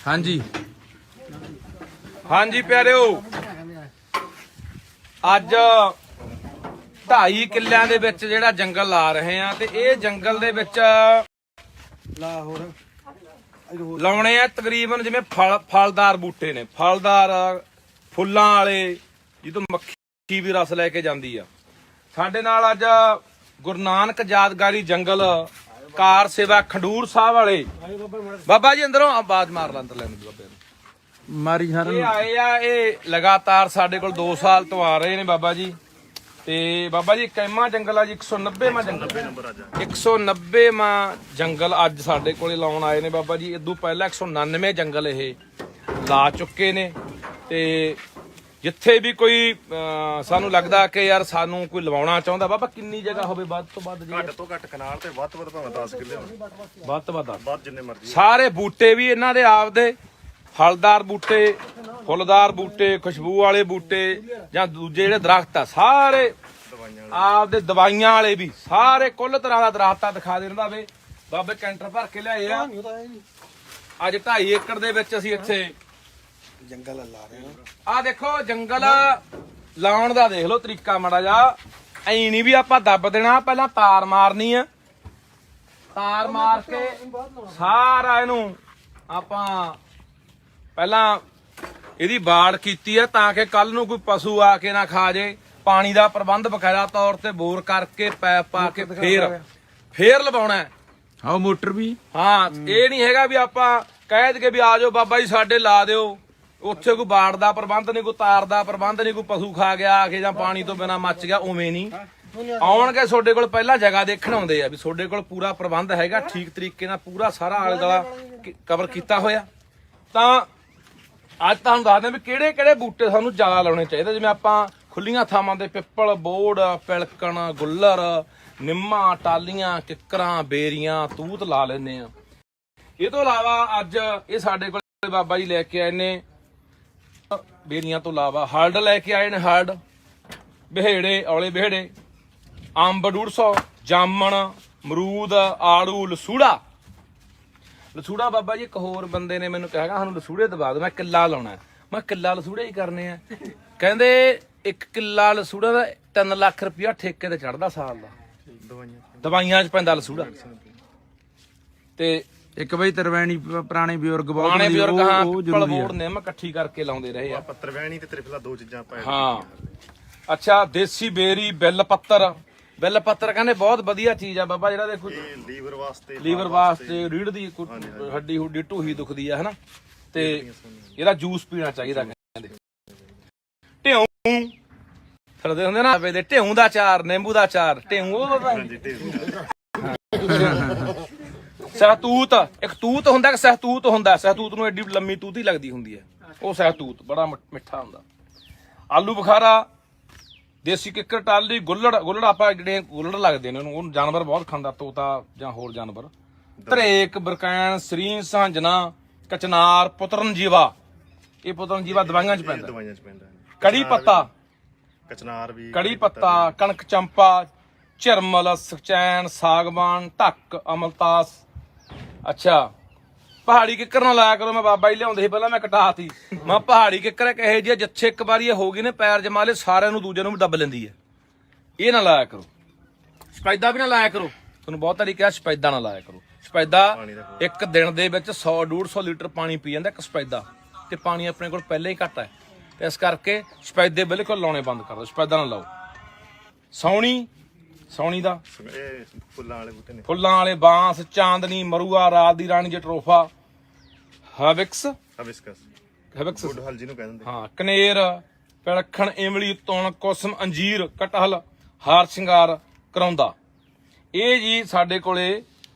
हाँ जी हाँ जी प्यारिओ अज 2.5 किल्लिਆਂ ਦੇ ਵਿੱਚ ਜਿਹੜਾ ਜੰਗਲ ਲਾ ਰਹੇ ਆ ਤੇ ਇਹ ਜੰਗਲ ਦੇ ਵਿੱਚ ਲਾਉਣੇ ਆ ਤਕਰੀਬਨ ਜਿਵੇਂ ਫਲਦਾਰ ਬੂਟੇ ਨੇ ਫਲਦਾਰ ਫੁੱਲਾਂ ਵਾਲੇ ਜਿਹਤੋਂ ਮੱਖੀ ਵੀ ਰਸ ਲੈ ਕੇ ਜਾਂਦੀ ਆ। ਸਾਡੇ ਨਾਲ ਅੱਜ ਗੁਰੂ ਨਾਨਕ ਯਾਦਗਾਰੀ ਜੰਗਲ ਕਾਰ ਸੇਵਾ ਖਡੂਰ ਸਾਹਿਬ ਵਾਲੇ ਬਾਬਾ ਜੀ ਅੰਦਰੋਂ ਆਵਾਜ਼ ਮਾਰ ਲਾਂ ਅੰਦਰ ਲੈਣ ਬਾਬੇ ਨੂੰ ਮਾਰੀ ਸਾਰਿਆਂ ਨੂੰ। ਇਹ ਆਏ ਆ ਇਹ ਲਗਾਤਾਰ ਸਾਡੇ ਕੋਲ 2 ਸਾਲ ਤੋਂ ਆ ਰਹੇ ਨੇ ਬਾਬਾ ਜੀ। ਤੇ ਬਾਬਾ ਜੀ ਕੈਮਾ ਜੰਗਲ ਆ ਜੀ 190ਵਾਂ ਜੰਗਲ 190ਵਾਂ ਜੰਗਲ ਅੱਜ ਸਾਡੇ ਕੋਲੇ ਲਾਉਣ ਆਏ ਨੇ ਬਾਬਾ ਜੀ। ਇਦੋਂ ਪਹਿਲਾਂ 199 ਜੰਗਲ ਇਹ ਲਾ ਚੁੱਕੇ ਨੇ। ਤੇ ਜਿੱਥੇ ਵੀ ਕੋਈ ਸਾਨੂੰ ਲੱਗਦਾ ਕਿ ਯਾਰ ਸਾਨੂੰ ਕੋਈ ਲਵਾਉਣਾ ਚਾਹੁੰਦਾ ਬਾਬਾ ਕਿੰਨੀ ਜਗ੍ਹਾ ਹੋਵੇ ਵੱਧ ਤੋਂ ਵੱਧ ਘੱਟ ਤੋਂ ਘੱਟ ਕਨਾਲ ਤੇ ਵੱਧ ਤੋਂ ਵੱਧ ਭਾਵੇਂ 10 ਕਿੱਲੇ ਹੋਣ ਵੱਧ ਤੋਂ ਵੱਧ ਜਿੰਨੇ ਮਰਜ਼ੀ ਸਾਰੇ ਬੂਟੇ ਵੀ ਇਹਨਾਂ ਦੇ ਆਪਦੇ ਫਲਦਾਰ ਬੂਟੇ ਫੁੱਲਦਾਰ ਬੂਟੇ ਖੁਸ਼ਬੂ ਵਾਲੇ ਬੂਟੇ ਜਾਂ ਦੂਜੇ ਜਿਹੜੇ ਦਰਖਤ ਆ ਸਾਰੇ ਆਪਦੇ ਦਵਾਈਆਂ ਵਾਲੇ ਵੀ ਸਾਰੇ ਕੁੱਲ ਤਰ੍ਹਾਂ ਦਾ ਦਰਖਤ ਦਿਖਾ ਦੇ ਰਹਿੰਦਾ ਵੇ। ਬਾਬੇ ਕੈਂਟਰ ਭਰ ਕੇ ਲਿਆਏ ਆ। ਅੱਜ 2.5 ਏਕੜ ਦੇ ਵਿੱਚ ਅਸੀਂ ਇੱਥੇ ਜੰਗਲ ਲਾ ਰਹੇ ਹਾਂ। ਆ ਦੇਖੋ ਜੰਗਲ ਲਾਉਣ ਦਾ ਦੇਖ ਲਓ ਤਰੀਕਾ ਮਾੜਾ ਜਾ ਐ ਨਹੀਂ ਵੀ ਆਪਾਂ ਦੱਬ ਦੇਣਾ ਪਹਿਲਾਂ ਤਾਰ ਮਾਰਨੀ ਆ। ਤਾਰ ਮਾਰ ਕੇ ਸਾਰਾ ਇਹਨੂੰ ਆਪਾਂ ਪਹਿਲਾਂ ਇਹਦੀ ਬਾੜ ਕੀਤੀ ਹੈ ਤਾਂ ਕਿ ਕੱਲ ਨੂੰ ਕੋਈ ਪਸ਼ੂ ਆ ਕੇ ਨਾ ਖਾ ਜੇ। ਪਾਣੀ ਦਾ ਪ੍ਰਬੰਧ ਬਕਾਇਦਾ ਤੌਰ ਤੇ ਬੋਰ ਕਰਕੇ ਪੈਪ ਪਾ ਕੇ ਫੇਰ ਲਵਾਉਣਾ ਹੈ। ਹਾਂ ਮੋਟਰ ਵੀ ਹਾਂ ਇਹ ਨਹੀਂ ਹੈਗਾ ਵੀ ਆਪਾਂ ਕਹਿ ਦਈਏ ਵੀ ਆ ਜਾਓ ਬਾਬਾ ਜੀ ਸਾਡੇ ਲਾ ਦਿਓ। ਉੱਥੇ ਕੋਈ ਬਾੜ ਦਾ ਪ੍ਰਬੰਧ ਨਹੀਂ ਕੋਈ ਤਾਰ ਦਾ ਪ੍ਰਬੰਧ ਨਹੀਂ ਕੋਈ ਪਸ਼ੂ ਖਾ ਗਿਆ ਆ ਕੇ ਜਾਂ ਪਾਣੀ ਤੋਂ ਬਿਨਾਂ ਮੱਚ ਗਿਆ ਉਵੇਂ ਨਹੀਂ ਆਉਣਗੇ। ਤੁਹਾਡੇ ਕੋਲ ਪਹਿਲਾਂ ਜਗ੍ਹਾ ਦੇਖਣ ਆਉਂਦੇ ਆ ਵੀ ਤੁਹਾਡੇ ਕੋਲ ਪੂਰਾ ਪ੍ਰਬੰਧ ਹੈਗਾ ਠੀਕ ਤਰੀਕੇ ਨਾਲ ਪੂਰਾ ਸਾਰਾ ਆਲੇ ਦੁਆਲਾ ਕਵਰ ਕੀਤਾ ਹੋਇਆ। ਤਾਂ ਅੱਜ ਤੁਹਾਨੂੰ ਦੱਸਦੇ ਵੀ ਕਿਹੜੇ ਕਿਹੜੇ ਬੂਟੇ ਸਾਨੂੰ ਜ਼ਿਆਦਾ ਲਾਉਣੇ ਚਾਹੀਦੇ। ਜਿਵੇਂ ਆਪਾਂ ਖੁੱਲੀਆਂ ਥਾਵਾਂ ਤੇ ਪਿੱਪਲ ਬੋੜ ਪਿਲਕਣ ਗੁੱਲਰ ਨਿੰਮਾਂ ਟਾਲੀਆਂ ਕਿੱਕਰਾਂ ਬੇਰੀਆਂ ਤੂਤ ਲਾ ਲੈਂਦੇ ਆ। ਇਹ ਤੋਂ ਇਲਾਵਾ ਅੱਜ ਇਹ ਸਾਡੇ ਕੋਲ ਬਾਬਾ ਜੀ ਲੈ ਕੇ ਆਏ ਨੇ ਬੇਰੀਆਂ ਤੋਂ ਇਲਾਵਾ ਹਰਡ ਲੈ ਕੇ ਆਏ ਨੇ ਹਰਡ ਬਿਹੇੜੇ ਔਲੇ ਬਿਹੜੇ ਅੰਬ 150 ਜਾਮਣ ਅਮਰੂਦ ਆੜੂ ਲਸੂੜਾ ਬਾਬਾ ਜੀ ਇੱਕ ਹੋਰ ਬੰਦੇ ਨੇ ਮੈਨੂੰ ਕਿਹਾ ਸਾਨੂੰ ਲਸੂੜੇ ਦਵਾ ਦਿਓ ਮੈਂ ਕਿੱਲਾ ਲਾਉਣਾ। ਮੈਂ ਕਿੱਲਾ ਲਸੂੜੇ ਹੀ ਕਰਨੇ ਆ। ਕਹਿੰਦੇ 1 ਕਿੱਲਾ ਲਸੂੜਾ ਦਾ 3 ਲੱਖ ਰੁਪਇਆ ਠੇਕੇ ਤੇ ਚੜਦਾ ਸਾਲ ਦਾ ਦਵਾਈਆਂ ਚ ਪੈਂਦਾ ਲਸੂੜਾ। ਤੇ ਇੱਕ ਬਈ ਤਰਵੈਣੀ ਪੁਰਾਣੇ ਬਜ਼ੁਰਗ ਪੁਰਾਣੇ ਬਜ਼ੁਰਗ ਹਾਂ ਪਿੱਪਲ ਬੋੜ ਨਿੰਮ ਇਕੱਠੀ ਕਰਕੇ ਲਾਉਂਦੇ ਰਹੇ ਆ। ਤਰਵੈਣੀ ਤੇ ਤ੍ਰਿਫਲਾ 2 ਚੀਜ਼ਾਂ ਆਪਾਂ ਹਾਂ ਅੱਛਾ ਦੇਸੀ ਬੇਰੀ ਬਿੱਲ ਪੱਤਰ ਕਹਿੰਦੇ ਬਹੁਤ ਵਧੀਆ ਚੀਜ਼ ਆ ਬਾਬਾ ਜਿਹੜਾ ਦੇਖੋ ਲੀਵਰ ਵਾਸਤੇ ਰੀੜ ਦੀ ਹੱਡੀ ਹੁੱਡੀ ਢੂਹੀ ਦੁਖਦੀ ਆ ਹਨਾ ਤੇ ਇਹਦਾ ਜੂਸ ਪੀਣਾ ਚਾਹੀਦਾ ਕਹਿੰਦੇ। ਢਿਉਂ ਫਿਰਦੇ ਹੁੰਦੇ ਨਾ ਦੇ ਢਿਉਂ ਦਾ ਅਚਾਰ ਨਿੰਬੂ ਦਾ ਅਚਾਰ ਢਿਉਂ ਸਹਤੂਤ ਇੱਕ ਤੂਤ ਹੁੰਦਾ ਕਿ ਸਹਤੂਤ ਹੁੰਦਾ। ਸਹਤੂਤ ਨੂੰ ਐਡੀ ਲੰਮੀ ਤੂਤ ਹੀ ਲੱਗਦੀ ਹੁੰਦੀ ਹੈ ਉਹ ਸਹਤੂਤ ਬੜਾ ਮਿੱਠਾ ਹੁੰਦਾ। ਆਲੂ ਬੁਖਾਰਾ ਦੇਸੀ ਕਿੱਕਰ ਟਾਲੀ ਗੁੱਲੜ ਆਪਾਂ ਜਿਹੜੇ ਗੁੱਲੜ ਲੱਗਦੇ ਨੇ ਉਹਨੂੰ ਜਾਨਵਰ ਬਹੁਤ ਖਾਂਦਾ ਤੋਤਾ ਜਾਂ ਹੋਰ ਜਾਨਵਰ। ਧਰੇਕ ਬਰਕੈਨ ਸਰੀਂ ਸਾਂਝਣਾ ਕਚਨਾਰ ਪੁੱਤਰਨ ਜੀਵਾ ਇਹ ਪੁੱਤਰਨ ਜੀਵਾ ਦਵਾਈਆਂ ਚ ਪੈਂਦਾ। ਕੜੀ ਪੱਤਾ ਕਚਨਾਰ ਵੀ ਕੜੀ ਪੱਤਾ ਕਣਕ ਚੰਪਾ ਝਰਮਲ ਸਚੈਨ ਸਾਗਵਾਨ ਢੱਕ ਅਮਲਤਾਸ। ਅੱਛਾ ਪਹਾੜੀ ਕਿੱਕਰ ਨਾਲ ਲਾਇਆ ਕਰੋ। ਮੈਂ ਬਾਬਾ ਜੀ ਲਿਆਉਂਦੇ ਸੀ ਪਹਿਲਾਂ ਮੈਂ ਕਟਾਤੀ ਮੈਂ ਪਹਾੜੀ ਕਿੱਕਰ ਇੱਕ ਇਹੋ ਜਿਹੀ ਜਿੱਥੇ ਇੱਕ ਵਾਰੀ ਇਹ ਹੋ ਗਈ ਨੇ ਪੈਰ ਜਮਾ ਲਏ ਸਾਰਿਆਂ ਨੂੰ ਦੂਜੇ ਨੂੰ ਵੀ ਦੱਬ ਲੈਂਦੀ ਹੈ। ਇਹ ਨਾ ਲਾਇਆ ਕਰੋ। ਸਪੈਦਾ ਵੀ ਨਾ ਲਾਇਆ ਕਰੋ। ਤੁਹਾਨੂੰ ਬਹੁਤ ਵਾਰੀ ਕਿਹਾ ਸਪੈਦਾ ਨਾ ਲਾਇਆ ਕਰੋ। ਸਪੈਦਾ ਇੱਕ ਦਿਨ ਦੇ ਵਿੱਚ 100-150 ਲੀਟਰ ਪਾਣੀ ਪੀ ਜਾਂਦਾ ਇੱਕ ਸਪੈਦਾ ਤੇ ਪਾਣੀ ਆਪਣੇ ਕੋਲ ਪਹਿਲਾਂ ਹੀ ਘੱਟ ਹੈ ਤੇ ਇਸ ਕਰਕੇ ਸਪੈਦੇ ਬਿਲਕੁਲ ਲਾਉਣੇ ਬੰਦ ਕਰ ਦਿਓ। ਸਪੈਦਾ ਨਾ ਲਾਓ। ਸੌਣੀ ਦਾ ਫੁੱਲਾਂ ਵਾਲੇ ਬਾਂਸ ਚਾਂਦਨੀ ਮਰੂਆ ਰਾਤ ਦੀ ਰਾਣੀ ਜਟਰੋਫਾ ਹਵਿਕਸ ਜਿਹਨੂੰ ਕਹਿੰਦੇ ਹਾਂ ਕਨੇਰ ਪਿਲਖਣ ਇਮਲੀ ਤੁਣ ਕੁਸਮ ਅੰਜੀਰ ਕਟਹਲ ਹਾਰ ਸ਼ਿੰਗਾਰ ਕਰਾਉਂਦਾ। ਇਹ ਜੀ ਸਾਡੇ ਕੋਲੇ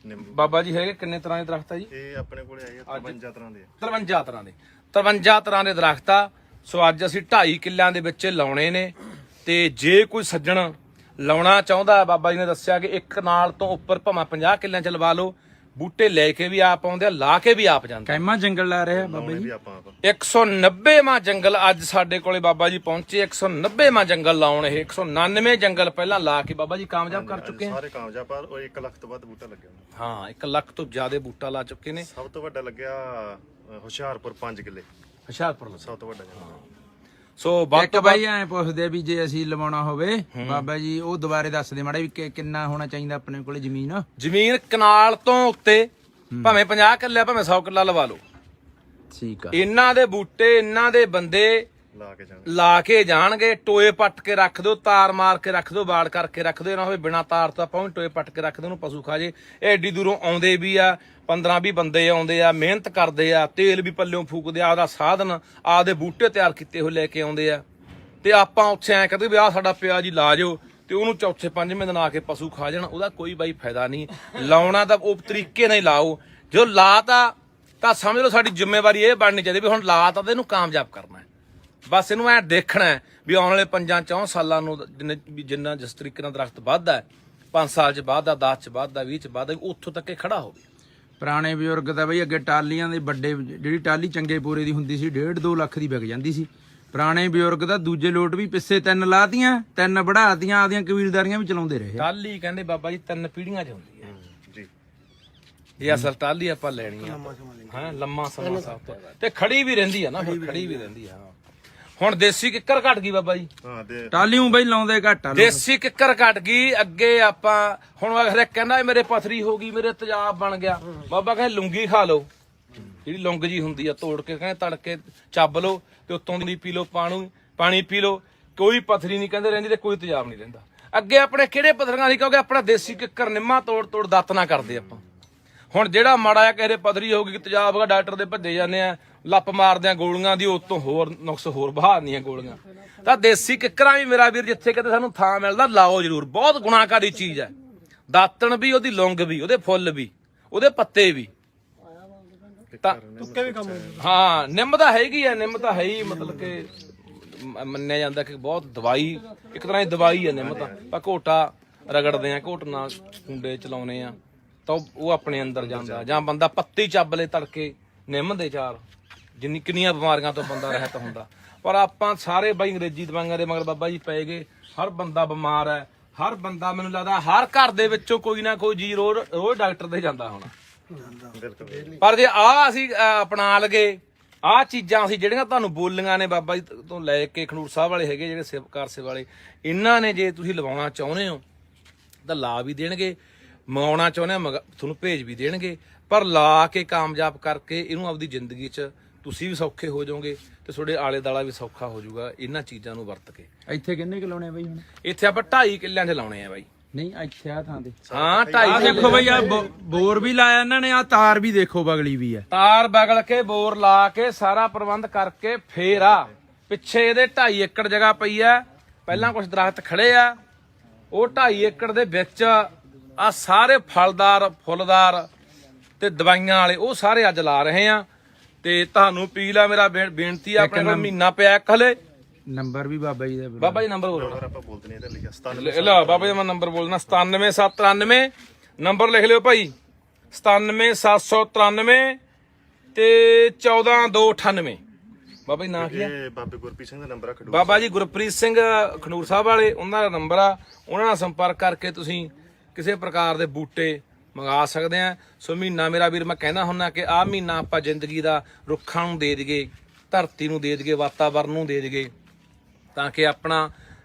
ਬਾਬਾ ਜੀ ਹੈਗੇ ਕਿੰਨੇ ਤਰ੍ਹਾਂ ਦੇ ਦਰਖਤ ਆ ਜੀ? ਇਹ ਆਪਣੇ ਕੋਲੇ ਆਏ 53 ਤਰ੍ਹਾਂ ਦੇ 53 ਤਰ੍ਹਾਂ ਦੇ ਦਰਖਤ ਆ। ਸੋ ਅੱਜ ਅਸੀਂ 2.5 ਕਿੱਲਿਆਂ ਦੇ ਵਿੱਚ ਲਾਉਣੇ ਨੇ ਤੇ ਜੇ ਕੋਈ ਸੱਜਣ ਲਾਉਣਾ ਚਾਹੁੰਦਾ ਬਾਬਾ ਜੀ ਨੇ ਦੱਸਿਆ ਕਿ ਇੱਕ ਨਾਲ ਤੋਂ ਉੱਪਰ ਭਾਵੇਂ 50 ਕਿੱਲਿਆਂ ਚ ਲਵਾ ਲਓ ਬੂਟੇ ਲੈ ਕੇ ਵੀ ਆਪ ਆਉਂਦੇ ਆ, ਲਾ ਕੇ ਵੀ ਆਪ ਜਾਂਦੇ ਕੈਮਾ ਜੰਗਲ ਲਾ ਰਿਹਾ ਬਾਬਾ ਲਾਉਣੇ ਜੀ। ਵੀ ਆਪਾਂ ਆਪ 190ਵਾਂ ਜੰਗਲ ਅੱਜ ਸਾਡੇ ਕੋਲੇ ਬਾਬਾ ਜੀ ਪਹੁੰਚੇ। 190ਵਾਂ ਜੰਗਲ ਲਾਉਣ ਇਹ 199 ਜੰਗਲ ਪਹਿਲਾਂ ਲਾ ਕੇ ਬਾਬਾ ਜੀ ਕਾਮਯਾਬ ਕਰ ਚੁੱਕੇ ਆ। ਸਾਰੇ ਕਾਮਯਾਬ ਪਰ ਉਹ 1 ਲੱਖ ਤੋਂ ਵੱਧ ਬੂਟਾ ਲੱਗਿਆ ਉਹਨਾਂ ਹਾਂ 1 ਲੱਖ ਤੋਂ ਜ਼ਿਆਦਾ ਬੂਟਾ ਲਾ ਚੁੱਕੇ ਨੇ। ਨੂੰ। ਸਭ ਤੋਂ ਵੱਡਾ ਲੱਗਿਆ ਹੁਸ਼ਿਆਰਪੁਰ 5 ਕਿੱਲੇ, ਹੁਸ਼ਿਆਰਪੁਰ ਸਭ ਤੋਂ ਵੱਡਾ ਜੰਗਲ। ਸੋ ਵੱਧ ਇੱਕ ਤੋਂ ਬਾਈ ਐ ਪੁੱਛਦੇ ਵੀ ਜੇ ਅਸੀਂ ਲਵਾਉਣਾ ਹੋਵੇ ਬਾਬਾ ਜੀ ਉਹ ਦੁਬਾਰੇ ਦੱਸ ਦੇ ਮਾੜਾ ਵੀ ਕਿੰਨਾ ਹੋਣਾ ਚਾਹੀਦਾ ਆਪਣੇ ਕੋਲੇ ਜ਼ਮੀਨ। ਜ਼ਮੀਨ ਕਨਾਲ ਤੋਂ ਉੱਤੇ ਭਾਵੇਂ 50 ਕਿੱਲੇ ਭਾਵੇਂ 100 ਕਿੱਲਾ ਲਵਾ ਲਓ। ਠੀਕ ਆ। ਇਹਨਾਂ ਦੇ ਬੂਟੇ ਇਹਨਾਂ ਦੇ ਬੰਦੇ ਲਾ ਕੇ ਜਾਣਾ। ਲਾ ਕੇ ਜਾਣਗੇ। ਟੋਏ ਪੱਟ ਕੇ ਰੱਖ ਦਿਓ, ਤਾਰ ਮਾਰ ਕੇ ਰੱਖ ਦਿਓ, ਬਾੜ ਕਰਕੇ ਰੱਖ ਦਿਓ। ਨਾ ਹੋਵੇ ਬਿਨਾ ਤਾਰ ਤੋਂ ਆਪਾਂ ਵੀ ਟੋਏ ਪੱਟ ਕੇ ਰੱਖ ਦਿਓ, ਉਹਨੂੰ ਪਸ਼ੂ ਖਾ ਜੇ। ਇਹ ਐਡੀ ਦੂਰੋਂ ਆਉਂਦੇ ਵੀ ਆ, 15-20 ਬੰਦੇ ਆਉਂਦੇ ਆ, ਮਿਹਨਤ ਕਰਦੇ ਆ, ਤੇਲ ਵੀ ਪੱਲਿਓਂ ਫੂਕਦੇ ਆ, ਆਪਦਾ ਸਾਧਨ ਆਪਦੇ ਬੂਟੇ ਤਿਆਰ ਕੀਤੇ ਹੋਏ ਲੈ ਕੇ ਆਉਂਦੇ ਆ। ਤੇ ਆਪਾਂ ਉੱਥੇ ਐ ਕਹਦੇ ਵੀ ਆਹ ਸਾਡਾ ਪਿਆ ਜੀ ਲਾ ਜਾਓ, ਤੇ ਉਹਨੂੰ ਚੌਥੇ ਪੰਜਵੇਂ ਦਿਨ ਆ ਕੇ ਪਸ਼ੂ ਖਾ ਜਾਣ। ਉਹਦਾ ਕੋਈ ਬਾਈ ਫਾਇਦਾ ਨਹੀਂ। ਲਾਉਣਾ ਤਾਂ ਉਹ ਤਰੀਕੇ ਨਾਲ ਹੀ ਲਾਓ। ਜੋ ਲਾਤਾ ਤਾਂ ਸਮਝ ਲਓ ਸਾਡੀ ਜ਼ਿੰਮੇਵਾਰੀ ਇਹ ਬਣਨੀ ਚਾਹੀਦੀ ਵੀ ਹੁਣ ਲਾਤਾ ਤੇ ਇਹਨੂੰ ਕਾਮਯਾਬ ਕਰਨਾ ਹੈ। ਬਸ ਇਹਨੂੰ ਐ ਦੇਖਣਾ ਹੈ ਵੀ ਆਉਣ ਵਾਲੇ 5-4 ਸਾਲਾਂ ਨੂੰ ਜਿੰਨਾ ਜਿਸ ਤਰੀਕੇ ਨਾਲ ਦਰਖਤ ਵੱਧਦਾ ਹੈ, 5 ਸਾਲ ਚ ਵੱਧਦਾ, 10 ਚ ਵੱਧਦਾ, 20 ਚ ਵੱਧਦਾ, ਉੱਥੋਂ ਤੱਕ ਇਹ ਖੜਾ ਹੋਵੇ। ਪੁਰਾਣੇ ਬਜ਼ੁਰਗ ਤਾਂ ਬਈ ਅੱਗੇ ਟਾਲੀਆਂ ਦੇ ਵੱਡੇ ਜਿਹੜੀ ਟਾਲੀ ਚੰਗੇ ਪੂਰੇ ਦੀ ਹੁੰਦੀ ਸੀ 1.5-2 ਲੱਖ ਦੀ ਵਿਕ ਜਾਂਦੀ ਸੀ। ਪੁਰਾਣੇ ਬਜ਼ੁਰਗ ਤਾਂ ਦੂਜੇ ਲੋਟ ਵੀ ਪਿੱਛੇ 3 ਲਾਤੀਆਂ, 3 ਵਧਾਤੀਆਂ, ਆਪਦੀਆਂ ਕਬੀਲਦਾਰੀਆਂ ਵੀ ਚਲਾਉਂਦੇ ਰਹੇ। ਟਾਹਲੀ ਕਹਿੰਦੇ ਬਾਬਾ ਜੀ 3 ਪੀੜ੍ਹੀਆਂ ਚ ਹੁੰਦੀ ਹੈ ਜੀ। ਇਹ ਅਸਲ ਟਾਹਲੀ ਆਪਾਂ ਲੈਣੀ ਆ ਹਾਂ, ਲੰਮਾ ਸਮਾਂ ਸਭ ਤੋਂ ਤੇ ਖੜੀ ਵੀ ਰਹਿੰਦੀ ਆ ਨਾ, ਫਿਰ ਖੜੀ ਵੀ ਰਹਿੰਦੀ ਆ। ਹੁਣ ਦੇਸੀ ਕਿੱਕਰ ਘਟ ਗਈ ਬਾਬਾ ਜੀ। ਹਾਂ ਦੇ ਟਾਲੀਆਂ ਬਈ ਲਾਉਂਦੇ ਘੱਟ ਆ ਲੋਕ। ਦੇਸੀ ਕਿੱਕਰ ਘਟ ਗਈ। ਅੱਗੇ ਆਪਾਂ ਹੁਣ ਹਰੇਕ ਕਹਿੰਦਾ ਮੇਰੇ ਪਥਰੀ ਹੋ ਗਈ, ਮੇਰੇ ਤੇਜ਼ਾਬ ਬਣ ਗਿਆ। ਬਾਬਾ ਕਹਿੰਦੇ ਲੁੰਗੀ ਖਾ ਲਓ, ਜਿਹੜੀ ਲੌਂਗ ਜੀ ਹੁੰਦੀ ਆ, ਤੋੜ ਕੇ ਕਹਿੰਦੇ ਤੜਕੇ ਚੱਬ ਲਓ ਤੇ ਉੱਤੋਂ ਦੀ ਪੀ ਲਓ, ਪਾਣੀ ਪੀ ਲਓ। ਕੋਈ ਪਥਰੀ ਨਹੀਂ ਕਹਿੰਦੇ ਰਹਿੰਦੀ ਤੇ ਕੋਈ ਤੇਜ਼ਾਬ ਨਹੀਂ ਰਹਿੰਦਾ। ਅੱਗੇ ਆਪਣੇ ਕਿਹੜੇ ਪਥਰੀਆਂ ਸੀ? ਕਿਉਂਕਿ ਆਪਣਾ ਦੇਸੀ ਕਿੱਕਰ ਨਿੰਮਾ ਤੋੜ ਦਾਤ ਨਾ ਕਰਦੇ ਆਪਾਂ। ਹੁਣ ਜਿਹੜਾ ਮਾੜਾ ਜਿਹਾ ਕਿਸੇ ਦੇ ਪਥਰੀ ਹੋ ਗਈ, ਤੇਜ਼ਾਬ ਹੋਗਾ, ਡਾਕਟਰ ਦੇ ਭੱਜੇ ਜਾਂਦੇ ਆ, ਲੱਪ ਮਾਰਦੇ ਆ ਗੋਲੀਆਂ ਦੀ, ਉਤੋਂ ਹੋਰ ਨੁਕਸ ਹੋਰ ਬਹਾਦੀਆਂ ਗੋਲੀਆਂ। ਤਾਂ ਦੇਸੀ ਕਿੱਕਰਾਂ ਵੀ ਮੇਰਾ ਵੀਰ ਜਿੱਥੇ ਕਿਤੇ ਸਾਨੂੰ ਥਾਂ ਮਿਲਦਾ ਲਾਓ ਜ਼ਰੂਰ। ਬਹੁਤ ਗੁਣਾਕਾਰੀ ਚੀਜ਼ ਹੈ। ਦਾਤਣ ਵੀ, ਉਹਦੀ ਲੌਂਗ ਵੀ, ਉਹਦੇ ਫੁੱਲ ਵੀ, ਉਹਦੇ ਪੱਤੇ ਵੀ। ਤਾਂ ਹਾਂ ਨਿੰਮ ਤਾਂ ਹੈਗੀ ਆ, ਨਿੰਮ ਤਾਂ ਹੈ ਹੀ, ਮਤਲਬ ਕਿ ਮੰਨਿਆ ਜਾਂਦਾ ਕਿ ਬਹੁਤ ਦਵਾਈ, ਇੱਕ ਤਰ੍ਹਾਂ ਦੀ ਦਵਾਈ ਹੈ ਨਿੰਮ ਤਾਂ। ਆਪਾਂ ਘੋਟਾ ਰਗੜਦੇ ਆ, ਘੋਟ ਨਾਲ ਕੁੰਡੇ ਚਲਾਉਨੇ ਆ ਤਾਂ ਉਹ ਆਪਣੇ ਅੰਦਰ ਜਾਂਦਾ। ਜਾਂ ਬੰਦਾ ਪੱਤੀ ਚੱਬ ਲੈ ਤੜਕੇ ਨਿੰਮ ਦੇ ਚਾਰ, ਜਿੰਨੀ ਕਿੰਨੀਆਂ ਬਿਮਾਰੀਆਂ ਤੋਂ ਬੰਦਾ ਰਹਿਤ ਹੁੰਦਾ। ਪਰ ਆਪਾਂ ਸਾਰੇ ਬਾਈ ਅੰਗਰੇਜ਼ੀ ਦਵਾਈਆਂ ਦੇ ਮਗਰ ਬਾਬਾ ਜੀ ਪੈ ਗਏ। ਹਰ ਬੰਦਾ ਬਿਮਾਰ ਹੈ, ਹਰ ਬੰਦਾ ਮੈਨੂੰ ਲੱਗਦਾ ਹਰ ਘਰ ਦੇ ਵਿੱਚੋਂ ਕੋਈ ਨਾ ਕੋਈ ਜੀ ਰੋਜ਼ ਡਾਕਟਰ ਦੇ ਜਾਂਦਾ ਹੋਣਾ। ਬਿਲਕੁਲ। ਪਰ ਜੇ ਅਸੀਂ ਅਪਣਾ ਲਗੇ ਆਹ ਚੀਜ਼ਾਂ ਅਸੀਂ ਜਿਹੜੀਆਂ ਤੁਹਾਨੂੰ ਬੋਲੀਆਂ ਨੇ ਬਾਬਾ ਜੀ ਤੋਂ ਲੈ ਕੇ ਖਨੂਰ ਸਾਹਿਬ ਵਾਲੇ ਹੈਗੇ ਜਿਹੜੇ ਸੇਵਕਾਰ ਸੇ ਵਾਲੇ, ਇਹਨਾਂ ਨੇ ਜੇ ਤੁਸੀਂ ਲਵਾਉਣਾ ਚਾਹੁੰਦੇ ਹੋ ਤਾਂ ਲਾ ਵੀ ਦੇਣਗੇ, ਮੰਗਾਉਣਾ ਚਾਹੁੰਦੇ ਹੋ ਤੁਹਾਨੂੰ ਭੇਜ ਵੀ ਦੇਣਗੇ। ਪਰ ਲਾ ਕੇ ਕਾਮਯਾਬ ਕਰਕੇ ਇਹਨੂੰ ਆਪਦੀ ਜ਼ਿੰਦਗੀ 'ਚ ਤੁਸੀਂ ਵੀ ਸੌਖੇ ਹੋ ਜਾਓਗੇ ਤੇ ਤੁਹਾਡੇ ਆਲੇ ਦਾਲਾ ਵੀ ਸੌਖਾ ਹੋ ਜਾਊਗਾ ਇਹਨਾਂ ਚੀਜ਼ਾਂ ਨੂੰ ਵਰਤ ਕੇ। ਇੱਥੇ ਕਿੰਨੇ ਕਿ ਲਾਉਣੇ ਆ ਬਈ ਹੁਣ? ਇੱਥੇ ਆਪਾਂ 2.5 ਕਿੱਲਿਆਂ 'ਚ ਲਾਉਣੇ ਆ ਬਾਈ। ਨਹੀਂ ਇੱਥੇ ਆ ਥਾਂ ਤੇ ਹਾਂ 2.5 ਆ ਦੇਖੋ ਬਈ ਆ ਬੋਰ ਵੀ ਲਾਇਆ ਇਹਨਾਂ ਨੇ, ਆ ਤਾਰ ਵੀ ਦੇਖੋ ਬਗਲੀ ਵੀ ਆ। ਤਾਰ ਬਗਲ ਕੇ ਬੋਰ ਲਾ ਕੇ ਸਾਰਾ ਪ੍ਰਬੰਧ ਕਰਕੇ ਫੇਰ ਆ ਪਿੱਛੇ ਇਹਦੇ 2.5 ਏਕੜ ਜਗ੍ਹਾ ਪਈ ਆ। ਪਹਿਲਾਂ ਕੁਝ ਦਰਖਤ ਖੜੇ ਆ, ਉਹ 2.5 ਏਕੜ ਦੇ ਵਿੱਚ ਆ ਸਾਰੇ ਫਲਦਾਰ ਫੁੱਲਦਾਰ ਤੇ ਦਵਾਈਆਂ ਵਾਲੇ ਉਹ ਸਾਰੇ ਅੱਜ ਲਾ ਰਹੇ ਆ। ਤੇ ਤੁਹਾਨੂੰ ਅਪੀਲ ਆ, ਮੇਰਾ ਬੇਨਤੀ ਆ, ਆਪਣੇ ਕੋਲ ਮਹੀਨਾ ਪਿਆ ਇੱਕ ਹਲੇ। ਨੰਬਰ ਵੀ ਬਾਬਾ ਜੀ ਦਾ ਬਾਬਾ ਜੀ ਨੰਬਰ ਬੋਲੋ। ਆਪਾਂ ਬੋਲਦੇ ਨੇ ਇਹਦੇ ਲਈ 97 ਲੈ ਬਾਬਾ ਜੀ ਮੈਂ ਨੰਬਰ ਬੋਲਣਾ 97793 ਨੰਬਰ ਲਿਖ ਲਿਓ ਭਾਈ 97793 ਤੇ 14298। ਬਾਬਾ ਜੀ ਨਾਂ ਕੀ ਆ? ਇਹ ਬਾਬੇ ਗੁਰਪ੍ਰੀਤ ਸਿੰਘ ਦਾ ਨੰਬਰ ਆ ਖਡੂਰ। ਬਾਬਾ ਜੀ ਗੁਰਪ੍ਰੀਤ ਸਿੰਘ ਖਨੂਰ ਸਾਹਿਬ ਵਾਲੇ, ਉਹਨਾਂ ਦਾ ਨੰਬਰ ਆ। ਉਹਨਾਂ ਨਾਲ ਸੰਪਰਕ ਕਰਕੇ ਤੁਸੀਂ ਕਿਸੇ ਪ੍ਰਕਾਰ ਦੇ ਬੂਟੇ ਮੰਗਾ ਸਕਦੇ ਆ। ਸੋ ਮਹੀਨਾ ਮੇਰਾ ਵੀਰ ਮੈਂ ਕਹਿੰਦਾ ਹੁੰਦਾ ਕਿ ਆਹ ਮਹੀਨਾ ਆਪਾਂ ਜ਼ਿੰਦਗੀ ਦਾ ਰੁੱਖਾਂ ਨੂੰ ਦੇ ਦਈਏ, ਧਰਤੀ ਨੂੰ ਦੇ ਦਈਏ, ਵਾਤਾਵਰਨ ਨੂੰ ਦੇ ਦਈਏ, ਤਾਂ ਕਿ ਆਪਣਾ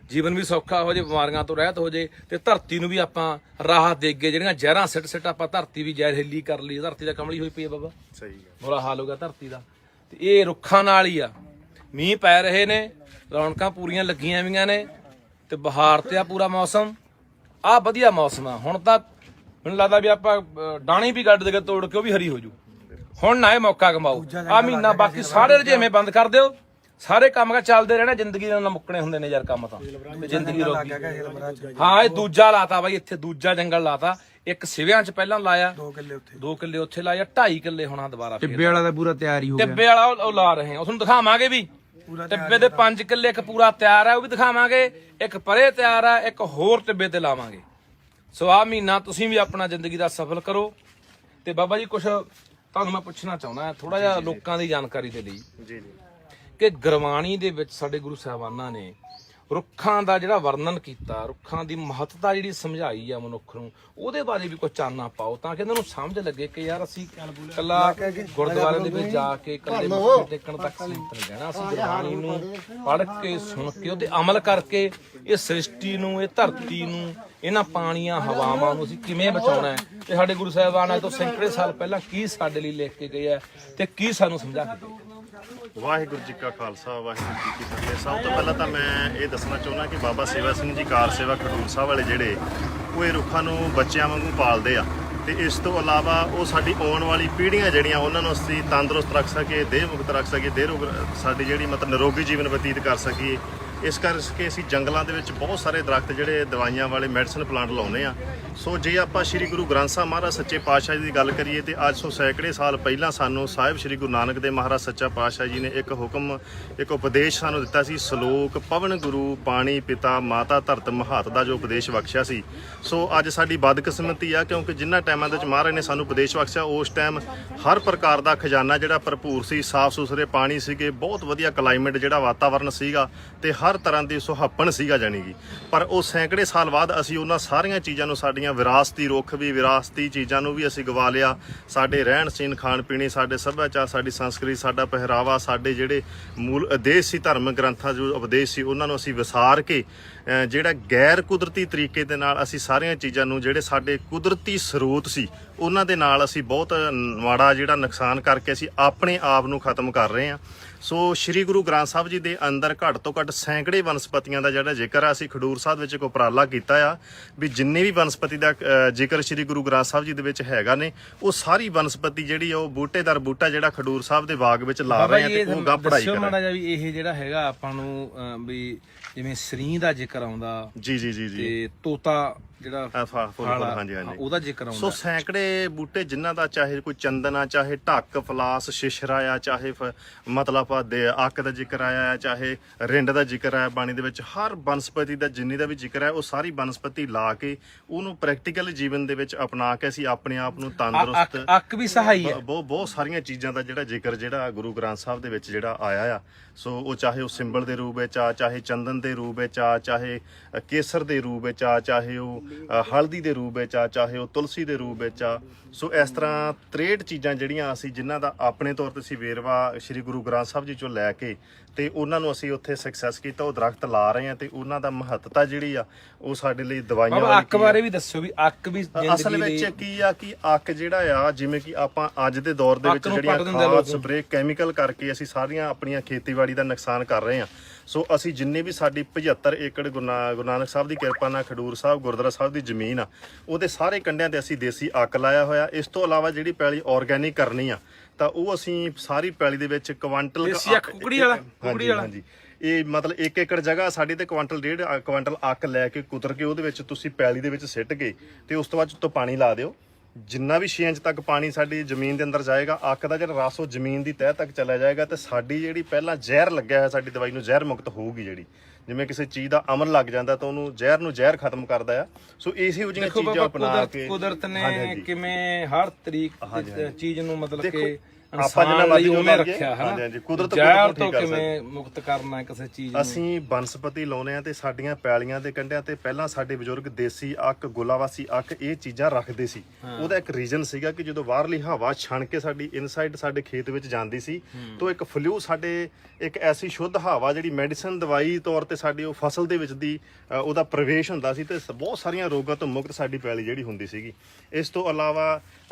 ਜੀਵਨ ਵੀ ਸੌਖਾ ਹੋ ਜਾਏ, ਬਿਮਾਰੀਆਂ ਤੋਂ ਰਹਿਤ ਹੋ ਜਾਏ ਤੇ ਧਰਤੀ ਨੂੰ ਵੀ ਆਪਾਂ ਰਾਹਤ ਦੇਈਏ। ਜਿਹੜੀਆਂ ਜ਼ਹਿਰਾਂ ਸਿੱਟ ਆਪਾਂ ਧਰਤੀ ਵੀ ਜ਼ਹਿਰੀਲੀ ਕਰ ਲਈ, ਧਰਤੀ ਦਾ ਕਮਲੀ ਹੋਈ ਪਈ ਹੈ ਬਾਬਾ, ਸਹੀ ਹੈ। ਬੁਰਾ ਹਾਲ ਹੋ ਗਿਆ ਧਰਤੀ ਦਾ। ਤੇ ਇਹ ਰੁੱਖਾਂ ਨਾਲ ਹੀ ਆ। ਮੀਂਹ ਪੈ ਰਹੇ ਨੇ, ਰੌਣਕਾਂ ਪੂਰੀਆਂ ਲੱਗੀਆਂ ਵੀਆਂ ਨੇ ਤੇ ਬਹਾਰ ਤੇ ਆ ਪੂਰਾ ਮੌਸਮ, ਆ ਵਧੀਆ ਮੌਸਮ ਆ। ਹੁਣ ਤਾਂ ਮੈਨੂੰ ਲੱਗਦਾ ਵੀ ਆਪਾਂ ਡਾਣੀ ਵੀ ਗੱਡ ਦੇ ਤੋੜ ਕੇ ਉਹ ਵੀ ਹਰੀ ਹੋ ਜੂ। ਹੁਣ ਨਾ ਇਹ ਮੌਕਾ ਕਮਾਓ ਆ ਮਹੀਨਾ, ਬਾਕੀ ਸਾਰੇ ਰਜੇਵੇਂ ਬੰਦ ਕਰ ਦਿਓ। ਸਾਰੇ ਕੰਮ ਚੱਲਦੇ ਰਹਿਣਾ, ਜ਼ਿੰਦਗੀ ਨਾਲ ਮੁੱਕਣੇ ਹੁੰਦੇ ਨੇ ਯਾਰ ਕੰਮ ਤਾਂ, ਜ਼ਿੰਦਗੀ ਰੋਕੀ। ਹਾਂ ਇਹ ਦੂਜਾ ਲਾਤਾ ਬਾਈ, ਇੱਥੇ ਦੂਜਾ ਜੰਗਲ ਲਾਤਾ। ਇੱਕ ਸਿਵਿਆਂ ਚ ਪਹਿਲਾਂ ਲਾਇਆ, 2 ਕਿੱਲੇ ਉੱਥੇ ਲਾਇਆ, 2.5 ਕਿੱਲੇ ਹੋਣਾ ਦੁਬਾਰਾ। ਟਿੱਬੇ ਵਾਲਾ ਤਾਂ ਪੂਰਾ ਤਿਆਰ ਹੀ ਹੋ ਗਿਆ। ਟਿੱਬੇ ਵਾਲਾ ਉਹ ਲਾ ਰਹੇ ਆ, ਤੁਹਾਨੂੰ ਦਿਖਾਵਾਂਗੇ ਵੀ। ਟਿੱਬੇ ਦੇ 5 ਕਿੱਲੇ ਇੱਕ ਪੂਰਾ ਤਿਆਰ ਹੈ, ਉਹ ਵੀ ਦਿਖਾਵਾਂਗੇ। ਇੱਕ ਪਰੇ ਤਿਆਰ ਆ, ਇੱਕ ਹੋਰ ਟਿੱਬੇ ਤੇ ਲਾਵਾਂਗੇ। ਸੋ ਆਹ ਮਹੀਨਾ ਤੁਸੀਂ ਵੀ ਆਪਣਾ ਜ਼ਿੰਦਗੀ ਦਾ ਸਫਲ ਕਰੋ ਤੇ ਬਾਬਾ ਜੀ ਕੁਝ ਤੁਹਾਨੂੰ ਮੈਂ ਪੁੱਛਣਾ ਚਾਹੁੰਦਾ ਥੋੜਾ ਜਿਹਾ ਲੋਕਾਂ ਦੀ ਜਾਣਕਾਰੀ ਦੇ ਲਈ ਜੀ ਕਿ ਗੁਰਬਾਣੀ ਦੇ ਵਿੱਚ ਸਾਡੇ ਗੁਰੂ ਸਾਹਿਬਾਨਾਂ ਨੇ ਰੁੱਖਾਂ ਦਾ ਜਿਹੜਾ ਵਰਣਨ ਕੀਤਾ, ਰੁੱਖਾਂ ਦੀ ਮਹੱਤਤਾ ਜਿਹੜੀ ਸਮਝਾਈ ਆ ਮਨੁੱਖ ਨੂੰ, ਉਹਦੇ ਬਾਰੇ ਵੀ ਕੁਝ ਚਾਨਣਾ ਪਾਓ ਤਾਂ ਕਿ ਇਹਨਾਂ ਨੂੰ ਸਮਝ ਲੱਗੇ ਕਿ ਯਾਰ ਅਸੀਂ ਕੱਲਾ ਗੁਰਦੁਆਰੇ ਦੇ ਵਿੱਚ ਜਾ ਕੇ ਕੱਲੇ ਮੱਥੇ ਟੇਕਣ ਤੱਕ ਸੀਮਤ ਨਹੀਂ ਰਹਿਣਾ। ਅਸੀਂ ਗੁਰਬਾਣੀ ਨੂੰ ਪੜ੍ਹ ਕੇ, ਸੁਣ ਕੇ, ਉਹਤੇ ਅਮਲ ਕਰਕੇ ਇਹ ਸ੍ਰਿਸ਼ਟੀ ਨੂੰ, ਇਹ ਧਰਤੀ ਨੂੰ, ਇਹਨਾਂ ਪਾਣੀਆਂ ਹਵਾਵਾਂ ਨੂੰ ਅਸੀਂ ਕਿਵੇਂ ਬਚਾਉਣਾ ਹੈ ਤੇ ਸਾਡੇ ਗੁਰੂ ਸਾਹਿਬਾਨਾਂ ਤੋਂ ਸੈਂਕੜੇ ਸਾਲ ਪਹਿਲਾਂ ਕੀ ਸਾਡੇ ਲਈ ਲਿਖ ਕੇ ਗਏ ਆ ਤੇ ਕੀ ਸਾਨੂੰ ਸਮਝਾ ਕੇ ਗਏ। ਵਾਹਿਗੁਰੂ ਜੀ ਕਾ ਖਾਲਸਾ, ਵਾਹਿਗੁਰੂ ਜੀ ਕੀ ਫਤਿਹ। ਸਭ ਤੋਂ ਪਹਿਲਾਂ ਤਾਂ ਮੈਂ ਇਹ ਦੱਸਣਾ ਚਾਹੁੰਦਾ ਕਿ ਬਾਬਾ ਸੇਵਾ ਸਿੰਘ ਜੀ ਕਾਰ ਸੇਵਾ ਖਡੂਰ ਸਾਹਿਬ ਵਾਲੇ ਜਿਹੜੇ ਉਹ ਇਹ ਰੁੱਖਾਂ ਨੂੰ ਬੱਚਿਆਂ ਵਾਂਗੂ ਪਾਲਦੇ ਆ ਤੇ ਇਸ ਤੋਂ ਇਲਾਵਾ ਉਹ ਸਾਡੀ ਆਉਣ ਵਾਲੀ ਪੀੜ੍ਹੀਆਂ ਜਿਹੜੀਆਂ ਉਹਨਾਂ ਨੂੰ ਅਸੀਂ ਤੰਦਰੁਸਤ ਰੱਖ ਸਕੀਏ, ਦੇਹ ਮੁਕਤ ਰੱਖ ਸਕੀਏ, ਦੇਹ ਰੋਗ ਸਾਡੀ ਜਿਹੜੀ ਮਤਲਬ ਨਿਰੋਗੀ ਜੀਵਨ ਬਤੀਤ ਕਰ ਸਕੀਏ। ਇਸ ਕਰਕੇ ਅਸੀਂ ਜੰਗਲਾਂ ਦੇ ਵਿੱਚ ਬਹੁਤ ਸਾਰੇ ਦਰਖਤ ਜਿਹੜੇ ਦਵਾਈਆਂ ਵਾਲੇ ਮੈਡੀਸਨ ਪਲਾਂਟ ਲਾਉਂਦੇ ਆ। ਸੋ ਜੇ ਆਪਾਂ ਸ੍ਰੀ ਗੁਰੂ ਗ੍ਰੰਥ ਸਾਹਿਬ ਮਹਾਰਾਜ ਸੱਚੇ ਪਾਤਸ਼ਾਹ ਜੀ ਦੀ ਗੱਲ ਕਰੀਏ ਤੇ ਅੱਜ ਤੋਂ ਸੈਂਕੜੇ ਸਾਲ ਪਹਿਲਾਂ ਸਾਨੂੰ ਸਾਹਿਬ ਸ੍ਰੀ ਗੁਰੂ ਨਾਨਕ ਦੇਵ ਮਹਾਰਾਜ ਸੱਚਾ ਪਾਤਸ਼ਾਹ ਜੀ ਨੇ ਇੱਕ ਹੁਕਮ, ਇੱਕ ਉਪਦੇਸ਼ ਸਾਨੂੰ ਦਿੱਤਾ ਸੀ। ਸ਼ਲੋਕ ਪਵਨ ਗੁਰੂ ਪਾਣੀ ਪਿਤਾ ਮਾਤਾ ਧਰਤ ਮਹਾਤ ਦਾ ਜੋ ਉਪਦੇਸ਼ ਬਖਸ਼ਿਆ ਸੀ। ਸੋ ਅੱਜ ਸਾਡੀ ਬਦਕਿਸਮਤੀ ਆ ਕਿਉਂਕਿ ਜਿਨ੍ਹਾਂ ਟਾਈਮਾਂ ਦੇ ਵਿੱਚ ਮਹਾਰਾਜ ਨੇ ਸਾਨੂੰ ਉਪਦੇਸ਼ ਬਖਸ਼ਿਆ ਉਸ ਟਾਈਮ ਹਰ ਪ੍ਰਕਾਰ ਦਾ ਖਜ਼ਾਨਾ ਜਿਹੜਾ ਭਰਪੂਰ ਸੀ, ਸਾਫ਼ ਸੁਥਰੇ ਪਾਣੀ ਸੀਗੇ, ਬਹੁਤ ਵਧੀਆ ਕਲਾਈਮੇਟ ਜਿਹੜਾ ਵਾਤਾਵਰਨ ਸੀਗਾ ਤੇ ਹਰ ਤਰ੍ਹਾਂ ਦੀ ਸੁਹੱਪਣ ਸੀਗਾ ਜਾਣੀ ਕਿ। ਪਰ ਉਹ ਸੈਂਕੜੇ ਸਾਲ ਬਾਅਦ ਅਸੀਂ ਉਹਨਾਂ ਸਾਰੀਆਂ ਚੀਜ਼ਾਂ ਨੂੰ, ਸਾਡੀਆਂ ਵਿਰਾਸਤੀ ਰੁੱਖ ਵੀ, ਵਿਰਾਸਤੀ ਚੀਜ਼ਾਂ ਨੂੰ ਵੀ ਅਸੀਂ ਗਵਾ ਲਿਆ। ਸਾਡੇ ਰਹਿਣ ਸਹਿਣ, ਖਾਣ ਪੀਣੇ, ਸਾਡੇ ਸੱਭਿਆਚਾਰ, ਸਾਡੀ ਸੰਸਕ੍ਰਿਤੀ, ਸਾਡਾ ਪਹਿਰਾਵਾ, ਸਾਡੇ ਜਿਹੜੇ ਮੂਲ ਉਦੇਸ਼ ਸੀ ਧਰਮ ਗ੍ਰੰਥਾਂ ਜੋ ਉਪਦੇਸ਼ ਸੀ ਉਹਨਾਂ ਨੂੰ ਅਸੀਂ ਵਿਸਾਰ ਕੇ ਜਿਹੜਾ ਗੈਰ ਕੁਦਰਤੀ ਤਰੀਕੇ ਦੇ ਨਾਲ ਅਸੀਂ ਸਾਰੀਆਂ ਚੀਜ਼ਾਂ ਨੂੰ, ਜਿਹੜੇ ਸਾਡੇ ਕੁਦਰਤੀ ਸਰੋਤ ਸੀ ਉਹਨਾਂ ਦੇ ਨਾਲ ਅਸੀਂ ਬਹੁਤ ਮਾੜਾ ਜਿਹੜਾ ਨੁਕਸਾਨ ਕਰਕੇ ਅਸੀਂ ਆਪਣੇ ਆਪ ਨੂੰ ਖਤਮ ਕਰ ਰਹੇ ਹਾਂ। ਸੋ ਸ੍ਰੀ ਗੁਰੂ ਗ੍ਰੰਥ ਸਾਹਿਬ ਜੀ ਦੇ ਅੰਦਰ ਘੱਟ ਤੋਂ ਘੱਟ ਸੈਂਕੜੇ ਵਨਸਪਤੀਆਂ ਦਾ ਜਿਹੜਾ ਜ਼ਿਕਰ ਆ, ਅਸੀਂ ਖਡੂਰ ਸਾਹਿਬ ਵਿੱਚ ਇੱਕ ਉਪਰਾਲਾ ਕੀਤਾ ਆ ਵੀ ਜਿੰਨੇ ਵੀ ਵਨਸਪਤੀ ਦਾ ਜ਼ਿਕਰ ਸ੍ਰੀ ਗੁਰੂ ਗ੍ਰੰਥ ਸਾਹਿਬ ਜੀ ਦੇ ਵਿੱਚ ਹੈਗਾ ਨੇ ਉਹ ਸਾਰੀ ਵਨਸਪਤੀ ਜਿਹੜੀ ਆ ਉਹ ਬੂਟੇਦਾਰ ਬੂਟਾ ਜਿਹੜਾ ਖਡੂਰ ਸਾਹਿਬ ਦੇ ਬਾਗ ਵਿੱਚ ਲਾ ਰਹੇ ਆ ਤੇ ਉਹ ਗਾ ਪੜਾਈ ਕਰ ਮਾੜਾ ਜਿਹਾ ਵੀ ਇਹ ਜਿਹੜਾ ਹੈਗਾ ਆਪਾਂ ਨੂੰ ਵੀ ਜਿਵੇਂ ਸਰੀਂ ਦਾ ਜ਼ਿਕਰ ਆਉਂਦਾ ਜੀ ਤੇ ਤੋਤਾ ਜਿਹੜਾ ਹਾਂਜੀ ਉਹਦਾ ਜ਼ਿਕਰ ਆਉਂਦਾ। ਸੋ ਸੈਂਕੜੇ ਬੂਟੇ ਜਿਨ੍ਹਾਂ ਦਾ ਚਾਹੇ ਕੋਈ ਚੰਦਨ ਆ, ਚਾਹੇ ਢੱਕ, ਫਲਾਸ, ਸ਼ਿਸ਼ਰਾ ਆ, ਚਾਹੇ ਮਤਲਬ ਅੱਕ ਦਾ ਜ਼ਿਕਰ ਆਇਆ ਆ, ਚਾਹੇ ਰਿੰਡ ਦਾ ਜ਼ਿਕਰ ਆਇਆ ਬਾਣੀ ਦੇ ਵਿੱਚ, ਹਰ ਬਨਸਪਤੀ ਦਾ ਜਿੰਨੀ ਦਾ ਵੀ ਜ਼ਿਕਰ ਹੈ ਉਹ ਸਾਰੀ ਬਨਸਪਤੀ ਲਾ ਕੇ ਉਹਨੂੰ ਪ੍ਰੈਕਟੀਕਲ ਜੀਵਨ ਦੇ ਵਿੱਚ ਅਪਣਾ ਕੇ ਅਸੀਂ ਆਪਣੇ ਆਪ ਨੂੰ ਤੰਦਰੁਸਤ, ਅੱਕ ਵੀ ਸਹਾਈ ਹੈ, ਬਹੁਤ ਸਾਰੀਆਂ ਚੀਜ਼ਾਂ ਦਾ ਜਿਹੜਾ ਜ਼ਿਕਰ ਜਿਹੜਾ ਗੁਰੂ ਗ੍ਰੰਥ ਸਾਹਿਬ ਦੇ ਵਿੱਚ ਜਿਹੜਾ ਆਇਆ ਆ। ਸੋ ਉਹ ਚਾਹੇ ਉਹ ਸਿੰਬਲ ਦੇ ਰੂਪ ਵਿੱਚ ਆ, ਚਾਹੇ ਚੰਦਨ ਦੇ ਰੂਪ ਵਿੱਚ ਆ, ਚਾਹੇ ਕੇਸਰ ਦੇ ਰੂਪ ਵਿੱਚ ਆ, ਚਾਹੇ ਉਹ ਹਲਦੀ ਦੇ ਰੂਪ ਵਿੱਚ ਆ, ਚਾਹੇ ਉਹ ਤੁਲਸੀ ਦੇ ਰੂਪ ਵਿੱਚ ਆ। ਸੋ ਇਸ ਤਰ੍ਹਾਂ 63 ਚੀਜ਼ਾਂ ਜਿਹੜੀਆਂ ਅਸੀਂ ਜਿਨ੍ਹਾਂ ਦਾ ਆਪਣੇ ਤੌਰ ਤੇ ਅਸੀਂ ਵੇਰਵਾ ਸ੍ਰੀ ਗੁਰੂ ਗ੍ਰੰਥ ਸਾਹਿਬ ਜੀ ਚੋਂ ਲੈ ਕੇ ਤੇ ਉਹਨਾਂ ਨੂੰ ਅਸੀਂ ਉੱਥੇ ਸਕਸੈਸ ਕੀਤਾ, ਉਹ ਦਰਖਤ ਲਾ ਰਹੇ ਆ ਤੇ ਉਹਨਾਂ ਦਾ ਮਹੱਤਤਾ ਜਿਹੜੀ ਆ ਉਹ ਸਾਡੇ ਲਈ ਦਵਾਈਆਂ ਵਾਲੀ ਅੱਕ ਬਾਰੇ ਵੀ ਦੱਸੋ ਵੀ ਅੱਕ ਵੀ ਅਸਲ ਵਿੱਚ ਕੀ ਆ ਕਿ ਅੱਕ ਜਿਹੜਾ ਆ ਜਿਵੇਂ ਕਿ ਆਪਾਂ ਅੱਜ ਦੇ ਦੌਰ ਦੇ ਵਿੱਚ ਜਿਹੜੀਆਂ ਖਾਦ ਸਪਰੇ ਕੈਮੀਕਲ ਕਰਕੇ ਅਸੀਂ ਸਾਰੀਆਂ ਆਪਣੀਆਂ ਖੇਤੀਬਾੜੀ ਦਾ ਨੁਕਸਾਨ ਕਰ ਰਹੇ ਆ। ਸੋ ਅਸੀਂ ਜਿੰਨੇ ਵੀ ਸਾਡੀ 75 ਏਕੜ ਗੁਰੂ ਨਾਨਕ ਸਾਹਿਬ ਦੀ ਕਿਰਪਾ ਨਾਲ ਖਡੂਰ ਸਾਹਿਬ ਗੁਰਦੁਆਰਾ ਸਾਹਿਬ ਦੀ ਜ਼ਮੀਨ ਆ ਉਹਦੇ ਸਾਰੇ ਕੰਢਿਆਂ ਤੇ ਅਸੀਂ ਦੇਸੀ ਅੱਕ ਲਾਇਆ ਹੋਇਆ। ਇਸ ਤੋਂ ਇਲਾਵਾ ਜਿਹੜੀ ਪੈਲੀ ਆਰਗੈਨਿਕ ਕਰਨੀ ਆ ਤਾਂ ਉਹ ਅਸੀਂ ਸਾਰੀ ਪੈਲੀ ਦੇ ਵਿੱਚ ਕੁਆਂਟਲ ਕੁਕੜੀ ਵਾਲਾ ਹਾਂਜੀ ਇਹ ਮਤਲਬ 1 ਏਕੜ ਜਗ੍ਹਾ ਸਾਡੀ ਤੇ ਕੁਆਂਟਲ 1.5 ਕੁਆਂਟਲ ਅੱਕ ਲੈ ਕੇ ਕੁਤਰ ਕੇ ਉਹਦੇ ਵਿੱਚ ਤੁਸੀਂ ਪੈਲੀ ਦੇ ਵਿੱਚ ਸਿੱਟ ਕੇ ਤੇ ਉਸ ਤੋਂ ਬਾਅਦ ਉੱਤੋਂ ਪਾਣੀ ਲਾ ਦਿਓ। ਜਿੰਨਾ ਵੀ 6 ਇੰਚ ਤੱਕ ਪਾਣੀ ਸਾਡੀ ਜ਼ਮੀਨ ਦੇ ਅੰਦਰ ਜਾਏਗਾ, ਅੱਕ ਦਾ ਜਿਹੜਾ ਰਸ ਉਹ ਜ਼ਮੀਨ ਦੀ ਤਹਿ ਤੱਕ ਚਲਾ ਜਾਏਗਾ ਤੇ ਸਾਡੀ ਜਿਹੜੀ ਪਹਿਲਾਂ ਜ਼ਹਿਰ ਲੱਗਿਆ ਹੈ ਸਾਡੀ ਦਵਾਈ ਨੂੰ ਜ਼ਹਿਰ ਮੁਕਤ ਹੋਊਗੀ। ਜਿਹੜੀ ਜਿਵੇਂ ਕਿਸੇ ਚੀਜ਼ ਦਾ ਅਮਲ ਲੱਗ ਜਾਂਦਾ ਤਾਂ ਉਹਨੂੰ ਜ਼ਹਿਰ ਖਤਮ ਕਰਦਾ ਆ। ਸੋ ਇਸੇ ਜਿਹੀਆਂ ਚੀਜ਼ਾਂ ਅਪਣਾ ਕੇ ਕੁਦਰਤ ਨੇ ਕਿਵੇਂ ਹਰ ਤਰੀਕੇ ਚੀਜ਼ ਨੂੰ ਮਤਲਬ ਕਿ ਆਪਾਂ ਜਿੰਨਾ ਮਰਜ਼ੀ ਉਹਨੇ ਰੱਖਿਆ ਹੈ ਹਾਂਜੀ ਕੁਦਰਤ ਤੋਂ ਕਿਵੇਂ ਮੁਕਤ ਕਰਨਾ ਕਿਸੇ ਚੀਜ਼ ਨੂੰ। ਅਸੀਂ ਬਨਸਪਤੀ ਲਾਉਨੇ ਆ ਤੇ ਸਾਡੀਆਂ ਪੈਲੀਆਂ ਦੇ ਕੰਢਿਆਂ ਤੇ ਪਹਿਲਾਂ ਸਾਡੇ ਬਜ਼ੁਰਗ ਦੇਸੀ ਅੱਕ, ਗੁਲਾਵਾਸੀ ਅੱਕ ਇਹ ਚੀਜ਼ਾਂ ਰੱਖਦੇ ਸੀ। ਉਹਦਾ ਇੱਕ ਰੀਜ਼ਨ ਸੀਗਾ ਕਿ ਜਦੋਂ ਬਾਹਰਲੀ ਹਵਾ ਛਣ ਕੇ ਸਾਡੀ ਇਨਸਾਈਡ ਸਾਡੇ ਖੇਤ ਵਿੱਚ ਜਾਂਦੀ ਸੀ ਤਾਂ ਇੱਕ ਫਲੂ ਸਾਡੇ ਇੱਕ ਐਸੀ ਸ਼ੁੱਧ ਹਵਾ ਜਿਹੜੀ ਮੈਡੀਸਨ ਦਵਾਈ ਤੌਰ ਤੇ ਸਾਡੀ ਉਹ ਫਸਲ ਦੇ ਵਿੱਚ ਦੀ ਉਹਦਾ ਪ੍ਰਵੇਸ਼ ਹੁੰਦਾ ਸੀ ਤੇ ਬਹੁਤ ਸਾਰੀਆਂ ਰੋਗਾਂ ਤੋਂ ਮੁਕਤ ਸਾਡੀ ਪੈਲੀ ਜਿਹੜੀ ਹੁੰਦੀ ਸੀਗੀ। ਇਸ ਤੋਂ ਇਲਾਵਾ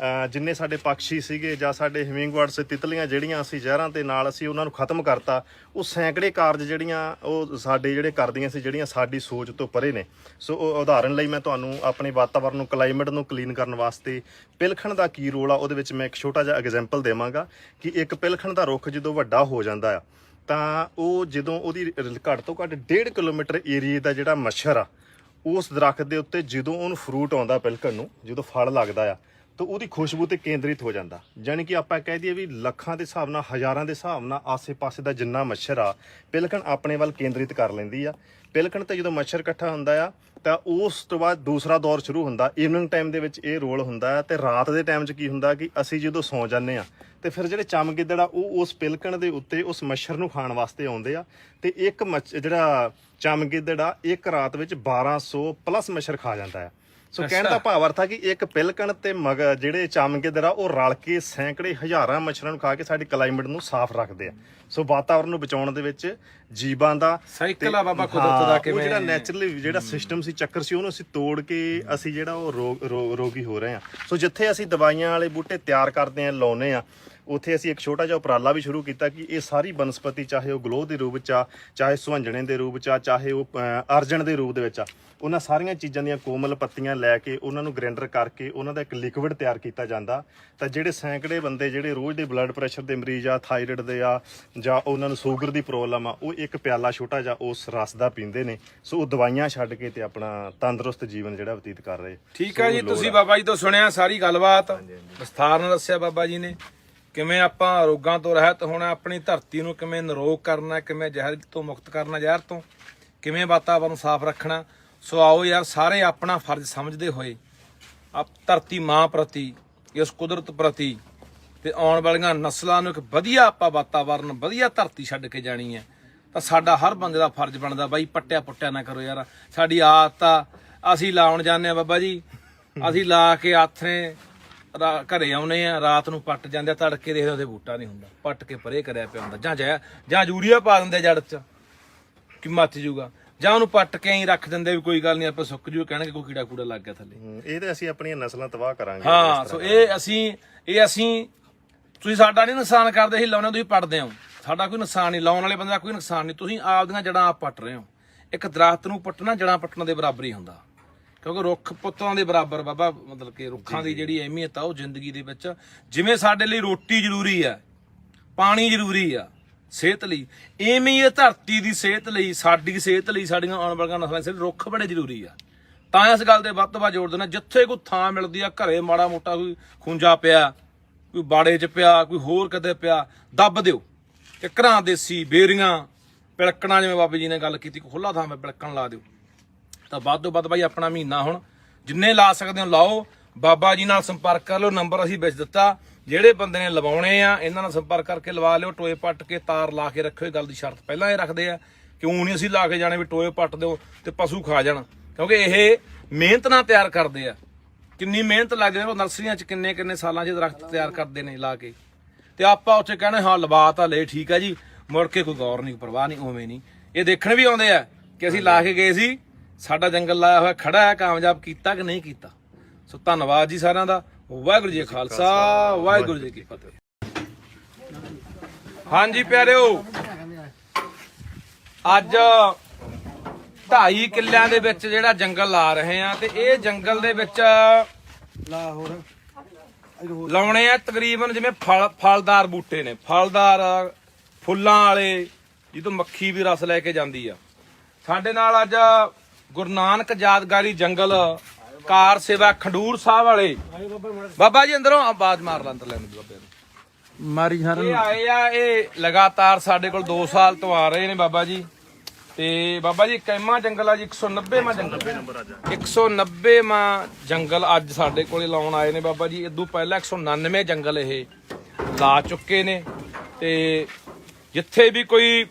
ਜਿੰਨੇ ਸਾਡੇ ਪੰਛੀ ਸੀਗੇ ਜਾਂ ਸਾਡੇ ਹਿਮਿੰਗਬਰਡਸ, ਤਿਤਲੀਆਂ ਜਿਹੜੀਆਂ ਅਸੀਂ ਜ਼ਹਿਰਾਂ ਦੇ ਨਾਲ ਅਸੀਂ ਉਹਨਾਂ ਨੂੰ ਖਤਮ ਕਰਤਾ। ਉਹ ਸੈਂਕੜੇ ਕਾਰਜ ਜਿਹੜੀਆਂ ਉਹ ਸਾਡੇ ਜਿਹੜੇ ਕਰਦੀਆਂ ਸੀ ਜਿਹੜੀਆਂ ਸਾਡੀ ਸੋਚ ਤੋਂ ਪਰੇ ਨੇ। ਸੋ ਉਦਾਹਰਨ ਲਈ ਮੈਂ ਤੁਹਾਨੂੰ ਆਪਣੇ ਵਾਤਾਵਰਨ ਨੂੰ, ਕਲਾਈਮੇਟ ਨੂੰ ਕਲੀਨ ਕਰਨ ਵਾਸਤੇ ਪਿਲਖਣ ਦਾ ਕੀ ਰੋਲ ਆ ਉਹਦੇ ਵਿੱਚ ਮੈਂ ਇੱਕ ਛੋਟਾ ਜਿਹਾ ਐਗਜ਼ਾਮਪਲ ਦੇਵਾਂਗਾ ਕਿ ਇੱਕ ਪਿਲਖਣ ਦਾ ਰੁੱਖ ਜਦੋਂ ਵੱਡਾ ਹੋ ਜਾਂਦਾ ਆ ਤਾਂ ਉਹ ਜਦੋਂ ਉਹਦੀ ਘੱਟ ਤੋਂ ਘੱਟ 1.5 ਕਿਲੋਮੀਟਰ ਏਰੀਏ ਦਾ ਜਿਹੜਾ ਮੱਛਰ ਆ ਉਸ ਦਰਖਤ ਦੇ ਉੱਤੇ ਜਦੋਂ ਉਹਨੂੰ ਫਰੂਟ ਆਉਂਦਾ ਪਿਲਖਣ ਨੂੰ, ਜਦੋਂ ਫਲ ਲੱਗਦਾ ਆ ਤਾਂ ਉਹਦੀ ਖੁਸ਼ਬੂ ਤੇ ਕੇਂਦਰਿਤ ਹੋ ਜਾਂਦਾ। ਜਾਣੀ ਕਿ ਆਪਾਂ ਕਹਿ ਦਈਏ ਵੀ ਲੱਖਾਂ ਦੇ ਹਿਸਾਬ ਨਾਲ, ਹਜ਼ਾਰਾਂ ਦੇ ਹਿਸਾਬ ਨਾਲ ਆਸੇ-ਪਾਸੇ ਦਾ ਜਿੰਨਾ ਮੱਛਰ ਆ ਪਿਲਖਣ ਆਪਣੇ ਵੱਲ ਕੇਂਦਰਿਤ ਕਰ ਲੈਂਦੀ ਆ। ਪਿਲਖਣ ਤੇ ਜਦੋਂ ਮੱਛਰ ਇਕੱਠਾ ਹੁੰਦਾ ਆ ਤਾਂ ਉਸ ਤੋਂ ਬਾਅਦ ਦੂਸਰਾ ਦੌਰ ਸ਼ੁਰੂ ਹੁੰਦਾ। ਈਵਨਿੰਗ ਟਾਈਮ ਦੇ ਵਿੱਚ ਇਹ ਰੋਲ ਹੁੰਦਾ ਤੇ ਰਾਤ ਦੇ ਟਾਈਮ 'ਚ ਕੀ ਹੁੰਦਾ ਕਿ ਅਸੀਂ ਜਦੋਂ ਸੌਂ ਜਾਂਦੇ ਆ ਤੇ ਫਿਰ ਜਿਹੜੇ ਚਮਗਿੱਦੜ ਆ ਉਹ ਉਸ ਪਿਲਕਣ ਦੇ ਉੱਤੇ ਉਸ ਮੱਛਰ ਨੂੰ ਖਾਣ ਵਾਸਤੇ ਆਉਂਦੇ ਆ ਤੇ ਇੱਕ ਜਿਹੜਾ ਚਮਗਿੱਦੜ ਆ ਇੱਕ ਰਾਤ ਵਿੱਚ 1200 ਪਲੱਸ ਮੱਛਰ ਖਾ ਜਾਂਦਾ ਆ। ਸੋ ਕਹਿਣ ਦਾ ਭਾਵ ਅਰਥ ਆ ਕਿ ਇੱਕ ਪਿਲਕਣ ਤੇ ਜਿਹੜੇ ਚਮਗਿੱਦੜ ਆ ਉਹ ਰਲ ਕੇ ਸੈਂਕੜੇ ਹਜ਼ਾਰਾਂ ਮੱਛਰਾਂ ਨੂੰ ਖਾ ਕੇ ਸਾਡੀ ਕਲਾਈਮੇਟ ਨੂੰ ਸਾਫ਼ ਰੱਖਦੇ ਆ। ਸੋ ਵਾਤਾਵਰਨ ਨੂੰ ਬਚਾਉਣ ਦੇ ਵਿੱਚ ਜੀਵਾਂ ਦਾ ਸਾਈਕਲ ਆ ਬਾਬਾ ਕੁਦਰਤ ਦਾ ਕਿਵੇਂ ਜਿਹੜਾ ਨੈਚੁਰਲੀ ਜਿਹੜਾ ਸਿਸਟਮ ਸੀ ਚੱਕਰ ਸੀ ਉਹਨੂੰ ਅਸੀਂ ਤੋੜ ਕੇ ਅਸੀਂ ਜਿਹੜਾ ਉਹ ਰੋਗੀ ਹੋ ਰਹੇ ਆ। ਸੋ ਜਿੱਥੇ ਅਸੀਂ ਦਵਾਈਆਂ ਵਾਲੇ ਬੂਟੇ ਤਿਆਰ ਕਰਦੇ ਆ ਲਾਉਨੇ ਆ ਉੱਥੇ ਅਸੀਂ ਇੱਕ ਛੋਟਾ ਜਿਹਾ ਉਪਰਾਲਾ ਵੀ ਸ਼ੁਰੂ ਕੀਤਾ ਕਿ ਇਹ ਸਾਰੀ ਬਨਸਪਤੀ ਚਾਹੇ ਉਹ ਗਲੋਹ ਦੇ ਰੂਪ 'ਚ ਆ, ਚਾਹੇ ਸੁਹੰਜਣੇ ਦੇ ਰੂਪ 'ਚ ਆ, ਚਾਹੇ ਉਹ ਅਰਜਨ ਦੇ ਰੂਪ ਦੇ ਵਿੱਚ ਆ, ਉਹਨਾਂ ਸਾਰੀਆਂ ਚੀਜ਼ਾਂ ਦੀਆਂ ਕੋਮਲ ਪੱਤੀਆਂ ਲੈ ਕੇ ਉਹਨਾਂ ਨੂੰ ਗ੍ਰਾਈਂਡਰ ਕਰਕੇ ਉਹਨਾਂ ਦਾ ਇੱਕ ਲਿਕਵਿਡ ਤਿਆਰ ਕੀਤਾ ਜਾਂਦਾ। ਤਾਂ ਜਿਹੜੇ ਸੈਂਕੜੇ ਬੰਦੇ ਜਿਹੜੇ ਰੋਜ਼ ਦੇ ਬਲੱਡ ਪ੍ਰੈਸ਼ਰ ਦੇ ਮਰੀਜ਼ ਆ, ਥਾਇਰਾਇਡ ਦੇ ਆ, ਜਾਂ ਉਹਨਾਂ ਨੂੰ ਸ਼ੂਗਰ ਦੀ ਪ੍ਰੋਬਲਮ ਆ, ਉਹ ਇੱਕ ਪਿਆਲਾ ਛੋਟਾ ਜਿਹਾ ਉਸ ਰਸ ਦਾ ਪੀਂਦੇ ਨੇ। ਸੋ ਉਹ ਦਵਾਈਆਂ ਛੱਡ ਕੇ ਤੇ ਆਪਣਾ ਤੰਦਰੁਸਤ ਜੀਵਨ ਜਿਹੜਾ ਬਤੀਤ ਕਰ ਰਹੇ। ਠੀਕ ਆ ਜੀ, ਤੁਸੀਂ ਬਾਬਾ ਜੀ ਤੋਂ ਸੁਣਿਆ ਸਾਰੀ ਗੱਲਬਾਤ, ਵਿਸਥਾਰ ਨਾਲ ਦੱਸਿਆ ਬਾਬਾ ਜੀ ਨੇ ਕਿਵੇਂ ਆਪਾਂ ਰੋਗਾਂ ਤੋਂ ਰਹਿਤ ਹੋਣਾ, ਆਪਣੀ ਧਰਤੀ ਨੂੰ ਕਿਵੇਂ ਨਿਰੋਗ ਕਰਨਾ, ਕਿਵੇਂ ਜ਼ਹਿਰ ਤੋਂ ਮੁਕਤ ਕਰਨਾ, ਜ਼ਹਿਰ ਤੋਂ ਕਿਵੇਂ ਵਾਤਾਵਰਨ ਸਾਫ਼ ਰੱਖਣਾ। ਸੋ ਆਓ ਯਾਰ ਸਾਰੇ ਆਪਣਾ ਫਰਜ਼ ਸਮਝਦੇ ਹੋਏ ਧਰਤੀ ਮਾਂ ਪ੍ਰਤੀ, ਇਸ ਕੁਦਰਤ ਪ੍ਰਤੀ ਤੇ ਆਉਣ ਵਾਲੀਆਂ ਨਸਲਾਂ ਨੂੰ ਇੱਕ ਵਧੀਆ ਆਪਾਂ ਵਾਤਾਵਰਨ, ਵਧੀਆ ਧਰਤੀ ਛੱਡ ਕੇ ਜਾਣੀ ਹੈ। ਤਾਂ ਸਾਡਾ ਹਰ ਬੰਦੇ ਦਾ ਫਰਜ਼ ਬਣਦਾ ਬਾਈ, ਪੱਟਿਆ ਪੁੱਟਿਆ ਨਾ ਕਰੋ ਯਾਰ। ਸਾਡੀ ਆਦਤ ਆ, ਅਸੀਂ ਲਾਉਣ ਜਾਂਦੇ ਆ ਬਾਬਾ ਜੀ, ਅਸੀਂ ਲਾ ਕੇ ਆਥਰੇ ਘਰੇ ਆਉਨੇ ਆ, ਰਾਤ ਨੂੰ ਪੱਟ ਜਾਂਦੇ ਆ, ਤੜਕੇ ਦੇਖਦੇ ਉਹਦੇ ਬੂਟਾ ਨਹੀਂ ਹੁੰਦਾ, ਪੱਟ ਕੇ ਪਰੇ ਕਰਿਆ ਪਿਆ ਹੁੰਦਾ, ਜਾਂ ਯੂਰੀਆ ਪਾ ਦਿੰਦੇ ਜੜ 'ਚ ਕਿ ਮੱਚ ਜੂਗਾ, ਜਾਂ ਉਹਨੂੰ ਪੱਟ ਕੇ ਹੀ ਰੱਖ ਦਿੰਦੇ ਵੀ ਕੋਈ ਗੱਲ ਨਹੀਂ ਆਪਾਂ ਸੁੱਕ ਜੂ, ਕਹਿਣਗੇ ਕੋਈ ਕੀੜਾ ਕੂੜਾ ਲੱਗ ਗਿਆ ਥੱਲੇ। ਇਹ ਤੇ ਅਸੀਂ ਆਪਣੀਆਂ ਨਸਲਾਂ ਤਬਾਹ ਕਰਾਂਗੇ। ਹਾਂ, ਸੋ ਇਹ ਅਸੀਂ ਤੁਸੀਂ ਸਾਡਾ ਨਹੀਂ ਨੁਕਸਾਨ ਕਰਦੇ, ਅਸੀਂ ਲਾਉਣੇ ਤੁਸੀਂ ਪੱਟਦੇ ਹੋ, ਸਾਡਾ ਕੋਈ ਨੁਕਸਾਨ ਨਹੀਂ, ਲਾਉਣ ਵਾਲੇ ਬੰਦੇ ਦਾ ਕੋਈ ਨੁਕਸਾਨ ਨਹੀਂ, ਤੁਸੀਂ ਆਪਦੀਆਂ ਜੜਾਂ ਆਪ ਪੱਟ ਰਹੇ ਹੋ। ਇੱਕ ਦਰਖਤ ਨੂੰ ਪੱਟਣਾ ਜੜਾਂ ਪੱਟਣ ਦੇ ਬਰਾਬਰ ਹੀ ਹੁੰਦਾ, ਕਿਉਂਕਿ ਰੁੱਖ ਪੁੱਤਾਂ ਦੇ ਬਰਾਬਰ ਬਾਬਾ, ਮਤਲਬ ਕਿ ਰੁੱਖਾਂ ਦੀ ਜਿਹੜੀ ਅਹਿਮੀਅਤ ਆ ਉਹ ਜ਼ਿੰਦਗੀ ਦੇ ਵਿੱਚ, ਜਿਵੇਂ ਸਾਡੇ ਲਈ ਰੋਟੀ ਜ਼ਰੂਰੀ ਆ, ਪਾਣੀ ਜ਼ਰੂਰੀ ਆ ਸਿਹਤ ਲਈ, ਐਵੇਂ ਹੀ ਇਹ ਧਰਤੀ ਦੀ ਸਿਹਤ ਲਈ, ਸਾਡੀ ਸਿਹਤ ਲਈ, ਸਾਡੀਆਂ ਆਉਣ ਵਾਲੀਆਂ ਨਸਲਾਂ ਲਈ ਰੁੱਖ ਬੜੇ ਜ਼ਰੂਰੀ ਆ। ਤਾਂ ਇਸ ਗੱਲ ਦੇ ਵੱਧ ਤੋਂ ਵੱਧ ਜ਼ੋਰ ਦੇਣਾ, ਜਿੱਥੇ ਕੋਈ ਥਾਂ ਮਿਲਦੀ ਆ, ਘਰੇ ਮਾੜਾ ਮੋਟਾ ਕੋਈ ਖੁੰਝਾ ਪਿਆ, ਕੋਈ ਬਾੜੇ 'ਚ ਪਿਆ, ਕੋਈ ਹੋਰ ਕਿਤੇ ਪਿਆ, ਦੱਬ ਦਿਓ। ਕਿੱਕਰਾਂ, ਦੇਸੀ ਬੇਰੀਆਂ, ਪਿਲਕਣਾ, ਜਿਵੇਂ ਬਾਬੇ ਜੀ ਨੇ ਗੱਲ ਕੀਤੀ, ਖੁੱਲਾ ਥਾਂ 'ਤੇ ਪਿਲਕਣ ਲਾ ਦਿਓ। ਤਾਂ ਵੱਧ ਤੋਂ ਵੱਧ ਬਾਈ ਆਪਣਾ ਮਹੀਨਾ ਹੁਣ ਜਿੰਨੇ ਲਾ ਸਕਦੇ ਹੋ ਲਾਓ, ਬਾਬਾ ਜੀ ਨਾਲ ਸੰਪਰਕ ਕਰ ਲਓ, ਨੰਬਰ ਅਸੀਂ ਵਿੱਚ ਦਿੱਤਾ। ਜਿਹੜੇ ਬੰਦੇ ਨੇ ਲਵਾਉਣੇ ਆ ਇਹਨਾਂ ਨਾਲ ਸੰਪਰਕ ਕਰਕੇ ਲਵਾ ਲਿਓ। ਟੋਏ ਪੱਟ ਕੇ ਤਾਰ ਲਾ ਕੇ ਰੱਖਿਓ, ਇਹ ਗੱਲ ਦੀ ਸ਼ਰਤ ਪਹਿਲਾਂ ਇਹ ਰੱਖਦੇ ਆ, ਕਿਉਂ ਨਹੀਂ ਅਸੀਂ ਲਾ ਕੇ ਜਾਣੇ ਵੀ ਟੋਏ ਪੱਟ ਦਿਓ ਤੇ ਪਸ਼ੂ ਖਾ ਜਾਣ, ਕਿਉਂਕਿ ਇਹ ਮਿਹਨਤ ਨਾਲ ਤਿਆਰ ਕਰਦੇ ਆ। ਕਿੰਨੀ ਮਿਹਨਤ ਲੱਗਦੀ ਹੈ, ਉਹ ਨਰਸਰੀਆਂ 'ਚ ਕਿੰਨੇ ਸਾਲਾਂ 'ਚ ਦਰਖਤ ਤਿਆਰ ਕਰਦੇ ਨੇ ਲਾ ਕੇ, ਤੇ ਆਪਾਂ ਉੱਥੇ ਕਹਿੰਦੇ ਹਾਂ ਲਵਾ ਤਾਂ ਲੈ, ਠੀਕ ਆ ਜੀ, ਮੁੜ ਕੇ ਕੋਈ ਗੌਰ ਨਹੀਂ, ਪਰਵਾਹ ਨਹੀਂ, ਉਵੇਂ ਨਹੀਂ। ਇਹ ਦੇਖਣ ਵੀ ਆਉਂਦੇ ਆ ਕਿ ਅਸੀਂ ਲਾ ਕੇ ਗਏ ਸੀ, ਸਾਡਾ ਜੰਗਲ ਲਾਇਆ ਹੋਇਆ ਖੜਾ ਹੈ, ਕਾਮਯਾਬ ਕੀਤਾ ਕਿ ਨਹੀਂ ਕੀਤਾ। ਸੋ ਧੰਨਵਾਦ ਜੀ ਸਾਰਿਆਂ ਦਾ। ਵਾਹਿਗੁਰੂ ਜੀ ਖਾਲਸਾ, ਵਾਹਿਗੁਰੂ ਜੀ ਕੀ ਫਤਿਹ। ਹਾਂਜੀ ਪਿਆਰਿਓ, ਅੱਜ 2.5 ਕਿੱਲਿਆਂ ਦੇ ਵਿੱਚ ਜਿਹੜਾ ਜੰਗਲ ਲਾ ਰਹੇ ਆ, ਤੇ ਇਹ ਜੰਗਲ ਦੇ ਵਿੱਚ ਲਾਉਣੇ ਆ ਤਕਰੀਬਨ ਜਿਵੇਂ ਫਲਦਾਰ ਬੂਟੇ ਨੇ, ਫਲਦਾਰ ਫੁੱਲਾਂ ਵਾਲੇ, ਜਿਹਤੋਂ ਮੱਖੀ ਵੀ ਰਸ ਲੈ ਕੇ ਜਾਂਦੀ ਆ। ਸਾਡੇ ਨਾਲ ਅੱਜ ਗੁਰੂ ਨਾਨਕ ਯਾਦਗਾਰੀ ਜੰਗਲ ਕਾਰ ਸੇਵਾ ਖਡੂਰ ਸਾਹਿਬ ਵਾਲੇ ਬਾਬਾ ਜੀ ਅੰਦਰੋਂ ਆਵਾਜ਼ ਮਾਰ ਲਾਂ ਅੰਦਰ ਲੈਣ ਦੀ ਬਾਬੇ ਨੂੰ ਮਾਰੀ ਸਾਰਿਆਂ ਇਹ ਆਏ ਆ। ਇਹ ਲਗਾਤਾਰ ਸਾਡੇ ਕੋਲ 2 ਸਾਲ ਤੋਂ ਆ ਰਹੇ ਨੇ ਬਾਬਾ ਜੀ। ਤੇ ਬਾਬਾ ਜੀ ਕੈਮਾ ਜੰਗਲ ਆ ਜੀ, 190ਵਾਂ ਜੰਗਲ, 190ਵਾਂ ਜੰਗਲ ਅੱਜ ਸਾਡੇ ਕੋਲੇ ਲਾਉਣ ਆਏ ਨੇ ਬਾਬਾ ਜੀ। ਇਦੋਂ ਪਹਿਲਾਂ 199 ਜੰਗਲ ਇਹ ਲਾ ਚੁੱਕੇ ਨੇ। ਤੇ ਜਿੱਥੇ ਵੀ ਕੋਈ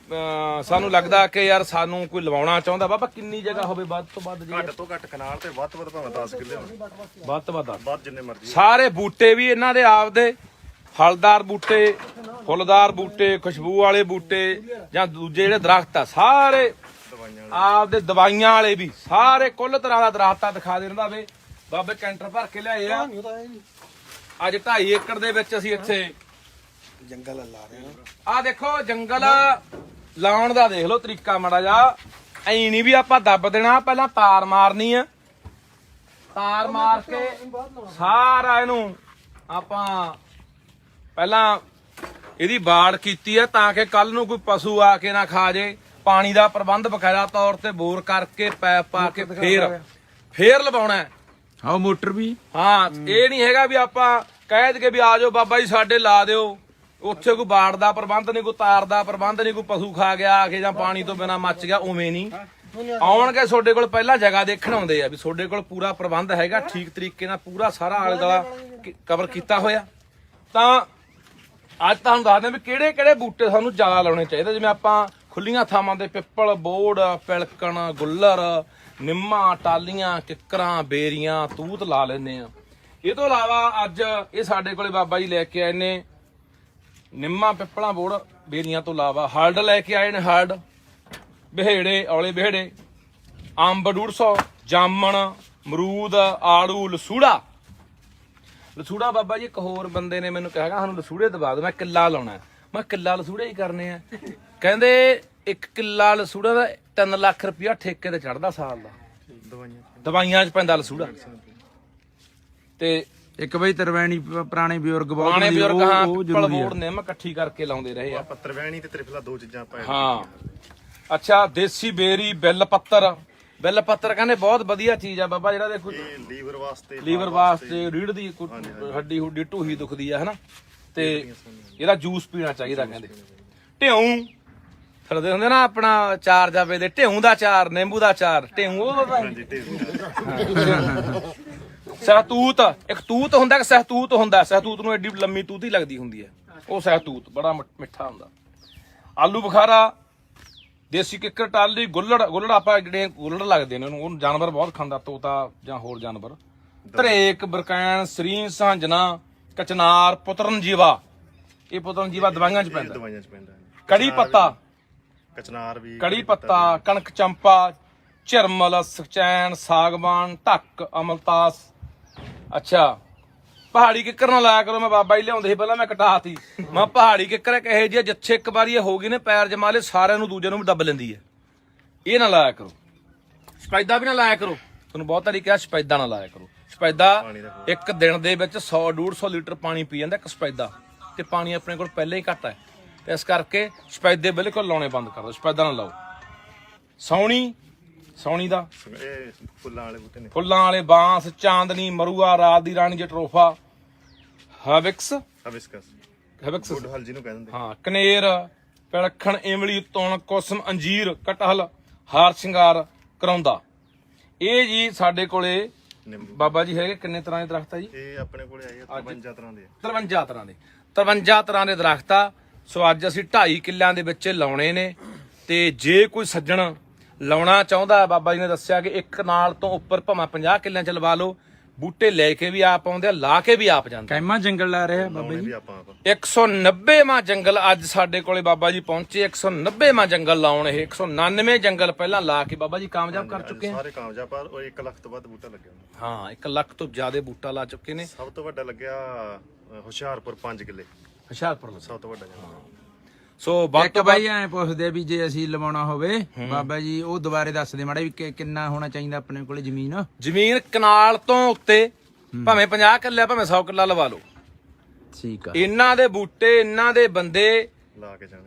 ਸਾਨੂੰ ਲੱਗਦਾ ਕਿ ਯਾਰ ਸਾਨੂੰ ਕੋਈ ਲਵਾਉਣਾ ਚਾਹੁੰਦਾ, ਬਾਬਾ ਕਿੰਨੀ ਜਗ੍ਹਾ ਹੋਵੇ ਵੱਧ ਤੋਂ ਵੱਧ? ਘੱਟ ਤੋਂ ਘੱਟ ਕਨਾਲ ਤੇ ਵੱਧ ਤੋਂ ਵੱਧ ਭਾਵੇਂ 10 ਕਿੱਲੇ ਹੋਣ, ਵੱਧ ਤੋਂ ਵੱਧ ਜਿੰਨੇ ਮਰਜ਼ੀ। ਸਾਰੇ ਬੂਟੇ ਵੀ ਇਹਨਾਂ ਦੇ ਆਪਦੇ, ਫਲਦਾਰ ਬੂਟੇ, ਫੁੱਲਦਾਰ ਬੂਟੇ, ਖੁਸ਼ਬੂ ਵਾਲੇ ਬੂਟੇ, ਜਾਂ ਦੂਜੇ ਜਿਹੜੇ ਦਰਖਤ ਆ ਸਾਰੇ ਆਪਦੇ, ਦਵਾਈਆਂ ਵਾਲੇ ਵੀ ਸਾਰੇ, ਕੁੱਲ ਤਰ੍ਹਾਂ ਦਾ ਦਰਖਤ ਆ। ਦਿਖਾ ਦੇ ਰੰਦਾ ਵੇ ਬਾਬੇ, ਕੈਂਟਰ ਭਰ ਕੇ ਲਿਆਏ ਆ। ਅੱਜ 2.5 ਏਕੜ ਦੇ ਵਿੱਚ ਅਸੀਂ ਇੱਥੇ ਜੰਗਲ ਲਾ ਰਹੇ ਹਾਂ। ਆ ਦੇਖੋ ਜੰਗਲ ਲਾਉਣ ਦਾ ਦੇਖ ਲਓ ਤਰੀਕਾ ਮਾੜਾ ਜਾ, ਐ ਨਹੀਂ ਵੀ ਆਪਾਂ ਦੱਬ ਦੇਣਾ, ਪਹਿਲਾਂ ਤਾਰ ਮਾਰਨੀ ਆ, ਤਾਰ ਮਾਰ ਕੇ ਸਾਰਾ ਇਹਨੂੰ ਆਪਾਂ ਪਹਿਲਾਂ ਇਹਦੀ ਬਾੜ ਕੀਤੀ ਆ, ਤਾਂ ਕਿ ਕੱਲ ਨੂੰ ਕੋਈ ਪਸ਼ੂ ਆ ਕੇ ਨਾ ਖਾ ਜੇ। ਪਾਣੀ ਦਾ ਪ੍ਰਬੰਧ ਬਕਾਇਦਾ ਤੌਰ ਤੇ ਬੋਰ ਕਰਕੇ ਪੈਪ ਪਾ ਕੇ ਫੇਰ ਲਵਾਉਣਾ ਹੈ। ਆਹ ਮੋਟਰ ਵੀ, ਹਾਂ, ਇਹ ਨਹੀਂ ਹੈਗਾ ਵੀ ਆਪਾਂ ਕਹਿ ਦਈਏ ਵੀ ਆ ਜਾਓ ਬਾਬਾ ਜੀ ਸਾਡੇ ਲਾ ਦਿਓ, ਉੱਥੇ ਕੋਈ ਬਾੜ ਦਾ ਪ੍ਰਬੰਧ ਨਹੀਂ, ਕੋਈ ਤਾਰ ਦਾ ਪ੍ਰਬੰਧ ਨਹੀਂ, ਕੋਈ ਪਸ਼ੂ ਖਾ ਗਿਆ ਆ ਕੇ ਜਾਂ ਪਾਣੀ ਤੋਂ ਬਿਨਾ ਮੱਚ ਗਿਆ, ਉਵੇਂ ਨਹੀਂ। ਆਉਣਗੇ ਤੁਹਾਡੇ ਕੋਲ ਪਹਿਲਾਂ ਜਗ੍ਹਾ ਦੇਖਣ ਆਉਂਦੇ ਆ ਵੀ ਤੁਹਾਡੇ ਕੋਲ ਪੂਰਾ ਪ੍ਰਬੰਧ ਹੈਗਾ ਠੀਕ ਤਰੀਕੇ ਨਾਲ ਪੂਰਾ ਸਾਰਾ ਆਲੇ ਦੁਆਲਾ ਕਵਰ ਕੀਤਾ ਹੋਇਆ। ਤਾਂ ਅੱਜ ਤੁਹਾਨੂੰ ਦੱਸਦੇ ਵੀ ਕਿਹੜੇ ਕਿਹੜੇ ਬੂਟੇ ਸਾਨੂੰ ਜ਼ਿਆਦਾ ਲਾਉਣੇ ਚਾਹੀਦੇ। ਜਿਵੇਂ ਆਪਾਂ ਖੁੱਲੀਆਂ ਥਾਵਾਂ ਤੇ ਪਿੱਪਲ, ਬੋੜ, ਪਿਲਕਣ, ਗੁੱਲਰ, ਨਿੰਮਾਂ, ਟਾਲੀਆਂ, ਕਿੱਕਰਾਂ, ਬੇਰੀਆਂ, ਤੂਤ ਲਾ ਲੈਂਦੇ ਆ। ਇਹ ਤੋਂ ਇਲਾਵਾ ਅੱਜ ਇਹ ਸਾਡੇ ਕੋਲੇ ਬਾਬਾ ਜੀ ਲੈ ਕੇ ਆਏ ਨੇ ਨਿੰਮਾਂ, ਪਿੱਪਲਾਂ, ਬੋੜ, ਬੇਰੀਆਂ ਤੋਂ ਇਲਾਵਾ ਹਰਡ ਲੈ ਕੇ ਆਏ ਨੇ। ਹਰਡ, ਬਿਹੇੜੇ, ਔਲੇ ਬਿਹੜੇ, ਅੰਬ 150, ਜਾਮਣ, ਅਮਰੂਦ, ਆੜੂ, ਲਸੂੜਾ। ਲਸੂੜਾ ਬਾਬਾ ਜੀ ਇੱਕ ਹੋਰ ਬੰਦੇ ਨੇ ਮੈਨੂੰ ਕਿਹਾ ਸਾਨੂੰ ਲਸੂੜੇ ਦਵਾ ਦਿਓ, ਮੈਂ ਕਿੱਲਾ ਲਾਉਣਾ। ਮੈਂ ਕਿੱਲਾ ਲਸੂੜੇ ਹੀ ਕਰਨੇ ਆ। ਕਹਿੰਦੇ 1 ਕਿੱਲਾ ਲਸੂੜਾ ਦਾ 3 ਲੱਖ ਰੁਪਇਆ ਠੇਕੇ ਤੇ ਚੜਦਾ ਸਾਲ ਦਾ, ਦਵਾਈਆਂ 'ਚ ਪੈਂਦਾ ਲਸੂੜਾ। ਤੇ ਇੱਕ ਬਈ ਤਰਵੈਣੀ ਪੁਰਾਣੇ ਬਜ਼ੁਰਗ ਬਹੁਤ ਪੁਰਾਣੇ ਹੁੰਦੇ, ਬਜ਼ੁਰਗ ਉਹ ਹਾਂ ਜ਼ਰੂਰੀ ਪਿੱਪਲ, ਆ। ਬੋੜ, ਨਿੰਮ ਇਕੱਠੀ ਕਰਕੇ ਲਾਉਂਦੇ ਰਹੇ ਆ। ਪੱਤਰਵੈਣੀ ਤੇ ਤ੍ਰਿਫਲਾ 2 ਚੀਜ਼ਾਂ ਆਪਾਂ ਹਾਂ ਅੱਛਾ, ਦੇਸੀ ਬੇਰੀ, ਬਿੱਲ ਪੱਤਰ। ਬਿੱਲ ਪੱਤਰ ਕਹਿੰਦੇ ਬਹੁਤ ਵਧੀਆ ਚੀਜ਼ ਆ ਬਾਬਾ, ਜਿਹੜਾ ਦੇਖੋ ਇਹ ਲੀਵਰ ਵਾਸਤੇ ਰੀੜ ਦੀ ਹੱਡੀ ਹੁੱਡੀ ਢੂਹੀ ਦੁਖਦੀ ਆ ਹਨਾ, ਤੇ ਇਹਦਾ ਜੂਸ ਪੀਣਾ ਚਾਹੀਦਾ। ਕਹਿੰਦੇ ਢਿਉਂ ਫਿਰਦੇ ਹੁੰਦੇ ਨਾ ਆਪਣਾ ਚਾਰ ਜਾਵੇ ਦੇ, ਢਿਉਂ ਦਾ ਚਾਰ, ਨਿੰਬੂ ਦਾ ਚਾਰ, ਢਿਉਂ ਉਹ ਸਹਿਤੂਤ। ਇੱਕ ਤੂਤ ਹੁੰਦਾ ਕਿ ਸਹਿਤੂਤ ਹੁੰਦਾ। ਸਹਿਤੂਤ ਨੂੰ ਐਡੀ ਲੰਮੀ ਤੂਤ ਹੀ ਲੱਗਦੀ ਹੁੰਦੀ ਹੈ, ਉਹ ਸਹਿਤੂਤ ਬੜਾ ਮਿੱਠਾ ਹੁੰਦਾ। ਆਲੂ ਬੁਖਾਰਾ, ਦੇਸੀ ਕਿੱਕਰ, ਟਾਲੀ, ਗੁੱਲੜ ਆਪਾਂ ਜਿਹੜੇ ਗੁੱਲੜ ਲੱਗਦੇ ਨੇ ਉਹਨੂੰ ਜਾਨਵਰ ਬਹੁਤ ਖਾਂਦਾ, ਤੋਤਾ ਜਾਂ ਹੋਰ ਜਾਨਵਰ। ਧਰੇਕ, ਬਰਕੈਨ, ਸਰੀਂ, ਸਾਂਝਣਾ, ਕਚਨਾਰ, ਪੁੱਤਰਨ ਜੀਵਾ। ਇਹ ਪੁੱਤਰਨ ਜੀਵਾ ਦਵਾਈਆਂ 'ਚ ਪੈਂਦਾ। ਕੜੀ ਪੱਤਾ, ਕਚਨਾਰ ਵੀ, ਕੜੀ ਪੱਤਾ, ਕਣਕ ਚੰਪਾ, ਝਰਮਲ, ਸਚੈਨ, ਸਾਗਵਾਨ, ਢੱਕ, ਅਮਲਤਾਸ। ਅੱਛਾ, ਪਹਾੜੀ ਕਿੱਕਰ ਨਾ ਲਾਇਆ ਕਰੋ। ਮੈਂ ਬਾਬਾ ਜੀ ਲਿਆਉਂਦੇ ਸੀ ਪਹਿਲਾਂ, ਮੈਂ ਕਟਾਤੀ। ਮੈਂ ਪਹਾੜੀ ਕਿੱਕਰ ਇੱਕ ਇਹੋ ਜਿਹੀ ਜਿੱਥੇ ਇੱਕ ਵਾਰੀ ਇਹ ਹੋ ਗਈ ਨੇ ਪੈਰ ਜਮਾ ਲਏ, ਸਾਰਿਆਂ ਨੂੰ ਦੂਜੇ ਨੂੰ ਵੀ ਦੱਬ ਲੈਂਦੀ ਹੈ। ਇਹ ਨਾ ਲਾਇਆ ਕਰੋ। ਸਪੈਦਾ ਵੀ ਨਾ ਲਾਇਆ ਕਰੋ। ਤੁਹਾਨੂੰ ਬਹੁਤ ਵਾਰੀ ਕਿਹਾ ਸਪੈਦਾ ਨਾ ਲਾਇਆ ਕਰੋ। ਸਪੈਦਾ ਇੱਕ ਦਿਨ ਦੇ ਵਿੱਚ 100-150 ਲੀਟਰ ਪਾਣੀ ਪੀ ਜਾਂਦਾ ਇੱਕ ਸਪੈਦਾ, ਤੇ ਪਾਣੀ ਆਪਣੇ ਕੋਲ ਪਹਿਲਾਂ ਹੀ ਘੱਟ ਹੈ, ਤੇ ਇਸ ਕਰਕੇ ਸਪੈਦੇ ਬਿਲਕੁਲ ਲਾਉਣੇ ਬੰਦ ਕਰ ਦਿਓ। ਸਪੈਦਾ ਨਾ ਲਾਓ। ਸੌਣੀ ਦਾ ਇਹ ਫੁੱਲਾਂ ਵਾਲੇ ਬੂਟੇ ਨੇ, ਫੁੱਲਾਂ ਵਾਲੇ, ਬਾਂਸ, ਚਾਂਦਨੀ, ਮਰੂਆ, ਰਾਤ ਦੀ ਰਾਣੀ, ਜਟਰੋਫਾ, ਹਵਿਕਸ ਗੁੱਡਹਲ ਜਿਹਨੂੰ ਕਹਿੰਦੇ ਹਾਂ, ਕਨੇਰ, ਪਿਲਖਣ, ਇਮਲੀ, ਤੁਣ, ਕੁਸਮ, ਅੰਜੀਰ, ਕਟਹਲ, ਹਾਰ ਸ਼ਿੰਗਾਰ, ਕਰਾਉਂਦਾ। ਇਹ ਜੀ ਸਾਡੇ ਕੋਲੇ ਨਿੰਬੂ। ਬਾਬਾ ਜੀ ਹੈਗੇ ਕਿੰਨੇ ਤਰ੍ਹਾਂ ਦੇ ਦਰਖਤ ਆ ਜੀ? ਇਹ ਆਪਣੇ ਕੋਲੇ ਆਏ ਆ 52 ਤਰ੍ਹਾਂ ਦੇ। 53 ਤਰ੍ਹਾਂ ਦੇ 53 ਤਰ੍ਹਾਂ ਦੇ ਦਰਖਤ ਆ। ਸੋ ਅੱਜ ਅਸੀਂ 2.5 ਕਿੱਲਿਆਂ ਦੇ ਵਿੱਚ ਲਾਉਣੇ ਨੇ। ਤੇ ਜੇ ਕੋਈ ਸੱਜਣ ਲਾਉਣਾ ਚਾਹੁੰਦਾ, ਬਾਬਾ ਜੀ ਨੇ ਦੱਸਿਆ ਕਿ ਇੱਕ ਨਾਲ ਤੋਂ ਉੱਪਰ ਭਾਵੇਂ 50 ਕਿੱਲਿਆਂ 'ਚ ਲਵਾ ਲਓ। ਬੂਟੇ ਲੈ ਕੇ ਵੀ ਆਪ ਆਉਂਦੇ ਆ, ਲਾ ਕੇ ਵੀ ਆਪ ਜਾਂਦੇ। ਕੈਮਾ ਜੰਗਲ ਲਾ ਰਿਹਾ ਬਾਬਾ ਜੀ। 190ਵਾਂ ਜੰਗਲ ਅੱਜ ਸਾਡੇ ਕੋਲੇ ਬਾਬਾ ਜੀ ਪਹੁੰਚੇ। 190ਵਾਂ ਜੰਗਲ ਲਾਉਣ। ਇਹ 199 ਜੰਗਲ ਪਹਿਲਾਂ ਲਾ ਕੇ ਬਾਬਾ ਜੀ ਕਾਮਯਾਬ ਕਰ ਚੁੱਕੇ ਆ। ਸਾਰੇ ਕਾਮਯਾਬ, ਪਰ ਉਹ 1 ਲੱਖ ਤੋਂ ਵੱਧ ਬੂਟਾ ਲੱਗਿਆ। ਹਾਂ, 1 ਲੱਖ ਤੋਂ ਜ਼ਿਆਦਾ ਬੂਟਾ ਲਾ ਚੁੱਕੇ ਨੇ। ਸਭ ਤੋਂ ਵੱਡਾ ਲੱਗਿਆ ਹੁਸ਼ਿਆਰਪੁਰ 5 ਕਿੱਲੇ, ਹੁਸ਼ਿਆਰਪੁਰ ਸਭ ਤੋਂ ਵੱਡਾ ਜੰਗਲ। ਸੋ ਇੱਕ ਬਾਈ ਐ ਪੁੱਛਦੇ ਵੀ ਜੇ ਅਸੀਂ ਲਵਾਉਣਾ ਹੋਵੇ ਬਾਬਾ ਜੀ, ਉਹ ਦੁਬਾਰੇ ਦੱਸ ਦੇ ਮਾੜਾ ਵੀ ਕਿੰਨਾ ਹੋਣਾ ਚਾਹੀਦਾ ਆਪਣੇ ਕੋਲੇ ਜ਼ਮੀਨ? ਜ਼ਮੀਨ ਕਨਾਲ ਤੋਂ ਉੱਤੇ ਭਾਵੇਂ 50 ਕਿੱਲੇ ਭਾਵੇਂ 100 ਕਿੱਲਾ ਲਵਾ ਲਓ। ਠੀਕ ਆ। ਇਹਨਾਂ ਦੇ ਬੂਟੇ, ਇਹਨਾਂ ਦੇ ਬੰਦੇ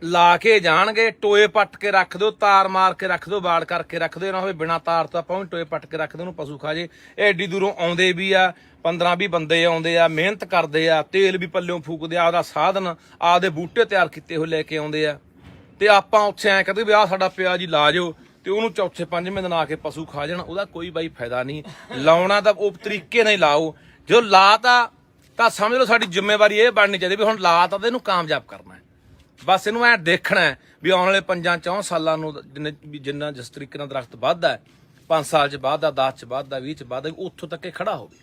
ਲਾ ਕੇ ਜਾਣਗੇ। ਟੋਏ ਪੱਟ ਕੇ ਰੱਖ ਦਿਓ, ਤਾਰ ਮਾਰ ਕੇ ਰੱਖ ਦਿਓ, ਬਾੜ ਕਰਕੇ ਰੱਖ ਦਿਓ। ਨਾ ਹੋਵੇ ਬਿਨਾ ਤਾਰ ਤੋਂ ਆਪਾਂ ਟੋਏ ਪੱਟ ਕੇ ਰੱਖ ਦਿਓ, ਉਹਨੂੰ ਪਸ਼ੂ ਖਾ ਜੇ। ਇਹ ਐਡੀ ਦੂਰੋਂ ਆਉਂਦੇ ਵੀ ਆ, 15-20 ਬੰਦੇ ਆਉਂਦੇ ਆ, ਮਿਹਨਤ ਕਰਦੇ ਆ, ਤੇਲ ਵੀ ਪੱਲਿਓਂ ਫੂਕਦੇ ਆ, ਆਪਦਾ ਸਾਧਨ, ਆਪਦੇ ਬੂਟੇ ਤਿਆਰ ਕੀਤੇ ਹੋਏ ਲੈ ਕੇ ਆਉਂਦੇ ਆ। ਤੇ ਆਪਾਂ ਉੱਥੇ ਐਂ ਕਹਿੰਦੇ ਵੀ ਆਹ ਸਾਡਾ ਪਿਆ ਜੀ ਲਾ ਜਾਓ, ਤੇ ਉਹਨੂੰ ਚੌਥੇ 5ਵੇਂ ਦਿਨ ਆ ਕੇ ਪਸ਼ੂ ਖਾ ਜਾਣ। ਉਹਦਾ ਕੋਈ ਬਾਈ ਫਾਇਦਾ ਨਹੀਂ। ਲਾਉਣਾ ਤਾਂ ਉਹ ਤਰੀਕੇ ਨਾਲ ਹੀ ਲਾਓ। ਜੋ ਲਾਤਾ ਤਾਂ ਸਮਝ ਲਓ ਸਾਡੀ ਜ਼ਿੰਮੇਵਾਰੀ ਇਹ ਬਣਨੀ ਚਾਹੀਦੀ ਵੀ ਹੁਣ ਲਾਤਾ ਤੇ ਇਹਨੂੰ ਕਾਮਯਾਬ ਕਰਨਾ ਹੈ। ਬਸ ਇਹਨੂੰ ਐ ਦੇਖਣਾ ਵੀ ਆਉਣ ਵਾਲੇ 5-4 ਸਾਲਾਂ ਨੂੰ ਜਿੰਨਾ ਜਿਸ ਤਰੀਕੇ ਨਾਲ ਦਰਖਤ ਵੱਧਦਾ ਹੈ, 5 ਸਾਲ 'ਚ ਵੱਧਦਾ, 10 'ਚ ਵੱਧਦਾ, 20 'ਚ ਵੱਧਦਾ, ਉੱਥੋਂ ਤੱਕ ਇਹ ਖੜਾ ਹੋਵੇ।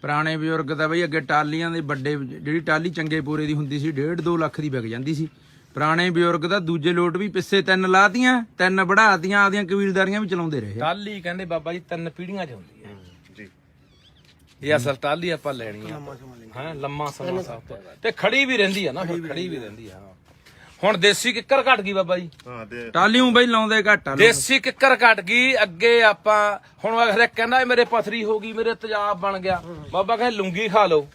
ਪੁਰਾਣੇ ਬਜ਼ੁਰਗ ਤਾਂ ਬਈ ਅੱਗੇ ਟਾਲੀਆਂ ਦੇ ਵੱਡੇ, ਜਿਹੜੀ ਟਾਲੀ ਚੰਗੇ ਪੂਰੇ ਦੀ ਹੁੰਦੀ ਸੀ 1.5-2 ਲੱਖ ਦੀ ਵਿਕ ਜਾਂਦੀ ਸੀ। ਪੁਰਾਣੇ ਬਜ਼ੁਰਗ ਤਾਂ ਦੂਜੇ ਲੋਟ ਵੀ ਪਿੱਛੇ 3 ਲਾਤੀਆਂ, 3 ਵਧਾਤੀਆਂ, ਆਪਦੀਆਂ ਕਬੀਲਦਾਰੀਆਂ ਵੀ ਚਲਾਉਂਦੇ ਰਹੇ। ਟਾਲੀ ਕਹਿੰਦੇ ਬਾਬਾ ਜੀ 3 ਪੀੜ੍ਹੀਆਂ 'ਚ ਹੁੰਦੀ ਹੈ ਜੀ। ਇਹ ਅਸਲ ਟਾਲੀ ਆਪਾਂ ਲੈਣੀ ਆ ਹਾਂ, ਲੰਮਾ ਸਮਾਂ ਸਭ ਤੋਂ, ਤੇ ਖੜੀ ਵੀ ਰਹਿੰਦੀ ਆ ਨਾ, ਫਿਰ ਖੜੀ ਵੀ ਰਹਿੰਦੀ ਆ। ਹੁਣ ਦੇਸੀ ਕਿੱਕਰ ਘਟ ਗਈ ਬਾਬਾ ਜੀ। ਟਾਲੀਆਂ ਬਈ ਲਾਉਂਦੇ ਘੱਟ ਆ। ਦੇਸੀ ਕਿੱਕਰ ਘਟ ਗਈ। ਅੱਗੇ ਆਪਾਂ ਹੁਣ ਅਗਰ ਕਹਿੰਦਾ ਮੇਰੇ ਪਥਰੀ ਹੋ ਗਈ, ਮੇਰੇ ਤੇਜ਼ਾਬ ਬਣ ਗਿਆ, ਬਾਬਾ ਕਹਿੰਦੇ ਲੂੰਗੀ ਖਾ ਲਓ,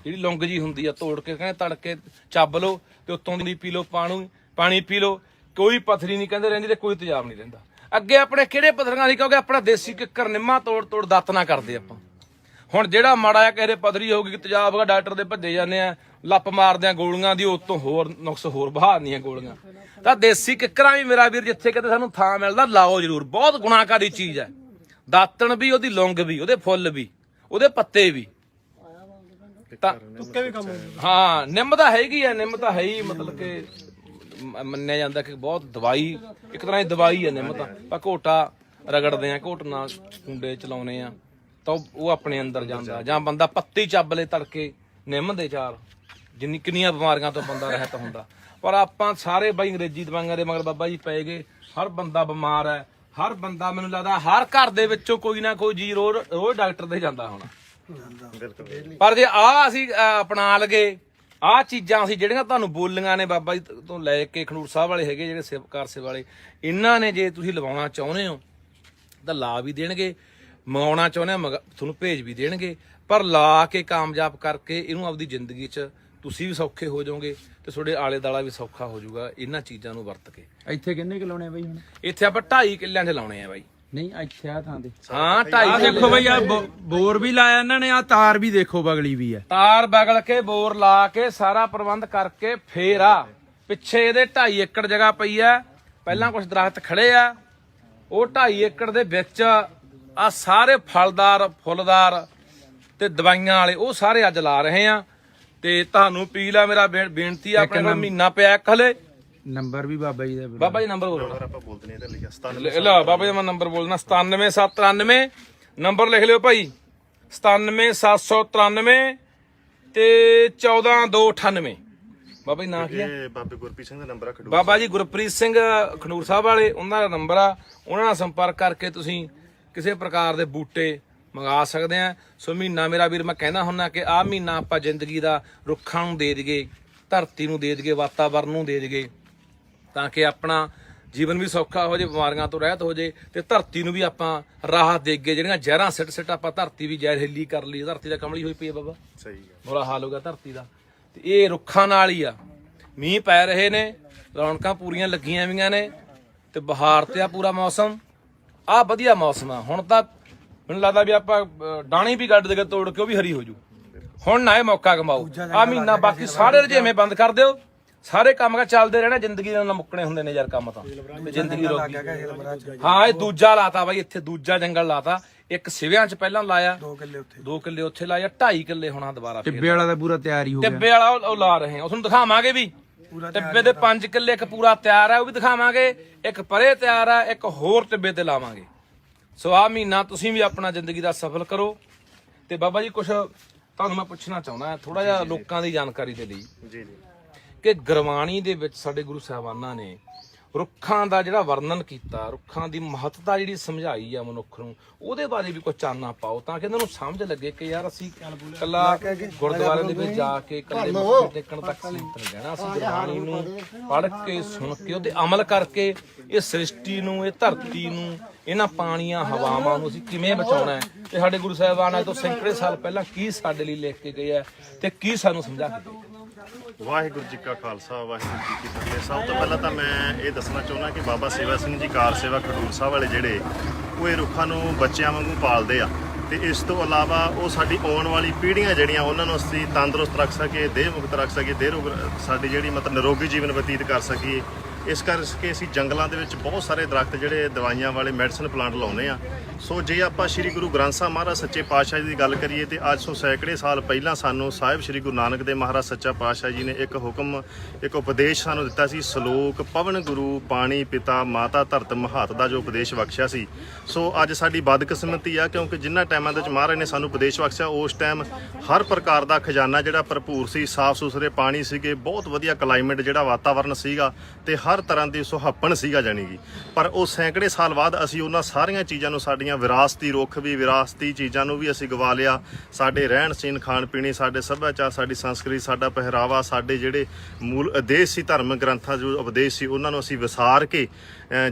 ਜਿਹੜੀ ਲੌਂਗ ਜੀ ਹੁੰਦੀ ਆ, ਤੋੜ ਕੇ ਕਹਿੰਦੇ ਤੜਕੇ ਚੱਬ ਲਓ ਤੇ ਉੱਤੋਂ ਦੀ ਪੀ ਲਓ, ਪਾਣੀ ਪੀ ਲਓ, ਕੋਈ ਪਥਰੀ ਨਹੀਂ ਕਹਿੰਦੇ ਰਹਿੰਦੀ ਤੇ ਕੋਈ ਤੇਜ਼ਾਬ ਨਹੀਂ ਰਹਿੰਦਾ। ਅੱਗੇ ਆਪਣੇ ਕਿਹੜੇ ਪਥਰੀਆਂ ਸੀ, ਕਿਉਂਕਿ ਆਪਣਾ ਦੇਸੀ ਕਿੱਕਰ ਨਿੰਮਾ ਤੋੜ ਦੱਤ ਨਾ ਕਰਦੇ ਆਪਾਂ। ਹੁਣ ਜਿਹੜਾ ਮਾੜਾ ਜਿਹਾ ਕਿਸੇ ਦੇ ਪਥਰੀ ਹੋਊਗੀ ਤੇਜ਼ਾਬ ਹੋਗਾ ਡਾਕਟਰ ਦੇ ਭੱਜੇ ਜਾਂਦੇ ਆ ਲੱਪ ਮਾਰਦੇ ਆ ਗੋਲੀਆਂ ਦੀ ਉਸ ਤੋਂ ਹੋਰ ਨੁਕਸ ਹੋਰ ਬਹਾਦੀਆਂ ਗੋਲੀਆਂ ਤਾਂ ਦੇਸੀ ਕਿੱਕਰਾਂ ਵੀ ਮੇਰਾ ਵੀਰ ਜਿੱਥੇ ਕਿਤੇ ਸਾਨੂੰ ਥਾਂ ਮਿਲਦਾ ਲਾਓ ਜ਼ਰੂਰ ਬਹੁਤ ਗੁਣਾਕਾਰੀ ਚੀਜ਼ ਹੈ ਦਾਤਣ ਵੀ ਉਹਦੀ ਲੌਂਗ ਵੀ ਉਹਦੇ ਫੁੱਲ ਵੀ ਉਹਦੇ ਪੱਤੇ ਵੀ ਤਾਂ ਹਾਂ ਨਿੰਮ ਤਾਂ ਹੈਗੀ ਆ ਨਿੰਮ ਤਾਂ ਹੈ ਹੀ ਮਤਲਬ ਕਿ ਮੰਨਿਆ ਜਾਂਦਾ ਕਿ ਬਹੁਤ ਦਵਾਈ ਇੱਕ ਤਰ੍ਹਾਂ ਦੀ ਦਵਾਈ ਹੈ ਨਿੰਮ ਤਾਂ ਆਪਾਂ ਘੋਟਾ ਰਗੜਦੇ ਆ ਘੋਟ ਨਾਲ ਕੁੰਡੇ ਚਲਾਉਨੇ ਆ ਤਾਂ ਉਹ ਆਪਣੇ ਅੰਦਰ ਜਾਂਦਾ ਜਾਂ ਬੰਦਾ ਪੱਤੀ ਚੱਬ ਲੈ ਤੜਕੇ ਨਿੰਮ ਦੇ ਚਾਰ ਜਿੰਨੀ ਕਿੰਨੀਆਂ ਬਿਮਾਰੀਆਂ ਤੋਂ ਬੰਦਾ ਰਹਿਤ ਹੁੰਦਾ ਪਰ ਆਪਾਂ ਸਾਰੇ ਬਾਈ ਅੰਗਰੇਜ਼ੀ ਦਵਾਈਆਂ ਦੇ ਮਗਰ ਬਾਬਾ ਜੀ ਪੈ ਗਏ ਹਰ ਬੰਦਾ ਬਿਮਾਰ ਹੈ ਹਰ ਬੰਦਾ ਮੈਨੂੰ ਲੱਗਦਾ ਹਰ ਘਰ ਦੇ ਵਿੱਚੋਂ ਕੋਈ ਨਾ ਕੋਈ ਜੀ ਰੋਜ਼ ਡਾਕਟਰ ਦੇ ਜਾਂਦਾ ਹੋਣਾ ਪਰ ਜੇ ਆ ਅਸੀਂ ਅਪਣਾ ਲਗੇ ਆਹ ਚੀਜ਼ਾਂ ਅਸੀਂ ਜਿਹੜੀਆਂ ਤੁਹਾਨੂੰ ਬੋਲੀਆਂ ਨੇ ਬਾਬਾ ਜੀ ਤੋਂ ਲੈ ਕੇ ਖਡੂਰ ਸਾਹਿਬ ਵਾਲੇ ਹੈਗੇ ਜਿਹੜੇ ਸੇਵਕਾਰ ਸੇ ਵਾਲੇ ਇਹਨਾਂ ਨੇ ਜੇ ਤੁਸੀਂ ਲਵਾਉਣਾ ਚਾਹੁੰਦੇ ਹੋ ਤਾਂ ਲਾ ਵੀ ਦੇਣਗੇ ਮੰਗਾਉਣਾ ਚਾਹੁੰਦੇ ਹੋ ਤੁਹਾਨੂੰ ਭੇਜ ਵੀ ਦੇਣਗੇ ਪਰ ਲਾ ਕੇ ਕਾਮਯਾਬ ਕਰਕੇ ਇਹਨੂੰ ਆਪਦੀ ਜ਼ਿੰਦਗੀ 'ਚ ਤੁਸੀਂ ਵੀ ਸੌਖੇ ਹੋ ਜਾਓਗੇ ਤੇ ਤੁਹਾਡੇ ਆਲੇ ਦਾਲਾ ਵੀ ਸੌਖਾ ਹੋ ਜਾਊਗਾ ਇਹਨਾਂ ਚੀਜ਼ਾਂ ਨੂੰ ਵਰਤ ਕੇ ਇੱਥੇ ਕਿੰਨੇ ਕਿ ਲਾਉਣੇ ਆ ਬਾਈ ਹੁਣ ਇੱਥੇ ਆਪਾਂ 2.5 ਕਿੱਲਿਆਂ 'ਚ ਲਾਉਣੇ ਆ ਬਾਈ ਨਹੀਂ ਇੱਥੇ ਆ ਥਾਂ ਤੇ ਹਾਂ 2.5 ਦੇਖੋ ਬਾਈ ਆ ਬੋਰ ਵੀ ਲਾਇਆ ਇਹਨਾਂ ਨੇ ਆ ਤਾਰ ਵੀ ਦੇਖੋ ਬਗਲੀ ਵੀ ਆ ਤਾਰ ਬਗਲ ਕੇ ਬੋਰ ਲਾ ਕੇ ਸਾਰਾ ਪ੍ਰਬੰਧ ਕਰਕੇ ਫੇਰ ਆ ਪਿੱਛੇ ਇਹਦੇ 2.5 ਏਕੜ ਜਗ੍ਹਾ ਪਈ ਆ ਪਹਿਲਾਂ ਕੁਝ ਦਰਖਤ ਖੜੇ ਆ ਉਹ 2.5 ਏਕੜ ਦੇ ਵਿੱਚ ਆ ਸਾਰੇ ਫਲਦਾਰ ਫੁੱਲਦਾਰ ਤੇ ਦਵਾਈਆਂ ਵਾਲੇ ਉਹ ਸਾਰੇ ਅੱਜ ਲਾ ਰਹੇ ਆ ਤੇ ਤੁਹਾਨੂੰ ਅਪੀਲ ਆ ਮੇਰਾ ਬੇਨਤੀ ਆ ਆਪਣੇ ਕੋਲ ਮਹੀਨਾ ਪਿਆ ਹਲੇ ਨੰਬਰ ਵੀ ਬਾਬਾ ਜੀ ਦਾ ਬਾਬਾ ਜੀ ਨੰਬਰ ਬੋਲੋ ਆਪਾਂ ਬੋਲਦੇ ਨੇ ਇਹਦੇ ਲਈ ਲੈ ਬਾਬਾ ਜੀ ਮੈਂ ਨੰਬਰ ਬੋਲਣਾ 97793 ਨੰਬਰ ਲਿਖ ਲਿਓ ਭਾਈ 97793 ਤੇ 14298 ਬਾਬਾ ਜੀ ਨਾਂ ਕੀ ਆ ਇਹ ਬਾਬੇ ਗੁਰਪ੍ਰੀਤ ਸਿੰਘ ਦਾ ਨੰਬਰ ਆ ਖਡੂਰ ਬਾਬਾ ਜੀ ਗੁਰਪ੍ਰੀਤ ਸਿੰਘ ਖਡੂਰ ਸਾਹਿਬ ਵਾਲੇ ਉਹਨਾਂ ਦਾ ਨੰਬਰ ਆ ਉਹਨਾਂ ਨਾਲ ਸੰਪਰਕ ਕਰਕੇ ਤੁਸੀਂ ਕਿਸੇ ਪ੍ਰਕਾਰ ਦੇ ਬੂਟੇ ਮੰਗਾ ਸਕਦੇ ਆ ਸੋ ਮਹੀਨਾ ਮੇਰਾ ਵੀਰ ਮੈਂ ਕਹਿੰਦਾ ਹੁੰਦਾ ਕਿ ਆਹ ਮਹੀਨਾ ਆਪਾਂ ਜ਼ਿੰਦਗੀ ਦਾ ਰੁੱਖਾਂ ਨੂੰ ਦੇ ਦਈਏ ਧਰਤੀ ਨੂੰ ਦੇ ਦਈਏ ਵਾਤਾਵਰਨ ਨੂੰ ਦੇ ਦਈਏ ਤਾਂ ਕਿ ਆਪਣਾ ਜੀਵਨ ਵੀ ਸੌਖਾ ਹੋ ਜਾਏ ਬਿਮਾਰੀਆਂ ਤੋਂ ਰਹਿਤ ਹੋ ਜਾਏ ਤੇ ਧਰਤੀ ਨੂੰ ਵੀ ਆਪਾਂ ਰਾਹਤ ਦੇਈਏ ਜਿਹੜੀਆਂ ਜ਼ਹਿਰਾਂ ਸਿੱਟ ਆਪਾਂ ਧਰਤੀ ਵੀ ਜ਼ਹਿਰੀਲੀ ਕਰ ਲਈ ਧਰਤੀ ਦਾ ਕਮਲੀ ਹੋਈ ਪਈ ਹੈ ਬਾਬਾ ਸਹੀ ਹੈ ਬੁਰਾ ਹਾਲ ਹੋ ਗਿਆ ਧਰਤੀ ਦਾ ਤੇ ਇਹ ਰੁੱਖਾਂ ਨਾਲ ਹੀ ਆ ਮੀਂਹ ਪੈ ਰਹੇ ਨੇ ਰੌਣਕਾਂ ਪੂਰੀਆਂ ਲੱਗੀਆਂ ਵੀਆਂ ਨੇ ਤੇ ਬਹਾਰ ਤੇ ਆ ਪੂਰਾ ਮੌਸਮ ਆ ਵਧੀਆ ਮੌਸਮ ਆ ਹੁਣ ਤਾਂ ਮੈਨੂੰ ਲੱਗਦਾ ਵੀ ਆਪਾਂ ਡਾਣੀ ਵੀ ਗੱਡ ਦੇ ਤੋੜ ਕੇ ਉਹ ਵੀ ਹਰੀ ਹੋ ਜੂ ਹੁਣ ਨਾ ਇਹ ਮੌਕਾ ਕਮਾਓ ਆ ਮਹੀਨਾ ਬਾਕੀ ਸਾਰੇ ਰਜੇਵੇਂ ਬੰਦ ਕਰ ਦਿਓ ਸਾਰੇ ਕੰਮ ਚੱਲਦੇ ਰਹਿਣਾ ਜ਼ਿੰਦਗੀ ਦੇ ਨਾਲ ਮੁੱਕਣੇ ਹੁੰਦੇ ਨੇ ਯਾਰ ਕੰਮ ਤਾਂ ਜ਼ਿੰਦਗੀ ਰੋਕੀ ਹਾਂ ਇਹ ਦੂਜਾ ਲਾਤਾ ਬਾਈ ਇੱਥੇ ਦੂਜਾ ਜੰਗਲ ਲਾਤਾ ਇੱਕ ਸਿਵਿਆਂ 'ਚ ਪਹਿਲਾਂ ਲਾਇਆ 2 ਕਿੱਲੇ ਉੱਥੇ ਲਾਇਆ 2.5 ਕਿੱਲੇ ਹੋਣਾ ਦੁਬਾਰਾ ਟਿੱਬੇ ਵਾਲਾ ਤਾਂ ਪੂਰਾ ਤਿਆਰ ਹੀ ਹੋ ਗਿਆ ਟਿੱਬੇ ਵਾਲਾ ਉਹ ਲਾ ਰਹੇ ਆ ਤੁਹਾਨੂੰ ਦਿਖਾਵਾਂਗੇ ਵੀ ਟਿੱਬੇ ਦੇ 5 ਕਿੱਲੇ ਇੱਕ ਪੂਰਾ ਤਿਆਰ ਆ ਉਹ ਵੀ ਦਿਖਾਵਾਂਗੇ ਇੱਕ ਪਰੇ ਤਿਆਰ ਆ ਇੱਕ ਹੋਰ ਟਿੱਬੇ ਤੇ ਲਾਵਾਂਗੇ ਸੋ ਆ ਮਹੀਨਾ ਤੁਸੀਂ ਵੀ ਆਪਣਾ ਜ਼ਿੰਦਗੀ ਦਾ ਸਫਲ ਕਰੋ ਤੇ ਬਾਬਾ ਜੀ ਕੁਛ ਤੁਹਾਨੂੰ ਮੈਂ ਪੁੱਛਣਾ ਚਾਹੁੰਦਾ ਥੋੜਾ ਜਿਹਾ ਲੋਕਾਂ ਦੀ ਜਾਣਕਾਰੀ ਦੇ ਲਈ ਜੀ ਕਿ ਗੁਰਬਾਣੀ ਦੇ ਵਿੱਚ ਸਾਡੇ ਗੁਰੂ ਸਾਹਿਬਾਨਾਂ ਨੇ ਰੁੱਖਾਂ ਦਾ ਜਿਹੜਾ ਵਰਣਨ ਕੀਤਾ ਰੁੱਖਾਂ ਦੀ ਮਹੱਤਤਾ ਜਿਹੜੀ ਸਮਝਾਈ ਆ ਮਨੁੱਖ ਨੂੰ ਉਹਦੇ ਬਾਰੇ ਵੀ ਕੁਝ ਚਾਨਣਾ ਪਾਓ ਤਾਂ ਕਿ ਇਹਨਾਂ ਨੂੰ ਸਮਝ ਲੱਗੇ ਕਿ ਯਾਰ ਅਸੀਂ ਕੱਲਾ ਗੁਰਦੁਆਰੇ ਦੇ ਵਿੱਚ ਜਾ ਕੇ ਕੱਲੇ ਮੱਥੇ ਟੇਕਣ ਤੱਕ ਸੀਮਤ ਨਹੀਂ ਰਹਿਣਾ ਅਸੀਂ ਗੁਰਬਾਣੀ ਨੂੰ ਪੜ੍ਹ ਕੇ ਸੁਣ ਕੇ ਉਹਤੇ ਅਮਲ ਕਰਕੇ ਇਹ ਸ੍ਰਿਸ਼ਟੀ ਨੂੰ ਇਹ ਧਰਤੀ ਨੂੰ ਇਹਨਾਂ ਪਾਣੀਆਂ ਹਵਾਵਾਂ ਨੂੰ ਅਸੀਂ ਕਿਵੇਂ ਬਚਾਉਣਾ ਹੈ ਤੇ ਸਾਡੇ ਗੁਰੂ ਸਾਹਿਬਾਨਾਂ ਤੋਂ ਸੈਂਕੜੇ ਸਾਲ ਪਹਿਲਾਂ ਕੀ ਸਾਡੇ ਲਈ ਲਿਖ ਕੇ ਗਏ ਆ ਤੇ ਕੀ ਸਾਨੂੰ ਸਮਝਾ ਕੇ ਗਏ ਵਾਹਿਗੁਰੂ ਜੀ ਕਾ ਖਾਲਸਾ ਵਾਹਿਗੁਰੂ ਜੀ ਕੀ ਫਤਿਹ ਸਭ ਤੋਂ ਪਹਿਲਾਂ ਤਾਂ ਮੈਂ ਇਹ ਦੱਸਣਾ ਚਾਹੁੰਦਾ ਕਿ ਬਾਬਾ ਸੇਵਾ ਸਿੰਘ ਜੀ ਕਾਰ ਸੇਵਾ ਖਡੂਰ ਸਾਹਿਬ ਵਾਲੇ ਜਿਹੜੇ ਉਹ ਇਹ ਰੁੱਖਾਂ ਨੂੰ ਬੱਚਿਆਂ ਵਾਂਗੂ ਪਾਲਦੇ ਆ ਤੇ ਇਸ ਤੋਂ ਇਲਾਵਾ ਉਹ ਸਾਡੀ ਆਉਣ ਵਾਲੀ ਪੀੜ੍ਹੀਆਂ ਜਿਹੜੀਆਂ ਉਹਨਾਂ ਨੂੰ ਅਸੀਂ ਤੰਦਰੁਸਤ ਰੱਖ ਸਕੀਏ ਦੇਹ ਮੁਕਤ ਰੱਖ ਸਕੀਏ ਦੇਹ ਰੋਗ ਸਾਡੀ ਜਿਹੜੀ ਮਤਲਬ ਨਿਰੋਗੀ ਜੀਵਨ ਬਤੀਤ ਕਰ ਸਕੀਏ ਇਸ ਕਰਕੇ ਅਸੀਂ ਜੰਗਲਾਂ ਦੇ ਵਿੱਚ ਬਹੁਤ ਸਾਰੇ ਦਰਖਤ ਜਿਹੜੇ ਦਵਾਈਆਂ ਵਾਲੇ ਮੈਡੀਸਨ ਪਲਾਂਟ ਲਾਉਂਦੇ ਆ ਸੋ ਜੇ ਆਪਾਂ ਸ੍ਰੀ ਗੁਰੂ ਗ੍ਰੰਥ ਸਾਹਿਬ ਮਹਾਰਾਜ ਸੱਚੇ ਪਾਤਸ਼ਾਹ ਜੀ ਦੀ ਗੱਲ ਕਰੀਏ ਤੇ ਅੱਜ ਤੋਂ ਸੈਂਕੜੇ ਸਾਲ ਪਹਿਲਾਂ ਸਾਨੂੰ ਸਾਹਿਬ ਸ੍ਰੀ ਗੁਰੂ ਨਾਨਕ ਦੇਵ ਮਹਾਰਾਜ ਸੱਚਾ ਪਾਤਸ਼ਾਹ ਜੀ ਨੇ ਇੱਕ ਹੁਕਮ ਇੱਕ ਉਪਦੇਸ਼ ਸਾਨੂੰ ਦਿੱਤਾ ਸੀ ਸ਼ਲੋਕ ਪਵਨ ਗੁਰੂ ਪਾਣੀ ਪਿਤਾ ਮਾਤਾ ਧਰਤ ਮਹਾਤ ਦਾ ਜੋ ਉਪਦੇਸ਼ ਬਖਸ਼ਿਆ ਸੀ ਸੋ ਅੱਜ ਸਾਡੀ ਬਦਕਿਸਮਤੀ ਆ ਕਿਉਂਕਿ ਜਿੰਨਾ ਟਾਈਮਾਂ ਦੇ ਵਿੱਚ ਮਹਾਰਾਜ ਨੇ ਸਾਨੂੰ ਉਪਦੇਸ਼ ਬਖਸ਼ਿਆ ਉਸ ਟਾਈਮ ਹਰ ਪ੍ਰਕਾਰ ਦਾ ਖਜ਼ਾਨਾ ਜਿਹੜਾ ਭਰਪੂਰ ਸੀ ਸਾਫ਼ ਸੁਥਰੇ ਪਾਣੀ ਸੀਗੇ ਬਹੁਤ ਵਧੀਆ ਕਲਾਈਮੇਟ ਜਿਹੜਾ ਵਾਤਾਵਰਨ ਸੀਗਾ ਤੇ ਹਰ ਤਰ੍ਹਾਂ ਦੀ ਸੁਹੱਪਣ ਸੀਗਾ ਜਾਣੀ ਕਿ ਪਰ ਉਹ ਸੈਂਕੜੇ ਸਾਲ ਬਾਅਦ ਅਸੀਂ ਉਹਨਾਂ ਸਾਰੀਆਂ ਚੀਜ਼ਾਂ ਨੂੰ ਸਾਡੀਆਂ ਵਿਰਾਸਤੀ ਰੁੱਖ ਵੀ ਵਿਰਾਸਤੀ ਚੀਜ਼ਾਂ ਨੂੰ ਵੀ ਅਸੀਂ ਗਵਾ ਲਿਆ ਸਾਡੇ ਰਹਿਣ ਸਹਿਣ ਖਾਣ ਪੀਣੀ ਸਾਡੇ ਸੱਭਿਆਚਾਰ ਸਾਡੀ ਸੰਸਕ੍ਰਿਤੀ ਸਾਡਾ ਪਹਿਰਾਵਾ ਸਾਡੇ ਜਿਹੜੇ ਮੂਲ ਉਦੇਸ਼ ਸੀ ਧਰਮ ਗ੍ਰੰਥਾਂ ਜੋ ਉਪਦੇਸ਼ ਸੀ ਉਹਨਾਂ ਨੂੰ ਅਸੀਂ ਵਿਸਾਰ ਕੇ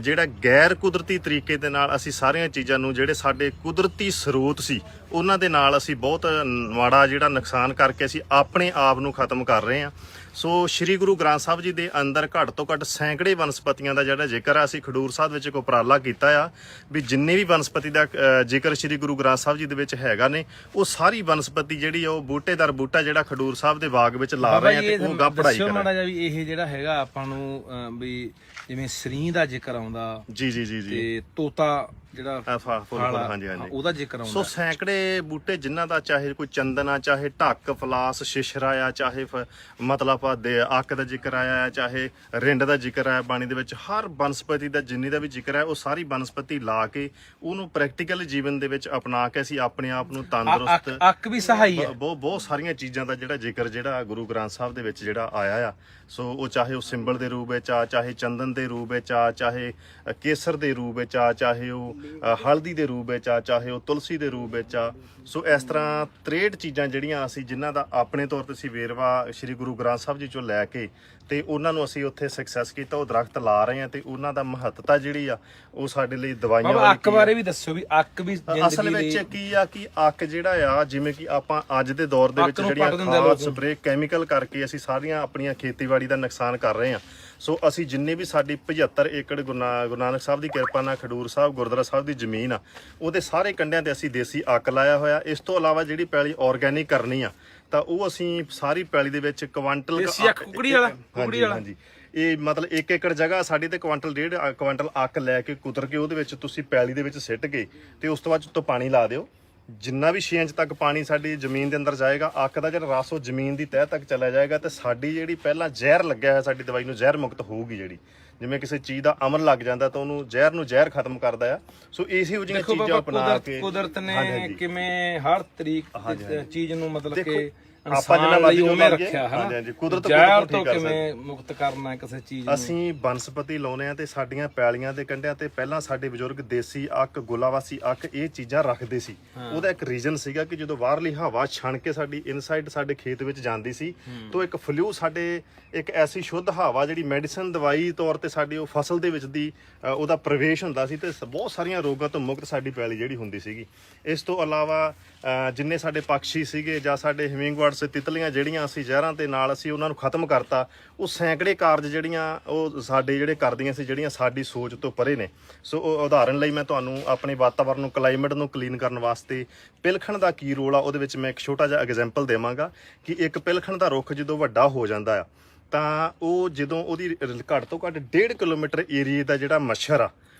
ਜਿਹੜਾ ਗੈਰ ਕੁਦਰਤੀ ਤਰੀਕੇ ਦੇ ਨਾਲ ਅਸੀਂ ਸਾਰੀਆਂ ਚੀਜ਼ਾਂ ਨੂੰ ਜਿਹੜੇ ਸਾਡੇ ਕੁਦਰਤੀ ਸਰੋਤ ਸੀ ਉਹਨਾਂ ਦੇ ਨਾਲ ਅਸੀਂ ਬਹੁਤ ਮਾੜਾ ਜਿਹੜਾ ਨੁਕਸਾਨ ਕਰਕੇ ਅਸੀਂ ਆਪਣੇ ਆਪ ਨੂੰ ਖਤਮ ਕਰ ਰਹੇ ਹਾਂ ਸੋ ਸ੍ਰੀ ਗੁਰੂ ਗ੍ਰੰਥ ਸਾਹਿਬ ਜੀ ਦੇ ਅੰਦਰ ਘੱਟ ਤੋਂ ਘੱਟ ਸੈਂਕੜੇ ਵਨਸਪਤੀਆਂ ਦਾ ਜਿਹੜਾ ਜ਼ਿਕਰ ਆ ਅਸੀਂ ਖਡੂਰ ਸਾਹਿਬ ਵਿੱਚ ਇੱਕ ਉਪਰਾਲਾ ਕੀਤਾ ਆ ਵੀ ਜਿੰਨੇ ਵੀ ਵਨਸਪਤੀ ਦਾ ਜ਼ਿਕਰ ਸ੍ਰੀ ਗੁਰੂ ਗ੍ਰੰਥ ਸਾਹਿਬ ਜੀ ਦੇ ਵਿੱਚ ਹੈਗਾ ਨੇ ਉਹ ਸਾਰੀ ਵਨਸਪਤੀ ਜਿਹੜੀ ਆ ਉਹ ਬੂਟੇਦਾਰ ਬੂਟਾ ਜਿਹੜਾ ਖਡੂਰ ਸਾਹਿਬ ਦੇ ਬਾਗ ਵਿੱਚ ਲਾ ਰਹੇ ਆ ਤੇ ਉਹ ਗਾ ਪੜਾਈ ਕਰ ਮਾੜਾ ਜਿਹਾ ਵੀ ਇਹ ਜਿਹੜਾ ਹੈਗਾ ਆਪਾਂ ਨੂੰ ਵੀ ਜਿਵੇਂ ਸਰੀਂ ਦਾ ਜ਼ਿਕਰ ਆਉਂਦਾ ਜੀ ਤੇ ਤੋਤਾ ਜਿਹੜਾ ਫੁੱਲ ਹਾਂਜੀ ਉਹਦਾ ਜ਼ਿਕਰ ਆਉਂਦਾ। ਸੋ ਸੈਂਕੜੇ ਬੂਟੇ ਜਿਨ੍ਹਾਂ ਦਾ ਚਾਹੇ ਕੋਈ ਚੰਦਨ ਆ, ਚਾਹੇ ਢੱਕ, ਫਲਾਸ, ਸ਼ਿਸ਼ਰਾ ਆ, ਚਾਹੇ ਮਤਲਬ ਅੱਕ ਦਾ ਜ਼ਿਕਰ ਆਇਆ ਆ, ਚਾਹੇ ਰਿੰਡ ਦਾ ਜ਼ਿਕਰ ਆਇਆ ਬਾਣੀ ਦੇ ਵਿੱਚ, ਹਰ ਬਨਸਪਤੀ ਦਾ ਜਿੰਨੀ ਦਾ ਵੀ ਜ਼ਿਕਰ ਹੈ ਉਹ ਸਾਰੀ ਬਨਸਪਤੀ ਲਾ ਕੇ ਉਹਨੂੰ ਪ੍ਰੈਕਟੀਕਲ ਜੀਵਨ ਦੇ ਵਿੱਚ ਅਪਣਾ ਕੇ ਅਸੀਂ ਆਪਣੇ ਆਪ ਨੂੰ ਤੰਦਰੁਸਤ ਅੱਕ ਵੀ ਸਹਾਈ ਹੈ। ਬਹੁਤ ਸਾਰੀਆਂ ਚੀਜ਼ਾਂ ਦਾ ਜਿਹੜਾ ਜ਼ਿਕਰ ਜਿਹੜਾ ਗੁਰੂ ਗ੍ਰੰਥ ਸਾਹਿਬ ਦੇ ਵਿੱਚ ਜਿਹੜਾ ਆਇਆ ਆ। ਸੋ ਉਹ ਚਾਹੇ ਉਹ ਸਿੰਬਲ ਦੇ ਰੂਪ ਵਿੱਚ ਆ, ਚਾਹੇ ਚੰਦਨ ਦੇ ਰੂਪ ਵਿੱਚ ਆ, ਚਾਹੇ ਕੇਸਰ ਦੇ ਰੂਪ ਵਿੱਚ ਆ, ਚਾਹੇ ਉਹ ਹਲਦੀ ਦੇ ਰੂਪ ਵਿੱਚ ਆ, ਚਾਹੇ ਉਹ ਤੁਲਸੀ ਦੇ ਰੂਪ ਵਿੱਚ ਆ। ਸੋ ਇਸ ਤਰ੍ਹਾਂ 63 ਚੀਜ਼ਾਂ ਜਿਹੜੀਆਂ ਅਸੀਂ ਜਿਨ੍ਹਾਂ ਦਾ ਆਪਣੇ ਤੌਰ ਤੇ ਅਸੀਂ ਵੇਰਵਾ ਸ੍ਰੀ ਗੁਰੂ ਗ੍ਰੰਥ ਸਾਹਿਬ ਜੀ ਚੋਂ ਲੈ ਕੇ ਤੇ ਉਹਨਾਂ ਨੂੰ ਅਸੀਂ ਉੱਥੇ ਸਕਸੈਸ ਕੀਤਾ, ਉਹ ਦਰਖਤ ਲਾ ਰਹੇ ਆ ਤੇ ਉਹਨਾਂ ਦਾ ਮਹੱਤਤਾ ਜਿਹੜੀ ਆ ਉਹ ਸਾਡੇ ਲਈ ਦਵਾਈਆਂ ਵਾਲੀ ਅੱਕ ਬਾਰੇ ਵੀ ਦੱਸੋ ਵੀ ਅੱਕ ਵੀ ਅਸਲ ਵਿੱਚ ਕੀ ਆ ਕਿ ਅੱਕ ਜਿਹੜਾ ਆ ਜਿਵੇਂ ਕਿ ਆਪਾਂ ਅੱਜ ਦੇ ਦੌਰ ਦੇ ਵਿੱਚ ਜਿਹੜੀਆਂ ਖਾਦ ਸਪਰੇ ਕੈਮੀਕਲ ਕਰਕੇ ਅਸੀਂ ਸਾਰੀਆਂ ਆਪਣੀਆਂ ਖੇਤੀਬਾੜੀ ਦਾ ਨੁਕਸਾਨ ਕਰ ਰਹੇ ਆ। ਸੋ ਅਸੀਂ ਜਿੰਨੇ ਵੀ ਸਾਡੀ 75 ਏਕੜ ਗੁਰੂ ਨਾਨਕ ਸਾਹਿਬ ਦੀ ਕਿਰਪਾ ਨਾਲ ਖਡੂਰ ਸਾਹਿਬ ਗੁਰਦੁਆਰਾ ਸਾਹਿਬ ਦੀ ਜ਼ਮੀਨ ਆ ਉਹਦੇ ਸਾਰੇ ਕੰਢਿਆਂ ਤੇ ਅਸੀਂ ਦੇਸੀ ਅੱਕ ਲਾਇਆ ਹੋਇਆ। ਇਸ ਤੋਂ ਇਲਾਵਾ ਜਿਹੜੀ ਪੈਲੀ ਆਰਗੈਨਿਕ ਕਰਨੀ ਆ ਤਾਂ ਉਹ ਅਸੀਂ ਸਾਰੀ ਪੈਲੀ ਦੇ ਵਿੱਚ ਕੁਆਂਟਲ ਕੁਕੜੀ ਵਾਲਾ ਹਾਂਜੀ ਇਹ ਮਤਲਬ 1 ਏਕੜ ਜਗ੍ਹਾ ਸਾਡੀ ਤੇ ਕੁਆਂਟਲ 1.5 ਕੁਆਂਟਲ ਅੱਕ ਲੈ ਕੇ ਕੁਤਰ ਕੇ ਉਹਦੇ ਵਿੱਚ ਤੁਸੀਂ ਪੈਲੀ ਦੇ ਵਿੱਚ ਸਿੱਟ ਕੇ ਤੇ ਉਸ ਤੋਂ ਬਾਅਦ ਉੱਤੋਂ ਪਾਣੀ ਲਾ ਦਿਓ। ਜਿੰਨਾ ਵੀ 6 ਇੰਚ ਤੱਕ ਪਾਣੀ ਸਾਡੀ ਜ਼ਮੀਨ ਦੇ ਅੰਦਰ ਜਾਏਗਾ ਅੱਕ ਦਾ ਜਿਹੜਾ ਰਸ ਉਹ ਜ਼ਮੀਨ ਦੀ ਤਹਿ ਤੱਕ ਚਲਾ ਜਾਏਗਾ ਤੇ ਸਾਡੀ ਜਿਹੜੀ ਪਹਿਲਾਂ ਜ਼ਹਿਰ ਲੱਗਿਆ ਹੈ ਸਾਡੀ ਦਵਾਈ ਨੂੰ ਜ਼ਹਿਰ ਮੁਕਤ ਹੋਊਗੀ। ਜਿਹੜੀ ਜਿਵੇਂ ਕਿਸੇ ਚੀਜ਼ ਦਾ ਅਮਲ ਲੱਗ ਜਾਂਦਾ ਤਾਂ ਉਹਨੂੰ ਜ਼ਹਿਰ ਖਤਮ ਕਰਦਾ ਆ। ਸੋ ਇਸੇ ਜਿਹੀਆਂ ਚੀਜ਼ਾਂ ਅਪਣਾ ਕੇ ਕੁਦਰਤ ਨੇ ਕਿਵੇਂ ਹਰ ਤਰੀਕ ਚੀਜ਼ ਨੂੰ ਮਤਲਬ ਕਿ ਆਪਾਂ ਜਿੰਨਾ ਮਰਜ਼ੀ ਉਹਨੇ ਰੱਖਿਆ ਹੈ। ਹਾਂਜੀ ਕੁਦਰਤ ਤੋਂ ਕਿਵੇਂ ਮੁਕਤ ਕਰਨਾ ਕਿਸੇ ਚੀਜ਼ ਨੂੰ। ਅਸੀਂ ਬਨਸਪਤੀ ਲਾਉਨੇ ਆ ਤੇ ਸਾਡੀਆਂ ਪੈਲੀਆਂ ਦੇ ਕੰਢਿਆਂ ਤੇ ਪਹਿਲਾਂ ਸਾਡੇ ਬਜ਼ੁਰਗ ਦੇਸੀ ਅੱਕ, ਗੁਲਾਵਾਸੀ ਅੱਕ ਇਹ ਚੀਜ਼ਾਂ ਰੱਖਦੇ ਸੀ। ਉਹਦਾ ਇੱਕ ਰੀਜ਼ਨ ਸੀਗਾ ਕਿ ਜਦੋਂ ਬਾਹਰਲੀ ਹਵਾ ਛਣ ਕੇ ਸਾਡੀ ਇਨਸਾਈਡ ਸਾਡੇ ਖੇਤ ਵਿੱਚ ਜਾਂਦੀ ਸੀ ਤਾਂ ਇੱਕ ਫਲੂ ਸਾਡੇ ਇੱਕ ਐਸੀ ਸ਼ੁੱਧ ਹਵਾ ਜਿਹੜੀ ਮੈਡੀਸਨ ਦਵਾਈ ਤੌਰ ਤੇ ਸਾਡੀ ਉਹ ਫਸਲ ਦੇ ਵਿੱਚ ਦੀ ਉਹਦਾ ਪ੍ਰਵੇਸ਼ ਹੁੰਦਾ ਸੀ ਤੇ ਬਹੁਤ ਸਾਰੀਆਂ ਰੋਗਾਂ ਤੋਂ ਮੁਕਤ ਸਾਡੀ ਪੈਲੀ ਜਿਹੜੀ ਹੁੰਦੀ ਸੀਗੀ। ਇਸ ਤੋਂ ਇਲਾਵਾ ਜਿੰਨੇ ਸਾਡੇ ਪੰਛੀ ਸੀਗੇ ਜਾਂ ਸਾਡੇ ਹਿਮਿੰਗਬਰਡਸ, ਤਿਤਲੀਆਂ ਜਿਹੜੀਆਂ ਅਸੀਂ ਜ਼ਹਿਰਾਂ ਦੇ ਨਾਲ ਅਸੀਂ ਉਹਨਾਂ ਨੂੰ ਖਤਮ ਕਰਤਾ। ਉਹ ਸੈਂਕੜੇ ਕਾਰਜ ਜਿਹੜੀਆਂ ਉਹ ਸਾਡੇ ਜਿਹੜੇ ਕਰਦੀਆਂ ਸੀ ਜਿਹੜੀਆਂ ਸਾਡੀ ਸੋਚ ਤੋਂ ਪਰੇ ਨੇ। ਸੋ ਉਦਾਹਰਨ ਲਈ ਮੈਂ ਤੁਹਾਨੂੰ ਆਪਣੇ ਵਾਤਾਵਰਨ ਨੂੰ ਕਲਾਈਮੇਟ ਨੂੰ ਕਲੀਨ ਕਰਨ ਵਾਸਤੇ ਪਿਲਖਣ ਦਾ ਕੀ ਰੋਲ ਆ ਉਹਦੇ ਵਿੱਚ ਮੈਂ ਇੱਕ ਛੋਟਾ ਜਿਹਾ ਐਗਜ਼ਾਮਪਲ ਦੇਵਾਂਗਾ ਕਿ ਇੱਕ ਪਿਲਖਣ ਦਾ ਰੁੱਖ ਜਦੋਂ ਵੱਡਾ ਹੋ ਜਾਂਦਾ ਆ ਤਾਂ ਉਹ ਜਦੋਂ ਉਹਦੀ ਘੱਟ ਤੋਂ ਘੱਟ 1.5 ਕਿਲੋਮੀਟਰ ਏਰੀਏ ਦਾ ਜਿਹੜਾ ਮੱਛਰ ਆ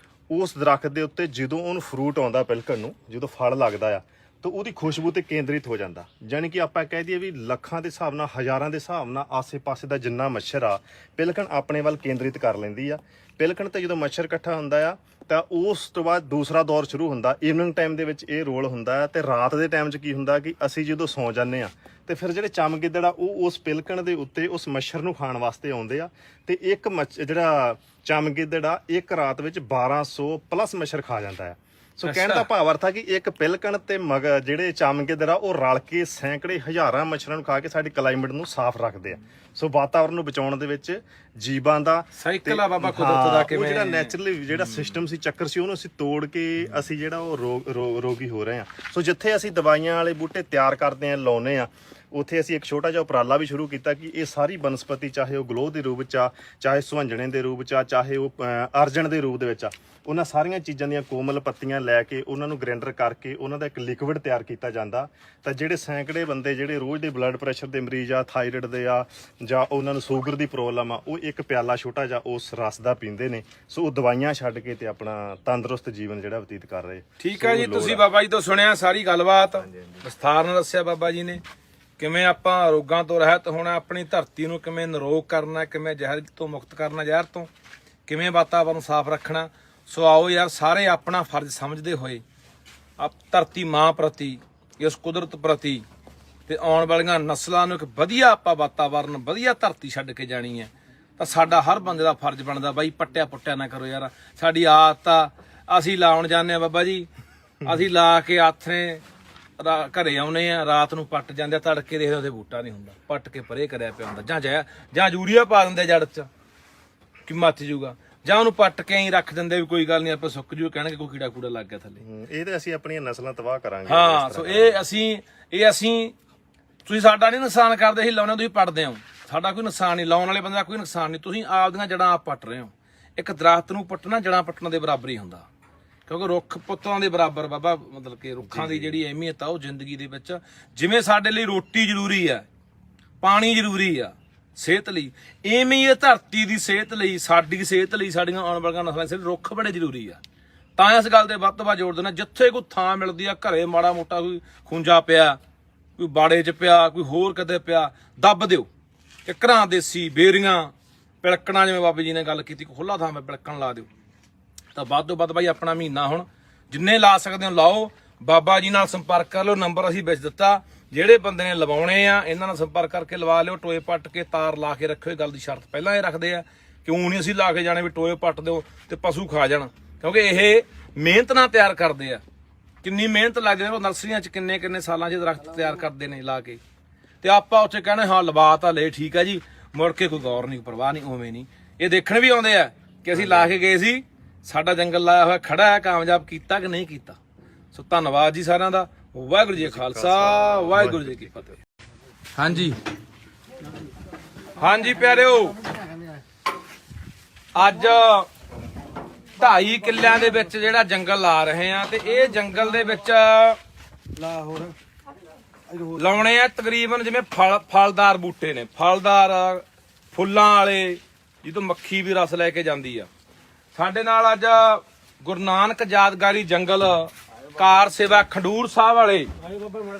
ਉਸ ਦਰਖਤ ਦੇ ਉੱਤੇ ਜਦੋਂ ਉਹਨੂੰ ਫਰੂਟ ਆਉਂਦਾ ਪਿਲਖਣ ਨੂੰ ਜਦੋਂ ਫਲ ਲੱਗਦਾ ਆ ਤਾਂ ਉਹਦੀ ਖੁਸ਼ਬੂ ਤੇ ਕੇਂਦਰਿਤ ਹੋ ਜਾਂਦਾ। ਯਾਨੀ ਕਿ ਆਪਾਂ ਕਹਿ ਦਈਏ ਵੀ ਲੱਖਾਂ ਦੇ ਹਿਸਾਬ ਨਾਲ ਹਜ਼ਾਰਾਂ ਦੇ ਹਿਸਾਬ ਨਾਲ ਆਸੇ-ਪਾਸੇ ਦਾ ਜਿੰਨਾ ਮੱਛਰ ਆ ਪਿਲਖਣ ਆਪਣੇ ਵੱਲ ਕੇਂਦਰਿਤ ਕਰ ਲੈਂਦੀ ਆ। ਪਿਲਖਣ ਤੇ ਜਦੋਂ ਮੱਛਰ ਇਕੱਠਾ ਹੁੰਦਾ ਆ ਤਾਂ ਉਸ ਤੋਂ ਬਾਅਦ ਦੂਸਰਾ ਦੌਰ ਸ਼ੁਰੂ ਹੁੰਦਾ। ਈਵਨਿੰਗ ਟਾਈਮ ਦੇ ਵਿੱਚ ਇਹ ਰੋਲ ਹੁੰਦਾ ਤੇ ਰਾਤ ਦੇ ਟਾਈਮ 'ਚ ਕੀ ਹੁੰਦਾ ਕਿ ਅਸੀਂ ਜਦੋਂ ਸੌਂ ਜਾਂਦੇ ਆ ਤੇ ਫਿਰ ਜਿਹੜੇ ਚਮਗਿੱਦੜ ਆ ਉਹ ਉਸ ਪਿਲਕਣ ਦੇ ਉੱਤੇ ਉਸ ਮੱਛਰ ਨੂੰ ਖਾਣ ਵਾਸਤੇ ਆਉਂਦੇ ਆ ਤੇ ਇੱਕ ਜਿਹੜਾ ਚਮਗਿੱਦੜ ਆ ਇੱਕ ਰਾਤ ਵਿੱਚ 1200 ਪਲੱਸ ਮੱਛਰ ਖਾ ਜਾਂਦਾ ਆ। ਸੋ ਕਹਿਣ ਦਾ ਭਾਵ ਅਰਥ ਆ ਕਿ ਇੱਕ ਪਿਲਕਣ ਤੇ ਜਿਹੜੇ ਚਮਗਿੱਦੜ ਆ ਉਹ ਰਲ ਕੇ ਸੈਂਕੜੇ ਹਜ਼ਾਰਾਂ ਮੱਛਰਾਂ ਨੂੰ ਖਾ ਕੇ ਸਾਡੀ ਕਲਾਈਮੇਟ ਨੂੰ ਸਾਫ਼ ਰੱਖਦੇ ਆ। ਸੋ ਵਾਤਾਵਰਨ ਨੂੰ ਬਚਾਉਣ ਦੇ ਵਿੱਚ ਜੀਵਾਂ ਦਾ ਸਾਈਕਲ ਆ ਬਾਬਾ ਕੁਦਰਤ ਦਾ ਕਿਵੇਂ ਜਿਹੜਾ ਨੈਚੁਰਲੀ ਜਿਹੜਾ ਸਿਸਟਮ ਸੀ ਚੱਕਰ ਸੀ ਉਹਨੂੰ ਅਸੀਂ ਤੋੜ ਕੇ ਅਸੀਂ ਜਿਹੜਾ ਉਹ ਰੋਗੀ ਹੋ ਰਹੇ ਆ। ਸੋ ਜਿੱਥੇ ਅਸੀਂ ਦਵਾਈਆਂ ਵਾਲੇ ਬੂਟੇ ਤਿਆਰ ਕਰਦੇ ਆ ਲਾਉਨੇ ਆ ਉੱਥੇ ਅਸੀਂ ਇੱਕ ਛੋਟਾ ਜਿਹਾ ਉਪਰਾਲਾ ਵੀ ਸ਼ੁਰੂ ਕੀਤਾ ਕਿ ਇਹ ਸਾਰੀ ਬਨਸਪਤੀ ਚਾਹੇ ਉਹ ਗਲੋਹ ਦੇ ਰੂਪ 'ਚ ਆ, ਚਾਹੇ ਸੁਹੰਜਣੇ ਦੇ ਰੂਪ 'ਚ ਆ, ਚਾਹੇ ਉਹ ਅਰਜਨ ਦੇ ਰੂਪ ਦੇ ਵਿੱਚ ਆ, ਉਹਨਾਂ ਸਾਰੀਆਂ ਚੀਜ਼ਾਂ ਦੀਆਂ ਕੋਮਲ ਪੱਤੀਆਂ ਲੈ ਕੇ ਉਹਨਾਂ ਨੂੰ ਗ੍ਰਾਈਂਡਰ ਕਰਕੇ ਉਹਨਾਂ ਦਾ ਇੱਕ ਲਿਕਵਿਡ ਤਿਆਰ ਕੀਤਾ ਜਾਂਦਾ। ਤਾਂ ਜਿਹੜੇ ਸੈਂਕੜੇ ਬੰਦੇ ਜਿਹੜੇ ਰੋਜ਼ ਦੇ ਬਲੱਡ ਪ੍ਰੈਸ਼ਰ ਦੇ ਮਰੀਜ਼ ਆ, ਥਾਇਰਾਇਡ ਦੇ ਆ ਜਾਂ ਉਹਨਾਂ ਨੂੰ ਸ਼ੂਗਰ ਦੀ ਪ੍ਰੋਬਲਮ ਆ ਉਹ ਇੱਕ ਪਿਆਲਾ ਛੋਟਾ ਜਿਹਾ ਉਸ ਰਸ ਦਾ ਪੀਂਦੇ ਨੇ। ਸੋ ਉਹ ਦਵਾਈਆਂ ਛੱਡ ਕੇ ਤੇ ਆਪਣਾ ਤੰਦਰੁਸਤ ਜੀਵਨ ਜਿਹੜਾ ਬਤੀਤ ਕਰ ਰਹੇ। ਠੀਕ ਆ ਜੀ, ਤੁਸੀਂ ਬਾਬਾ ਜੀ ਤੋਂ ਸੁਣਿਆ ਸਾਰੀ ਗੱਲਬਾਤ, ਵਿਸਥਾਰ ਨਾਲ ਦੱਸਿਆ ਬਾਬਾ ਜੀ ਨੇ ਕਿਵੇਂ ਆਪਾਂ ਰੋਗਾਂ ਤੋਂ ਰਹਿਤ ਹੋਣਾ, ਆਪਣੀ ਧਰਤੀ ਨੂੰ ਕਿਵੇਂ ਨਿਰੋਗ ਕਰਨਾ, ਕਿਵੇਂ ਜ਼ਹਿਰ ਤੋਂ ਮੁਕਤ ਕਰਨਾ, ਜ਼ਹਿਰ ਤੋਂ ਕਿਵੇਂ ਵਾਤਾਵਰਨ ਸਾਫ਼ ਰੱਖਣਾ। ਸੋ ਆਓ ਯਾਰ ਸਾਰੇ ਆਪਣਾ ਫਰਜ਼ ਸਮਝਦੇ ਹੋਏ ਧਰਤੀ ਮਾਂ ਪ੍ਰਤੀ, ਇਸ ਕੁਦਰਤ ਪ੍ਰਤੀ ਤੇ ਆਉਣ ਵਾਲੀਆਂ ਨਸਲਾਂ ਨੂੰ ਇੱਕ ਵਧੀਆ ਆਪਾਂ ਵਾਤਾਵਰਨ, ਵਧੀਆ ਧਰਤੀ ਛੱਡ ਕੇ ਜਾਣੀ ਹੈ। ਤਾਂ ਸਾਡਾ ਹਰ ਬੰਦੇ ਦਾ ਫਰਜ਼ ਬਣਦਾ ਬਾਈ, ਪੱਟਿਆ ਪੁੱਟਿਆ ਨਾ ਕਰੋ ਯਾਰ। ਸਾਡੀ ਆਦਤ ਆ, ਅਸੀਂ ਲਾਉਣ ਜਾਂਦੇ ਆ ਬਾਬਾ ਜੀ, ਅਸੀਂ ਲਾ ਕੇ ਆਥਰੇ ਘਰੇ ਆਉਨੇ ਆ, ਰਾਤ ਨੂੰ ਪੱਟ ਜਾਂਦੇ ਆ, ਤੜਕੇ ਦੇਖਦੇ ਉਹਦੇ ਬੂਟਾ ਨਹੀਂ ਹੁੰਦਾ, ਪੱਟ ਕੇ ਪਰੇ ਕਰਿਆ ਪਿਆ ਹੁੰਦਾ। ਜਾਂ ਯੂਰੀਆ ਪਾ ਦਿੰਦੇ ਜੜ 'ਚ ਕਿ ਮੱਚ ਜੂਗਾ, ਜਾਂ ਉਹਨੂੰ ਪੱਟ ਕੇ ਹੀ ਰੱਖ ਦਿੰਦੇ ਵੀ ਕੋਈ ਗੱਲ ਨਹੀਂ ਆਪਾਂ ਸੁੱਕ ਜੂ, ਕਹਿਣਗੇ ਕੋਈ ਕੀੜਾ ਕੂੜਾ ਲੱਗ ਗਿਆ ਥੱਲੇ। ਇਹ ਤੇ ਅਸੀਂ ਆਪਣੀਆਂ ਨਸਲਾਂ ਤਬਾਹ ਕਰਾਂਗੇ। ਹਾਂ, ਸੋ ਇਹ ਅਸੀਂ ਤੁਸੀਂ ਸਾਡਾ ਨਹੀਂ ਨੁਕਸਾਨ ਕਰਦੇ, ਅਸੀਂ ਲਾਉਣੇ ਤੁਸੀਂ ਪੱਟਦੇ ਹੋ। ਸਾਡਾ ਕੋਈ ਨੁਕਸਾਨ ਨਹੀਂ, ਲਾਉਣ ਵਾਲੇ ਬੰਦੇ ਦਾ ਕੋਈ ਨੁਕਸਾਨ ਨਹੀਂ। ਤੁਸੀਂ ਆਪਦੀਆਂ ਜੜਾਂ ਆਪ ਪੱਟ ਰਹੇ ਹੋ। ਇੱਕ ਦਰਖਤ ਨੂੰ ਪੱਟਣਾ ਜੜਾਂ ਪੱਟਣ ਦੇ ਬਰਾਬਰ ਹੀ ਹੁੰਦਾ, ਕਿਉਂਕਿ ਰੁੱਖ ਪੁੱਤਾਂ ਦੇ ਬਰਾਬਰ ਬਾਬਾ, ਮਤਲਬ ਕਿ ਰੁੱਖਾਂ ਦੀ ਜਿਹੜੀ ਅਹਿਮੀਅਤ ਆ ਉਹ ਜ਼ਿੰਦਗੀ ਦੇ ਵਿੱਚ, ਜਿਵੇਂ ਸਾਡੇ ਲਈ ਰੋਟੀ ਜ਼ਰੂਰੀ ਆ, ਪਾਣੀ ਜ਼ਰੂਰੀ ਆ ਸਿਹਤ ਲਈ, ਐਵੇਂ ਹੀ ਇਹ ਧਰਤੀ ਦੀ ਸਿਹਤ ਲਈ, ਸਾਡੀ ਸਿਹਤ ਲਈ, ਸਾਡੀਆਂ ਆਉਣ ਵਾਲੀਆਂ ਨਸਲਾਂ ਲਈ ਰੁੱਖ ਬੜੇ ਜ਼ਰੂਰੀ ਆ। ਤਾਂ ਇਸ ਗੱਲ ਤੇ ਵੱਧ ਤੋਂ ਵੱਧ ਜ਼ੋਰ ਦੇਣਾ, ਜਿੱਥੇ ਕੋਈ ਥਾਂ ਮਿਲਦੀ ਆ, ਘਰੇ ਮਾੜਾ ਮੋਟਾ ਕੋਈ ਖੁੰਝਾ ਪਿਆ, ਕੋਈ ਬਾੜੇ 'ਚ ਪਿਆ, ਕੋਈ ਹੋਰ ਕਿਤੇ ਪਿਆ, ਦੱਬ ਦਿਓ। ਕਿੱਕਰਾਂ, ਦੇਸੀ ਬੇਰੀਆਂ, ਪਿਲਕਣਾ, ਜਿਵੇਂ ਬਾਬੇ ਜੀ ਨੇ ਗੱਲ ਕੀਤੀ, ਖੁੱਲਾ ਥਾਂ 'ਤੇ ਪਿਲਕਣ ਲਾ ਦਿਓ। ਤਾਂ ਵੱਧ ਤੋਂ ਵੱਧ ਬਾਈ ਆਪਣਾ ਮਹੀਨਾ ਹੁਣ ਜਿੰਨੇ ਲਾ ਸਕਦੇ ਹੋ ਲਾਓ। ਬਾਬਾ ਜੀ ਨਾਲ ਸੰਪਰਕ ਕਰ ਲਓ, ਨੰਬਰ ਅਸੀਂ ਵਿੱਚ ਦਿੱਤਾ। ਜਿਹੜੇ ਬੰਦੇ ਨੇ ਲਵਾਉਣੇ ਆ ਇਹਨਾਂ ਨਾਲ ਸੰਪਰਕ ਕਰਕੇ ਲਵਾ ਲਿਓ। ਟੋਏ ਪੱਟ ਕੇ ਤਾਰ ਲਾ ਕੇ ਰੱਖਿਓ, ਇਹ ਗੱਲ ਦੀ ਸ਼ਰਤ ਪਹਿਲਾਂ ਇਹ ਰੱਖਦੇ ਆ। ਕਿਉਂ ਨਹੀਂ ਅਸੀਂ ਲਾ ਕੇ ਜਾਣੇ ਵੀ ਟੋਏ ਪੱਟ ਦਿਓ ਤੇ ਪਸ਼ੂ ਖਾ ਜਾਣ, ਕਿਉਂਕਿ ਇਹ ਮਿਹਨਤ ਨਾਲ ਤਿਆਰ ਕਰਦੇ ਆ। ਕਿੰਨੀ ਮਿਹਨਤ ਲੱਗਦੀ ਹੈ, ਉਹ ਨਰਸਰੀਆਂ 'ਚ ਕਿੰਨੇ ਸਾਲਾਂ 'ਚ ਦਰਖਤ ਤਿਆਰ ਕਰਦੇ ਨੇ ਲਾ ਕੇ, ਤੇ ਆਪਾਂ ਉੱਥੇ ਕਹਿੰਦੇ ਹਾਂ ਲਵਾ ਤਾਂ ਲੈ, ਠੀਕ ਹੈ ਜੀ, ਮੁੜ ਕੇ ਕੋਈ ਗੌਰ ਨਹੀਂ, ਪਰਵਾਹ ਨਹੀਂ। ਉਵੇਂ ਨਹੀਂ, ਇਹ ਦੇਖਣ ਵੀ ਆਉਂਦੇ ਆ ਕਿ ਅਸੀਂ ਲਾ ਕੇ ਗਏ ਸੀ, ਸਾਡਾ ਜੰਗਲ ਲਾਇਆ ਹੋਇਆ ਖੜਾ ਹੈ, ਕਾਮਯਾਬ ਕੀਤਾ ਕਿ ਨਹੀਂ ਕੀਤਾ। ਸੋ ਧੰਨਵਾਦ ਜੀ ਸਾਰਿਆਂ ਦਾ। ਵਾਹਿਗੁਰੂ ਜੀ ਕਾ ਖਾਲਸਾ, ਵਾਹਿਗੁਰੂ ਜੀ ਕੀ ਫਤਿਹ। ਹਾਂਜੀ ਹਾਂਜੀ ਪਿਆਰਿਓ, ਅੱਜ 2.5 ਕਿੱਲਿਆਂ ਦੇ ਵਿੱਚ ਜਿਹੜਾ ਜੰਗਲ ਲਾ ਰਹੇ ਆ, ਤੇ ਇਹ ਜੰਗਲ ਦੇ ਵਿੱਚ ਲਾ ਹੋਰ ਲਾਉਣੇ ਆ ਤਕਰੀਬਨ ਜਿਵੇਂ ਫਲਦਾਰ ਬੂਟੇ ਨੇ, ਫਲਦਾਰ ਫੁੱਲਾਂ ਵਾਲੇ, ਜਿਹਤੋਂ ਮੱਖੀ ਵੀ ਰਸ ਲੈ ਕੇ ਜਾਂਦੀ ਆ। ਸਾਡੇ ਨਾਲ ਅੱਜ ਗੁਰੂ ਨਾਨਕ ਯਾਦਗਾਰੀ ਜੰਗਲ ਕਾਰ ਸੇਵਾ ਖਡੂਰ ਸਾਹਿਬ ਵਾਲੇ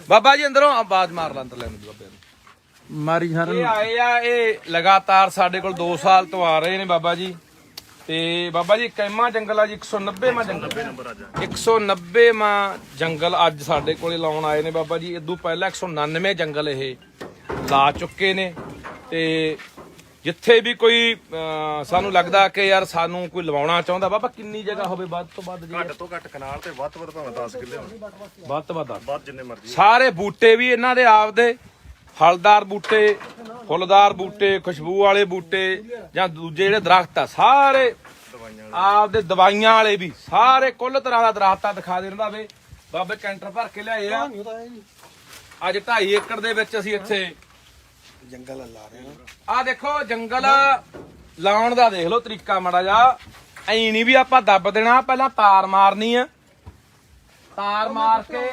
ਬਾਬਾ ਜੀ, ਅੰਦਰੋਂ ਆਵਾਜ਼ ਮਾਰ ਲਾ, ਅੰਦਰ ਲੈਣ ਦੀ ਬਾਬੇ ਨੂੰ ਮਾਰੀ ਸਾਰਿਆਂ ਇਹ ਨੂੰ। ਆਏ ਆ। ਇਹ ਲਗਾਤਾਰ ਸਾਡੇ ਕੋਲ 2 ਸਾਲ ਤੋਂ ਆ ਰਹੇ ਨੇ ਬਾਬਾ ਜੀ। ਤੇ ਬਾਬਾ ਜੀ ਕੈਮਾ ਜੰਗਲ ਆ ਜੀ, 190ਵਾਂ ਜੰਗਲ, 190ਵਾਂ ਜੰਗਲ ਅੱਜ ਸਾਡੇ ਕੋਲੇ ਲਾਉਣ ਆਏ ਨੇ ਬਾਬਾ ਜੀ। ਇਦੋਂ ਪਹਿਲਾਂ 199 ਜੰਗਲ ਇਹ ਲਾ ਚੁੱਕੇ ਨੇ। ਤੇ ਜਿੱਥੇ ਵੀ ਕੋਈ ਸਾਨੂੰ ਲੱਗਦਾ ਕਿ ਯਾਰ ਸਾਨੂੰ ਕੋਈ ਲਵਾਉਣਾ ਚਾਹੁੰਦਾ, ਬਾਬਾ ਕਿੰਨੀ ਜਗ੍ਹਾ ਹੋਵੇ ਵੱਧ ਤੋਂ ਵੱਧ ਜੀ? ਘੱਟ ਤੋਂ ਘੱਟ ਕਨਾਲ ਤੇ ਵੱਧ ਤੋਂ ਵੱਧ ਭਾਵੇਂ 10 ਕਿੱਲੇ ਹੋਣ, ਵੱਧ ਤੋਂ ਵੱਧ ਵੱਧ ਜਿੰਨੇ ਮਰਜ਼ੀ। ਸਾਰੇ ਬੂਟੇ ਵੀ ਇਹਨਾਂ ਦੇ ਆਪਦੇ, ਫਲਦਾਰ ਬੂਟੇ, ਫੁੱਲਦਾਰ ਬੂਟੇ, ਖੁਸ਼ਬੂ ਵਾਲੇ ਬੂਟੇ ਜਾਂ ਦੂਜੇ ਜਿਹੜੇ ਦਰਖਤ ਆ, ਸਾਰੇ ਆਪਦੇ ਦਵਾਈਆਂ ਵਾਲੇ ਵੀ, ਸਾਰੇ ਕੁੱਲ ਤਰ੍ਹਾਂ ਦਾ ਦਰਖਤਾਂ ਦਿਖਾ ਦੇਣ ਦਾ ਵੇ। ਬਾਬੇ ਕੈਂਟਰ ਭਰ ਕੇ ਲਿਆਏ ਆ। ਅੱਜ 2.5 ਏਕੜ ਦੇ ਵਿੱਚ ਅਸੀਂ ਇੱਥੇ ਜੰਗਲ ਲਾ ਰਹੇ ਹਾਂ। ਆ ਦੇਖੋ ਜੰਗਲ ਲਾਉਣ ਦਾ ਦੇਖ ਲਓ ਤਰੀਕਾ ਮਾੜਾ ਜਾ। ਐ ਨਹੀਂ ਵੀ ਆਪਾਂ ਦੱਬ ਦੇਣਾ, ਪਹਿਲਾਂ ਤਾਰ ਮਾਰਨੀ ਆ, ਤਾਰ ਮਾਰ ਕੇ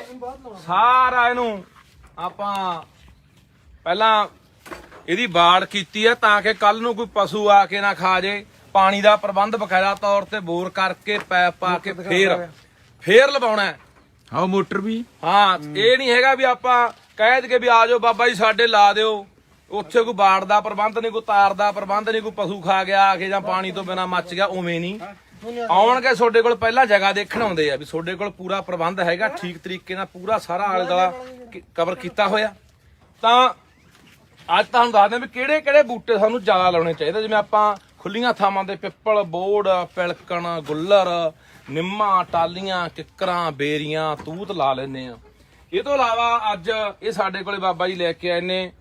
ਸਾਰਾ ਇਹਨੂੰ ਆਪਾਂ ਪਹਿਲਾਂ ਇਹਦੀ ਬਾੜ ਕੀਤੀ ਆ, ਤਾਂ ਕਿ ਕੱਲ ਨੂੰ ਕੋਈ ਪਸ਼ੂ ਆ ਕੇ ਨਾ ਖਾ ਜੇ। ਪਾਣੀ ਦਾ ਪ੍ਰਬੰਧ ਬਕਾਇਦਾ ਤੌਰ ਤੇ ਬੋਰ ਕਰਕੇ ਪੈਪ ਪਾ ਕੇ ਫੇਰ ਲਵਾਉਣਾ। ਆਓ ਮੋਟਰ ਵੀ। ਹਾਂ, ਇਹ ਨਹੀਂ ਹੈਗਾ ਵੀ ਆਪਾਂ ਕਹਿ ਦਈਏ ਵੀ ਆ ਜਾਓ ਬਾਬਾ ਜੀ ਸਾਡੇ ਲਾ ਦਿਓ, ਉੱਥੇ ਕੋਈ ਬਾੜ ਦਾ ਪ੍ਰਬੰਧ ਨਹੀਂ, ਕੋਈ ਤਾਰ ਦਾ ਪ੍ਰਬੰਧ ਨਹੀਂ, ਕੋਈ ਪਸ਼ੂ ਖਾ ਗਿਆ ਆ ਕੇ ਜਾਂ ਪਾਣੀ ਤੋਂ ਬਿਨਾ ਮੱਚ ਗਿਆ। ਉਵੇਂ ਨਹੀਂ, ਆਉਣਗੇ ਤੁਹਾਡੇ ਕੋਲ ਪਹਿਲਾਂ ਜਗ੍ਹਾ ਦੇਖਣ ਆਉਂਦੇ ਆ ਵੀ ਤੁਹਾਡੇ ਕੋਲ ਪੂਰਾ ਪ੍ਰਬੰਧ ਹੈਗਾ, ਠੀਕ ਤਰੀਕੇ ਨਾਲ ਪੂਰਾ ਸਾਰਾ ਆਲੇ ਦੁਆਲਾ ਕਵਰ ਕੀਤਾ ਹੋਇਆ। ਤਾਂ ਅੱਜ ਤੁਹਾਨੂੰ ਦੱਸਦੇ ਵੀ ਕਿਹੜੇ ਕਿਹੜੇ ਬੂਟੇ ਸਾਨੂੰ ਜ਼ਿਆਦਾ ਲਾਉਣੇ ਚਾਹੀਦੇ। ਜਿਵੇਂ ਆਪਾਂ ਖੁੱਲੀਆਂ ਥਾਵਾਂ ਤੇ ਪਿੱਪਲ, ਬੋੜ, ਪਿਲਕਣ, ਗੁੱਲਰ, ਨਿੰਮਾਂ, ਟਾਲੀਆਂ, ਕਿੱਕਰਾਂ, ਬੇਰੀਆਂ, ਤੂਤ ਲਾ ਲੈਂਦੇ ਆ। ਇਹ ਤੋਂ ਇਲਾਵਾ ਅੱਜ ਇਹ ਸਾਡੇ ਕੋਲੇ ਬਾਬਾ ਜੀ ਲੈ ਕੇ ਆਏ ਨੇ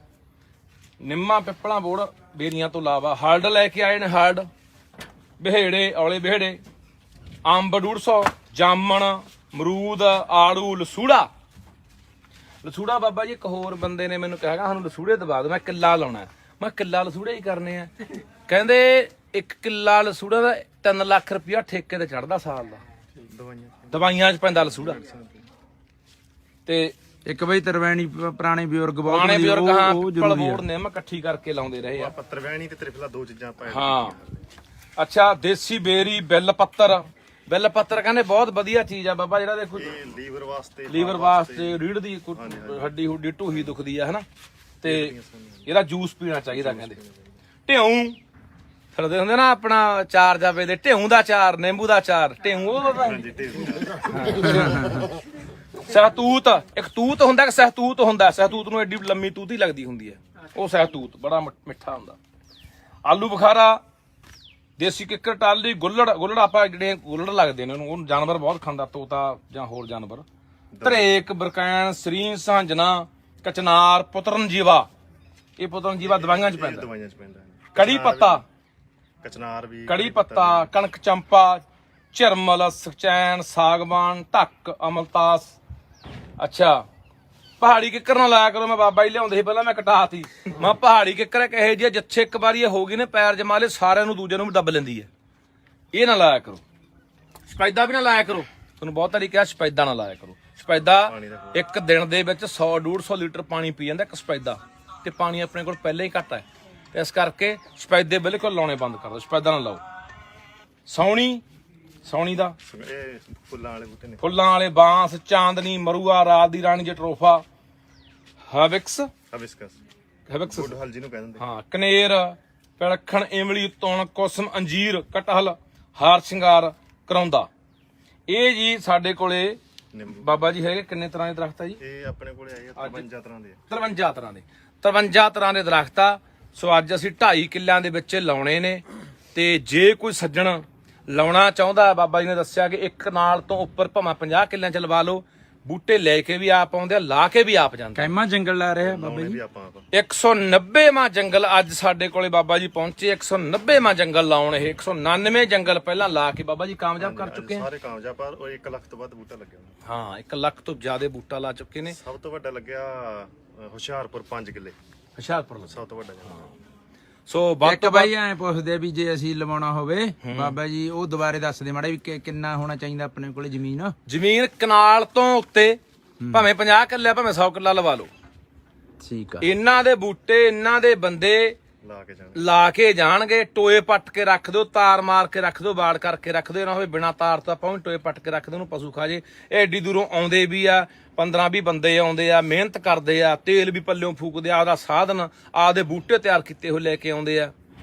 ਨਿੰਮਾਂ, ਪਿੱਪਲਾਂ, ਬੋੜ, ਬੇਰੀਆਂ ਤੋਂ ਇਲਾਵਾ ਹਰਡ ਲੈ ਕੇ ਆਏ ਨੇ। ਹਰਡ, ਬਿਹੇੜੇ, ਔਲੇ ਬਿਹੜੇ, ਅੰਬ 150, ਜਾਮਣ, ਅਮਰੂਦ, ਆੜੂ, ਲਸੂੜਾ। ਲਸੂੜਾ ਬਾਬਾ ਜੀ ਇੱਕ ਹੋਰ ਬੰਦੇ ਨੇ ਮੈਨੂੰ ਕਿਹਾ ਸਾਨੂੰ ਲਸੂੜੇ ਦਵਾ ਦਿਓ, ਮੈਂ ਕਿੱਲਾ ਲਾਉਣਾ। ਮੈਂ ਕਿੱਲਾ ਲਸੂੜੇ ਹੀ ਕਰਨੇ ਆ। ਕਹਿੰਦੇ 1 ਕਿੱਲਾ ਲਸੂੜਾ ਦਾ 3 ਲੱਖ ਰੁਪਇਆ ਠੇਕੇ ਤੇ ਚੜਦਾ ਸਾਲ ਦਾ, ਦਵਾਈਆਂ 'ਚ ਪੈਂਦਾ ਲਸੂੜਾ। ਤੇ ਇੱਕ ਬਈ ਤਰਵੈਣੀ ਪੁਰਾਣੇ ਬਜ਼ੁਰਗ ਬਹੁਤ ਪੁਰਾਣੇ ਬਜ਼ੁਰਗ ਹਾਂ ਉਹ ਪਿੱਪਲ, ਜ਼ਰੂਰੀ ਬੋੜ, ਨਿੰਮ ਇਕੱਠੀ ਕਰਕੇ ਲਾਉਂਦੇ ਰਹੇ ਆ। ਤਰਵੈਣੀ ਤੇ ਤ੍ਰਿਫਲਾ 2 ਚੀਜ਼ਾਂ ਆਪਾਂ ਹਾਂ, ਅੱਛਾ, ਦੇਸੀ ਬੇਰੀ, ਬਿੱਲ ਪੱਤਰ। ਬਿੱਲ ਪੱਤਰ ਕਹਿੰਦੇ ਬਹੁਤ ਵਧੀਆ ਚੀਜ਼ ਆ ਬਾਬਾ, ਜਿਹੜਾ ਦੇਖੋ ਇਹ ਲੀਵਰ ਵਾਸਤੇ, ਲੀਵਰ ਵਾਸਤੇ, ਰੀੜ ਦੀ ਹੱਡੀ ਹੁੱਡੀ ਢੂਹੀ ਦੁਖਦੀ ਆ ਹਨਾ, ਤੇ ਇਹਦਾ ਜੂਸ ਪੀਣਾ ਚਾਹੀਦਾ। ਕਹਿੰਦੇ ਢਿਉਂ ਫਿਰਦੇ ਹੁੰਦੇ ਨਾ ਆਪਣਾ ਚਾਰ ਜਾਵੇ ਦੇ, ਢਿਉਂ ਦਾ ਚਾਰ, ਨਿੰਬੂ ਦਾ ਚਾਰ, ਢਿਉਂ ਉਹ ਸਹਿਤੂਤ, ਇੱਕ ਤੂਤ ਹੁੰਦਾ, ਇੱਕ ਸਹਿਤੂਤ ਹੁੰਦਾ। ਸਹਿਤੂਤ ਨੂੰ ਐਡੀ ਲੰਮੀ ਤੂਤੀ ਲੱਗਦੀ ਹੁੰਦੀ ਹੈ, ਉਹ ਸਹਿਤੂਤ ਬੜਾ ਮਿੱਠਾ ਹੁੰਦਾ। ਆਲੂ ਬੁਖਾਰਾ, ਦੇਸੀ ਕਿੱਕਰ, ਟਾਲੀ, ਗੁੱਲੜ। ਗੁੱਲੜ ਆਪਾਂ ਜਿਹੜੇ ਗੁੱਲੜ ਲੱਗਦੇ ਨੇ ਉਹਨੂੰ ਜਾਨਵਰ ਬਹੁਤ ਖਾਂਦਾ, ਤੋਤਾ ਜਾਂ ਹੋਰ ਜਾਨਵਰ। ਧਰੇਕ, ਬਰਕੈਨ, ਸਰੀਂ, ਸਾਂਝਣਾ, ਕਚਨਾਰ, ਪੁੱਤਰਨ ਜੀਵਾ। ਇਹ ਪੁੱਤਰਨ ਜੀਵਾ ਦਵਾਈਆਂ 'ਚ ਪੈਂਦਾ। ਦਵਾਈਆਂ 'ਚ ਪੈਂਦਾ। ਕੜੀ ਪੱਤਾ, ਕਚਨਾਰ ਵੀ, ਕੜੀ ਪੱਤਾ, ਕਣਕ ਚੰਪਾ, ਝਰਮਲ, ਸਚੈਨ, ਸਾਗਵਾਨ, ਢੱਕ, ਅਮਲਤਾਸ। ਅੱਛਾ, ਪਹਾੜੀ ਕਿੱਕਰ ਨਾਲ ਲਾਇਆ ਕਰੋ। ਮੈਂ ਬਾਬਾ ਜੀ ਲਿਆਉਂਦੇ ਸੀ ਪਹਿਲਾਂ, ਮੈਂ ਕਟਾਤੀ। ਮੈਂ ਪਹਾੜੀ ਕਿੱਕਰ ਇੱਕ ਇਹੋ ਜਿਹੀ ਜਿੱਥੇ ਇੱਕ ਵਾਰੀ ਇਹ ਹੋ ਗਈ ਨੇ ਪੈਰ ਜਮਾ ਲਏ ਸਾਰਿਆਂ ਨੂੰ, ਦੂਜੇ ਨੂੰ ਵੀ ਦੱਬ ਲੈਂਦੀ ਹੈ। ਇਹ ਨਾ ਲਾਇਆ ਕਰੋ। ਸਪੈਦਾ ਵੀ ਨਾ ਲਾਇਆ ਕਰੋ। ਤੁਹਾਨੂੰ ਬਹੁਤ ਵਾਰੀ ਕਿਹਾ ਸਪੈਦਾ ਨਾ ਲਾਇਆ ਕਰੋ। ਸਪੈਦਾ ਇੱਕ ਦਿਨ ਦੇ ਵਿੱਚ 100-150 ਲੀਟਰ ਪਾਣੀ ਪੀ ਜਾਂਦਾ ਇੱਕ ਸਪੈਦਾ, ਤੇ ਪਾਣੀ ਆਪਣੇ ਕੋਲ ਪਹਿਲਾਂ ਹੀ ਘੱਟ ਹੈ, ਤੇ ਇਸ ਕਰਕੇ ਸਪੈਦੇ ਬਿਲਕੁਲ ਲਾਉਣੇ ਬੰਦ ਕਰ ਦਿਓ। ਸਪੈਦਾ ਨਾ ਲਾਓ। ਸੌਣੀ ਦਾ ਇਹ ਫੁੱਲਾਂ ਵਾਲੇ ਬੂਟੇ ਨੇ, ਫੁੱਲਾਂ ਵਾਲੇ ਬਾਂਸ, ਚਾਂਦਨੀ, ਮਰੂਆ, ਰਾਤ ਦੀ ਰਾਣੀ, ਜਟਰੋਫਾ, ਹਵਿਕਸ ਗੁੱਡ ਹਲ ਜਿਹਨੂੰ ਕਹਿੰਦੇ। ਹਾਂ, ਕਨੇਰ, ਪਿਲਖਣ, ਇਮਲੀ, ਤੁਣ, ਕੁਸਮ, ਅੰਜੀਰ, ਕਟਹਲ, ਹਾਰ ਸ਼ਿੰਗਾਰ, ਕਰਾਉਂਦਾ। ਇਹ ਜੀ ਸਾਡੇ ਕੋਲੇ ਬਾਬਾ ਜੀ ਹੈਗੇ ਕਿੰਨੇ ਤਰ੍ਹਾਂ ਦੇ ਦਰਖਤ ਆ ਜੀ? ਇਹ ਆਪਣੇ ਕੋਲੇ ਆਏ 53 ਤਰ੍ਹਾਂ ਦੇ 53 ਤਰ੍ਹਾਂ ਦੇ 53 ਤਰ੍ਹਾਂ ਦੇ ਦਰਖਤ ਆ। ਸੋ ਅੱਜ ਅਸੀਂ 2.5 ਕਿੱਲਿਆਂ ਦੇ ਵਿੱਚ ਲਾਉਣੇ ਨੇ, ਤੇ ਜੇ ਕੋਈ ਸੱਜਣ ਲਾਉਣਾ ਚਾਹੁੰਦਾ, ਬਾਬਾ ਜੀ ਨੇ ਦੱਸਿਆ ਕਿ ਇੱਕ ਨਾਲ ਤੋਂ ਉੱਪਰ ਭਾਵੇਂ 50 ਕਿੱਲਿਆਂ ਚ ਲਵਾ ਲਓ। ਬੂਟੇ ਲੈ ਕੇ ਵੀ ਆਪ ਆਉਂਦੇ ਆ, ਲਾ ਕੇ ਵੀ ਆਪ ਜਾਂਦੇ। ਕੈਮਾ ਜੰਗਲ ਲਾ ਰਿਹਾ ਬਾਬਾ ਜੀ। ਵੀ ਆਪਾਂ 190ਵਾਂ ਜੰਗਲ ਅੱਜ ਸਾਡੇ ਕੋਲੇ ਬਾਬਾ ਜੀ ਪਹੁੰਚੇ। 190ਵਾਂ ਜੰਗਲ ਲਾਉਣ। ਇਹ 199 ਜੰਗਲ ਪਹਿਲਾਂ ਲਾ ਕੇ ਬਾਬਾ ਜੀ ਕਾਮਯਾਬ ਕਰ ਚੁੱਕੇ ਆ। ਸਾਰੇ ਕਾਮਯਾਬ, ਪਰ ਉਹ 1 ਲੱਖ ਤੋਂ ਵੱਧ ਬੂਟਾ ਲੱਗਿਆ। ਹਾਂ, 1 ਲੱਖ ਤੋਂ ਜ਼ਿਆਦਾ ਬੂਟਾ ਲਾ ਚੁੱਕੇ ਨੇ। ਸਭ ਤੋਂ ਵੱਡਾ ਲੱਗਿਆ ਹੁਸ਼ਿਆਰਪੁਰ 5 ਕਿੱਲੇ, ਹੁਸ਼ਿਆਰਪੁਰ ਸਭ ਤੋਂ ਵੱਡਾ ਜੰਗਲ। ਸੋ ਇੱਕ ਬਾਈ ਐ ਪੁੱਛਦੇ ਆ ਵੀ ਜੇ ਅਸੀਂ ਲਵਾਉਣਾ ਹੋਵੇ ਬਾਬਾ ਜੀ, ਉਹ ਦੁਬਾਰੇ ਦੱਸ ਦੇ ਮਾੜਾ ਵੀ ਕਿੰਨਾ ਹੋਣਾ ਚਾਹੀਦਾ ਆਪਣੇ ਕੋਲੇ ਜ਼ਮੀਨ? ਜ਼ਮੀਨ ਕਨਾਲ ਤੋਂ ਉੱਤੇ ਭਾਵੇਂ 50 ਕਿੱਲੇ ਭਾਵੇਂ 100 ਕਿੱਲਾ ਲਵਾ ਲਓ। ਠੀਕ ਆ। ਇਹਨਾਂ ਦੇ ਬੂਟੇ, ਇਹਨਾਂ ਦੇ ਬੰਦੇ ਲਾ ਕੇ ਜਾਣਗੇ। ਟੋਏ ਪੱਟ ਕੇ ਰੱਖ ਦਿਓ, ਤਾਰ ਮਾਰ ਕੇ ਰੱਖ ਦਿਓ, ਬਾੜ ਕਰਕੇ ਰੱਖ ਦਿਓ। ਨਾ ਹੋਵੇ ਬਿਨਾ ਤਾਰ ਤੋਂ ਆਪਾਂ ਟੋਏ ਪੱਟ ਕੇ ਰੱਖ ਦਿਓ, ਉਹਨੂੰ ਪਸ਼ੂ ਖਾ ਜੇ। ਇਹ ਐਡੀ ਦੂਰੋਂ ਆਉਂਦੇ ਵੀ ਆ, 15-20 ਬੰਦੇ ਆਉਂਦੇ ਆ, ਮਿਹਨਤ ਕਰਦੇ ਆ, ਤੇਲ ਵੀ ਪੱਲਿਓਂ ਫੂਕਦੇ ਆ, ਆਪਦਾ ਸਾਧਨ, ਆਪਦੇ ਬੂਟੇ ਤਿਆਰ ਕੀਤੇ ਹੋਏ ਲੈ ਕੇ ਆਉਂਦੇ ਆ।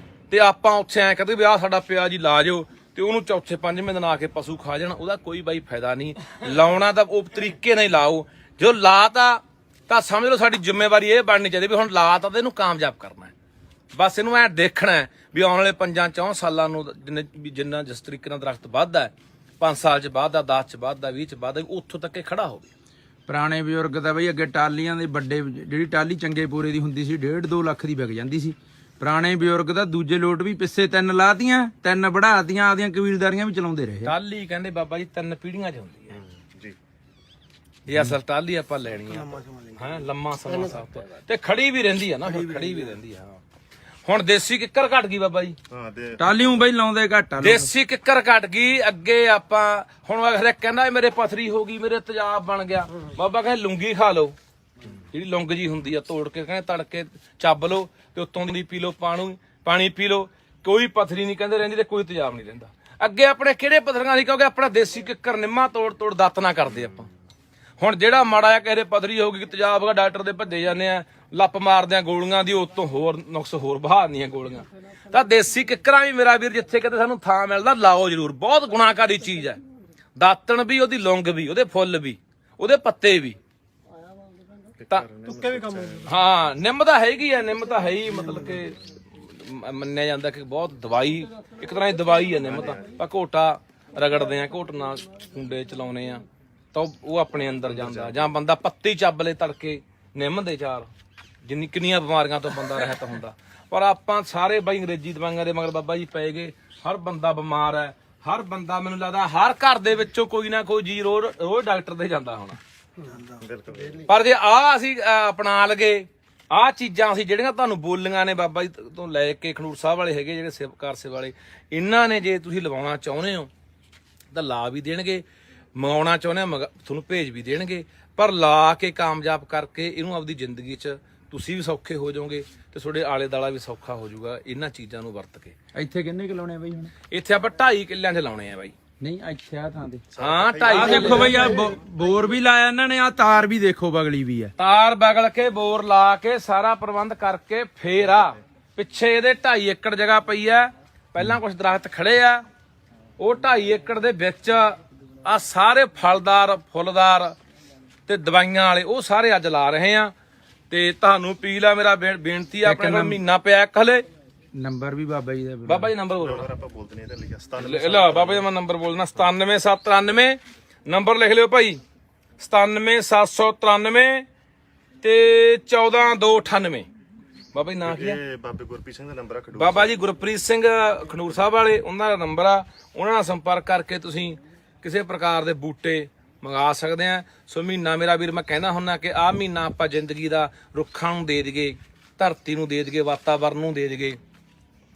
ਤੇ ਆਪਾਂ ਉੱਥੇ ਐ ਕਹਿੰਦੇ ਵੀ ਆਹ ਸਾਡਾ ਪਿਆ ਜੀ ਲਾ ਜਾਓ, ਤੇ ਉਹਨੂੰ ਚੌਥੇ ਪੰਜਵੇਂ ਦਿਨ ਆ ਕੇ ਪਸ਼ੂ ਖਾ ਜਾਣ। ਉਹਦਾ ਕੋਈ ਬਾਈ ਫਾਇਦਾ ਨਹੀਂ। ਲਾਉਣਾ ਤਾਂ ਉਹ ਤਰੀਕੇ ਨਾਲ ਹੀ ਲਾਓ। ਜੋ ਲਾਤਾ ਤਾਂ ਸਮਝ ਲਓ ਸਾਡੀ ਜ਼ਿੰਮੇਵਾਰੀ ਇਹ ਬਣਨੀ ਚਾਹੀਦੀ ਵੀ ਹੁਣ ਲਾਤਾ ਤੇ ਇਹਨੂੰ ਕਾਮਯਾਬ ਕਰਨਾ ਹੈ। ਬਸ ਇਹਨੂੰ ਐ ਦੇਖਣਾ ਹੈ ਵੀ ਆਉਣ ਵਾਲੇ 5-4 ਸਾਲਾਂ ਨੂੰ ਜਿੰਨਾ ਜਿਸ ਤਰੀਕੇ ਨਾਲ ਦਰਖਤ ਵੱਧਦਾ ਹੈ, 5 ਸਾਲ ਚ ਵੱਧਦਾ, 10 ਚ ਵੱਧਦਾ, 20 ਚ ਵੱਧਦਾ, ਉੱਥੋਂ ਤੱਕ ਇਹ ਖੜਾ ਹੋਵੇ। ਪੁਰਾਣੇ ਬਜ਼ੁਰਗ ਦਾ ਬਈ ਅੱਗੇ ਟਾਲੀਆਂ ਦੇ ਵੱਡੇ, ਜਿਹੜੀ ਟਾਲੀ ਚੰਗੇ ਪੂਰੇ ਦੀ ਹੁੰਦੀ ਸੀ 1.5-2 ਲੱਖ ਦੀ ਵਿਕ ਜਾਂਦੀ ਸੀ। ਪੁਰਾਣੇ ਬਜ਼ੁਰਗ ਦਾ ਦੂਜੇ ਲੋਟ ਵੀ ਪਿੱਛੇ 3 ਲਾਤੀਆਂ, 3 ਵਧਾਤੀਆਂ, ਆਦੀਆਂ ਕਬੀਲਦਾਰੀਆਂ ਵੀ ਚਲਾਉਂਦੇ ਰਹੇ। ਟਾਲੀ ਕਹਿੰਦੇ ਬਾਬਾ ਜੀ 3 ਪੀੜ੍ਹੀਆਂ ਚ ਹੁੰਦੀ ਹੈ ਜੀ। ਇਹ ਅਸਲ ਟਾਲੀ ਆਪਾਂ ਲੈਣੀ ਆ, ਹਾਂ, ਲੰਮਾ ਸਮਾਂ ਸਾਹਿਬ ਤੋਂ, ਤੇ ਖੜੀ ਵੀ ਰਹਿੰਦੀ ਆ ਨਾ, ਖੜੀ ਵੀ ਰਹਿੰਦੀ ਆ। ਹੁਣ ਦੇਸੀ ਕਿੱਕਰ ਘਟ ਗਈ ਬਾਬਾ ਜੀ। ਟਾਲੀਆਂ ਬਈ ਲਾਉਂਦੇ ਘੱਟ ਆ। ਦੇਸੀ ਕਿੱਕਰ ਘਟ ਗਈ। ਅੱਗੇ ਆਪਾਂ ਹੁਣ ਹਰੇਕ ਕਹਿੰਦਾ ਮੇਰੇ ਪਥਰੀ ਹੋ ਗਈ, ਮੇਰੇ ਤੇਜ਼ਾਬ ਬਣ ਗਿਆ। ਬਾਬਾ ਕਹਿੰਦੇ ਲੂੰਗੀ ਖਾ ਲਓ, ਜਿਹੜੀ ਲੌਂਗ ਜੀ ਹੁੰਦੀ ਆ, ਤੋੜ ਕੇ ਕਹਿੰਦੇ ਤੜਕੇ ਚੱਬ ਲਓ, ਤੇ ਉੱਤੋਂ ਦੀ ਪੀ ਲਓ, ਪਾਣੀ ਪੀ ਲਓ। ਕੋਈ ਪਥਰੀ ਨਹੀਂ ਕਹਿੰਦੇ ਰਹਿੰਦੀ, ਤੇ ਕੋਈ ਤੇਜ਼ਾਬ ਨਹੀਂ ਰਹਿੰਦਾ। ਅੱਗੇ ਆਪਣੇ ਕਿਹੜੇ ਪਥਰੀਆਂ ਸੀ? ਕਿਉਂਕਿ ਆਪਣਾ ਦੇਸੀ ਕਿੱਕਰ ਨਿੰਮਾ ਤੋੜ ਦੱਤ ਨਾ ਕਰਦੇ ਆਪਾਂ। ਹੁਣ ਜਿਹੜਾ ਮਾੜਾ ਆ ਕਿਸੇ ਪਥਰੀ ਹੋ ਗਈ, ਤੇਜ਼ਾਬ ਹੋਗਾ, ਡਾਕਟਰ ਦੇ ਭੱਜੇ ਜਾਂਦੇ ਆ, ਲੱਪ ਮਾਰਦੇ ਆ ਗੋਲੀਆਂ ਦੀ, ਉਤੋਂ ਹੋਰ ਨੁਕਸ ਹੋਰ ਬਹਾਰਨੀਆਂ ਗੋਲੀਆਂ। ਤਾਂ ਦੇਸੀ ਕਿੱਕਰਾਂ ਵੀ ਮੇਰਾ ਵੀਰ ਜਿੱਥੇ ਕਿਤੇ ਸਾਨੂੰ ਥਾਂ ਮਿਲਦਾ ਲਾਓ ਜ਼ਰੂਰ। ਬਹੁਤ ਗੁਣਾਕਾਰੀ ਚੀਜ਼ ਹੈ। ਦਾਤਣ ਵੀ, ਉਹਦੀ ਲੌਂਗ ਵੀ, ਉਹਦੇ ਫੁੱਲ ਵੀ, ਉਹਦੇ ਪੱਤੇ ਵੀ, ਤਾਂ ਤੁੱਕੇ ਵੀ ਕੰਮ। ਹਾਂ, ਨਿੰਮ ਤਾਂ ਹੈਗੀ ਆ, ਨਿੰਮ ਤਾਂ ਹੈ ਹੀ, ਮਤਲਬ ਕਿ ਮੰਨਿਆ ਜਾਂਦਾ ਕਿ ਬਹੁਤ ਦਵਾਈ, ਇੱਕ ਤਰ੍ਹਾਂ ਦੀ ਦਵਾਈ ਹੈ ਨਿੰਮ ਤਾਂ। ਆਪਾਂ ਘੋਟਾ ਰਗੜਦੇ ਆ, ਘੋਟਣਾ ਕੁੰਡੇ ਚਲਾਉਨੇ ਆ, ਤਾਂ ਉਹ ਆਪਣੇ ਅੰਦਰ ਜਾਂਦਾ। ਜਾਂ ਬੰਦਾ ਪੱਤੀ ਚੱਬ ਲੈ ਤੜਕੇ ਨਿੰਮ ਦੇ ਚਾਰ, ਕਿੰਨੀਆਂ ਬਿਮਾਰੀਆਂ ਤੋਂ ਬੰਦਾ ਰਹਿਤ ਹੁੰਦਾ। ਪਰ ਆਪਾਂ ਸਾਰੇ ਬਾਈ ਅੰਗਰੇਜ਼ੀ ਦਵਾਈਆਂ ਦੇ ਮਗਰ ਬਾਬਾ ਜੀ ਪੈ ਗਏ। ਹਰ ਬੰਦਾ ਬਿਮਾਰ ਹੈ, ਹਰ ਬੰਦਾ, ਮੈਨੂੰ ਲੱਗਦਾ ਹਰ ਘਰ ਦੇ ਵਿੱਚੋਂ ਕੋਈ ਨਾ ਕੋਈ ਜੀ ਰੋਜ਼ ਡਾਕਟਰ ਤੇ ਜਾਂਦਾ ਹੋਣਾ। ਪਰ ਜੇ ਅਸੀਂ ਅਪਣਾ ਲਗੇ, ਆਹ ਚੀਜ਼ਾਂ ਅਸੀਂ ਜਿਹੜੀਆਂ ਤੁਹਾਨੂੰ ਬੋਲੀਆਂ ਨੇ ਬਾਬਾ ਜੀ ਤੋਂ ਲੈ ਕੇ ਖਡੂਰ ਸਾਹਿਬ ਵਾਲੇ ਹੈਗੇ ਜਿਹੜੇ ਸੇਵਕਾਰ ਸੇ ਵਾਲੇ, ਇਹਨਾਂ ਨੇ ਜੇ ਤੁਸੀਂ ਲਵਾਉਣਾ ਚਾਹੁੰਦੇ ਹੋ ਤਾਂ ਲਾ ਵੀ ਦੇਣਗੇ, ਮੰਗਾਉਣਾ ਚਾਹੁੰਦੇ ਹੋ ਤੁਹਾਨੂੰ ਭੇਜ ਵੀ ਦੇਣਗੇ। ਪਰ ਲਾ ਕੇ ਕਾਮਯਾਬ ਕਰਕੇ ਇਹਨੂੰ ਆਪਦੀ ਜ਼ਿੰਦਗੀ 'ਚ ਤੁਸੀਂ ਵੀ ਸੌਖੇ ਹੋ ਜਾਓਗੇ, ਤੇ ਤੁਹਾਡੇ ਆਲੇ ਦਾਲਾ ਵੀ ਸੌਖਾ ਹੋ ਜਾਊਗਾ ਇਹਨਾਂ ਚੀਜ਼ਾਂ ਨੂੰ ਵਰਤ ਕੇ। ਇੱਥੇ ਕਿੰਨੇ ਕਿ ਲਾਉਣੇ ਆ ਬਈ ਹੁਣ? ਇੱਥੇ ਆਪਾਂ 2.5 ਕਿੱਲਿਆਂ 'ਚ ਲਾਉਣੇ ਆ ਬਾਈ। ਨਹੀਂ, ਇੱਥੇ ਆ ਥਾਂ ਤੇ। ਹਾਂ, 2.5 ਦੇਖੋ ਬਈ ਆ ਬੋਰ ਵੀ ਲਾਇਆ ਇਹਨਾਂ ਨੇ, ਆ ਤਾਰ ਵੀ ਦੇਖੋ ਬਗਲੀ ਵੀ ਆ। ਤਾਰ ਬਗਲ ਕੇ ਬੋਰ ਲਾ ਕੇ ਸਾਰਾ ਪ੍ਰਬੰਧ ਕਰਕੇ ਫੇਰ ਆ ਪਿੱਛੇ ਇਹਦੇ 2.5 ਏਕੜ ਜਗ੍ਹਾ ਪਈ ਆ। ਪਹਿਲਾਂ ਕੁਝ ਦਰਖਤ ਖੜੇ ਆ, ਉਹ 2.5 ਏਕੜ ਦੇ ਵਿੱਚ ਆ ਸਾਰੇ ਫਲਦਾਰ, ਫੁੱਲਦਾਰ ਤੇ ਦਵਾਈਆਂ ਵਾਲੇ ਉਹ ਸਾਰੇ ਅੱਜ ਲਾ ਰਹੇ ਆ। ਤੇ ਤੁਹਾਨੂੰ ਅਪੀਲ ਆ, ਮੇਰਾ ਬੇਨਤੀ ਆ, ਆਪਣੇ ਕੋਲ ਮਹੀਨਾ ਪਿਆ ਇੱਕ ਹਲੇ। ਨੰਬਰ ਵੀ ਬਾਬਾ ਜੀ ਦਾ। ਬਾਬਾ ਜੀ ਨੰਬਰ ਬੋਲੋ। ਆਪਾਂ ਬੋਲਦੇ ਨਹੀਂ, ਇਹਦਾ ਲਿਖਿਆ 97। ਬਾਬਾ ਜੀ ਮੈਂ ਨੰਬਰ ਬੋਲਣਾ 97793, ਨੰਬਰ ਲਿਖ ਲਿਓ ਭਾਈ, 97793 ਤੇ 14298। ਬਾਬਾ ਜੀ ਨਾਂ ਕੀ ਆ? ਇਹ ਬਾਬੇ ਗੁਰਪ੍ਰੀਤ ਸਿੰਘ ਦਾ ਨੰਬਰ ਆ ਖਡੂਰ। ਬਾਬਾ ਜੀ ਗੁਰਪ੍ਰੀਤ ਸਿੰਘ ਖਡੂਰ ਸਾਹਿਬ ਵਾਲੇ, ਉਹਨਾਂ ਦਾ ਨੰਬਰ ਆ। ਉਹਨਾਂ ਨਾਲ ਸੰਪਰਕ ਕਰਕੇ ਤੁਸੀਂ ਕਿਸੇ ਪ੍ਰਕਾਰ ਦੇ ਬੂਟੇ ਮੰਗਾ ਸਕਦੇ ਆ। ਸੋ ਮਹੀਨਾ ਮੇਰਾ ਵੀਰ ਮੈਂ ਕਹਿੰਦਾ ਹੁੰਦਾ ਕਿ ਆਹ ਮਹੀਨਾ ਆਪਾਂ ਜ਼ਿੰਦਗੀ ਦਾ ਰੁੱਖਾਂ ਨੂੰ ਦੇ ਦਈਏ, ਧਰਤੀ ਨੂੰ ਦੇ ਦਈਏ, ਵਾਤਾਵਰਨ ਨੂੰ ਦੇ ਦਈਏ,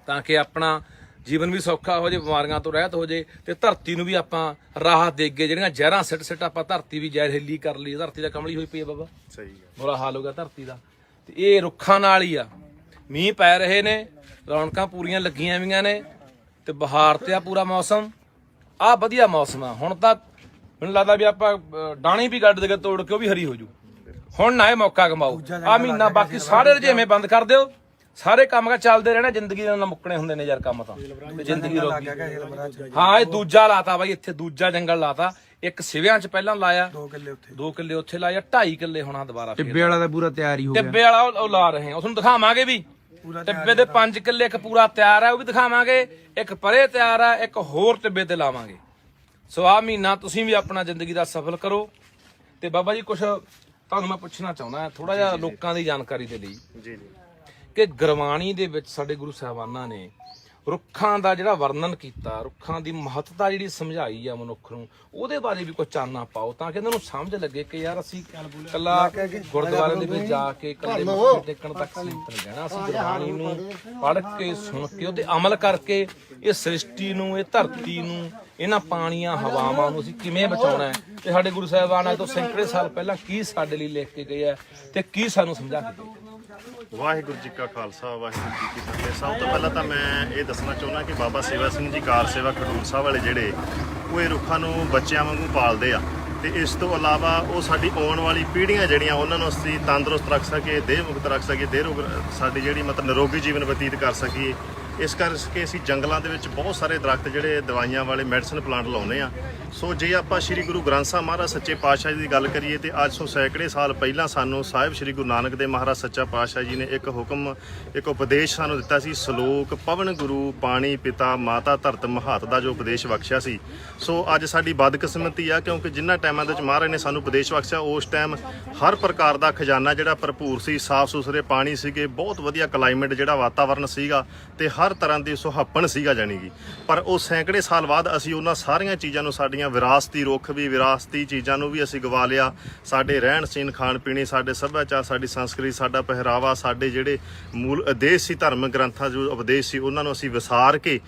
ਤਾਂ ਕਿ ਆਪਣਾ ਜੀਵਨ ਵੀ ਸੌਖਾ ਹੋ ਜੇ, ਬਿਮਾਰੀਆਂ ਤੋਂ ਰਹਿਤ ਹੋ ਜੇ, ਤੇ ਧਰਤੀ ਨੂੰ ਵੀ ਆਪਾਂ ਰਾਹਤ ਦੇਗੇ। ਜਿਹੜੀਆਂ ਜ਼ਹਿਰਾਂ ਸਿੱਟ ਆਪਾਂ ਧਰਤੀ ਵੀ ਜ਼ਹਿਰੀਲੀ ਕਰ ਲਈ, ਧਰਤੀ ਦਾ ਕਮਲੀ ਹੋਈ ਪਈ ਹੈ ਬਾਬਾ, ਸਹੀ ਬੁਰਾ ਹਾਲ ਹੋ ਗਿਆ ਧਰਤੀ ਦਾ। ਤੇ ਇਹ ਰੁੱਖਾਂ ਨਾਲ ਹੀ ਆ। ਮੀਂਹ ਪੈ ਰਹੇ ਨੇ, ਰੌਣਕਾਂ ਪੂਰੀਆਂ ਲੱਗੀਆਂ ਵੀਆਂ ਨੇ, ਤੇ ਬਹਾਰ ਤੇ ਆ ਪੂਰਾ ਮੌਸਮ, ਆ ਵਧੀਆ ਮੌਸਮ ਆ। ਹੁਣ ਤਾਂ ਮੈਨੂੰ ਲੱਗਦਾ ਵੀ ਆਪਾਂ ਡਾਣੀ ਵੀ ਗੱਡ ਦੇ ਤੋੜ ਕੇ ਉਹ ਵੀ ਹਰੀ ਹੋ ਜੂ। ਹੁਣ ਨਾ ਇਹ ਮੌਕਾ ਕਮਾਓ ਆ ਮਹੀਨਾ, ਬਾਕੀ ਸਾਰੇ ਰਜੇਵੇਂ ਬੰਦ ਕਰ ਦਿਓ, ਸਾਰੇ ਕੰਮ ਚੱਲਦੇ ਰਹਿਣਾ। ਜ਼ਿੰਦਗੀ ਦੇ ਨਾਲ ਮੁੱਕਣੇ ਹੁੰਦੇ ਨੇ ਯਾਰ ਕੰਮ ਤਾਂ, ਤੇ ਜ਼ਿੰਦਗੀ ਰੁਕ ਗਈ। ਹਾਂ ਇਹ ਦੂਜਾ ਲਾਤਾ ਬਾਈ, ਇੱਥੇ ਦੂਜਾ ਜੰਗਲ ਲਾਤਾ। ਇੱਕ ਸਿਵਿਆਂ ਚ ਪਹਿਲਾਂ ਲਾਇਆ, 2 ਕਿੱਲੇ ਉੱਥੇ ਲਾਇਆ, 2.5 ਕਿੱਲੇ ਹੋਣਾ ਦੁਬਾਰਾ। ਟਿੱਬੇ ਵਾਲਾ ਤਾਂ ਪੂਰਾ ਤਿਆਰ ਹੀ ਹੋ ਗਿਆ। ਟਿੱਬੇ ਵਾਲਾ ਉਹ ਲਾ ਰਹੇ ਆ, ਉਹ ਤੁਹਾਨੂੰ ਦਿਖਾਵਾਂਗੇ ਵੀ। ਟਿੱਬੇ ਦੇ 5 ਕਿੱਲੇ ਇੱਕ ਪੂਰਾ ਤਿਆਰ ਹੈ, ਉਹ ਵੀ ਦਿਖਾਵਾਂਗੇ। ਇੱਕ ਪਰੇ ਤਿਆਰ ਹੈ, ਇੱਕ ਹੋਰ ਟਿੱਬੇ ਤੇ ਲਾਵਾਂਗੇ। ਸੋ ਆਹ ਮਹੀਨਾ ਤੁਸੀਂ ਵੀ ਆਪਣਾ ਜ਼ਿੰਦਗੀ ਦਾ ਸਫਲ ਕਰੋ। ਤੇ ਬਾਬਾ ਜੀ ਕੁਛ ਤੁਹਾਨੂੰ ਮੈਂ ਪੁੱਛਣਾ ਚਾਹੁੰਦਾ ਥੋੜਾ ਜਿਹਾ ਲੋਕਾਂ ਦੀ ਜਾਣਕਾਰੀ ਦੇ ਲਈ, ਜੀ ਕਿ ਗੁਰਬਾਣੀ ਦੇ ਵਿੱਚ ਸਾਡੇ ਗੁਰੂ ਸਾਹਿਬਾਨਾਂ ਨੇ ਰੁੱਖਾਂ ਦਾ ਜਿਹੜਾ ਵਰਣਨ ਕੀਤਾ, ਰੁੱਖਾਂ ਦੀ ਮਹੱਤਤਾ ਜਿਹੜੀ ਸਮਝਾਈ ਆ ਮਨੁੱਖ ਨੂੰ, ਉਹਦੇ ਬਾਰੇ ਵੀ ਕੁਝ ਚਾਨਣਾ ਪਾਓ, ਤਾਂ ਕਿ ਇਹਨਾਂ ਨੂੰ ਸਮਝ ਲੱਗੇ ਕਿ ਯਾਰ ਅਸੀਂ ਕੱਲਾ ਗੁਰਦੁਆਰੇ ਦੇ ਵਿੱਚ ਜਾ ਕੇ ਕੱਲੇ ਮੱਥੇ ਟੇਕਣ ਤੱਕ ਸੀਮਿਤ ਨਹੀਂ ਰਹਿਣਾ। ਅਸੀਂ ਗੁਰਬਾਣੀ ਨੂੰ ਪੜ੍ਹ ਕੇ, ਸੁਣ ਕੇ, ਉਹਤੇ ਅਮਲ ਕਰਕੇ ਇਹ ਸ੍ਰਿਸ਼ਟੀ ਨੂੰ, ਇਹ ਧਰਤੀ ਨੂੰ, ਇਹਨਾਂ ਪਾਣੀਆਂ ਹਵਾਵਾਂ ਨੂੰ ਅਸੀਂ ਕਿਵੇਂ ਬਚਾਉਣਾ ਹੈ। ਤੇ ਸਾਡੇ ਗੁਰੂ ਸਾਹਿਬਾਨ ਅੱਜ ਤੋਂ ਸੈਂਕੜੇ ਸਾਲ ਪਹਿਲਾਂ ਕੀ ਸਾਡੇ ਲਈ ਲਿਖ ਕੇ ਗਏ ਆ ਤੇ ਕੀ ਸਾਨੂੰ ਸਮਝਾ ਕੇ ਗਏ। ਵਾਹਿਗੁਰੂ ਜੀ ਕਾ ਖਾਲਸਾ, ਵਾਹਿਗੁਰੂ ਜੀ ਕੀ ਫਤਿਹ। ਸਭ ਤੋਂ ਪਹਿਲਾਂ ਤਾਂ ਮੈਂ ਇਹ ਦੱਸਣਾ ਚਾਹੁੰਦਾ ਕਿ ਬਾਬਾ ਸੇਵਾ ਸਿੰਘ ਜੀ ਕਾਰ ਸੇਵਾ ਖਡੂਰ ਸਾਹਿਬ ਵਾਲੇ ਜਿਹੜੇ ਉਹ ਇਹ ਰੁੱਖਾਂ ਨੂੰ ਬੱਚਿਆਂ ਵਾਂਗੂ ਪਾਲਦੇ ਆ। ਤੇ ਇਸ ਤੋਂ ਇਲਾਵਾ ਉਹ ਸਾਡੀ ਆਉਣ ਵਾਲੀ ਪੀੜ੍ਹੀਆਂ ਜਿਹੜੀਆਂ ਉਹਨਾਂ ਨੂੰ ਅਸੀਂ ਤੰਦਰੁਸਤ ਰੱਖ ਸਕੀਏ, ਦੇਹ ਮੁਕਤ ਰੱਖ ਸਕੀਏ, ਦੇਹ ਰੋਗ ਸਾਡੀ ਜਿਹੜੀ ਮਤਲਬ ਨਿਰੋਗੀ ਜੀਵਨ ਬਤੀਤ ਕਰ ਸਕੀਏ। ਇਸ ਕਰਕੇ ਅਸੀਂ ਜੰਗਲਾਂ ਦੇ ਵਿੱਚ ਬਹੁਤ ਸਾਰੇ ਦਰਖਤ ਜਿਹੜੇ ਦਵਾਈਆਂ ਵਾਲੇ ਮੈਡੀਸਨ ਪਲਾਂਟ ਲਾਉਂਦੇ ਆ। ਸੋ ਜੇ ਆਪਾਂ ਸ੍ਰੀ ਗੁਰੂ ਗ੍ਰੰਥ ਸਾਹਿਬ ਮਹਾਰਾਜ ਸੱਚੇ ਪਾਤਸ਼ਾਹ ਜੀ ਦੀ ਗੱਲ ਕਰੀਏ ਤੇ ਅੱਜ ਤੋਂ ਸੈਂਕੜੇ ਸਾਲ ਪਹਿਲਾਂ ਸਾਨੂੰ ਸਾਹਿਬ ਸ੍ਰੀ ਗੁਰੂ ਨਾਨਕ ਦੇਵ ਮਹਾਰਾਜ ਸੱਚਾ ਪਾਤਸ਼ਾਹ ਜੀ ਨੇ ਇੱਕ ਹੁਕਮ, ਇੱਕ ਉਪਦੇਸ਼ ਸਾਨੂੰ ਦਿੱਤਾ ਸੀ। ਸ਼ਲੋਕ ਪਵਨ ਗੁਰੂ ਪਾਣੀ ਪਿਤਾ ਮਾਤਾ ਧਰਤ ਮਹਾਤ ਦਾ ਜੋ ਉਪਦੇਸ਼ ਬਖਸ਼ਿਆ ਸੀ। ਸੋ ਅੱਜ ਸਾਡੀ ਬਦਕਿਸਮਤੀ ਆ, ਕਿਉਂਕਿ ਜਿਨ੍ਹਾਂ ਟਾਈਮਾਂ ਦੇ ਵਿੱਚ ਮਹਾਰਾਜ ਨੇ ਸਾਨੂੰ ਉਪਦੇਸ਼ ਬਖਸ਼ਿਆ ਉਸ ਟਾਈਮ ਹਰ ਪ੍ਰਕਾਰ ਦਾ ਖਜ਼ਾਨਾ ਜਿਹੜਾ ਭਰਪੂਰ ਸੀ, ਸਾਫ਼ ਸੁਥਰੇ ਪਾਣੀ ਸੀਗੇ, ਬਹੁਤ ਵਧੀਆ ਕਲਾਈਮੇਟ ਜਿਹੜਾ ਵਾਤਾਵਰਨ ਸੀਗਾ, ਤੇ ਹਰ ਤਰ੍ਹਾਂ ਦੀ ਸੁਹੱਪਣ ਸੀਗਾ ਜਾਣੀ ਕਿ। ਪਰ ਉਹ ਸੈਂਕੜੇ ਸਾਲ ਬਾਅਦ ਅਸੀਂ ਉਹਨਾਂ ਸਾਰੀਆਂ ਚੀਜ਼ਾਂ ਨੂੰ, ਸਾਡੀਆਂ ਵਿਰਾਸਤੀ ਰੁੱਖ ਵੀ, ਵਿਰਾਸਤੀ ਚੀਜ਼ਾਂ ਨੂੰ ਵੀ ਅਸੀਂ ਗਵਾ ਲਿਆ। ਸਾਡੇ ਰਹਿਣ ਸਹਿਣ, ਖਾਣ ਪੀਣੇ, ਸਾਡੇ ਸੱਭਿਆਚਾਰ, ਸਾਡੀ ਸੰਸਕ੍ਰਿਤੀ, ਸਾਡਾ ਪਹਿਰਾਵਾ, ਸਾਡੇ ਜਿਹੜੇ ਮੂਲ ਉਦੇਸ਼ ਸੀ, ਧਰਮ ਗ੍ਰੰਥਾਂ ਜੋ ਉਪਦੇਸ਼ ਸੀ, ਉਹਨਾਂ ਨੂੰ ਅਸੀਂ ਵਿਸਾਰ ਕੇ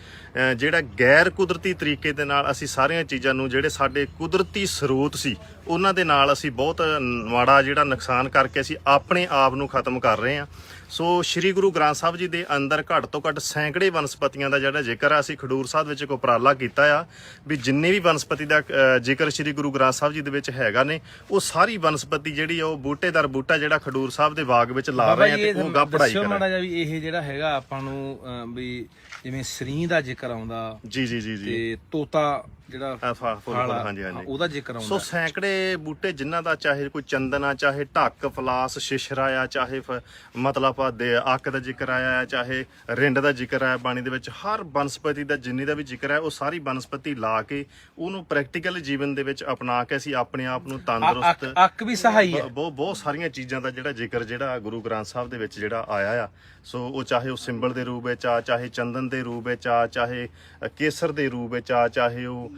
ਜਿਹੜਾ ਗੈਰ ਕੁਦਰਤੀ ਤਰੀਕੇ ਦੇ ਨਾਲ ਅਸੀਂ ਸਾਰੀਆਂ ਚੀਜ਼ਾਂ ਨੂੰ, ਜਿਹੜੇ ਸਾਡੇ ਕੁਦਰਤੀ ਸਰੋਤ ਸੀ, ਉਹਨਾਂ ਦੇ ਨਾਲ ਅਸੀਂ ਬਹੁਤ ਮਾੜਾ ਜਿਹੜਾ ਨੁਕਸਾਨ ਕਰਕੇ ਅਸੀਂ ਆਪਣੇ ਆਪ ਨੂੰ ਖਤਮ ਕਰ ਰਹੇ ਹਾਂ। ਸੋ ਸ੍ਰੀ ਗੁਰੂ ਗ੍ਰੰਥ ਸਾਹਿਬ ਜੀ ਦੇ ਅੰਦਰ ਘੱਟ ਤੋਂ ਘੱਟ ਸੈਂਕੜੇ ਵਨਸਪਤੀਆਂ ਦਾ ਜਿਹੜਾ ਜ਼ਿਕਰ ਆ, ਅਸੀਂ ਖਡੂਰ ਸਾਹਿਬ ਵਿੱਚ ਇੱਕ ਉਪਰਾਲਾ ਕੀਤਾ ਆ ਵੀ ਜਿੰਨੇ ਵੀ ਵਨਸਪਤੀ ਦਾ ਜ਼ਿਕਰ ਸ੍ਰੀ ਗੁਰੂ ਗ੍ਰੰਥ ਸਾਹਿਬ ਜੀ ਦੇ ਵਿੱਚ ਹੈਗਾ ਨੇ, ਉਹ ਸਾਰੀ ਵਨਸਪਤੀ ਜਿਹੜੀ ਆ ਉਹ ਬੂਟੇਦਾਰ ਬੂਟਾ ਜਿਹੜਾ ਖਡੂਰ ਸਾਹਿਬ ਦੇ ਬਾਗ ਵਿੱਚ ਲਾ ਰਹੇ ਆ ਤੇ ਉਹ ਗਾ ਪੜਾਈ ਕਰ ਮਾੜਾ ਜਿਹਾ ਵੀ ਇਹ ਜਿਹੜਾ ਹੈਗਾ ਆਪਾਂ ਨੂੰ ਵੀ ਜਿਵੇਂ ਸਰੀਂ ਦਾ ਜ਼ਿਕਰ ਆਉਂਦਾ, ਜੀ ਤੇ ਤੋਤਾ ਜਿਹੜਾ ਫੁੱਲ ਹਾਂਜੀ ਉਹਦਾ ਜ਼ਿਕਰ ਆਉਂਦਾ। ਸੋ ਸੈਂਕੜੇ ਬੂਟੇ ਜਿਨ੍ਹਾਂ ਦਾ ਚਾਹੇ ਕੋਈ ਚੰਦਨ ਆ, ਚਾਹੇ ਢੱਕ, ਫਲਾਸ, ਸ਼ਿਸ਼ਰਾ ਆ, ਚਾਹੇ ਮਤਲਬ ਅੱਕ ਦਾ ਜ਼ਿਕਰ ਆਇਆ, ਚਾਹੇ ਰਿੰਡ ਦਾ ਜ਼ਿਕਰ ਆਇਆ ਬਾਣੀ ਦੇ ਵਿੱਚ, ਹਰ ਬਨਸਪਤੀ ਦਾ ਜਿੰਨੀ ਦਾ ਵੀ ਜ਼ਿਕਰ ਹੈ ਉਹ ਸਾਰੀ ਬਨਸਪਤੀ ਲਾ ਕੇ ਉਹਨੂੰ ਪ੍ਰੈਕਟੀਕਲ ਜੀਵਨ ਦੇ ਵਿੱਚ ਅਪਣਾ ਕੇ ਅਸੀਂ ਆਪਣੇ ਆਪ ਨੂੰ ਤੰਦਰੁਸਤ, ਅੱਕ ਵੀ ਸਹਾਈ ਹੈ, ਬਹੁਤ ਸਾਰੀਆਂ ਚੀਜ਼ਾਂ ਦਾ ਜਿਹੜਾ ਜ਼ਿਕਰ ਜਿਹੜਾ ਗੁਰੂ ਗ੍ਰੰਥ ਸਾਹਿਬ ਦੇ ਵਿੱਚ ਜਿਹੜਾ ਆਇਆ ਆ। ਸੋ ਉਹ ਚਾਹੇ ਉਹ ਸਿੰਬਲ ਦੇ ਰੂਪ ਵਿੱਚ ਆ, ਚਾਹੇ ਚੰਦਨ ਦੇ ਰੂਪ ਵਿੱਚ ਆ, ਚਾਹੇ ਕੇਸਰ ਦੇ ਰੂਪ ਵਿੱਚ ਆ, ਚਾਹੇ ਉਹ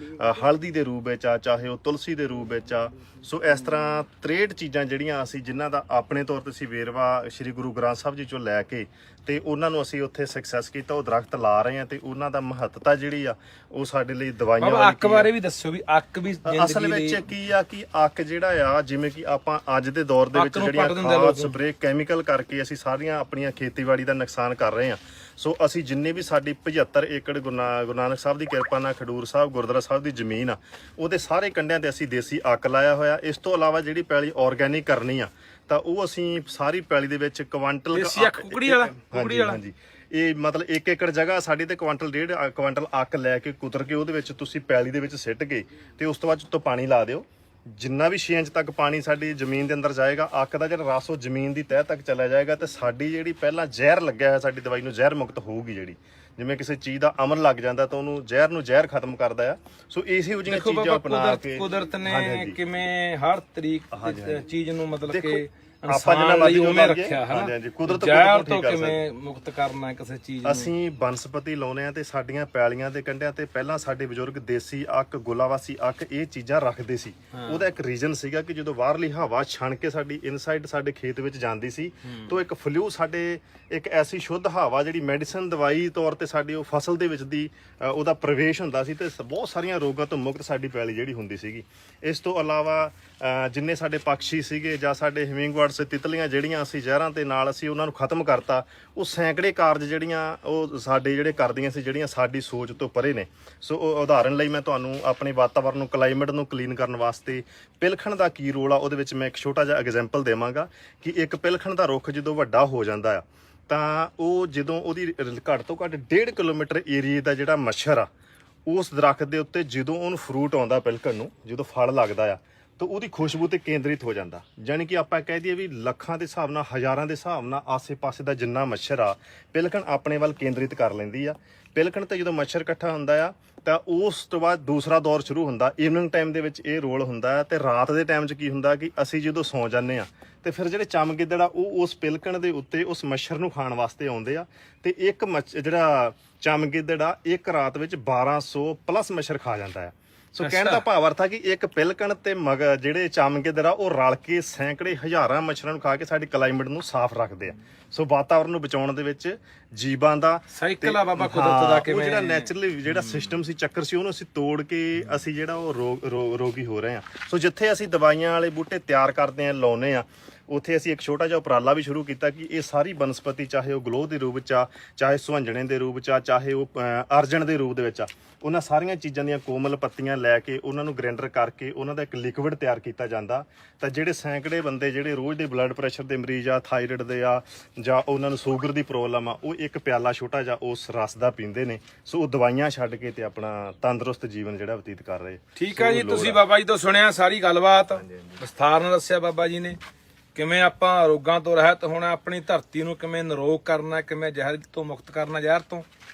ਹਲਦੀ ਦੇ ਰੂਪ ਵਿੱਚ ਆ, ਚਾਹੇ ਉਹ ਤੁਲਸੀ ਦੇ ਰੂਪ ਵਿੱਚ ਆ। ਸੋ ਇਸ ਤਰ੍ਹਾਂ 63 ਚੀਜ਼ਾਂ ਜਿਹੜੀਆਂ ਅਸੀਂ ਜਿਨ੍ਹਾਂ ਦਾ ਆਪਣੇ ਤੌਰ ਤੇ ਅਸੀਂ ਵੇਰਵਾ ਸ੍ਰੀ ਗੁਰੂ ਗ੍ਰੰਥ ਸਾਹਿਬ ਜੀ ਚੋਂ ਲੈ ਕੇ ਤੇ ਉਹਨਾਂ ਨੂੰ ਅਸੀਂ ਉੱਥੇ ਸਕਸੈਸ ਕੀਤਾ, ਉਹ ਦਰਖਤ ਲਾ ਰਹੇ ਆ ਤੇ ਉਹਨਾਂ ਦਾ ਮਹੱਤਤਾ ਜਿਹੜੀ ਆ ਉਹ ਸਾਡੇ ਲਈ ਦਵਾਈਆਂ ਵਾਲੀ। ਅੱਕ ਬਾਰੇ ਵੀ ਦੱਸਿਓ ਵੀ ਅੱਕ ਵੀ ਅਸਲ ਵਿੱਚ ਕੀ ਆ ਕਿ ਅੱਕ ਜਿਹੜਾ ਆ, ਜਿਵੇਂ ਕਿ ਆਪਾਂ ਅੱਜ ਦੇ ਦੌਰ ਦੇ ਵਿੱਚ ਜਿਹੜੀਆਂ ਖਾਦ ਸਪਰੇ ਕੈਮੀਕਲ ਕਰਕੇ ਅਸੀਂ ਸਾਰੀਆਂ ਆਪਣੀਆਂ ਖੇਤੀਬਾੜੀ ਦਾ ਨੁਕਸਾਨ ਕਰ ਰਹੇ ਆ। ਸੋ ਅਸੀਂ ਜਿੰਨੇ ਵੀ ਸਾਡੀ 75 ਏਕੜ ਗੁਰੂ ਨਾਨਕ ਸਾਹਿਬ ਦੀ ਕਿਰਪਾ ਨਾਲ ਖਡੂਰ ਸਾਹਿਬ ਗੁਰਦੁਆਰਾ ਸਾਹਿਬ ਦੀ ਜ਼ਮੀਨ ਆ, ਉਹਦੇ ਸਾਰੇ ਕੰਢਿਆਂ ਤੇ ਅਸੀਂ ਦੇਸੀ ਅੱਕ ਲਾਇਆ ਹੋਇਆ। ਇਸ ਤੋਂ ਇਲਾਵਾ ਜਿਹੜੀ ਪੈਲੀ ਆਰਗੈਨਿਕ ਕਰਨੀ ਆ ਤਾਂ ਉਹ ਅਸੀਂ ਸਾਰੀ ਪੈਲੀ ਦੇ ਵਿੱਚ ਕੁਆਂਟਲ ਕੁਕੜੀ ਵਾਲਾ ਹਾਂਜੀ ਇਹ ਮਤਲਬ 1 ਏਕੜ ਜਗ੍ਹਾ ਸਾਡੀ ਤੇ ਕੁਆਂਟਲ 1.5 ਕੁਆਂਟਲ ਅੱਕ ਲੈ ਕੇ ਕੁਤਰ ਕੇ ਉਹਦੇ ਵਿੱਚ ਤੁਸੀਂ ਪੈਲੀ ਦੇ ਵਿੱਚ ਸਿੱਟ ਕੇ ਤੇ ਉਸ ਤੋਂ ਬਾਅਦ ਉੱਤੋਂ ਪਾਣੀ ਲਾ ਦਿਓ। ਜਿੰਨਾ ਵੀ 6 ਇੰਚ ਤੱਕ ਪਾਣੀ ਸਾਡੀ ਜ਼ਮੀਨ ਦੇ ਅੰਦਰ ਜਾਏਗਾ, ਅੱਕ ਦਾ ਜਿਹੜਾ ਰਸ ਉਹ ਜ਼ਮੀਨ ਦੀ ਤਹਿ ਤੱਕ ਚਲਾ ਜਾਏਗਾ ਤੇ ਸਾਡੀ ਜਿਹੜੀ ਪਹਿਲਾਂ ਜ਼ਹਿਰ ਲੱਗਿਆ ਹੋਇਆ ਸਾਡੀ ਦਵਾਈ ਨੂੰ ਜ਼ਹਿਰ ਮੁਕਤ ਹੋਊਗੀ। ਜਿਹੜੀ ਜਿਵੇਂ ਕਿਸੇ ਚੀਜ਼ ਦਾ ਅਮਲ ਲੱਗ ਜਾਂਦਾ ਤਾਂ ਉਹਨੂੰ ਜ਼ਹਿਰ ਖਤਮ ਕਰਦਾ ਆ। ਸੋ ਇਸੇ ਉਹ ਜਿਹੀਆਂ ਚੀਜ਼ਾਂ ਅਪਣਾ ਕੇ ਕੁਦਰਤ ਨੇ ਕਿਵੇਂ ਹਰ ਤਰੀਕ ਚੀਜ਼ ਨੂੰ ਮਤਲਬ ਕਿ ਆਪਾਂ ਜਿੰਨਾ ਮਰਜ਼ੀ ਉਵੇਂ ਰੱਖਿਆ ਰੱਖਿਆ ਹੈ ਹਾਂਜੀ ਕੁਦਰਤ ਜ਼ਹਿਰ ਠੀਕ ਤੋਂ ਕਰ ਕਿਵੇਂ ਮੁਕਤ ਕਰਨਾ ਹੈ ਕਿਸੇ ਚੀਜ਼ ਨੂੰ। ਅਸੀਂ ਬਨਸਪਤੀ ਲਾਉਨੇ ਆ ਤੇ ਸਾਡੀਆਂ ਪੈਲੀਆਂ ਦੇ ਕੰਢਿਆਂ ਤੇ ਪਹਿਲਾਂ ਸਾਡੇ ਬਜ਼ੁਰਗ ਦੇਸੀ ਅੱਕ ਗੁਲਾਵਾਸੀ ਅੱਕ ਇਹ ਚੀਜ਼ਾਂ ਰੱਖਦੇ ਸੀ। ਉਹਦਾ ਇੱਕ ਰੀਜ਼ਨ ਸੀਗਾ ਕਿ ਜਦੋਂ ਬਾਹਰਲੀ ਹਵਾ ਛਣ ਕੇ ਸਾਡੀ ਇਨਸਾਈਡ ਸਾਡੇ ਖੇਤ ਵਿੱਚ ਜਾਂਦੀ ਸੀ ਤਾਂ ਇੱਕ ਫਲੂ ਸਾਡੇ ਇੱਕ ਐਸੀ ਸ਼ੁੱਧ ਹਵਾ ਜਿਹੜੀ ਮੈਡੀਸਨ ਦਵਾਈ ਤੌਰ ਤੇ ਸਾਡੀ ਉਹ ਫਸਲ ਦੇ ਵਿੱਚ ਦੀ ਉਹਦਾ ਪ੍ਰਵੇਸ਼ ਹੁੰਦਾ ਸੀ ਤੇ ਬਹੁਤ ਸਾਰੀਆਂ ਰੋਗਾਂ ਤੋਂ ਮੁਕਤ ਸਾਡੀ ਪੈਲੀ ਜਿਹੜੀ ਹੁੰਦੀ ਸੀਗੀ। ਇਸ ਤੋਂ ਇਲਾਵਾ ਜਿੰਨੇ ਸਾਡੇ ਪੰਛੀ ਸੀਗੇ ਜਾਂ ਸਾਡੇ ਹਿਮਿੰਗਬਰਡਸ ਤਿਤਲੀਆਂ ਜਿਹੜੀਆਂ ਅਸੀਂ ਜ਼ਹਿਰਾਂ ਦੇ ਨਾਲ ਅਸੀਂ ਉਹਨਾਂ ਨੂੰ ਖਤਮ ਕਰਤਾ। ਉਹ ਸੈਂਕੜੇ ਕਾਰਜ ਜਿਹੜੀਆਂ ਉਹ ਸਾਡੇ ਜਿਹੜੇ ਕਰਦੀਆਂ ਸੀ ਜਿਹੜੀਆਂ ਸਾਡੀ ਸੋਚ ਤੋਂ ਪਰੇ ਨੇ। ਸੋ ਉਦਾਹਰਨ ਲਈ ਮੈਂ ਤੁਹਾਨੂੰ ਆਪਣੇ ਵਾਤਾਵਰਨ ਨੂੰ ਕਲਾਈਮੇਟ ਨੂੰ ਕਲੀਨ ਕਰਨ ਵਾਸਤੇ ਪਿਲਖਣ ਦਾ ਕੀ ਰੋਲ ਆ ਉਹਦੇ ਵਿੱਚ ਮੈਂ ਇੱਕ ਛੋਟਾ ਜਿਹਾ ਐਗਜ਼ਾਮਪਲ ਦੇਵਾਂਗਾ ਕਿ ਇੱਕ ਪਿਲਖਣ ਦਾ ਰੁੱਖ ਜਦੋਂ ਵੱਡਾ ਹੋ ਜਾਂਦਾ ਆ ਤਾਂ ਉਹ ਜਦੋਂ ਉਹਦੀ ਘੱਟ ਤੋਂ ਘੱਟ 1.5 ਕਿਲੋਮੀਟਰ ਏਰੀਏ ਦਾ ਜਿਹੜਾ ਮੱਛਰ ਆ ਉਸ ਦਰਖਤ ਦੇ ਉੱਤੇ ਜਦੋਂ ਉਹਨੂੰ ਫਰੂਟ ਆਉਂਦਾ ਪਿਲਖਣ ਨੂੰ ਜਦੋਂ ਫਲ ਲੱਗਦਾ ਆ ਤਾਂ ਉਹਦੀ ਖੁਸ਼ਬੂ ਤੇ ਕੇਂਦਰਿਤ ਹੋ ਜਾਂਦਾ। ਜਾਣੀ ਕਿ ਆਪਾਂ ਕਹਿ ਦਈਏ ਵੀ ਲੱਖਾਂ ਦੇ ਹਿਸਾਬ ਨਾਲ ਹਜ਼ਾਰਾਂ ਦੇ ਹਿਸਾਬ ਨਾਲ ਆਸੇ-ਪਾਸੇ ਦਾ ਜਿੰਨਾ ਮੱਛਰ ਆ ਪਿਲਖਣ ਆਪਣੇ ਵੱਲ ਕੇਂਦਰਿਤ ਕਰ ਲੈਂਦੀ ਆ। ਪਿਲਖਣ ਤੇ ਜਦੋਂ ਮੱਛਰ ਇਕੱਠਾ ਹੁੰਦਾ ਆ ਤਾਂ ਉਸ ਤੋਂ ਬਾਅਦ ਦੂਸਰਾ ਦੌਰ ਸ਼ੁਰੂ ਹੁੰਦਾ। ਈਵਨਿੰਗ ਟਾਈਮ ਦੇ ਵਿੱਚ ਇਹ ਰੋਲ ਹੁੰਦਾ ਹੈ ਤੇ ਰਾਤ ਦੇ ਟਾਈਮ 'ਚ ਕੀ ਹੁੰਦਾ ਕਿ ਅਸੀਂ ਜਦੋਂ ਸੌਂ ਜਾਂਦੇ ਆ ਤੇ ਫਿਰ ਜਿਹੜੇ ਚਮਗਿੱਦੜ ਆ ਉਹ ਉਸ ਪਿਲਕਣ ਦੇ ਉੱਤੇ ਉਸ ਮੱਛਰ ਨੂੰ ਖਾਣ ਵਾਸਤੇ ਆਉਂਦੇ ਆ ਤੇ ਇੱਕ ਜਿਹੜਾ ਚਮਗਿੱਦੜ ਆ ਇੱਕ ਰਾਤ ਵਿੱਚ 1200 ਪਲੱਸ ਮੱਛਰ ਖਾ ਜਾਂਦਾ ਆ। ਸੋ ਕਹਿਣ ਦਾ ਭਾਵ ਅਰਥ ਆ ਕਿ ਇੱਕ ਪਿਲਕਣ ਤੇ ਜਿਹੜੇ ਚਮਗਿੱਦੜ ਆ ਉਹ ਰਲ ਕੇ ਸੈਂਕੜੇ ਹਜ਼ਾਰਾਂ ਮੱਛਰਾਂ ਨੂੰ ਖਾ ਕੇ ਸਾਡੇ ਕਲਾਈਮੇਟ ਨੂੰ ਸਾਫ਼ ਰੱਖਦੇ ਆ। ਸੋ ਵਾਤਾਵਰਨ ਨੂੰ ਬਚਾਉਣ ਦੇ ਵਿੱਚ ਜੀਵਾਂ ਦਾ ਸਾਈਕਲ ਆ ਬਾਬਾ ਕੁਦਰਤ ਦਾ ਕਿਵੇਂ ਜਿਹੜਾ ਨੈਚੁਰਲੀ ਜਿਹੜਾ ਸਿਸਟਮ ਸੀ ਚੱਕਰ ਸੀ ਉਹਨੂੰ ਅਸੀਂ ਤੋੜ ਕੇ ਅਸੀਂ ਜਿਹੜਾ ਉਹ ਰੋਗੀ ਹੋ ਰਹੇ ਆ। ਸੋ ਜਿੱਥੇ ਅਸੀਂ ਦਵਾਈਆਂ ਵਾਲੇ ਬੂਟੇ ਤਿਆਰ ਕਰਦੇ ਆ ਲਾਉਨੇ ਆ ਉੱਥੇ ਅਸੀਂ ਇੱਕ ਛੋਟਾ ਜਿਹਾ ਉਪਰਾਲਾ ਵੀ ਸ਼ੁਰੂ ਕੀਤਾ ਕਿ ਇਹ ਸਾਰੀ ਬਨਸਪਤੀ ਚਾਹੇ ਉਹ ਗਲੋਹ ਦੇ ਰੂਪ 'ਚ ਆ ਚਾਹੇ ਸੁਹੰਜਣੇ ਦੇ ਰੂਪ 'ਚ ਆ ਚਾਹੇ ਉਹ ਅਰਜਨ ਦੇ ਰੂਪ ਦੇ ਵਿੱਚ ਆ ਉਹਨਾਂ ਸਾਰੀਆਂ ਚੀਜ਼ਾਂ ਦੀਆਂ ਕੋਮਲ ਪੱਤੀਆਂ ਲੈ ਕੇ ਉਹਨਾਂ ਨੂੰ ਗ੍ਰਾਈਂਡਰ ਕਰਕੇ ਉਹਨਾਂ ਦਾ ਇੱਕ ਲਿਕਵਿਡ ਤਿਆਰ ਕੀਤਾ ਜਾਂਦਾ। ਤਾਂ ਜਿਹੜੇ ਸੈਂਕੜੇ ਬੰਦੇ ਜਿਹੜੇ ਰੋਜ਼ ਦੇ ਬਲੱਡ ਪ੍ਰੈਸ਼ਰ ਦੇ ਮਰੀਜ਼ ਆ ਥਾਇਰਾਇਡ ਦੇ ਆ ਜਾਂ ਉਹਨਾਂ ਨੂੰ ਸ਼ੂਗਰ ਦੀ ਪ੍ਰੋਬਲਮ ਆ ਉਹ ਇੱਕ ਪਿਆਲਾ ਛੋਟਾ ਜਿਹਾ ਉਸ ਰਸ ਦਾ ਪੀਂਦੇ ਨੇ। ਸੋ ਉਹ ਦਵਾਈਆਂ ਛੱਡ ਕੇ ਤੇ ਆਪਣਾ ਤੰਦਰੁਸਤ ਜੀਵਨ ਜਿਹੜਾ ਬਤੀਤ ਕਰ ਰਹੇ। ਠੀਕ ਆ ਜੀ ਤੁਸੀਂ ਬਾਬਾ ਜੀ ਤੋਂ ਸੁਣਿਆ ਸਾਰੀ ਗੱਲਬਾਤ ਵਿਸਥਾਰ ਨਾਲ ਦੱਸਿਆ ਬਾਬਾ ਜੀ ਨੇ ਕਿਵੇਂ ਆਪਾਂ ਰੋਗਾਂ ਤੋਂ ਰਹਿਤ ਹੋਣਾ ਆਪਣੀ ਧਰਤੀ ਨੂੰ ਕਿਵੇਂ ਨਿਰੋਗ ਕਰਨਾ ਕਿਵੇਂ ਜ਼ਹਿਰ ਤੋਂ ਮੁਕਤ ਕਰਨਾ ਜ਼ਹਿਰ ਤੋਂ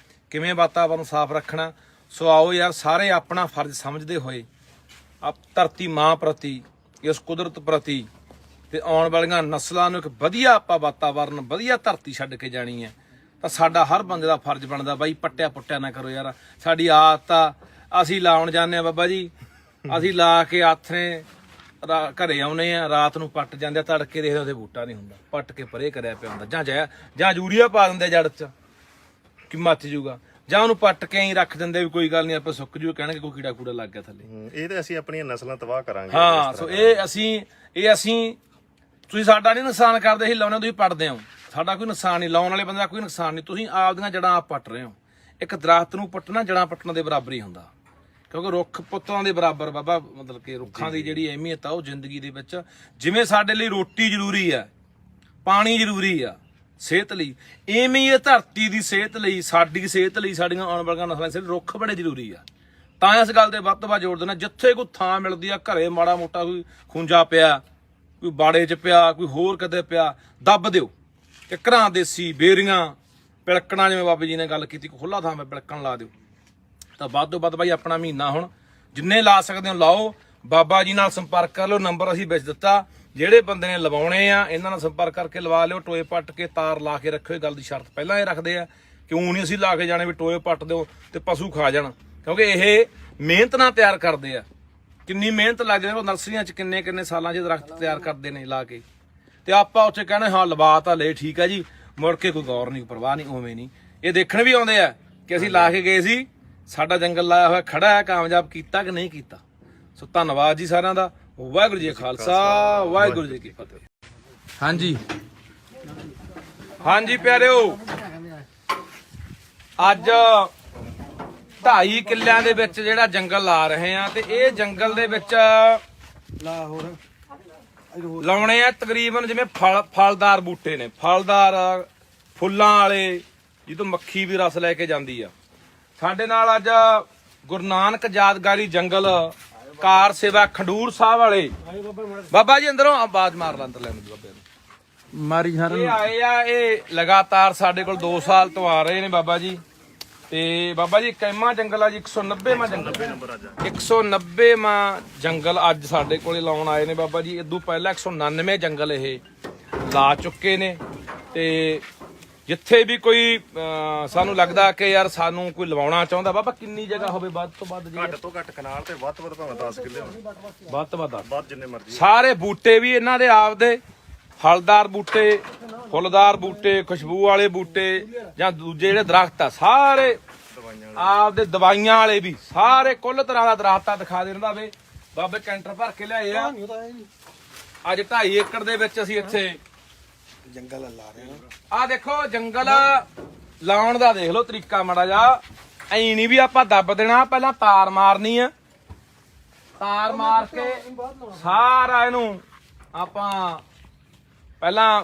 ਕਿਵੇਂ ਵਾਤਾਵਰਨ ਸਾਫ਼ ਰੱਖਣਾ। ਸੋ ਆਓ ਯਾਰ ਸਾਰੇ ਆਪਣਾ ਫਰਜ਼ ਸਮਝਦੇ ਹੋਏ ਧਰਤੀ ਮਾਂ ਪ੍ਰਤੀ ਇਸ ਕੁਦਰਤ ਪ੍ਰਤੀ ਤੇ ਆਉਣ ਵਾਲੀਆਂ ਨਸਲਾਂ ਨੂੰ ਇੱਕ ਵਧੀਆ ਆਪਾਂ ਵਾਤਾਵਰਨ ਵਧੀਆ ਧਰਤੀ ਛੱਡ ਕੇ ਜਾਣੀ ਹੈ। ਤਾਂ ਸਾਡਾ ਹਰ ਬੰਦੇ ਦਾ ਫਰਜ਼ ਬਣਦਾ ਬਾਈ ਪੱਟਿਆ ਪੁੱਟਿਆ ਨਾ ਕਰੋ ਯਾਰ। ਸਾਡੀ ਆਦਤ ਆ ਅਸੀਂ ਲਾਉਣ ਜਾਂਦੇ ਆ ਬਾਬਾ ਜੀ ਅਸੀਂ ਲਾ ਕੇ ਆਥਰੇ ਘਰੇ ਆਉਨੇ ਆ ਰਾਤ ਨੂੰ ਪੱਟ ਜਾਂਦੇ ਤੜਕੇ ਦੇਖਦੇ ਉਹਦੇ ਬੂਟਾ ਨਹੀਂ ਹੁੰਦਾ ਪੱਟ ਕੇ ਪਰੇ ਕਰਿਆ ਪਿਆ ਹੁੰਦਾ ਜਾਂ ਯੂਰੀਆ ਪਾ ਦਿੰਦੇ ਜੜ 'ਚ ਕਿ ਮੱਚ ਜੂਗਾ ਜਾਂ ਉਹਨੂੰ ਪੱਟ ਕੇ ਹੀ ਰੱਖ ਦਿੰਦੇ ਵੀ ਕੋਈ ਗੱਲ ਨਹੀਂ ਆਪੇ ਸੁੱਕ ਜੂ ਕਹਿਣਗੇ ਕੋਈ ਕੀੜਾ ਕੂੜਾ ਲੱਗ ਗਿਆ ਥੱਲੇ। ਇਹ ਤੇ ਅਸੀਂ ਆਪਣੀਆਂ ਨਸਲਾਂ ਤਬਾਹ ਕਰਾਂਗੇ। ਹਾਂ ਸੋ ਇਹ ਅਸੀਂ ਤੁਸੀਂ ਸਾਡਾ ਨਹੀਂ ਨੁਕਸਾਨ ਕਰਦੇ ਅਸੀਂ ਲਾਉਣੇ ਤੁਸੀਂ ਪੱਟਦੇ ਹੋ ਸਾਡਾ ਕੋਈ ਨੁਕਸਾਨ ਨਹੀਂ ਲਾਉਣ ਵਾਲੇ ਬੰਦੇ ਦਾ ਕੋਈ ਨੁਕਸਾਨ ਨਹੀਂ ਤੁਸੀਂ ਆਪਦੀਆਂ ਜੜਾਂ ਆਪ ਪੱਟ ਰਹੇ ਹੋ। ਇੱਕ ਦਰਖਤ ਨੂੰ ਪੱਟਣਾ ਜੜਾਂ ਪੱਟਣ ਦੇ ਬਰਾਬਰ ਹੀ ਹੁੰਦਾ ਕਿਉਂਕਿ ਰੁੱਖ ਪੁੱਤਾਂ ਦੇ ਬਰਾਬਰ ਬਾਬਾ ਮਤਲਬ ਕਿ ਰੁੱਖਾਂ ਦੀ ਜਿਹੜੀ ਅਹਿਮੀਅਤ ਆ ਉਹ ਜ਼ਿੰਦਗੀ ਦੇ ਵਿੱਚ ਜਿਵੇਂ ਸਾਡੇ ਲਈ ਰੋਟੀ ਜ਼ਰੂਰੀ ਆ ਪਾਣੀ ਜ਼ਰੂਰੀ ਆ ਸਿਹਤ ਲਈ ਐਵੇਂ ਇਹ ਧਰਤੀ ਦੀ ਸਿਹਤ ਲਈ ਸਾਡੀ ਸਿਹਤ ਲਈ ਸਾਡੀਆਂ ਆਉਣ ਵਾਲੀਆਂ ਨਸਲਾਂ ਲਈ ਰੁੱਖ ਬੜੇ ਜ਼ਰੂਰੀ ਆ। ਤਾਂ ਇਸ ਗੱਲ ਤੇ ਵੱਧ ਤੋਂ ਵੱਧ ਜ਼ੋਰ ਦੇਣਾ ਜਿੱਥੇ ਕੋਈ ਥਾਂ ਮਿਲਦੀ ਆ ਘਰੇ ਮਾੜਾ ਮੋਟਾ ਕੋਈ ਖੁੰਝਾ ਪਿਆ ਕੋਈ ਬਾੜੇ 'ਚ ਪਿਆ ਕੋਈ ਹੋਰ ਕਿਤੇ ਪਿਆ ਦੱਬ ਦਿਓ ਕਿੱਕਰਾਂ ਦੇਸੀ ਬੇਰੀਆਂ ਪਿਲਕਣਾ ਜਿਵੇਂ ਬਾਬੇ ਜੀ ਨੇ ਗੱਲ ਕੀਤੀ ਖੁੱਲਾ ਥਾਂ 'ਤੇ ਪਿਲਕਣ ਲਾ ਦਿਓ। ਤਾਂ ਵੱਧ ਤੋਂ ਵੱਧ ਬਾਈ ਆਪਣਾ ਮਹੀਨਾ ਹੁਣ ਜਿੰਨੇ ਲਾ ਸਕਦੇ ਹੋ ਲਾਓ। ਬਾਬਾ ਜੀ ਨਾਲ ਸੰਪਰਕ ਕਰ ਲਓ ਨੰਬਰ ਅਸੀਂ ਵਿੱਚ ਦਿੱਤਾ ਜਿਹੜੇ ਬੰਦੇ ਨੇ ਲਵਾਉਣੇ ਆ ਇਹਨਾਂ ਨਾਲ ਸੰਪਰਕ ਕਰਕੇ ਲਵਾ ਲਿਓ। ਟੋਏ ਪੱਟ ਕੇ ਤਾਰ ਲਾ ਕੇ ਰੱਖਿਓ ਇਹ ਗੱਲ ਦੀ ਸ਼ਰਤ ਪਹਿਲਾਂ ਇਹ ਰੱਖਦੇ ਆ ਕਿਉਂ ਨਹੀਂ ਅਸੀਂ ਲਾ ਕੇ ਜਾਣੇ ਵੀ ਟੋਏ ਪੱਟ ਦਿਓ ਤੇ ਪਸ਼ੂ ਖਾ ਜਾਣ ਕਿਉਂਕਿ ਇਹ ਮਿਹਨਤ ਨਾਲ ਤਿਆਰ ਕਰਦੇ ਆ ਕਿੰਨੀ ਮਿਹਨਤ ਲੱਗਦੀ ਹੈ। ਉਹ ਨਰਸਰੀਆਂ 'ਚ ਕਿੰਨੇ ਸਾਲਾਂ 'ਚ ਦਰਖਤ ਤਿਆਰ ਕਰਦੇ ਨੇ ਲਾ ਕੇ ਤੇ ਆਪਾਂ ਉੱਥੇ ਕਹਿੰਦੇ ਹਾਂ ਲਵਾ ਤਾਂ ਲੈ ਠੀਕ ਆ ਜੀ ਮੁੜ ਕੇ ਕੋਈ ਗੌਰ ਨਹੀਂ ਪਰਵਾਹ ਨਹੀਂ ਉਵੇਂ ਨਹੀਂ। ਇਹ ਦੇਖਣ ਵੀ ਆਉਂਦੇ ਆ ਕਿ ਅਸੀਂ ਲਾ ਕੇ ਗਏ ਸੀ ਸਾਡਾ ਜੰਗਲ ਲਾਇਆ ਹੋਇਆ ਖੜਾ ਹੈ ਕਾਮਯਾਬ ਕੀਤਾ ਕਿ ਨਹੀਂ ਕੀਤਾ। ਸੋ ਧੰਨਵਾਦ ਜੀ ਸਾਰਿਆਂ ਦਾ। ਵਾਹਿਗੁਰੂ ਜੀ ਖਾਲਸਾ ਵਾਹਿਗੁਰੂ ਜੀ ਕੀ ਫਤਿਹ। ਹਾਂਜੀ ਪਿਆਰਿਓ ਅੱਜ 2.5 ਕਿੱਲਿਆਂ ਦੇ ਵਿੱਚ ਜਿਹੜਾ ਜੰਗਲ ਲਾ ਰਹੇ ਆ ਤੇ ਇਹ ਜੰਗਲ ਦੇ ਵਿੱਚ ਲਾਉਣੇ ਆ ਤਕਰੀਬਨ ਜਿਵੇਂ ਫਲਦਾਰ ਬੂਟੇ ਨੇ ਫਲਦਾਰ ਫੁੱਲਾਂ ਵਾਲੇ ਜਿਹਤੋਂ ਮੱਖੀ ਵੀ ਰਸ ਲੈ ਕੇ ਜਾਂਦੀ ਆ। ਸਾਡੇ ਨਾਲ ਅੱਜ ਗੁਰੂ ਨਾਨਕ ਯਾਦਗਾਰੀ ਜੰਗਲ ਕਾਰ ਸੇਵਾ ਖਡੂਰ ਸਾਹਿਬ ਵਾਲੇ ਬਾਬਾ ਜੀ ਅੰਦਰੋਂ ਆਵਾਜ਼ ਮਾਰ ਲਾਂ ਅੰਦਰ ਲੈਣ ਦੀ ਬਾਬੇ ਨੂੰ ਮਾਰੀ ਸਾਰਿਆਂ ਇਹ ਆਏ ਆ ਇਹ ਲਗਾਤਾਰ ਸਾਡੇ ਕੋਲ 2 ਸਾਲ ਤੋਂ ਆ ਰਹੇ ਨੇ ਬਾਬਾ ਜੀ ਤੇ ਬਾਬਾ ਜੀ ਕੈਮਾ ਜੰਗਲ ਆ ਜੀ 190ਵਾਂ ਜੰਗਲ 190ਵਾਂ ਜੰਗਲ ਅੱਜ ਸਾਡੇ ਕੋਲੇ ਲਾਉਣ ਆਏ ਨੇ ਬਾਬਾ ਜੀ। ਇਦੋਂ ਪਹਿਲਾਂ 199 ਜੰਗਲ ਇਹ ਲਾ ਚੁੱਕੇ ਨੇ। ਤੇ ਜਿੱਥੇ ਵੀ ਕੋਈ ਸਾਨੂੰ ਲੱਗਦਾ ਕਿ ਯਾਰ ਸਾਨੂੰ ਕੋਈ ਲਵਾਉਣਾ ਚਾਹੁੰਦਾ, ਬਾਬਾ ਕਿੰਨੀ ਜਗ੍ਹਾ ਹੋਵੇ ਵੱਧ ਤੋਂ ਵੱਧ? ਘੱਟ ਤੋਂ ਘੱਟ ਕਨਾਲ ਤੇ ਵੱਧ ਤੋਂ ਵੱਧ ਭਾਵੇਂ 10 ਕਿੱਲੇ ਹੋਣ, ਵੱਧ ਤੋਂ ਵੱਧ ਵੱਧ ਜਿੰਨੇ ਮਰਜ਼ੀ। ਸਾਰੇ ਬੂਟੇ ਵੀ ਇਹਨਾਂ ਦੇ ਆਪਦੇ, ਫਲਦਾਰ ਬੂਟੇ, ਫੁੱਲਦਾਰ ਬੂਟੇ, ਖੁਸ਼ਬੂ ਵਾਲੇ ਬੂਟੇ ਜਾਂ ਦੂਜੇ ਜਿਹੜੇ ਦਰਖਤ ਆ ਸਾਰੇ ਆਪਦੇ, ਦਵਾਈਆਂ ਵਾਲੇ ਵੀ ਸਾਰੇ, ਕੁੱਲ ਤਰ੍ਹਾਂ ਦਾ ਦਰਖਤ ਆ। ਦਿਖਾ ਦੇ ਦਿੰਦਾ ਵੇ ਬਾਬੇ, ਕੈਂਟਰ ਭਰ ਕੇ ਲਿਆਏ ਆ। ਅੱਜ 2.5 ਏਕੜ ਦੇ ਵਿੱਚ ਅਸੀਂ ਇੱਥੇ ਜੰਗਲ ਲਾ ਰਹੇ ਹਾਂ। ਆ ਦੇਖੋ ਜੰਗਲ ਲਾਉਣ ਦਾ ਦੇਖ ਲਓ ਤਰੀਕਾ ਮਾੜਾ ਜਾ। ਐਂ ਨਹੀਂ ਵੀ ਆਪਾਂ ਦੱਬ ਦੇਣਾ, ਪਹਿਲਾਂ ਤਾਰ ਮਾਰਨੀ ਆ। ਤਾਰ ਮਾਰ ਕੇ ਸਾਰਾ ਇਹਨੂੰ ਆਪਾਂ ਪਹਿਲਾਂ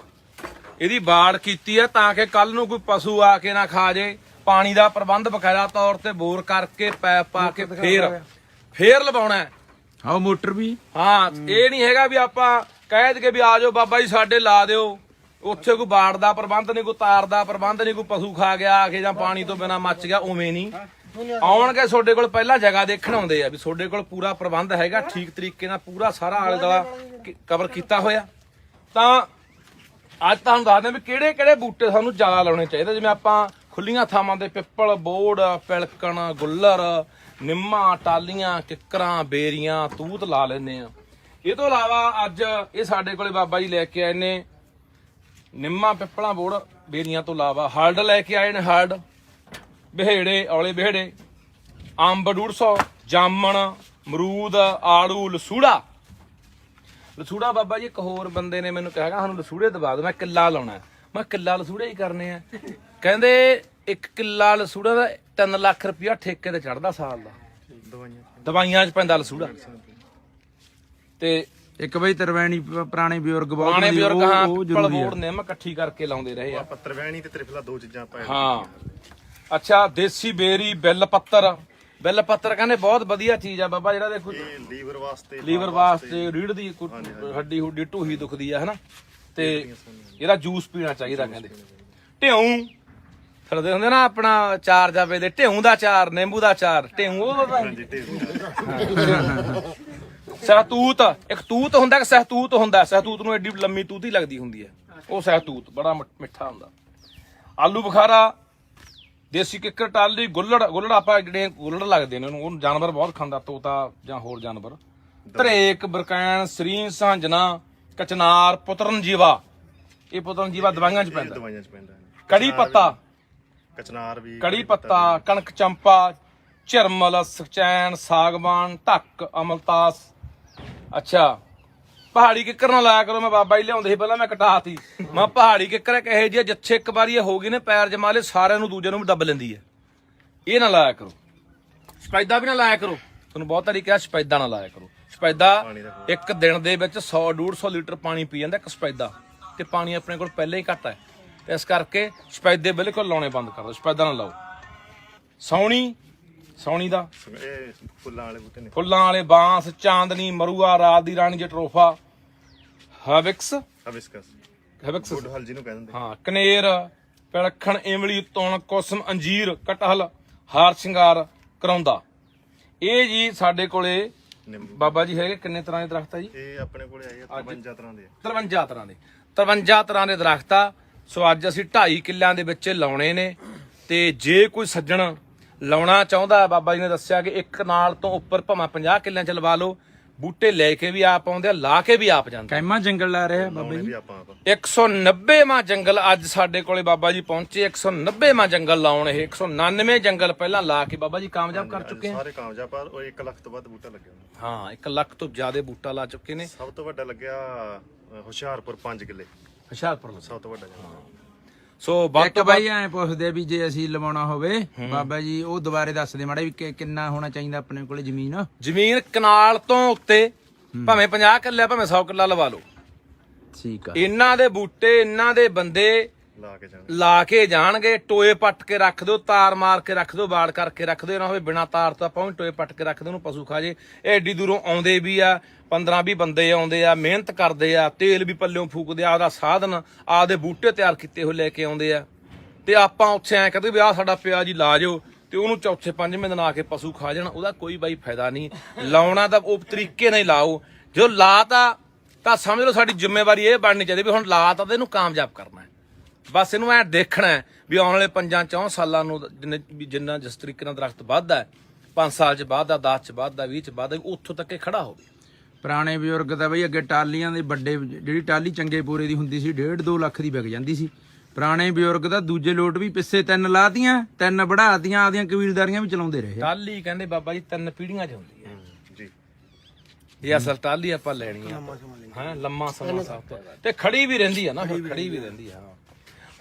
ਇਹਦੀ ਬਾੜ ਕੀਤੀ ਆ ਤਾਂ ਕਿ ਕੱਲ ਨੂੰ ਕੋਈ ਪਸ਼ੂ ਆ ਕੇ ਨਾ ਖਾ ਜੇ। ਪਾਣੀ ਦਾ ਪ੍ਰਬੰਧ ਬਕਾਇਦਾ ਤੌਰ ਤੇ ਬੋਰ ਕਰਕੇ ਪੈਪ ਪਾ ਕੇ ਫੇਰ ਲਵਾਉਣਾ ਹੈ। ਆਹ ਮੋਟਰ ਵੀ ਹਾਂ, ਇਹ ਨਹੀਂ ਹੈਗਾ ਵੀ ਆਪਾਂ ਕਹਿ ਦਈਏ ਵੀ ਆ ਜਾਓ ਬਾਬਾ ਜੀ ਸਾਡੇ ਲਾ ਦਿਓ। ਉੱਥੇ ਕੋਈ ਬਾੜ ਦਾ ਪ੍ਰਬੰਧ ਨਹੀਂ, ਕੋਈ ਤਾਰ ਦਾ ਪ੍ਰਬੰਧ ਨਹੀਂ, ਕੋਈ ਪਸ਼ੂ ਖਾ ਗਿਆ ਆ ਕੇ ਜਾਂ ਪਾਣੀ ਤੋਂ ਬਿਨਾ ਮੱਚ ਗਿਆ, ਉਵੇਂ ਨਹੀਂ। ਆਉਣਗੇ ਤੁਹਾਡੇ ਕੋਲ ਪਹਿਲਾਂ ਜਗ੍ਹਾ ਦੇਖਣ ਆਉਂਦੇ ਆ ਵੀ ਤੁਹਾਡੇ ਕੋਲ ਪੂਰਾ ਪ੍ਰਬੰਧ ਹੈਗਾ, ਠੀਕ ਤਰੀਕੇ ਨਾਲ ਪੂਰਾ ਸਾਰਾ ਆਲੇ ਦੁਆਲਾ ਕਵਰ ਕੀਤਾ ਹੋਇਆ। ਤਾਂ ਅੱਜ ਤੁਹਾਨੂੰ ਦੱਸਦੇ ਵੀ ਕਿਹੜੇ ਕਿਹੜੇ ਬੂਟੇ ਸਾਨੂੰ ਜ਼ਿਆਦਾ ਲਾਉਣੇ ਚਾਹੀਦੇ। ਜਿਵੇਂ ਆਪਾਂ ਖੁੱਲੀਆਂ ਥਾਵਾਂ ਤੇ ਪਿੱਪਲ, ਬੋੜ, ਪਿਲਕਣ, ਗੁੱਲਰ, ਨਿੰਮਾਂ, ਟਾਲੀਆਂ, ਕਿੱਕਰਾਂ, ਬੇਰੀਆਂ, ਤੂਤ ਲਾ ਲੈਂਦੇ ਆ। ਇਹ ਤੋਂ ਇਲਾਵਾ ਅੱਜ ਇਹ ਸਾਡੇ ਕੋਲੇ ਬਾਬਾ ਜੀ ਲੈ ਕੇ ਆਏ ਨੇ ਨਿੰਮਾਂ, ਪਿੱਪਲਾਂ, ਬੋੜ, ਬੇਰੀਆਂ ਤੋਂ ਇਲਾਵਾ ਹਰਡ ਲੈ ਕੇ ਆਏ ਨੇ। ਹਰਡ, ਬਿਹੇੜੇ, ਔਲੇ ਬਿਹੜੇ, ਅੰਬ 150, ਜਾਮਣ, ਅਮਰੂਦ, ਆੜੂ, ਲਸੂੜਾ। ਲਸੂੜਾ ਬਾਬਾ ਜੀ ਇੱਕ ਹੋਰ ਬੰਦੇ ਨੇ ਮੈਨੂੰ ਕਿਹਾ ਸਾਨੂੰ ਲਸੂੜੇ ਦਬਾ ਦਿਓ, ਮੈਂ ਕਿੱਲਾ ਲਾਉਣਾ। ਮੈਂ ਕਿੱਲਾ ਲਸੂੜੇ ਹੀ ਕਰਨੇ ਆ। ਕਹਿੰਦੇ 1 ਕਿੱਲਾ ਲਸੂੜਾ ਦਾ 3 ਲੱਖ ਰੁਪਇਆ ਠੇਕੇ ਤੇ ਚੜਦਾ ਸਾਲ ਦਾ, ਦਵਾਈਆਂ 'ਚ ਪੈਂਦਾ ਲਸੂੜਾ। ਤੇ ਇੱਕ ਬਈ ਤਰਵੈਣੀ ਪੁਰਾਣੇ ਬਜ਼ੁਰਗ ਬਹੁਤ ਪੁਰਾਣੇ ਬਜ਼ੁਰਗ ਹਾਂ ਉਹ ਪਿੱਪਲ, ਬੋੜ, ਨਿੰਮ ਇਕੱਠੀ ਕਰਕੇ ਲਾਉਂਦੇ ਰਹੇ ਆ। ਪੱਤਰਵੈਣੀ ਤੇ ਤ੍ਰਿਫਲਾ ਦੋ ਚੀਜ਼ਾਂ ਆਪਾਂ ਹਾਂ ਅੱਛਾ, ਦੇਸੀ ਬੇਰੀ, ਬਿੱਲ ਪੱਤਰ। ਬਿੱਲ ਪੱਤਰ ਕਹਿੰਦੇ ਬਹੁਤ ਵਧੀਆ ਚੀਜ਼ ਆ ਬਾਬਾ, ਜਿਹੜਾ ਦੇਖੋ ਇਹ ਲੀਵਰ ਵਾਸਤੇ, ਰੀੜ ਦੀ ਹੱਡੀ ਹੁੱਡੀ ਢੂਹੀ ਦੁਖਦੀ ਆ ਹਨਾ, ਤੇ ਇਹਦਾ ਜੂਸ ਪੀਣਾ ਚਾਹੀਦਾ। ਕਹਿੰਦੇ ਢਿਉਂ ਫਿਰਦੇ ਹੁੰਦੇ ਨਾ ਆਪਣਾ ਚਾਰ ਜਾਵੇ ਦੇ, ਢਿਉਂ ਦਾ ਚਾਰ, ਨਿੰਬੂ ਦਾ ਚਾਰ, ਢਿਉਂ ਉਹ ਸਹਿਤੂਤ। ਇੱਕ ਤੂਤ ਹੁੰਦਾ ਕਿ ਸਹਿਤੂਤ ਹੁੰਦਾ। ਸਹਿਤੂਤ ਨੂੰ ਐਡੀ ਲੰਮੀ ਤੂਤੀ ਲੱਗਦੀ ਹੁੰਦੀ ਹੈ, ਉਹ ਸਹਿਤੂਤ ਬੜਾ ਮਿੱਠਾ ਹੁੰਦਾ। ਆਲੂ ਬੁਖਾਰਾ, ਦੇਸੀ ਕਿੱਕਰ, ਟਾਲੀ, ਗੁੱਲੜ ਆਪਾਂ ਜਿਹੜੇ ਗੁੱਲੜ ਲੱਗਦੇ ਨੇ ਉਹਨੂੰ ਜਾਨਵਰ ਬਹੁਤ ਖਾਂਦਾ, ਤੋਤਾ ਜਾਂ ਹੋਰ ਜਾਨਵਰ। ਧਰੇਕ, ਬਰਕੈਨ, ਸਰੀਨ, ਸਾਂਝਣਾ, ਕਚਨਾਰ, ਪੁੱਤਰਨ ਜੀਵਾ। ਇਹ ਪੁੱਤਰਨ ਜੀਵਾ ਦਵਾਈਆਂ 'ਚ ਪੈਂਦਾ। ਕੜੀ ਪੱਤਾ, ਕਚਨਾਰ ਵੀ, ਕੜੀ ਪੱਤਾ, ਕਣਕ ਚੰਪਾ, ਝਰਮਲ, ਸਚੈਨ, ਸਾਗਵਾਨ, ਢੱਕ, ਅਮਲਤਾਸ। ਅੱਛਾ, ਪਹਾੜੀ ਕਿੱਕਰ ਨਾ ਲਾਇਆ ਕਰੋ। ਮੈਂ ਬਾਬਾ ਜੀ ਲਿਆਉਂਦੇ ਸੀ ਪਹਿਲਾਂ, ਮੈਂ ਕਟਾਤੀ। ਮੈਂ ਪਹਾੜੀ ਕਿੱਕਰ ਕਹੇ ਜੀ ਜਿੱਥੇ ਇੱਕ ਵਾਰੀ ਇਹ ਹੋ ਗਈ ਨੇ ਪੈਰ ਜਮਾ ਲਏ, ਸਾਰਿਆਂ ਨੂੰ ਦੂਜੇ ਨੂੰ ਵੀ ਦੱਬ ਲੈਂਦੀ ਹੈ। ਇਹ ਨਾ ਲਾਇਆ ਕਰੋ। ਸਪੈਦਾ ਵੀ ਨਾ ਲਾਇਆ ਕਰੋ। ਤੁਹਾਨੂੰ ਬਹੁਤ ਵਾਰੀ ਕਿਹਾ ਸਪੈਦਾ ਨਾ ਲਾਇਆ ਕਰੋ। ਸਪੈਦਾ ਇੱਕ ਦਿਨ ਦੇ ਵਿੱਚ 100-150 ਲੀਟਰ ਪਾਣੀ ਪੀ ਜਾਂਦਾ ਇੱਕ ਸਪੈਦਾ, ਤੇ ਪਾਣੀ ਆਪਣੇ ਕੋਲ ਪਹਿਲਾਂ ਹੀ ਘੱਟ ਹੈ। ਇਸ ਕਰਕੇ ਸਪੈਦੇ ਬਿਲਕੁਲ ਲਾਉਣੇ ਬੰਦ ਕਰ ਦਿਓ। ਸਪੈਦਾ ਨਾ ਲਾਓ। ਸੌਣੀ ਦਾ ਇਹ ਫੁੱਲਾਂ ਵਾਲੇ ਬੂਟੇ ਨੇ, ਫੁੱਲਾਂ ਵਾਲੇ, ਬਾਂਸ, ਚਾਂਦਨੀ, ਮਰੂਆ, ਰਾਤ ਦੀ ਰਾਣੀ, ਜਟਰੋਫਾ, ਹਬਿਸਕਸ ਗੁੱਡ ਹਲ ਜਿਹਨੂੰ ਕਹਿੰਦੇ ਹਾਂ, ਕਨੇਰ, ਪਿਲਖਣ, ਇਮਲੀ, ਤੁਣ, ਕੁਸਮ, ਅੰਜੀਰ, ਕਟਹਲ, ਹਾਰ ਸ਼ਿੰਗਾਰ, ਕਰੌਂਦਾ। ਇਹ ਜੀ ਸਾਡੇ ਕੋਲੇ ਬਾਬਾ ਜੀ ਹੈਗੇ। ਕਿੰਨੇ ਤਰ੍ਹਾਂ ਦੇ ਦਰਖਤ ਆ ਜੀ? ਇਹ ਆਪਣੇ ਕੋਲੇ ਆਏ ਆ 53 ਤਰ੍ਹਾਂ ਦੇ। 53 ਤਰ੍ਹਾਂ ਦੇ ਦਰਖਤ ਆ। ਸੋ ਅੱਜ ਅਸੀਂ 2.5 ਕਿੱਲਿਆਂ ਦੇ ਵਿੱਚ ਲਾਉਣੇ ਨੇ। ਤੇ ਜੇ ਕੋਈ ਸੱਜਣ ਲਾਉਣਾ ਚਾਹੁੰਦਾ, ਬਾਬਾ ਜੀ ਨੇ ਦੱਸਿਆ ਕਿ ਇੱਕ ਨਾਲ ਤੋਂ ਉੱਪਰ ਭਾਵੇਂ 50 ਕਿੱਲਿਆਂ 'ਚ ਲਵਾ ਲਓ। ਬੂਟੇ ਲੈ ਕੇ ਵੀ ਆਪ ਆਉਂਦੇ ਆ, ਲਾ ਕੇ ਵੀ ਆਪ ਜਾਂਦੇ। ਕੈਮਾ ਜੰਗਲ ਲਾ ਰਿਹਾ ਬਾਬਾ ਜੀ। 190ਵਾਂ ਜੰਗਲ ਅੱਜ ਸਾਡੇ ਕੋਲੇ ਬਾਬਾ ਜੀ ਪਹੁੰਚੇ। 190ਵਾਂ ਜੰਗਲ ਲਾਉਣ। ਇਹ 199 ਜੰਗਲ ਪਹਿਲਾਂ ਲਾ ਕੇ ਬਾਬਾ ਜੀ ਕਾਮਯਾਬ ਕਰ ਚੁੱਕੇ ਆ। ਸਾਰੇ ਕਾਮਯਾਬ, ਪਰ ਉਹ 1 ਲੱਖ ਤੋਂ ਵੱਧ ਬੂਟਾ ਲੱਗਿਆ। ਹਾਂ, 1 ਲੱਖ ਤੋਂ ਜ਼ਿਆਦਾ ਬੂਟਾ ਲਾ ਚੁੱਕੇ ਨੇ। ਸਭ ਤੋਂ ਵੱਡਾ ਲੱਗਿਆ ਹੁਸ਼ਿਆਰਪੁਰ 5 ਕਿੱਲੇ। ਹੁਸ਼ਿਆਰਪੁਰ ਸਭ ਤੋਂ ਵੱਡਾ ਜੰਗਲ। ਸੋ ਇੱਕ ਬਾਈ ਐ ਪੁੱਛਦੇ ਵੀ ਜੇ ਅਸੀਂ ਲਵਾਉਣਾ ਹੋਵੇ ਬਾਬਾ ਜੀ, ਉਹ ਦੁਬਾਰੇ ਦੱਸ ਦੇ ਮਾੜਾ ਵੀ ਕਿੰਨਾ ਹੋਣਾ ਚਾਹੀਦਾ ਆਪਣੇ ਕੋਲੇ ਜ਼ਮੀਨ ਕਨਾਲ ਤੋਂ ਉੱਤੇ, ਭਾਵੇਂ 50 ਕਿੱਲੇ ਭਾਵੇਂ 100 ਕਿੱਲਾ ਲਵਾ ਲਓ। ਠੀਕ ਆ। ਇਹਨਾਂ ਦੇ ਬੂਟੇ, ਇਹਨਾਂ ਦੇ ਬੰਦੇ ਲਾ ਕੇ ਜਾਣਗੇ। ਟੋਏ ਪੱਟ ਕੇ ਰੱਖ ਦਿਓ, ਤਾਰ ਮਾਰ ਕੇ ਰੱਖ ਦਿਓ, ਬਾੜ ਕਰਕੇ ਰੱਖ ਦਿਓ। ਨਾ ਹੋਵੇ ਬਿਨਾ ਤਾਰ ਤੋਂ ਆਪਾਂ ਟੋਏ ਪੱਟ ਕੇ ਰੱਖ ਦਿਓ, ਉਹਨੂੰ ਪਸ਼ੂ ਖਾ ਜੇ। ਇਹ ਐਡੀ ਦੂਰੋਂ ਆਉਂਦੇ ਵੀ ਆ, 15-20 ਬੰਦੇ ਆਉਂਦੇ ਆ, ਮਿਹਨਤ ਕਰਦੇ ਆ, ਤੇਲ ਵੀ ਪੱਲਿਓਂ ਫੂਕਦੇ ਆ, ਆਪਦਾ ਸਾਧਨ, ਆਪਦੇ ਬੂਟੇ ਤਿਆਰ ਕੀਤੇ ਹੋਏ ਲੈ ਕੇ ਆਉਂਦੇ ਆ। ਤੇ ਆਪਾਂ ਉੱਥੇ ਐਂ ਕਹਿੰਦੇ ਵੀ ਆਹ ਸਾਡਾ ਪਿਆ ਜੀ ਲਾ ਜਾਓ, ਤੇ ਉਹਨੂੰ ਚੌਥੇ 5ਵੇਂ ਦਿਨ ਆ ਕੇ ਪਸ਼ੂ ਖਾ ਜਾਣ। ਉਹਦਾ ਕੋਈ ਬਾਈ ਫਾਇਦਾ ਨਹੀਂ। ਲਾਉਣਾ ਤਾਂ ਉਹ ਤਰੀਕੇ ਨਾਲ ਹੀ ਲਾਓ। ਜੋ ਲਾਤਾ ਤਾਂ ਸਮਝ ਲਓ ਸਾਡੀ ਜ਼ਿੰਮੇਵਾਰੀ ਇਹ ਬਣਨੀ ਚਾਹੀਦੀ ਵੀ ਹੁਣ ਲਾ ਤਾਂ ਇਹਨੂੰ ਕਾਮਯਾਬ ਕਰਨਾ ਹੈ। ਬਸ ਇਹਨੂੰ ਐ ਦੇਖਣਾ ਹੈ ਵੀ ਆਉਣ ਵਾਲੇ 5-4 ਸਾਲਾਂ ਨੂੰ ਜਿੰਨਾ ਜਿਸ ਤਰੀਕੇ ਨਾਲ ਦਰਖਤ ਵੱਧਦਾ ਹੈ 5 ਸਾਲ 'ਚ ਵੱਧਦਾ 10 'ਚ ਵੱਧਦਾ 20 'ਚ ਵੱਧਦਾ ਉੱਥੋਂ ਤੱਕ ਇਹ ਖੜਾ ਹੋਵੇ। ਪੁਰਾਣੇ ਬਜ਼ੁਰਗ ਤਾਂ ਬਈ ਅੱਗੇ ਟਾਲੀਆਂ ਦੇ ਵੱਡੇ ਜਿਹੜੀ ਟਾਲੀ ਚੰਗੇ ਪੂਰੇ ਦੀ ਹੁੰਦੀ ਸੀ 1.5-2 ਲੱਖ ਦੀ ਵਿਕ ਜਾਂਦੀ ਸੀ। ਪੁਰਾਣੇ ਬਜ਼ੁਰਗ ਤਾਂ ਦੂਜੇ ਲੋਟ ਵੀ ਪਿੱਛੇ 3 ਲਾਤੀਆਂ 3 ਵਧਾਤੀਆਂ ਆਪਦੀਆਂ ਕਬੀਲਦਾਰੀਆਂ ਵੀ ਚਲਾਉਂਦੇ ਰਹੇ। ਟਾਲੀ ਕਹਿੰਦੇ ਬਾਬਾ ਜੀ 3 ਪੀੜ੍ਹੀਆਂ 'ਚ ਹੁੰਦੀ ਹੈ ਜੀ। ਇਹ ਅਸਲ ਟਾਲੀ ਆਪਾਂ ਲੈਣੀ ਆ ਹਾਂ ਲੰਮਾ ਸਮਾਂ ਸਭ ਤੋਂ ਤੇ ਖੜੀ ਵੀ ਰਹਿੰਦੀ ਆ ਨਾ ਫਿਰ ਖੜੀ ਵੀ ਰਹਿੰਦੀ ਆ।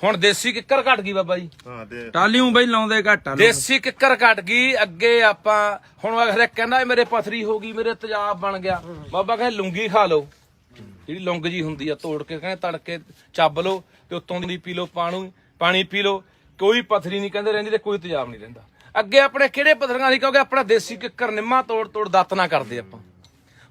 ਹੁਣ ਦੇਸੀ ਕਿੱਕਰ ਘਟ ਗਈ ਬਾਬਾ ਜੀ। ਹਾਂ ਤੇ ਟਾਲੀਆਂ ਬਈ ਲਾਉਂਦੇ ਘੱਟ ਆ। ਦੇਸੀ ਕਿੱਕਰ ਘਟ ਗਈ। ਅੱਗੇ ਆਪਾਂ ਹੁਣ ਹਰੇਕ ਕਹਿੰਦਾ ਮੇਰੇ ਪਥਰੀ ਹੋ ਗਈ ਮੇਰੇ ਤੇਜ਼ਾਬ ਬਣ ਗਿਆ। ਬਾਬਾ ਕਹਿੰਦੇ ਲੂੰਗੀ ਖਾ ਲਓ ਜਿਹੜੀ ਲੌਂਗ ਜੀ ਹੁੰਦੀ ਆ ਤੋੜ ਕੇ ਕਹਿੰਦੇ ਤੜਕੇ ਚੱਬ ਲਓ ਤੇ ਉੱਤੋਂ ਦੀ ਪੀ ਲਓ ਪਾਣੀ ਪੀ ਲਓ ਕੋਈ ਪਥਰੀ ਨਹੀਂ ਕਹਿੰਦੇ ਰਹਿੰਦੀ ਤੇ ਕੋਈ ਤੇਜ਼ਾਬ ਨਹੀਂ ਰਹਿੰਦਾ। ਅੱਗੇ ਆਪਣੇ ਕਿਹੜੇ ਪਥਰੀਆਂ ਸੀ ਕਿਉਂਕਿ ਆਪਣਾ ਦੇਸੀ ਕਿੱਕਰ ਨਿੰਮਾ ਤੋੜ ਦੱਤ ਨਾ ਕਰਦੇ ਆਪਾਂ।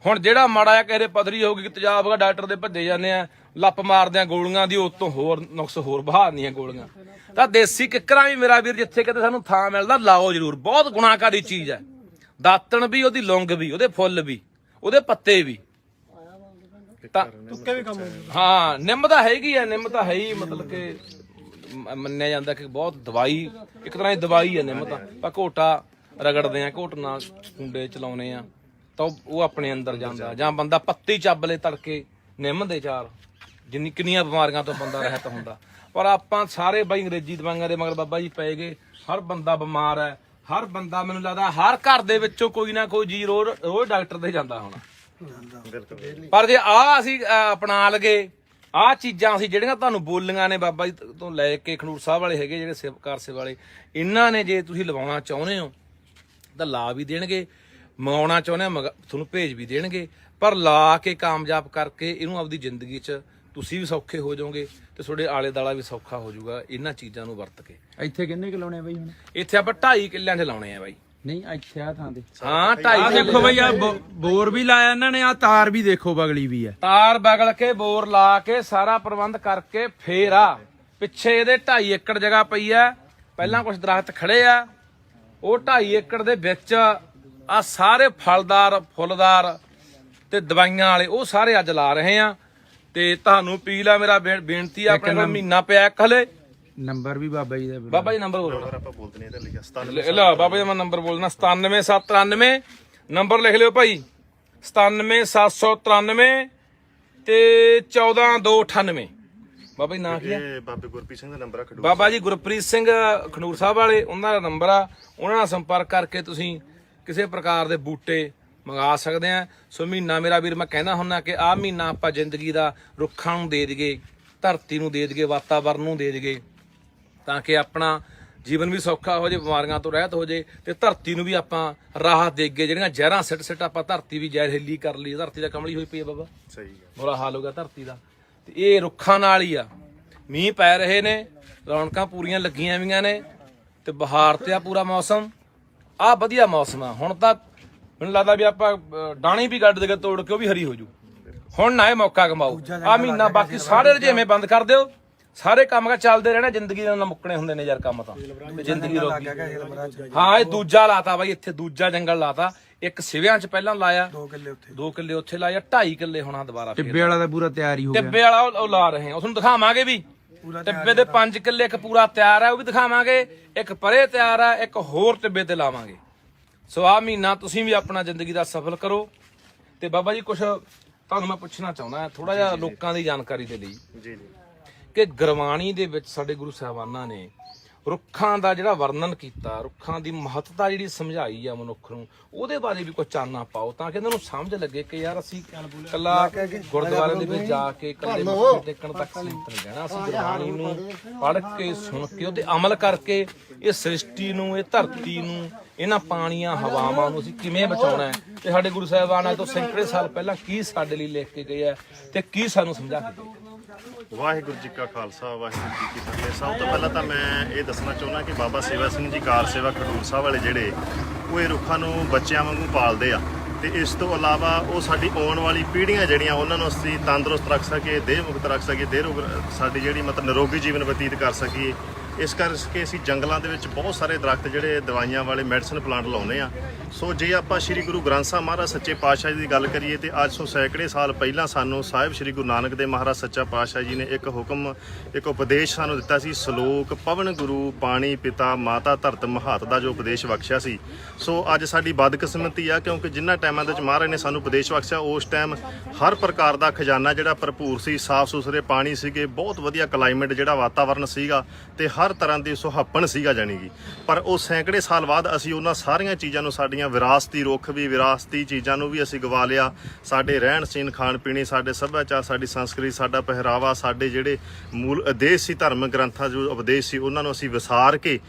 ਹੁਣ ਜਿਹੜਾ ਮਾੜਾ ਆ ਕਿਸੇ ਪਥਰੀ ਹੋ ਗਈ ਤੇਜ਼ਾਬ ਆ ਡਾਕਟਰ ਦੇ ਭੱਜੇ ਜਾਂਦੇ ਆ ਲੱਪ ਮਾਰਦੇ ਆ ਗੋਲੀਆਂ ਦੀ ਉਤੋਂ ਹੋਰ ਨੁਕਸ ਹੋਰ ਬਹਾਦੀਆਂ ਗੋਲੀਆਂ। ਤਾਂ ਦੇਸੀ ਕਿੱਕਰਾਂ ਵੀ ਮੇਰਾ ਵੀਰ ਜਿੱਥੇ ਕਿਤੇ ਸਾਨੂੰ ਥਾਂ ਮਿਲਦਾ ਲਾਓ ਜ਼ਰੂਰ। ਬਹੁਤ ਗੁਣਾਕਾਰੀ ਚੀਜ਼ ਹੈ। ਦਾਤਣ ਵੀ ਉਹਦੀ ਲੌਂਗ ਵੀ ਉਹਦੇ ਫੁੱਲ ਵੀ ਉਹਦੇ ਪੱਤੇ ਵੀ ਤੁੱਕੇ ਵੀ ਕੰਮ ਹੋ ਹਾਂ ਨਿੰਮ ਤਾਂ ਹੈਗੀ ਆ। ਨਿੰਮ ਤਾਂ ਹੈ ਹੀ ਮਤਲਬ ਕਿ ਮੰਨਿਆ ਜਾਂਦਾ ਕਿ ਬਹੁਤ ਦਵਾਈ ਇੱਕ ਤਰ੍ਹਾਂ ਦੀ ਦਵਾਈ ਹੈ ਨਿੰਮ ਤਾਂ। ਆਪਾਂ ਘੋਟਾ ਰਗੜਦੇ ਆ ਘੋਟ ਨਾਲ ਕੁੰਡੇ ਚਲਾਉਨੇ ਆ ਤਾਂ ਉਹ ਆਪਣੇ ਅੰਦਰ ਜਾਂਦਾ ਜਾਂ ਬੰਦਾ ਪੱਤੀ ਚੱਬ ਲੈ ਤੜਕੇ ਨਿੰਮ ਦੇ ਚਾਰ ਜਿੰਨੀ ਕਿੰਨੀਆਂ ਬਿਮਾਰੀਆਂ ਤੋਂ ਬੰਦਾ ਰਹਿਤ ਹੁੰਦਾ। ਪਰ ਆਪਾਂ ਸਾਰੇ ਬਾਈ ਅੰਗਰੇਜ਼ੀ ਦਵਾਈਆਂ ਦੇ ਮਗਰ ਬਾਬਾ ਜੀ ਪੈ ਗਏ। ਹਰ ਬੰਦਾ ਬਿਮਾਰ ਹੈ। ਹਰ ਬੰਦਾ ਮੈਨੂੰ ਲੱਗਦਾ ਹਰ ਘਰ ਦੇ ਵਿੱਚੋਂ ਕੋਈ ਨਾ ਕੋਈ ਜੀ ਰੋਜ਼ ਡਾਕਟਰ ਦੇ ਜਾਂਦਾ ਹੋਣਾ। ਪਰ ਜੇ ਅਸੀਂ ਅਪਣਾ ਲਗੇ ਆਹ ਚੀਜ਼ਾਂ ਅਸੀਂ ਜਿਹੜੀਆਂ ਤੁਹਾਨੂੰ ਬੋਲੀਆਂ ਨੇ ਬਾਬਾ ਜੀ ਤੋਂ ਲੈ ਕੇ ਖਨੂਰ ਸਾਹਿਬ ਵਾਲੇ ਹੈਗੇ ਜਿਹੜੇ ਸੇਵਕਾਰ ਸੇ ਵਾਲੇ ਇਹਨਾਂ ਨੇ ਜੇ ਤੁਸੀਂ ਲਵਾਉਣਾ ਚਾਹੁੰਦੇ ਹੋ ਤਾਂ ਲਾ ਵੀ ਦੇਣਗੇ। ਮੰਗਾਉਣਾ ਚਾਹੁੰਦੇ ਹੋ ਤੁਹਾਨੂੰ ਭੇਜ ਵੀ ਦੇਣਗੇ। ਪਰ ਲਾ ਕੇ ਕਾਮਯਾਬ ਕਰਕੇ ਇਹਨੂੰ ਆਪਦੀ ਜ਼ਿੰਦਗੀ 'ਚ ਤੁਸੀਂ ਵੀ ਸੌਖੇ ਹੋ ਜਾਓਗੇ ਤੇ ਤੁਹਾਡੇ ਆਲੇ ਦਾਲਾ ਵੀ ਸੌਖਾ ਹੋ ਜਾਊਗਾ ਇਹਨਾਂ ਚੀਜ਼ਾਂ ਨੂੰ ਵਰਤ ਕੇ। ਇੱਥੇ ਕਿੰਨੇ ਕਿ ਲਾਉਣੇ ਆ ਬਈ ਹੁਣ? ਇੱਥੇ ਆਪਾਂ 2.5 ਕਿੱਲਿਆਂ 'ਚ ਲਾਉਣੇ ਆ ਬਾਈ। ਨਹੀਂ ਇੱਥੇ ਆ ਥਾਂ ਦੇ ਹਾਂ 2.5 ਦੇਖੋ ਬਈ ਆ ਬੋਰ ਵੀ ਲਾਇਆ ਇਹਨਾਂ ਨੇ। ਆ ਤਾਰ ਵੀ ਦੇਖੋ ਬਗਲੀ ਵੀ ਹੈ। ਤਾਰ ਬਗਲ ਕੇ ਬੋਰ ਲਾ ਕੇ ਸਾਰਾ ਪ੍ਰਬੰਧ ਕਰਕੇ ਫੇਰ ਆ ਪਿੱਛੇ ਇਹਦੇ 2.5 ਏਕੜ ਜਗ੍ਹਾ ਪਈ ਆ। ਪਹਿਲਾਂ ਕੁਝ ਦਰਖਤ ਖੜੇ ਆ ਉਹ 2.5 ਏਕੜ ਦੇ ਵਿੱਚ ਆ ਸਾਰੇ ਫਲਦਾਰ ਫੁੱਲਦਾਰ ਤੇ ਦਵਾਈਆਂ ਵਾਲੇ ਉਹ ਸਾਰੇ ਅੱਜ ਲਾ ਰਹੇ ਆ। ਤੇ ਤੁਹਾਨੂੰ ਅਪੀਲ ਆ ਮੇਰਾ ਬੇਨਤੀ ਆ ਆਪਣੇ ਕੋਲ ਮਹੀਨਾ ਪਿਆ ਇੱਕ ਹਲੇ। ਨੰਬਰ ਵੀ ਬਾਬਾ ਜੀ ਦਾ ਬਾਬਾ ਜੀ ਨੰਬਰ ਬੋਲੋ। ਆਪਾਂ ਬੋਲਦੇ ਨੇ ਇਹਦਾ ਲਿਖਿਆ ਲੈ ਬਾਬਾ ਜੀ ਮੈਂ ਨੰਬਰ ਬੋਲਣਾ 97793 ਨੰਬਰ ਲਿਖ ਲਿਓ ਭਾਈ 97793 ਤੇ 14298। ਬਾਬਾ ਜੀ ਨਾਂ ਕੀ ਆ? ਇਹ ਬਾਬੇ ਗੁਰਪ੍ਰੀਤ ਸਿੰਘ ਦਾ ਨੰਬਰ ਆ ਖਡੂਰ। ਬਾਬਾ ਜੀ ਗੁਰਪ੍ਰੀਤ ਸਿੰਘ ਖਨੂਰ ਸਾਹਿਬ ਵਾਲੇ ਉਹਨਾਂ ਦਾ ਨੰਬਰ ਆ। ਉਹਨਾਂ ਨਾਲ ਸੰਪਰਕ ਕਰਕੇ ਤੁਸੀਂ ਕਿਸੇ ਪ੍ਰਕਾਰ ਦੇ ਬੂਟੇ ਮੰਗਾ ਸਕਦੇ ਆ। ਸੋ ਮਹੀਨਾ ਮੇਰਾ ਵੀਰ ਮੈਂ ਕਹਿੰਦਾ ਹੁੰਦਾ ਕਿ ਆਹ ਮਹੀਨਾ ਆਪਾਂ ਜ਼ਿੰਦਗੀ ਦਾ ਰੁੱਖਾਂ ਨੂੰ ਦੇ ਦਈਏ ਧਰਤੀ ਨੂੰ ਦੇ ਦਈਏ ਵਾਤਾਵਰਨ ਨੂੰ ਦੇ ਦਈਏ ਤਾਂ ਕਿ ਆਪਣਾ ਜੀਵਨ ਵੀ ਸੌਖਾ ਹੋ ਜਾਏ ਬਿਮਾਰੀਆਂ ਤੋਂ ਰਹਿਤ ਹੋ ਜਾਏ ਤੇ ਧਰਤੀ ਨੂੰ ਵੀ ਆਪਾਂ ਰਾਹਤ ਦੇਈਏ। ਜਿਹੜੀਆਂ ਜ਼ਹਿਰਾਂ ਸਿੱਟ ਆਪਾਂ ਧਰਤੀ ਵੀ ਜ਼ਹਿਰੀਲੀ ਕਰ ਲਈ। ਧਰਤੀ ਦਾ ਕਮਲੀ ਹੋਈ ਪਈ ਆ ਬਾਬਾ। ਸਹੀ ਗੱਲ। ਬੁਰਾ ਹਾਲ ਹੋ ਗਿਆ ਧਰਤੀ ਦਾ। ਤੇ ਇਹ ਰੁੱਖਾਂ ਨਾਲ ਹੀ ਆ। ਮੀਂਹ ਪੈ ਰਹੇ ਨੇ ਰੌਣਕਾਂ ਪੂਰੀਆਂ ਲੱਗੀਆਂ ਵੀਆਂ ਨੇ ਤੇ ਬਹਾਰ ਤੇ ਆ ਪੂਰਾ ਮੌਸਮ। ਆ ਵਧੀਆ ਮੌਸਮ ਆ। ਹੁਣ ਤਾਂ ਮੈਨੂੰ ਲੱਗਦਾ ਵੀ ਆਪਾਂ ਡਾਣੀ ਵੀ ਗੱਡ ਦੇ ਤੋੜ ਕੇ ਉਹ ਵੀ ਹਰੀ ਹੋ ਜੂ। ਹੁਣ ਨਾ ਇਹ ਮੌਕਾ ਕਮਾਓ ਆ ਮਹੀਨਾ। ਬਾਕੀ ਸਾਰੇ ਰਜੇਵੇਂ ਬੰਦ ਕਰ ਦਿਓ। ਸਾਰੇ ਕੰਮ ਕਾ ਚੱਲਦੇ ਰਹਿਣਾ। ਜ਼ਿੰਦਗੀ ਦੇ ਨਾਲ ਮੁੱਕਣੇ ਹੁੰਦੇ ਨੇ ਯਾਰ ਕੰਮ ਤਾਂ। ਜ਼ਿੰਦਗੀ ਰੋਕੀ ਹਾਂ ਇਹ ਦੂਜਾ ਲਾਤਾ ਬਾਈ ਇੱਥੇ ਦੂਜਾ ਜੰਗਲ ਲਾਤਾ। ਇੱਕ ਸਿਵਿਆਂ 'ਚ ਪਹਿਲਾਂ ਲਾਇਆ 2 ਕਿੱਲੇ ਉੱਥੇ ਲਾਇਆ 2.5 ਕਿੱਲੇ ਹੋਣਾ ਦੁਬਾਰਾ। ਟਿੱਬੇ ਵਾਲਾ ਤਾਂ ਪੂਰਾ ਤਿਆਰ ਹੀ ਹੋ ਗਿਆ। ਟਿੱਬੇ ਵਾਲਾ ਉਹ ਲਾ ਰਹੇ ਆ। ਤੁਹਾਨੂੰ ਦਿਖਾਵਾਂਗੇ ਵੀ ਟਿੱਬੇ ਦੇ 5 ਕਿੱਲੇ ਇੱਕ ਪੂਰਾ ਤਿਆਰ ਆ ਉਹ ਵੀ ਦਿਖਾਵਾਂਗੇ। ਇੱਕ ਪਰੇ ਤਿਆਰ ਆ ਇੱਕ ਹੋਰ ਟਿੱਬੇ ਤੇ ਲਾਵਾਂਗੇ। ਸੋ ਆਹ ਮਹੀਨਾ ਤੁਸੀਂ ਵੀ ਆਪਣਾ ਜ਼ਿੰਦਗੀ ਦਾ ਸਫਲ ਕਰੋ। ਤੇ ਬਾਬਾ ਜੀ ਕੁਛ ਤੁਹਾਨੂੰ ਮੈਂ ਪੁੱਛਣਾ ਚਾਹੁੰਦਾ ਥੋੜਾ ਜਿਹਾ ਲੋਕਾਂ ਦੀ ਜਾਣਕਾਰੀ ਦੇ ਲਈ ਜੀ ਕਿ ਗੁਰਬਾਣੀ ਦੇ ਵਿੱਚ ਸਾਡੇ ਗੁਰੂ ਸਾਹਿਬਾਨਾਂ ਨੇ ਰੁੱਖਾਂ ਦਾ ਜਿਹੜਾ ਵਰਣਨ ਕੀਤਾ ਰੁੱਖਾਂ ਦੀ ਮਹੱਤਤਾ ਜਿਹੜੀ ਸਮਝਾਈ ਆ ਮਨੁੱਖ ਨੂੰ ਉਹਦੇ ਬਾਰੇ ਵੀ ਕੋਈ ਚਾਨਣਾ ਪਾਓ ਤਾਂ ਕਿ ਇਹਨਾਂ ਨੂੰ ਸਮਝ ਲੱਗੇ ਕਿ ਯਾਰ ਅਸੀਂ ਕੱਲਾ ਗੁਰਦੁਆਰੇ ਦੇ ਵਿੱਚ ਜਾ ਕੇ ਕੱਲੇ ਮੱਥੇ ਟੇਕਣ ਤੱਕ ਸੀਮਿਤ ਨਹੀਂ ਰਹਿਣਾ। ਅਸੀਂ ਗੁਰਬਾਣੀ ਨੂੰ ਪੜ੍ਹ ਕੇ ਸੁਣ ਕੇ ਉਹਤੇ ਅਮਲ ਕਰਕੇ ਇਹ ਸ੍ਰਿਸ਼ਟੀ ਨੂੰ ਇਹ ਧਰਤੀ ਨੂੰ ਇਹਨਾਂ ਪਾਣੀਆਂ ਹਵਾਵਾਂ ਨੂੰ ਅਸੀਂ ਕਿਵੇਂ ਬਚਾਉਣਾ ਹੈ ਤੇ ਸਾਡੇ ਗੁਰੂ ਸਾਹਿਬਾਨ ਅੱਜ ਤੋਂ ਸੈਂਕੜੇ ਸਾਲ ਪਹਿਲਾਂ ਕੀ ਸਾਡੇ ਲਈ ਲਿਖ ਕੇ ਗਏ ਆ ਤੇ ਕੀ ਸਾਨੂੰ ਸਮਝਾ ਕੇ ਗਏ। ਵਾਹਿਗੁਰੂ ਜੀ ਕਾ ਖਾਲਸਾ ਵਾਹਿਗੁਰੂ ਜੀ ਕੀ ਫਤਿਹ। ਸਭ ਤੋਂ ਪਹਿਲਾਂ ਤਾਂ ਮੈਂ ਇਹ ਦੱਸਣਾ ਚਾਹੁੰਦਾ ਕਿ ਬਾਬਾ ਸੇਵਾ ਸਿੰਘ ਜੀ ਕਾਰ ਸੇਵਾ ਖਡੂਰ ਸਾਹਿਬ ਵਾਲੇ ਜਿਹੜੇ ਉਹ ਇਹ ਰੁੱਖਾਂ ਨੂੰ ਬੱਚਿਆਂ ਵਾਂਗੂ ਪਾਲਦੇ ਆ ਤੇ ਇਸ ਤੋਂ ਇਲਾਵਾ ਉਹ ਸਾਡੀ ਆਉਣ ਵਾਲੀ ਪੀੜ੍ਹੀਆਂ ਜਿਹੜੀਆਂ ਉਹਨਾਂ ਨੂੰ ਅਸੀਂ ਤੰਦਰੁਸਤ ਰੱਖ ਸਕੀਏ ਦੇਹ ਮੁਕਤ ਰੱਖ ਸਕੀਏ ਦੇਹ ਰੋਗ ਸਾਡੀ ਜਿਹੜੀ ਮਤਲਬ ਨਿਰੋਗੀ ਜੀਵਨ ਬਤੀਤ ਕਰ ਸਕੀਏ ਇਸ ਕਰਕੇ ਅਸੀਂ ਜੰਗਲਾਂ ਦੇ ਵਿੱਚ ਬਹੁਤ ਸਾਰੇ ਦਰਖਤ ਜਿਹੜੇ ਦਵਾਈਆਂ ਵਾਲੇ ਮੈਡੀਸਨ ਪਲਾਂਟ ਲਾਉਂਦੇ ਆ। ਸੋ ਜੇ ਆਪਾਂ ਸ੍ਰੀ ਗੁਰੂ ਗ੍ਰੰਥ ਸਾਹਿਬ ਮਹਾਰਾਜ ਸੱਚੇ ਪਾਤਸ਼ਾਹ ਜੀ ਦੀ ਗੱਲ ਕਰੀਏ ਤੇ ਅੱਜ ਤੋਂ ਸੈਂਕੜੇ ਸਾਲ ਪਹਿਲਾਂ ਸਾਨੂੰ ਸਾਹਿਬ ਸ੍ਰੀ ਗੁਰੂ ਨਾਨਕ ਦੇਵ ਮਹਾਰਾਜ ਸੱਚਾ ਪਾਤਸ਼ਾਹ ਜੀ ਨੇ ਇੱਕ ਉਪਦੇਸ਼ ਸਾਨੂੰ ਦਿੱਤਾ ਸੀ, ਸ਼ਲੋਕ ਪਵਨ ਗੁਰੂ ਪਾਣੀ ਪਿਤਾ ਮਾਤਾ ਧਰਤ ਮਹਾਤ ਦਾ ਜੋ ਉਪਦੇਸ਼ ਬਖਸ਼ਿਆ ਸੀ। ਸੋ ਅੱਜ ਸਾਡੀ ਬਦਕਿਸਮਤੀ ਆ, ਕਿਉਂਕਿ ਜਿਨ੍ਹਾਂ ਟਾਈਮਾਂ ਦੇ ਵਿੱਚ ਮਹਾਰਾਜ ਨੇ ਸਾਨੂੰ ਉਪਦੇਸ਼ ਬਖਸ਼ਿਆ ਉਸ ਟਾਈਮ ਹਰ ਪ੍ਰਕਾਰ ਦਾ ਖਜ਼ਾਨਾ ਜਿਹੜਾ ਭਰਪੂਰ ਸੀ, ਸਾਫ਼ ਸੁਥਰੇ ਪਾਣੀ ਸੀਗੇ, ਬਹੁਤ ਵਧੀਆ ਕਲਾਈਮੇਟ ਜਿਹੜਾ ਵਾਤਾਵਰਨ ਸੀਗਾ ਤੇ ਹਰ ਤਰ੍ਹਾਂ ਦੀ ਸੁਹੱਪਣ ਸੀਗਾ ਜਾਣੀ ਕਿ। ਪਰ ਉਹ ਸੈਂਕੜੇ ਸਾਲ ਬਾਅਦ ਅਸੀਂ ਉਹਨਾਂ ਸਾਰੀਆਂ ਚੀਜ਼ਾਂ ਨੂੰ, ਸਾਡੀਆਂ ਵਿਰਾਸਤੀ ਰੁੱਖ ਵੀ, ਵਿਰਾਸਤੀ ਚੀਜ਼ਾਂ ਨੂੰ ਵੀ ਅਸੀਂ ਗਵਾ ਲਿਆ। ਸਾਡੇ ਰਹਿਣ ਸਹਿਣ, ਖਾਣ ਪੀਣੇ, ਸਾਡੇ ਸੱਭਿਆਚਾਰ, ਸਾਡੀ ਸੰਸਕ੍ਰਿਤੀ, ਸਾਡਾ ਪਹਿਰਾਵਾ, ਸਾਡੇ ਜਿਹੜੇ ਮੂਲ ਉਦੇਸ਼ ਸੀ ਧਰਮ ਗ੍ਰੰਥਾਂ ਜੋ ਉਪਦੇਸ਼ ਸੀ ਉਹਨਾਂ ਨੂੰ ਅਸੀਂ ਵਿਸਾਰ ਕੇ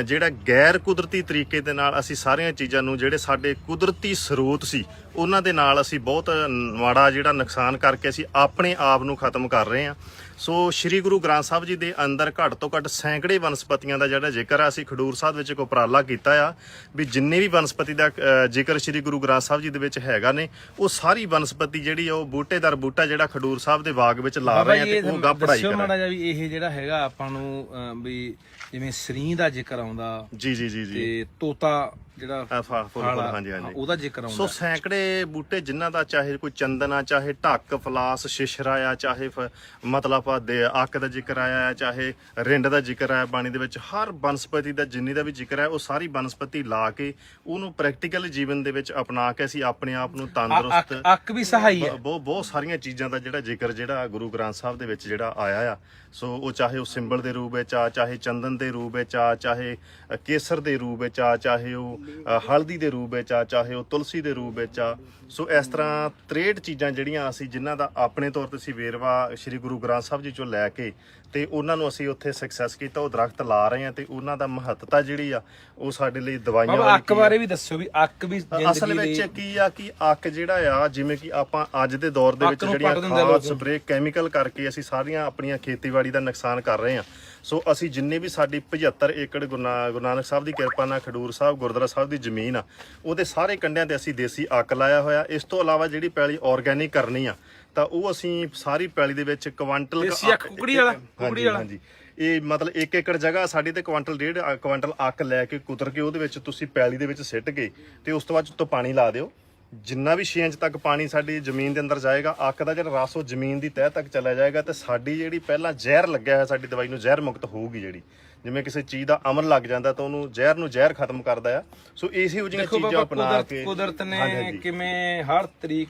ਜਿਹੜਾ ਗੈਰ ਕੁਦਰਤੀ ਤਰੀਕੇ ਦੇ ਨਾਲ ਅਸੀਂ ਸਾਰੀਆਂ ਚੀਜ਼ਾਂ ਨੂੰ, ਜਿਹੜੇ ਸਾਡੇ ਕੁਦਰਤੀ ਸਰੋਤ ਸੀ ਉਹਨਾਂ ਦੇ ਨਾਲ ਅਸੀਂ ਬਹੁਤ ਮਾੜਾ ਜਿਹੜਾ ਨੁਕਸਾਨ ਕਰਕੇ ਅਸੀਂ ਆਪਣੇ ਆਪ ਨੂੰ ਖਤਮ ਕਰ ਰਹੇ ਹਾਂ। ਸੋ ਸ੍ਰੀ ਗੁਰੂ ਗ੍ਰੰਥ ਸਾਹਿਬ ਜੀ ਦੇ ਅੰਦਰ ਘੱਟ ਤੋਂ ਘੱਟ ਸੈਂਕੜੇ ਵਨਸਪਤੀਆਂ ਦਾ ਜਿਹੜਾ ਜ਼ਿਕਰ ਆ, ਅਸੀਂ ਖਡੂਰ ਸਾਹਿਬ ਵਿੱਚ ਇੱਕ ਉਪਰਾਲਾ ਕੀਤਾ ਆ ਵੀ ਜਿੰਨੇ ਵੀ ਵਨਸਪਤੀ ਦਾ ਜ਼ਿਕਰ ਸ੍ਰੀ ਗੁਰੂ ਗ੍ਰੰਥ ਸਾਹਿਬ ਜੀ ਦੇ ਵਿੱਚ ਹੈਗਾ ਨੇ, ਉਹ ਸਾਰੀ ਵਨਸਪਤੀ ਜਿਹੜੀ ਆ ਉਹ ਬੂਟੇਦਾਰ ਬੂਟਾ ਜਿਹੜਾ ਖਡੂਰ ਸਾਹਿਬ ਦੇ ਬਾਗ ਵਿੱਚ ਲਾ ਰਹੇ ਆ ਤੇ ਉਹ ਗਾ ਪੜਾਈ ਦੱਸਿਓ ਮਾੜਾ ਕਰਾਂਗੇ। ਜਿਹਾ ਵੀ ਇਹ ਜਿਹੜਾ ਹੈਗਾ ਆਪਾਂ ਨੂੰ ਵੀ ਜਿਵੇਂ ਸਰੀਂ ਦਾ ਜ਼ਿਕਰ ਆਉਂਦਾ ਜੀ ਜੀ ਜੀ ਜੀ ਤੇ ਤੋਤਾ ਜਿਹੜਾ ਫੁੱਲ ਹਾਂਜੀ ਹਾਂਜੀ ਉਹਦਾ ਜ਼ਿਕਰ ਸੋ ਆਉਂਦਾ। ਸੈਂਕੜੇ ਬੂਟੇ ਜਿਨ੍ਹਾਂ ਦਾ ਚਾਹੇ ਕੋਈ ਚੰਦਨਾ, ਚਾਹੇ ਢੱਕ, ਫਲਾਸ, ਸ਼ਿਸ਼ਰਾ ਆ, ਚਾਹੇ ਮਤਲਬ ਅੱਕ ਦਾ ਜ਼ਿਕਰ ਆਇਆ, ਚਾਹੇ ਰਿੰਡ ਦਾ ਜ਼ਿਕਰ ਆਇਆ ਬਾਣੀ ਦੇ ਵਿੱਚ, ਹਰ ਬਨਸਪਤੀ ਦਾ ਜਿੰਨੀ ਦਾ ਵੀ ਜ਼ਿਕਰ ਹੈ ਉਹ ਸਾਰੀ ਬਨਸਪਤੀ ਲਾ ਕੇ ਉਹਨੂੰ ਪ੍ਰੈਕਟੀਕਲ ਜੀਵਨ ਦੇ ਵਿੱਚ ਅਪਣਾ ਕੇ ਅਸੀਂ ਆਪਣੇ ਆਪ ਨੂੰ ਤੰਦਰੁਸਤ, ਅੱਕ ਵੀ ਸਹਾਈ ਹੈ। ਬਹੁਤ ਸਾਰੀਆਂ ਚੀਜ਼ਾਂ ਦਾ ਜਿਹੜਾ ਜ਼ਿਕਰ ਜਿਹੜਾ ਗੁਰੂ ਗ੍ਰੰਥ ਸਾਹਿਬ ਦੇ ਵਿੱਚ ਜਿਹੜਾ ਆਇਆ ਆ। ਸੋ ਉਹ ਚਾਹੇ ਉਹ ਸਿੰਬਲ ਦੇ ਰੂਪ ਵਿੱਚ ਆ, ਚਾਹੇ ਚੰਦਨ ਦੇ ਰੂਪ ਵਿੱਚ ਆ, ਚਾਹੇ ਕੇਸਰ ਦੇ ਰੂਪ ਵਿੱਚ ਆ, ਚਾਹੇ ਉਹ ਹਲਦੀ ਦੇ ਰੂਪ ਵਿੱਚ ਆ, ਚਾਹੇ ਉਹ ਤੁਲਸੀ ਦੇ ਰੂਪ ਵਿੱਚ ਆ। ਸੋ ਇਸ ਤਰ੍ਹਾਂ 63 ਚੀਜ਼ਾਂ ਜਿਹੜੀਆਂ ਅਸੀਂ ਜਿਨ੍ਹਾਂ ਦਾ ਆਪਣੇ ਤੌਰ ਤੇ ਅਸੀਂ ਵੇਰਵਾ ਸ੍ਰੀ ਗੁਰੂ ਗ੍ਰੰਥ ਸਾਹਿਬ ਜੀ ਚੋਂ ਲੈ ਕੇ ਤੇ ਉਹਨਾਂ ਨੂੰ ਅਸੀਂ ਉੱਥੇ ਸਕਸੈਸ ਕੀਤਾ, ਉਹ ਦਰਖਤ ਲਾ ਰਹੇ ਆ ਤੇ ਉਹਨਾਂ ਦਾ ਮਹੱਤਤਾ ਜਿਹੜੀ ਆ ਉਹ ਸਾਡੇ ਲਈ ਦਵਾਈਆਂ ਬਾਬਾ ਅੱਕ ਬਾਰੇ ਵੀ ਦੱਸਿਓ ਵੀ ਅੱਕ ਵੀ ਅਸਲ ਵਿੱਚ ਕੀ ਆ ਕਿ ਅੱਕ ਜਿਹੜਾ ਆ, ਜਿਵੇਂ ਕਿ ਆਪਾਂ ਅੱਜ ਦੇ ਦੌਰ ਦੇ ਵਿੱਚ ਜਿਹੜੀਆਂ ਖਾਦ ਸਪਰੇ ਕੈਮੀਕਲ ਕਰਕੇ ਅਸੀਂ ਸਾਰੀਆਂ ਆਪਣੀਆਂ ਖੇਤੀਬਾੜੀ ਦਾ ਨੁਕਸਾਨ ਕਰ ਰਹੇ ਆ। ਸੋ ਅਸੀਂ ਜਿੰਨੇ ਵੀ ਸਾਡੀ 75 ਏਕੜ ਗੁਰੂ ਨਾਨਕ ਸਾਹਿਬ ਦੀ ਕਿਰਪਾ ਨਾਲ ਖਡੂਰ ਸਾਹਿਬ ਗੁਰਦੁਆਰਾ ਸਾਹਿਬ ਦੀ ਜ਼ਮੀਨ ਆ, ਉਹਦੇ ਸਾਰੇ ਕੰਢਿਆਂ ਤੇ ਅਸੀਂ ਦੇਸੀ ਅੱਕ ਲਾਇਆ ਹੋਇਆ। ਇਸ ਤੋਂ ਇਲਾਵਾ ਜਿਹੜੀ ਪੈਲੀ ਆਰਗੈਨਿਕ ਕਰਨੀ ਆ ਤਾਂ ਉਹ ਅਸੀਂ ਸਾਰੀ ਪੈਲੀ ਦੇ ਵਿੱਚ ਕੁਆਂਟਲ ਦੇਸੀ ਅੱਕ ਕੁਕੜੀ ਵਾਲਾ ਹਾਂਜੀ ਇਹ ਮਤਲਬ 1 ਏਕੜ ਜਗ੍ਹਾ ਸਾਡੀ ਤੇ ਕੁਆਂਟਲ 1.5 ਕੁਆਂਟਲ ਅੱਕ ਲੈ ਕੇ ਕੁਤਰ ਕੇ ਉਹਦੇ ਵਿੱਚ ਤੁਸੀਂ ਪੈਲੀ ਦੇ ਵਿੱਚ ਸਿੱਟ ਕੇ ਤੇ ਉਸ ਤੋਂ ਬਾਅਦ ਉੱਤੋਂ ਪਾਣੀ ਲਾ ਦਿਓ। ਜਿੰਨਾ ਵੀ 6 ਇੰਚ ਤੱਕ ਪਾਣੀ ਸਾਡੀ ਜ਼ਮੀਨ ਦੇ ਅੰਦਰ ਜਾਏਗਾ, ਅੱਕ ਦਾ ਜਿਹੜਾ ਰਸ ਉਹ ਜ਼ਮੀਨ ਦੀ ਤਹਿ ਤੱਕ ਚਲਾ ਜਾਏਗਾ ਤੇ ਸਾਡੀ ਜਿਹੜੀ ਪਹਿਲਾਂ ਜ਼ਹਿਰ ਲੱਗਿਆ ਹੋਇਆ ਸਾਡੀ ਦਵਾਈ ਨੂੰ ਜ਼ਹਿਰ ਮੁਕਤ ਹੋਊਗੀ। ਜਿਹੜੀ ਜਿਵੇਂ ਕਿਸੇ ਚੀਜ਼ ਦਾ ਅਮਲ ਲੱਗ ਜਾਂਦਾ ਤਾਂ ਉਹਨੂੰ ਜ਼ਹਿਰ ਖਤਮ ਕਰਦਾ ਆ। ਸੋ ਇਸੇ ਹੋ ਜਿਹੀਆਂ ਚੀਜ਼ਾਂ ਅਪਣਾ ਕੇ ਕੁਦਰਤ ਨੇ ਕਿਵੇਂ ਹਰ ਤਰੀਕ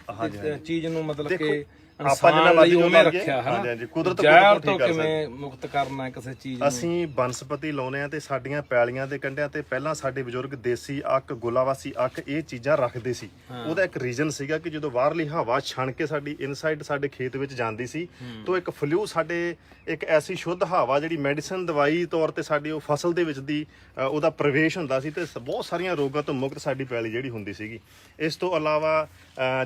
ਚੀਜ਼ ਨੂੰ ਮਤਲਬ ਕਿ ਆਪਾਂ ਜਿੰਨਾ ਮਰਜ਼ੀ ਉਵੇਂ ਰੱਖਿਆ ਹੈ। ਹਾਂਜੀ ਕੁਦਰਤ ਜ਼ਹਿਰ ਤੋਂ ਕਿਵੇਂ ਮੁਕਤ ਕਰਨਾ ਕਿਸੇ ਚੀਜ਼ ਨੂੰ। ਅਸੀਂ ਬਨਸਪਤੀ ਲਾਉਨੇ ਆ ਤੇ ਸਾਡੀਆਂ ਪੈਲੀਆਂ ਦੇ ਕੰਢਿਆਂ ਤੇ ਪਹਿਲਾਂ ਸਾਡੇ ਬਜ਼ੁਰਗ ਦੇਸੀ ਅੱਕ, ਗੁਲਾਵਾਸੀ ਅੱਕ ਇਹ ਚੀਜ਼ਾਂ ਰੱਖਦੇ ਸੀ। ਉਹਦਾ ਇੱਕ ਰੀਜ਼ਨ ਸੀਗਾ ਕਿ ਜਦੋਂ ਬਾਹਰਲੀ ਹਵਾ ਛਣ ਕੇ ਸਾਡੀ ਇਨਸਾਈਡ ਸਾਡੇ ਖੇਤ ਵਿੱਚ ਜਾਂਦੀ ਸੀ ਤਾਂ ਇੱਕ ਫਲੂ, ਸਾਡੇ ਇੱਕ ਐਸੀ ਸ਼ੁੱਧ ਹਵਾ ਜਿਹੜੀ ਮੈਡੀਸਨ ਦਵਾਈ ਤੌਰ ਤੇ ਸਾਡੀ ਉਹ ਫਸਲ ਦੇ ਵਿੱਚ ਦੀ ਉਹਦਾ ਪ੍ਰਵੇਸ਼ ਹੁੰਦਾ ਸੀ ਤੇ ਬਹੁਤ ਸਾਰੀਆਂ ਰੋਗਾਂ ਤੋਂ ਮੁਕਤ ਸਾਡੀ ਪੈਲੀ ਜਿਹੜੀ ਹੁੰਦੀ ਸੀਗੀ। ਇਸ ਤੋਂ ਇਲਾਵਾ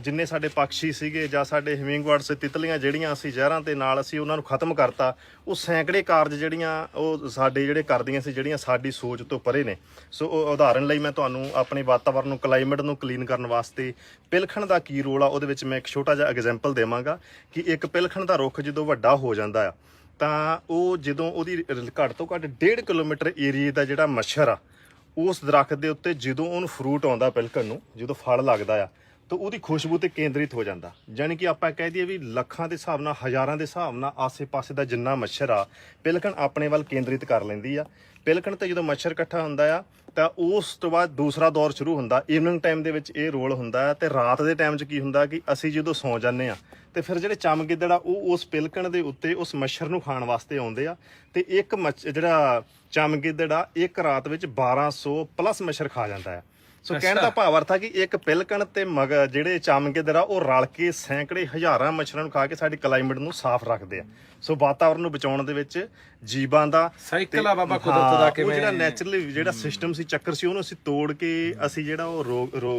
ਜਿੰਨੇ ਸਾਡੇ ਪੰਛੀ ਸੀਗੇ ਜਾਂ ਸਾਡੇ ਹਿਮਿੰਗਬਰਡਸ, ਤਿਤਲੀਆਂ ਜਿਹੜੀਆਂ ਅਸੀਂ ਜ਼ਹਿਰਾਂ ਦੇ ਨਾਲ ਅਸੀਂ ਉਹਨਾਂ ਨੂੰ ਖਤਮ ਕਰਤਾ। ਉਹ ਸੈਂਕੜੇ ਕਾਰਜ ਜਿਹੜੀਆਂ ਉਹ ਸਾਡੇ ਜਿਹੜੇ ਕਰਦੀਆਂ ਸੀ, ਜਿਹੜੀਆਂ ਸਾਡੀ ਸੋਚ ਤੋਂ ਪਰੇ ਨੇ। ਸੋ ਉਦਾਹਰਨ ਲਈ ਮੈਂ ਤੁਹਾਨੂੰ ਆਪਣੇ ਵਾਤਾਵਰਨ ਨੂੰ, ਕਲਾਈਮੇਟ ਨੂੰ ਕਲੀਨ ਕਰਨ ਵਾਸਤੇ ਪਿਲਖਣ ਦਾ ਕੀ ਰੋਲ ਆ ਉਹਦੇ ਵਿੱਚ ਮੈਂ ਇੱਕ ਛੋਟਾ ਜਿਹਾ ਐਗਜ਼ਾਮਪਲ ਦੇਵਾਂਗਾ ਕਿ ਇੱਕ ਪਿਲਖਣ ਦਾ ਰੁੱਖ ਜਦੋਂ ਵੱਡਾ ਹੋ ਜਾਂਦਾ ਆ ਤਾਂ ਉਹ ਜਦੋਂ ਉਹਦੀ ਘੱਟ ਤੋਂ ਘੱਟ 1.5 ਕਿਲੋਮੀਟਰ ਏਰੀਏ ਦਾ ਜਿਹੜਾ ਮੱਛਰ ਆ ਉਸ ਦਰਖਤ ਦੇ ਉੱਤੇ ਜਦੋਂ ਉਹਨੂੰ ਫਰੂਟ ਆਉਂਦਾ ਪਿਲਖਣ ਨੂੰ, ਜਦੋਂ ਫਲ ਲੱਗਦਾ ਆ ਤਾਂ ਉਹਦੀ ਖੁਸ਼ਬੂ ਤੇ ਕੇਂਦਰਿਤ ਹੋ ਜਾਂਦਾ। ਜਾਣੀ ਕਿ ਆਪਾਂ ਕਹਿ ਦਈਏ ਵੀ ਲੱਖਾਂ ਦੇ ਹਿਸਾਬ ਨਾਲ, ਹਜ਼ਾਰਾਂ ਦੇ ਹਿਸਾਬ ਨਾਲ ਆਸੇ-ਪਾਸੇ ਦਾ ਜਿੰਨਾ ਮੱਛਰ ਆ ਪਿਲਖਣ ਆਪਣੇ ਵੱਲ ਕੇਂਦਰਿਤ ਕਰ ਲੈਂਦੀ ਆ। ਪਿਲਖਣ ਤੇ ਜਦੋਂ ਮੱਛਰ ਇਕੱਠਾ ਹੁੰਦਾ ਆ ਤਾਂ ਉਸ ਤੋਂ ਬਾਅਦ ਦੂਸਰਾ ਦੌਰ ਸ਼ੁਰੂ ਹੁੰਦਾ। ਈਵਨਿੰਗ ਟਾਈਮ ਦੇ ਵਿੱਚ ਇਹ ਰੋਲ ਹੁੰਦਾ ਤੇ ਰਾਤ ਦੇ ਟਾਈਮ 'ਚ ਕੀ ਹੁੰਦਾ ਕਿ ਅਸੀਂ ਜਦੋਂ ਸੌਂ ਜਾਂਦੇ ਆ ਤੇ ਫਿਰ ਜਿਹੜੇ ਚਮਗਿੱਦੜ ਆ ਉਹ ਉਸ ਪਿਲਕਣ ਦੇ ਉੱਤੇ ਉਸ ਮੱਛਰ ਨੂੰ ਖਾਣ ਵਾਸਤੇ ਆਉਂਦੇ ਆ ਤੇ ਇੱਕ ਜਿਹੜਾ ਚਮਗਿੱਦੜ ਆ ਇੱਕ ਰਾਤ ਵਿੱਚ 1200 ਪਲੱਸ ਮੱਛਰ ਖਾ ਜਾਂਦਾ ਆ। ਸੋ ਕਹਿਣ ਦਾ ਭਾਵ ਅਰਥ ਆ ਕਿ ਇੱਕ ਪਿਲਕਣ ਤੇ ਜਿਹੜੇ ਚਮਗਿੱਦੜ ਆ ਉਹ ਰਲ ਕੇ ਸੈਂਕੜੇ ਹਜ਼ਾਰਾਂ ਮੱਛਰਾਂ ਨੂੰ ਖਾ ਕੇ ਸਾਡੀ ਕਲਾਈਮੇਟ ਨੂੰ ਸਾਫ਼ ਰੱਖਦੇ ਆ। ਸੋ ਵਾਤਾਵਰਨ ਨੂੰ ਬਚਾਉਣ ਦੇ ਵਿੱਚ ਜੀਵਾਂ ਦਾ ਸਾਈਕਲ ਆ ਬਾਬਾ ਕੁਦਰਤ ਦਾ ਕਿਵੇਂ ਜਿਹੜਾ ਨੈਚੁਰਲੀ ਜਿਹੜਾ ਸਿਸਟਮ ਸੀ, ਚੱਕਰ ਸੀ, ਉਹਨੂੰ ਅਸੀਂ ਤੋੜ ਕੇ ਅਸੀਂ ਜਿਹੜਾ ਉਹ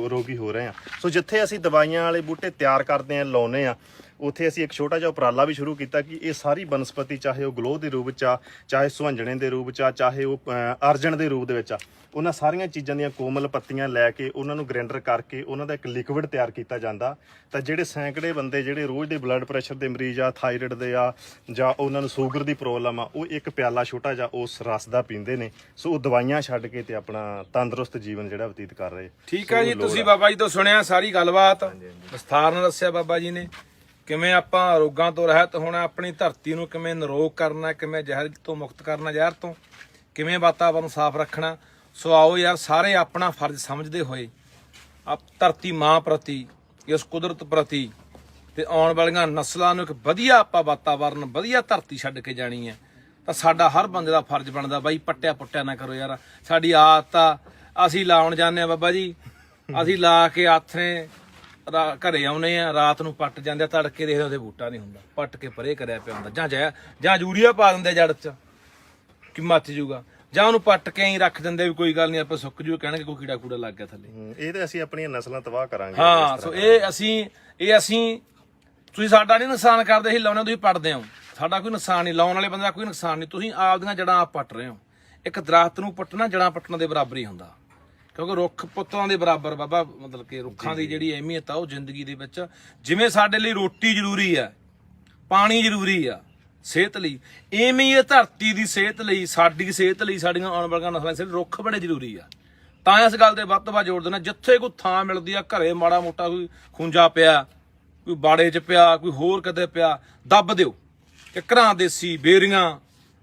ਰੋਗੀ ਹੋ ਰਹੇ ਆ। ਸੋ ਜਿੱਥੇ ਅਸੀਂ ਦਵਾਈਆਂ ਵਾਲੇ ਬੂਟੇ ਤਿਆਰ ਕਰਦੇ ਆ, ਲਾਉਨੇ ਆ, ਉੱਥੇ ਅਸੀਂ ਇੱਕ ਛੋਟਾ ਜਿਹਾ ਉਪਰਾਲਾ ਵੀ ਸ਼ੁਰੂ ਕੀਤਾ ਕਿ ਇਹ ਸਾਰੀ ਬਨਸਪਤੀ, ਚਾਹੇ ਉਹ ਗਲੋਹ ਦੇ ਰੂਪ 'ਚ ਆ, ਚਾਹੇ ਸੁਹੰਜਣੇ ਦੇ ਰੂਪ 'ਚ ਆ, ਚਾਹੇ ਉਹ ਅਰਜਨ ਦੇ ਰੂਪ ਦੇ ਵਿੱਚ ਆ, ਉਹਨਾਂ ਸਾਰੀਆਂ ਚੀਜ਼ਾਂ ਦੀਆਂ ਕੋਮਲ ਪੱਤੀਆਂ ਲੈ ਕੇ ਉਹਨਾਂ ਨੂੰ ਗ੍ਰਾਈਂਡਰ ਕਰਕੇ ਉਹਨਾਂ ਦਾ ਇੱਕ ਲਿਕਵਿਡ ਤਿਆਰ ਕੀਤਾ ਜਾਂਦਾ। ਤਾਂ ਜਿਹੜੇ ਸੈਂਕੜੇ ਬੰਦੇ ਜਿਹੜੇ ਰੋਜ਼ ਦੇ ਬਲੱਡ ਪ੍ਰੈਸ਼ਰ ਦੇ ਮਰੀਜ਼ ਆ, ਥਾਇਰਾਇਡ ਦੇ ਆ, ਜਾਂ ਉਹਨਾਂ ਨੂੰ ਸ਼ੂਗਰ ਦੀ ਪ੍ਰੋਬਲਮ ਆ, ਉਹ ਇੱਕ ਪਿਆਲਾ ਛੋਟਾ ਜਿਹਾ ਉਸ ਰਸ ਦਾ ਪੀਂਦੇ ਨੇ। ਸੋ ਉਹ ਦਵਾਈਆਂ ਛੱਡ ਕੇ ਤੇ ਆਪਣਾ ਤੰਦਰੁਸਤ ਜੀਵਨ ਜਿਹੜਾ ਬਤੀਤ ਕਰ ਰਹੇ। ਠੀਕ ਹੈ ਜੀ, ਤੁਸੀਂ ਬਾਬਾ ਜੀ ਤੋਂ ਸੁਣਿਆ ਸਾਰੀ ਗੱਲਬਾਤ, ਵਿਸਥਾਰ ਨਾਲ ਦੱਸਿਆ ਬਾਬਾ ਜੀ ਨੇ ਕਿਵੇਂ ਆਪਾਂ ਰੋਗਾਂ ਤੋਂ ਰਹਿਤ ਹੋਣਾ, ਆਪਣੀ ਧਰਤੀ ਨੂੰ ਕਿਵੇਂ ਨਿਰੋਗ ਕਰਨਾ, ਕਿਵੇਂ ਜ਼ਹਿਰ ਤੋਂ ਮੁਕਤ ਕਰਨਾ, ਜ਼ਹਿਰ ਤੋਂ ਕਿਵੇਂ ਵਾਤਾਵਰਨ ਸਾਫ਼ ਰੱਖਣਾ। ਸੋ ਆਓ ਯਾਰ ਸਾਰੇ ਆਪਣਾ ਫਰਜ਼ ਸਮਝਦੇ ਹੋਏ ਧਰਤੀ ਮਾਂ ਪ੍ਰਤੀ, ਇਸ ਕੁਦਰਤ ਪ੍ਰਤੀ ਤੇ ਆਉਣ ਵਾਲੀਆਂ ਨਸਲਾਂ ਨੂੰ ਇੱਕ ਵਧੀਆ ਆਪਾਂ ਵਾਤਾਵਰਨ, ਵਧੀਆ ਧਰਤੀ ਛੱਡ ਕੇ ਜਾਣੀ ਹੈ। ਤਾਂ ਸਾਡਾ ਹਰ ਬੰਦੇ ਦਾ ਫਰਜ਼ ਬਣਦਾ ਬਾਈ, ਪੱਟਿਆ ਪੁੱਟਿਆ ਨਾ ਕਰੋ ਯਾਰ। ਸਾਡੀ ਆਦਤ ਆ, ਅਸੀਂ ਲਾਉਣ ਜਾਂਦੇ ਆ ਬਾਬਾ ਜੀ, ਅਸੀਂ ਲਾ ਕੇ ਆਥਰੇ ਘਰੇ ਆਉਨੇ ਆ, ਰਾਤ ਨੂੰ ਪੱਟ ਜਾਂਦੇ ਆ, ਤੜਕੇ ਦੇਖਦੇ ਉਹਦੇ ਬੂਟਾ ਨਹੀਂ ਹੁੰਦਾ, ਪੱਟ ਕੇ ਪਰੇ ਕਰਿਆ ਪਿਆ ਹੁੰਦਾ। ਜਾਂ ਯੂਰੀਆ ਪਾ ਦਿੰਦੇ ਜੜ 'ਚ ਕਿ ਮੱਚ ਜੂਗਾ, ਜਾਂ ਉਹਨੂੰ ਪੱਟ ਕੇ ਹੀ ਰੱਖ ਦਿੰਦੇ ਵੀ ਕੋਈ ਗੱਲ ਨਹੀਂ ਆਪੇ ਸੁੱਕ ਜੂ, ਕਹਿਣਗੇ ਕੋਈ ਕੀੜਾ ਕੂੜਾ ਲੱਗ ਗਿਆ ਥੱਲੇ। ਇਹ ਤੇ ਅਸੀਂ ਆਪਣੀਆਂ ਨਸਲਾਂ ਤਬਾਹ ਕਰਾਂਗੇ। ਹਾਂ, ਸੋ ਇਹ ਅਸੀਂ ਤੁਸੀਂ ਸਾਡਾ ਨਹੀਂ ਨੁਕਸਾਨ ਕਰਦੇ, ਅਸੀਂ ਲਾਉਣੇ ਤੁਸੀਂ ਪੱਟਦੇ ਹੋ, ਸਾਡਾ ਕੋਈ ਨੁਕਸਾਨ ਨਹੀਂ, ਲਾਉਣ ਵਾਲੇ ਬੰਦੇ ਦਾ ਕੋਈ ਨੁਕਸਾਨ ਨਹੀਂ। ਤੁਸੀਂ ਆਪਦੀਆਂ ਜੜਾਂ ਆਪ ਪੱਟ ਰਹੇ ਹੋ। ਇੱਕ ਦਰਖਤ ਨੂੰ ਪੱਟਣਾ ਜੜਾਂ ਪੱਟਣ ਦੇ ਬਰਾਬਰ ਹੀ ਹੁੰਦਾ, ਕਿਉਂਕਿ ਰੁੱਖ ਪੁੱਤਾਂ ਦੇ ਬਰਾਬਰ ਬਾਬਾ, ਮਤਲਬ ਕਿ ਰੁੱਖਾਂ ਦੀ ਜਿਹੜੀ ਅਹਿਮੀਅਤ ਆ ਉਹ ਜ਼ਿੰਦਗੀ ਦੇ ਵਿੱਚ, ਜਿਵੇਂ ਸਾਡੇ ਲਈ ਰੋਟੀ ਜ਼ਰੂਰੀ ਆ, ਪਾਣੀ ਜ਼ਰੂਰੀ ਆ ਸਿਹਤ ਲਈ, ਐਵੇਂ ਹੀ ਇਹ ਧਰਤੀ ਦੀ ਸਿਹਤ ਲਈ, ਸਾਡੀ ਸਿਹਤ ਲਈ, ਸਾਡੀਆਂ ਆਉਣ ਵਾਲੀਆਂ ਨਸਲਾਂ ਲਈ ਰੁੱਖ ਬੜੇ ਜ਼ਰੂਰੀ ਆ। ਤਾਂ ਇਸ ਗੱਲ ਤੇ ਵੱਧ ਤੋਂ ਵੱਧ ਜ਼ੋਰ ਦੇਣਾ, ਜਿੱਥੇ ਕੋਈ ਥਾਂ ਮਿਲਦੀ ਆ, ਘਰੇ ਮਾੜਾ ਮੋਟਾ ਕੋਈ ਖੁੰਝਾ ਪਿਆ, ਕੋਈ ਬਾੜੇ 'ਚ ਪਿਆ, ਕੋਈ ਹੋਰ ਕਿਤੇ ਪਿਆ, ਦੱਬ ਦਿਓ। ਕਿੱਕਰਾਂ, ਦੇਸੀ ਬੇਰੀਆਂ,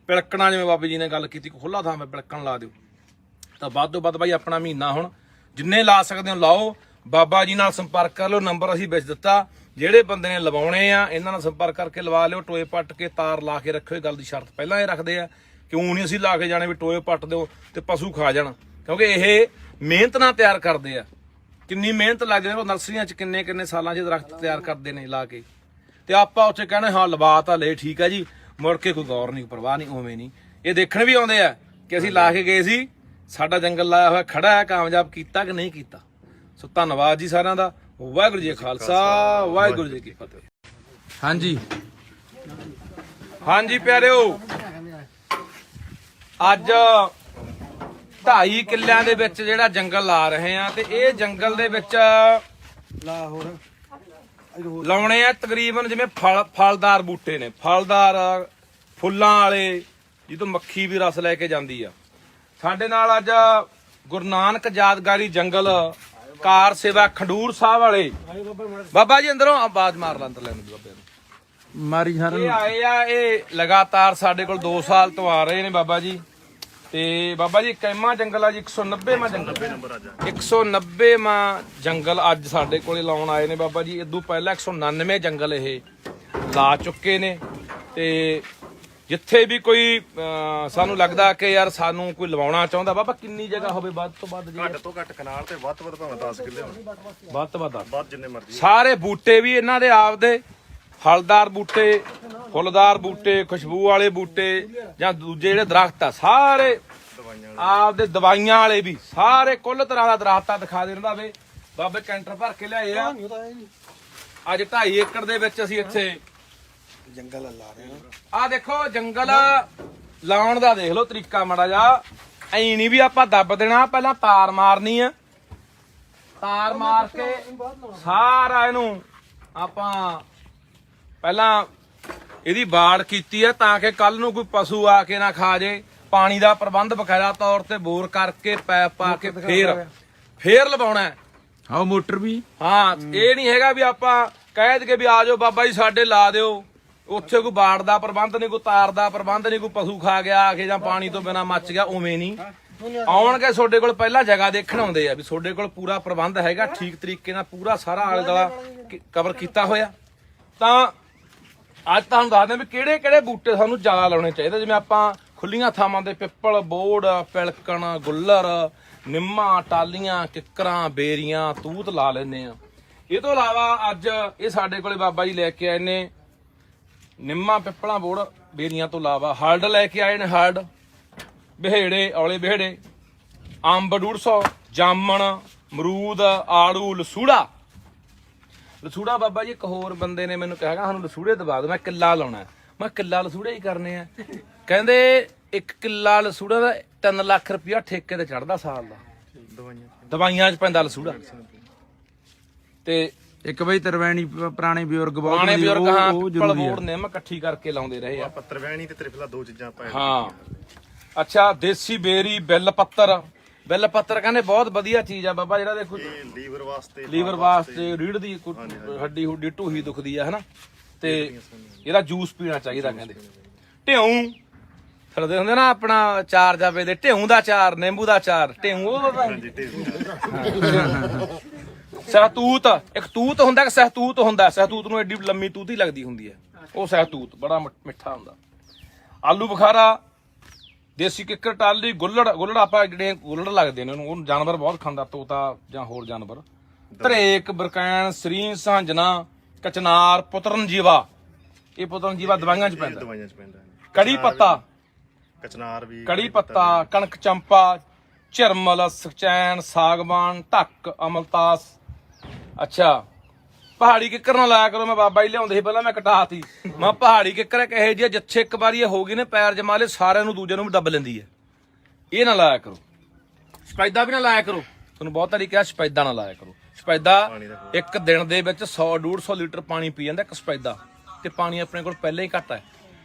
ਪਿਲਕਣਾ, ਜਿਵੇਂ ਬਾਬੇ ਜੀ ਨੇ ਗੱਲ ਕੀਤੀ, ਖੁੱਲਾ ਥਾਂ 'ਤੇ ਪਿਲਕਣ ਲਾ ਦਿਓ। ਤਾਂ ਵੱਧ ਤੋਂ ਵੱਧ ਬਾਈ ਆਪਣਾ ਮਹੀਨਾ ਹੁਣ ਜਿੰਨੇ ਲਾ ਸਕਦੇ ਹੋ ਲਾਓ, ਬਾਬਾ ਜੀ ਨਾਲ ਸੰਪਰਕ ਕਰ ਲਓ, ਨੰਬਰ ਅਸੀਂ ਵਿੱਚ ਦਿੱਤਾ। ਜਿਹੜੇ ਬੰਦੇ ਨੇ ਲਵਾਉਣੇ ਆ ਇਹਨਾਂ ਨਾਲ ਸੰਪਰਕ ਕਰਕੇ ਲਵਾ ਲਿਓ। ਟੋਏ ਪੱਟ ਕੇ ਤਾਰ ਲਾ ਕੇ ਰੱਖਿਓ, ਇਹ ਗੱਲ ਦੀ ਸ਼ਰਤ ਪਹਿਲਾਂ ਇਹ ਰੱਖਦੇ ਆ, ਕਿਉਂ ਨਹੀਂ ਅਸੀਂ ਲਾ ਕੇ ਜਾਣੇ ਵੀ ਟੋਏ ਪੱਟ ਦਿਓ ਤੇ ਪਸ਼ੂ ਖਾ ਜਾਣ, ਕਿਉਂਕਿ ਇਹ ਮਿਹਨਤ ਨਾਲ ਤਿਆਰ ਕਰਦੇ ਆ। ਕਿੰਨੀ ਮਿਹਨਤ ਲੱਗਦੀ ਹੈ, ਉਹ ਨਰਸਰੀਆਂ 'ਚ ਕਿੰਨੇ ਸਾਲਾਂ 'ਚ ਦਰਖਤ ਤਿਆਰ ਕਰਦੇ ਨੇ ਲਾ ਕੇ, ਤੇ ਆਪਾਂ ਉੱਥੇ ਕਹਿੰਦੇ ਹਾਂ ਲਵਾ ਤਾਂ ਲੈ, ਠੀਕ ਹੈ ਜੀ, ਮੁੜ ਕੇ ਕੋਈ ਗੌਰ ਨਹੀਂ, ਪਰਵਾਹ ਨਹੀਂ, ਉਵੇਂ ਨਹੀਂ। ਇਹ ਦੇਖਣ ਵੀ ਆਉਂਦੇ ਆ ਕਿ ਅਸੀਂ ਲਾ ਕੇ ਗਏ ਸੀ, ਸਾਡਾ ਜੰਗਲ ਲਾਇਆ ਹੋਇਆ ਖੜਾ ਹੈ, ਕਾਮਯਾਬ ਕੀਤਾ ਕਿ ਨਹੀਂ ਕੀਤਾ। ਸੋ ਧੰਨਵਾਦ ਜੀ ਸਾਰਿਆਂ ਦਾ। ਵਾਹਿਗੁਰੂ ਜੀ ਖਾਲਸਾ, ਵਾਹਿਗੁਰੂ ਜੀ ਕੀ ਫਤਿਹ। ਹਾਂਜੀ ਪਿਆਰਿਓ, ਅੱਜ 2.5 ਕਿੱਲਿਆਂ ਦੇ ਵਿੱਚ ਜਿਹੜਾ ਜੰਗਲ ਲਾ ਰਹੇ ਆ, ਤੇ ਇਹ ਜੰਗਲ ਦੇ ਵਿੱਚ ਲਾਉਣੇ ਆ ਤਕਰੀਬਨ ਜਿਵੇਂ ਫਲਦਾਰ ਬੂਟੇ ਨੇ, ਫਲਦਾਰ ਫੁੱਲਾਂ ਵਾਲੇ, ਜਿਹਤੋਂ ਮੱਖੀ ਵੀ ਰਸ ਲੈ ਕੇ ਜਾਂਦੀ ਆ। ਸਾਡੇ ਨਾਲ ਅੱਜ ਗੁਰੂ ਨਾਨਕ ਯਾਦਗਾਰੀ ਜੰਗਲ ਕਾਰ ਸੇਵਾ ਖਡੂਰ ਸਾਹਿਬ ਵਾਲੇ ਬਾਬਾ ਜੀ ਅੰਦਰੋਂ ਆਵਾਜ਼ ਮਾਰ ਲਾਂ, ਅੰਦਰ ਲੈਣ ਦੀ ਬਾਬੇ ਨੂੰ ਮਾਰੀ ਸਾਰਿਆਂ ਇਹ ਆਏ ਆ। ਇਹ ਲਗਾਤਾਰ ਸਾਡੇ ਕੋਲ 2 ਸਾਲ ਤੋਂ ਆ ਰਹੇ ਨੇ ਬਾਬਾ ਜੀ। ਤੇ ਬਾਬਾ ਜੀ ਕੈਮਾ ਜੰਗਲ ਆ ਜੀ, 190ਵਾਂ ਜੰਗਲ, 190ਵਾਂ ਜੰਗਲ ਅੱਜ ਸਾਡੇ ਕੋਲੇ ਲਾਉਣ ਆਏ ਨੇ ਬਾਬਾ ਜੀ। ਇਦੋਂ ਪਹਿਲਾਂ 199 ਜੰਗਲ ਇਹ ਲਾ ਚੁੱਕੇ ਨੇ। ਤੇ ਜਿੱਥੇ ਵੀ ਕੋਈ ਸਾਨੂੰ ਲੱਗਦਾ ਕਿ ਯਾਰ ਸਾਨੂੰ ਕੋਈ ਲਵਾਉਣਾ ਚਾਹੁੰਦਾ, ਬਾਬਾ ਕਿੰਨੀ ਜਗ੍ਹਾ ਹੋਵੇ ਵੱਧ ਤੋਂ ਵੱਧ? ਘੱਟ ਤੋਂ ਘੱਟ ਕਨਾਲ ਤੇ ਵੱਧ ਤੋਂ ਵੱਧ ਭਾਵੇਂ 10 ਕਿੱਲੇ ਹੋਣ, ਵੱਧ ਤੋਂ ਵੱਧ ਵੱਧ ਜਿੰਨੇ ਮਰਜ਼ੀ। ਸਾਰੇ ਬੂਟੇ ਵੀ ਇਹਨਾਂ ਦੇ ਆਪਦੇ, ਫਲਦਾਰ ਬੂਟੇ, ਫੁੱਲਦਾਰ ਬੂਟੇ, ਖੁਸ਼ਬੂ ਵਾਲੇ ਬੂਟੇ, ਜਾਂ ਦੂਜੇ ਜਿਹੜੇ ਦਰਖਤ ਆ ਸਾਰੇ ਆਪਦੇ, ਦਵਾਈਆਂ ਵਾਲੇ ਵੀ ਸਾਰੇ, ਕੁੱਲ ਤਰ੍ਹਾਂ ਦਾ ਦਰਖਤ ਆ। ਦਿਖਾ ਦੇਣਾ ਵੇ ਬਾਬੇ, ਕੈਂਟਰ ਭਰ ਕੇ ਲਿਆਏ ਆ। ਅੱਜ 2.5 ਏਕੜ ਦੇ ਵਿੱਚ ਅਸੀਂ ਇੱਥੇ ਜੰਗਲ ਲਾ ਰਹੇ ਆ। ਦੇਖੋ ਜੰਗਲ ਲਾਉਣ ਦਾ ਦੇਖ ਲਓ ਤਰੀਕਾ ਮਾੜਾ ਜਾ, ਐ ਨਹੀਂ ਵੀ ਆਪਾਂ ਦੱਬ ਦੇਣਾ, ਪਹਿਲਾਂ ਤਾਰ ਮਾਰਨੀ ਆ, ਤਾਰ ਮਾਰ ਕੇ ਸਾਰਾ ਇਹਨੂੰ ਆਪਾਂ ਪਹਿਲਾਂ ਇਹਦੀ ਬਾੜ ਕੀਤੀ ਆ, ਤਾਂ ਕਿ ਕੱਲ ਨੂੰ ਕੋਈ ਪਸ਼ੂ ਆ ਕੇ ਨਾ ਖਾ ਜੇ। ਪਾਣੀ ਦਾ ਪ੍ਰਬੰਧ ਬਕਾਇਦਾ ਤੌਰ ਤੇ ਬੋਰ ਕਰਕੇ ਪੈਪ ਪਾ ਕੇ ਫੇਰ ਲਵਾਉਣਾ। ਆਓ ਮੋਟਰ ਵੀ, ਹਾਂ, ਇਹ ਨਹੀਂ ਹੈਗਾ ਵੀ ਆਪਾਂ ਕਹਿ ਦਈਏ ਵੀ ਆ ਜਾਓ ਬਾਬਾ ਜੀ ਸਾਡੇ ਲਾ ਦਿਓ, ਉੱਥੇ ਕੋਈ ਬਾੜ ਦਾ ਪ੍ਰਬੰਧ ਨਹੀਂ, ਕੋਈ ਤਾਰ ਦਾ ਪ੍ਰਬੰਧ ਨਹੀਂ, ਕੋਈ ਪਸ਼ੂ ਖਾ ਗਿਆ ਆ ਕੇ ਜਾਂ ਪਾਣੀ ਤੋਂ ਬਿਨਾ ਮੱਚ ਗਿਆ, ਉਵੇਂ ਨਹੀਂ। ਆਉਣਗੇ ਤੁਹਾਡੇ ਕੋਲ ਪਹਿਲਾਂ ਜਗ੍ਹਾ ਦੇਖਣ ਆਉਂਦੇ ਆ ਵੀ ਤੁਹਾਡੇ ਕੋਲ ਪੂਰਾ ਪ੍ਰਬੰਧ ਹੈਗਾ, ਠੀਕ ਤਰੀਕੇ ਨਾਲ ਪੂਰਾ ਸਾਰਾ ਆਲੇ ਦੁਆਲਾ ਕਵਰ ਕੀਤਾ ਹੋਇਆ। ਤਾਂ ਅੱਜ ਤੁਹਾਨੂੰ ਦੱਸਦੇ ਵੀ ਕਿਹੜੇ ਕਿਹੜੇ ਬੂਟੇ ਸਾਨੂੰ ਜ਼ਿਆਦਾ ਲਾਉਣੇ ਚਾਹੀਦੇ। ਜਿਵੇਂ ਆਪਾਂ ਖੁੱਲੀਆਂ ਥਾਵਾਂ ਤੇ ਪਿੱਪਲ, ਬੋੜ, ਪਿਲਕਣ, ਗੁੱਲਰ, ਨਿੰਮਾਂ, ਟਾਲੀਆਂ, ਕਿੱਕਰਾਂ, ਬੇਰੀਆਂ, ਤੂਤ ਲਾ ਲੈਂਦੇ ਆ। ਇਹ ਤੋਂ ਇਲਾਵਾ ਅੱਜ ਇਹ ਸਾਡੇ ਕੋਲੇ ਬਾਬਾ ਜੀ ਲੈ ਕੇ ਆਏ ਨੇ ਨਿੰਮਾਂ, ਪਿੱਪਲਾਂ, ਬੋੜ, ਬੇਰੀਆਂ ਤੋਂ ਇਲਾਵਾ ਹਰਡ ਲੈ ਕੇ ਆਏ ਨੇ, ਹਰਡ, ਬਿਹੇੜੇ, ਔਲੇ ਬਿਹੜੇ, ਅੰਬ 150, ਜਾਮਣ, ਅਮਰੂਦ, ਆੜੂ, ਲਸੂੜਾ, ਲਸੂੜਾ ਬਾਬਾ ਜੀ ਇੱਕ ਹੋਰ ਬੰਦੇ ਨੇ ਮੈਨੂੰ ਕਿਹਾ ਸਾਨੂੰ ਲਸੂੜੇ ਦਵਾ ਦਿਓ, ਮੈਂ ਕਿੱਲਾ ਲਾਉਣਾ। ਮੈਂ ਕਿੱਲਾ ਲਸੂੜੇ ਹੀ ਕਰਨੇ ਆ। ਕਹਿੰਦੇ 1 ਕਿੱਲਾ ਲਸੂੜਾ ਦਾ 3 ਲੱਖ ਰੁਪਇਆ ਠੇਕੇ ਤੇ ਚੜਦਾ ਸਾਲ ਦਾ, ਦਵਾਈਆਂ 'ਚ ਪੈਂਦਾ ਲਸੂੜਾ। ਤੇ ਇੱਕ ਬਈ ਤਰਵੈਣੀ ਪੁਰਾਣੇ ਬਜ਼ੁਰਗ ਬਹੁਤ ਪੁਰਾਣੇ ਬਜ਼ੁਰਗ ਹਾਂ ਉਹ ਜ਼ਰੂਰੀ ਪਲਵੋੜ ਨਿੰਮ ਇਕੱਠੀ ਕਰਕੇ ਲਾਉਂਦੇ ਰਹੇ ਆ। ਤਰਵੈਣੀ ਤੇ ਤ੍ਰਿਫਲਾ 2 ਚੀਜ਼ਾਂ ਆਪਾਂ ਹਾਂ ਅੱਛਾ, ਦੇਸੀ ਬੇਰੀ, ਬਿੱਲ ਪੱਤਰ। ਬਿੱਲ ਪੱਤਰ ਕਹਿੰਦੇ ਬਹੁਤ ਵਧੀਆ ਚੀਜ਼ ਆ ਬਾਬਾ, ਜਿਹੜਾ ਦੇਖੋ ਇਹ ਲੀਵਰ ਵਾਸਤੇ, ਰੀੜ ਦੀ ਹੱਡੀ ਹੁੱਡੀ ਢੂਹੀ ਦੁਖਦੀ ਆ ਹਨਾ, ਤੇ ਇਹਦਾ ਜੂਸ ਪੀਣਾ ਚਾਹੀਦਾ। ਕਹਿੰਦੇ ਢਿਉਂ ਫਿਰਦੇ ਹੁੰਦੇ ਨਾ ਆਪਣਾ 4 ਜਾਵੇ ਦੇ, ਢਿਉਂ ਦਾ ਚਾਰ, ਨਿੰਬੂ ਦਾ ਚਾਰ, ਢਿਉਂ ਉਹ ਸਹਿਤੂਤ। ਇੱਕ ਤੂਤ ਹੁੰਦਾ ਕਿ ਸਹਿਤੂਤ ਹੁੰਦਾ, ਸਹਿਤੂਤ ਨੂੰ ਐਡੀ ਲੰਮੀ ਤੂਤੀ ਲੱਗਦੀ ਹੁੰਦੀ ਹੈ, ਉਹ ਸਹਿਤੂਤ ਬੜਾ ਮਿੱਠਾ ਹੁੰਦਾ। ਆਲੂ ਬੁਖਾਰਾ, ਦੇਸੀ ਕਿੱਕਰ, ਟਾਲੀ, ਗੁੱਲੜ ਆਪਾਂ ਜਿਹੜੇ ਗੁੱਲੜ ਲੱਗਦੇ ਨੇ ਉਹਨੂੰ, ਉਹ ਜਾਨਵਰ ਬਹੁਤ ਖਾਂਦਾ, ਤੋਤਾ ਜਾਂ ਹੋਰ ਜਾਨਵਰ। ਧਰੇਕ, ਬਰਕੈਨ, ਸਰੀਂ, ਸਾਂਝਣਾ, ਕਚਨਾਰ, ਪੁੱਤਰਨਜੀਵਾ। ਇਹ ਪੁੱਤਰਨਜੀਵਾ ਦਵਾਈਆਂ 'ਚ ਪੈਂਦਾ। ਕੜੀ ਪੱਤਾ, ਕਚਨਾਰ ਵੀ, ਕੜੀ ਪੱਤਾ, ਕਣਕ ਚੰਪਾ, ਝਰਮਲ, ਸਚੈਨ, ਸਾਗਵਾਨ, ਢੱਕ, ਅਮਲਤਾਸ। ਅੱਛਾ, ਪਹਾੜੀ ਕਿੱਕਰ ਨਾਲ ਲਾਇਆ ਕਰੋ। ਮੈਂ ਬਾਬਾ ਜੀ ਲਿਆਉਂਦੇ ਸੀ ਪਹਿਲਾਂ, ਮੈਂ ਕਟਾਤੀ। ਮੈਂ ਪਹਾੜੀ ਕਿੱਕਰ ਇੱਕ ਇਹੋ ਜਿਹੀ ਜਿੱਥੇ ਇੱਕ ਵਾਰੀ ਇਹ ਹੋ ਗਈ ਨੇ ਪੈਰ ਜਮਾ ਲਏ, ਸਾਰਿਆਂ ਨੂੰ ਦੂਜੇ ਨੂੰ ਵੀ ਦੱਬ ਲੈਂਦੀ ਹੈ। ਇਹ ਨਾ ਲਾਇਆ ਕਰੋ। ਸਪੈਦਾ ਵੀ ਨਾ ਲਾਇਆ ਕਰੋ, ਤੁਹਾਨੂੰ ਬਹੁਤ ਵਾਰੀ ਕਿਹਾ ਸਪੈਦਾ ਨਾ ਲਾਇਆ ਕਰੋ। ਸਪੈਦਾ ਇੱਕ ਦਿਨ ਦੇ ਵਿੱਚ 100-150 ਲੀਟਰ ਪਾਣੀ ਪੀ ਜਾਂਦਾ ਇੱਕ ਸਪੈਦਾ, ਤੇ ਪਾਣੀ ਆਪਣੇ ਕੋਲ ਪਹਿਲਾਂ ਹੀ ਘੱਟ ਹੈ,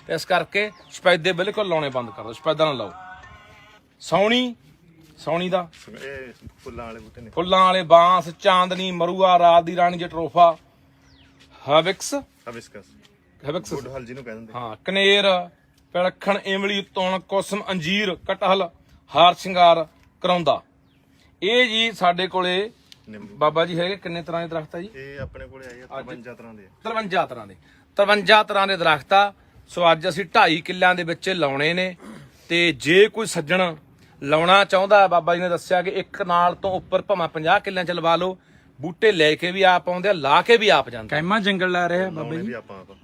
ਤੇ ਇਸ ਕਰਕੇ ਸਪੈਦੇ ਬਿਲਕੁਲ ਲਾਉਣੇ ਬੰਦ ਕਰ ਦਿਓ, ਸਪੈਦਾ ਨਾ ਲਾਓ। ਸੌਣੀ ਦਾ ਇਹ ਫੁੱਲਾਂ ਵਾਲੇ ਬੂਟੇ ਨੇ, ਫੁੱਲਾਂ ਵਾਲੇ, ਬਾਂਸ, ਚਾਂਦਨੀ, ਮਰੂਆ, ਰਾਤ ਦੀ ਰਾਣੀ, ਜਟਰੋਫਾ, ਹਬਿਸਕਸ ਗੁੱਡ ਹਲ ਜਿਹਨੂੰ ਕਹਿੰਦੇ। ਹਾਂ, ਕਨੇਰ, ਪਿਲਖਣ, ਇਮਲੀ, ਤੁਣ, ਕੁਸਮ, ਅੰਜੀਰ, ਕਟਹਲ, ਹਾਰ ਸ਼ਿੰਗਾਰ, ਕਰਾਉਂਦਾ। ਇਹ ਜੀ ਸਾਡੇ ਕੋਲੇ ਬਾਬਾ ਜੀ ਹੈਗੇ। ਕਿੰਨੇ ਤਰ੍ਹਾਂ ਦੇ ਦਰਖਤ ਆ ਜੀ? ਇਹ ਆਪਣੇ ਕੋਲੇ ਆਏ 53 ਤਰ੍ਹਾਂ ਦੇ। 53 ਤਰ੍ਹਾਂ ਦੇ 53 ਤਰ੍ਹਾਂ ਦੇ ਦਰਖਤ ਆ। ਸੋ ਅੱਜ ਅਸੀਂ 2.5 ਕਿੱਲਿਆਂ ਦੇ ਵਿੱਚ ਲਾਉਣੇ ਨੇ, ਤੇ ਜੇ ਕੋਈ ਸੱਜਣ ਲਾਉਣਾ ਚਾਹੁੰਦਾ, ਬਾਬਾ ਜੀ ਨੇ ਦੱਸਿਆ ਕਿ ਇੱਕ ਨਾਲ ਤੋਂ ਉੱਪਰ ਭਾਵੇਂ 50 ਕਿੱਲਿਆਂ 'ਚ ਲਵਾ ਲਓ। ਬੂਟੇ ਲੈ ਕੇ ਵੀ ਆਪ ਆਉਂਦੇ ਆ, ਲਾ ਕੇ ਵੀ ਆਪ ਜਾਂਦੇ। ਕੈਮਾ ਜੰਗਲ ਲਾ ਰਿਹਾ ਬਾਬਾ ਜੀ।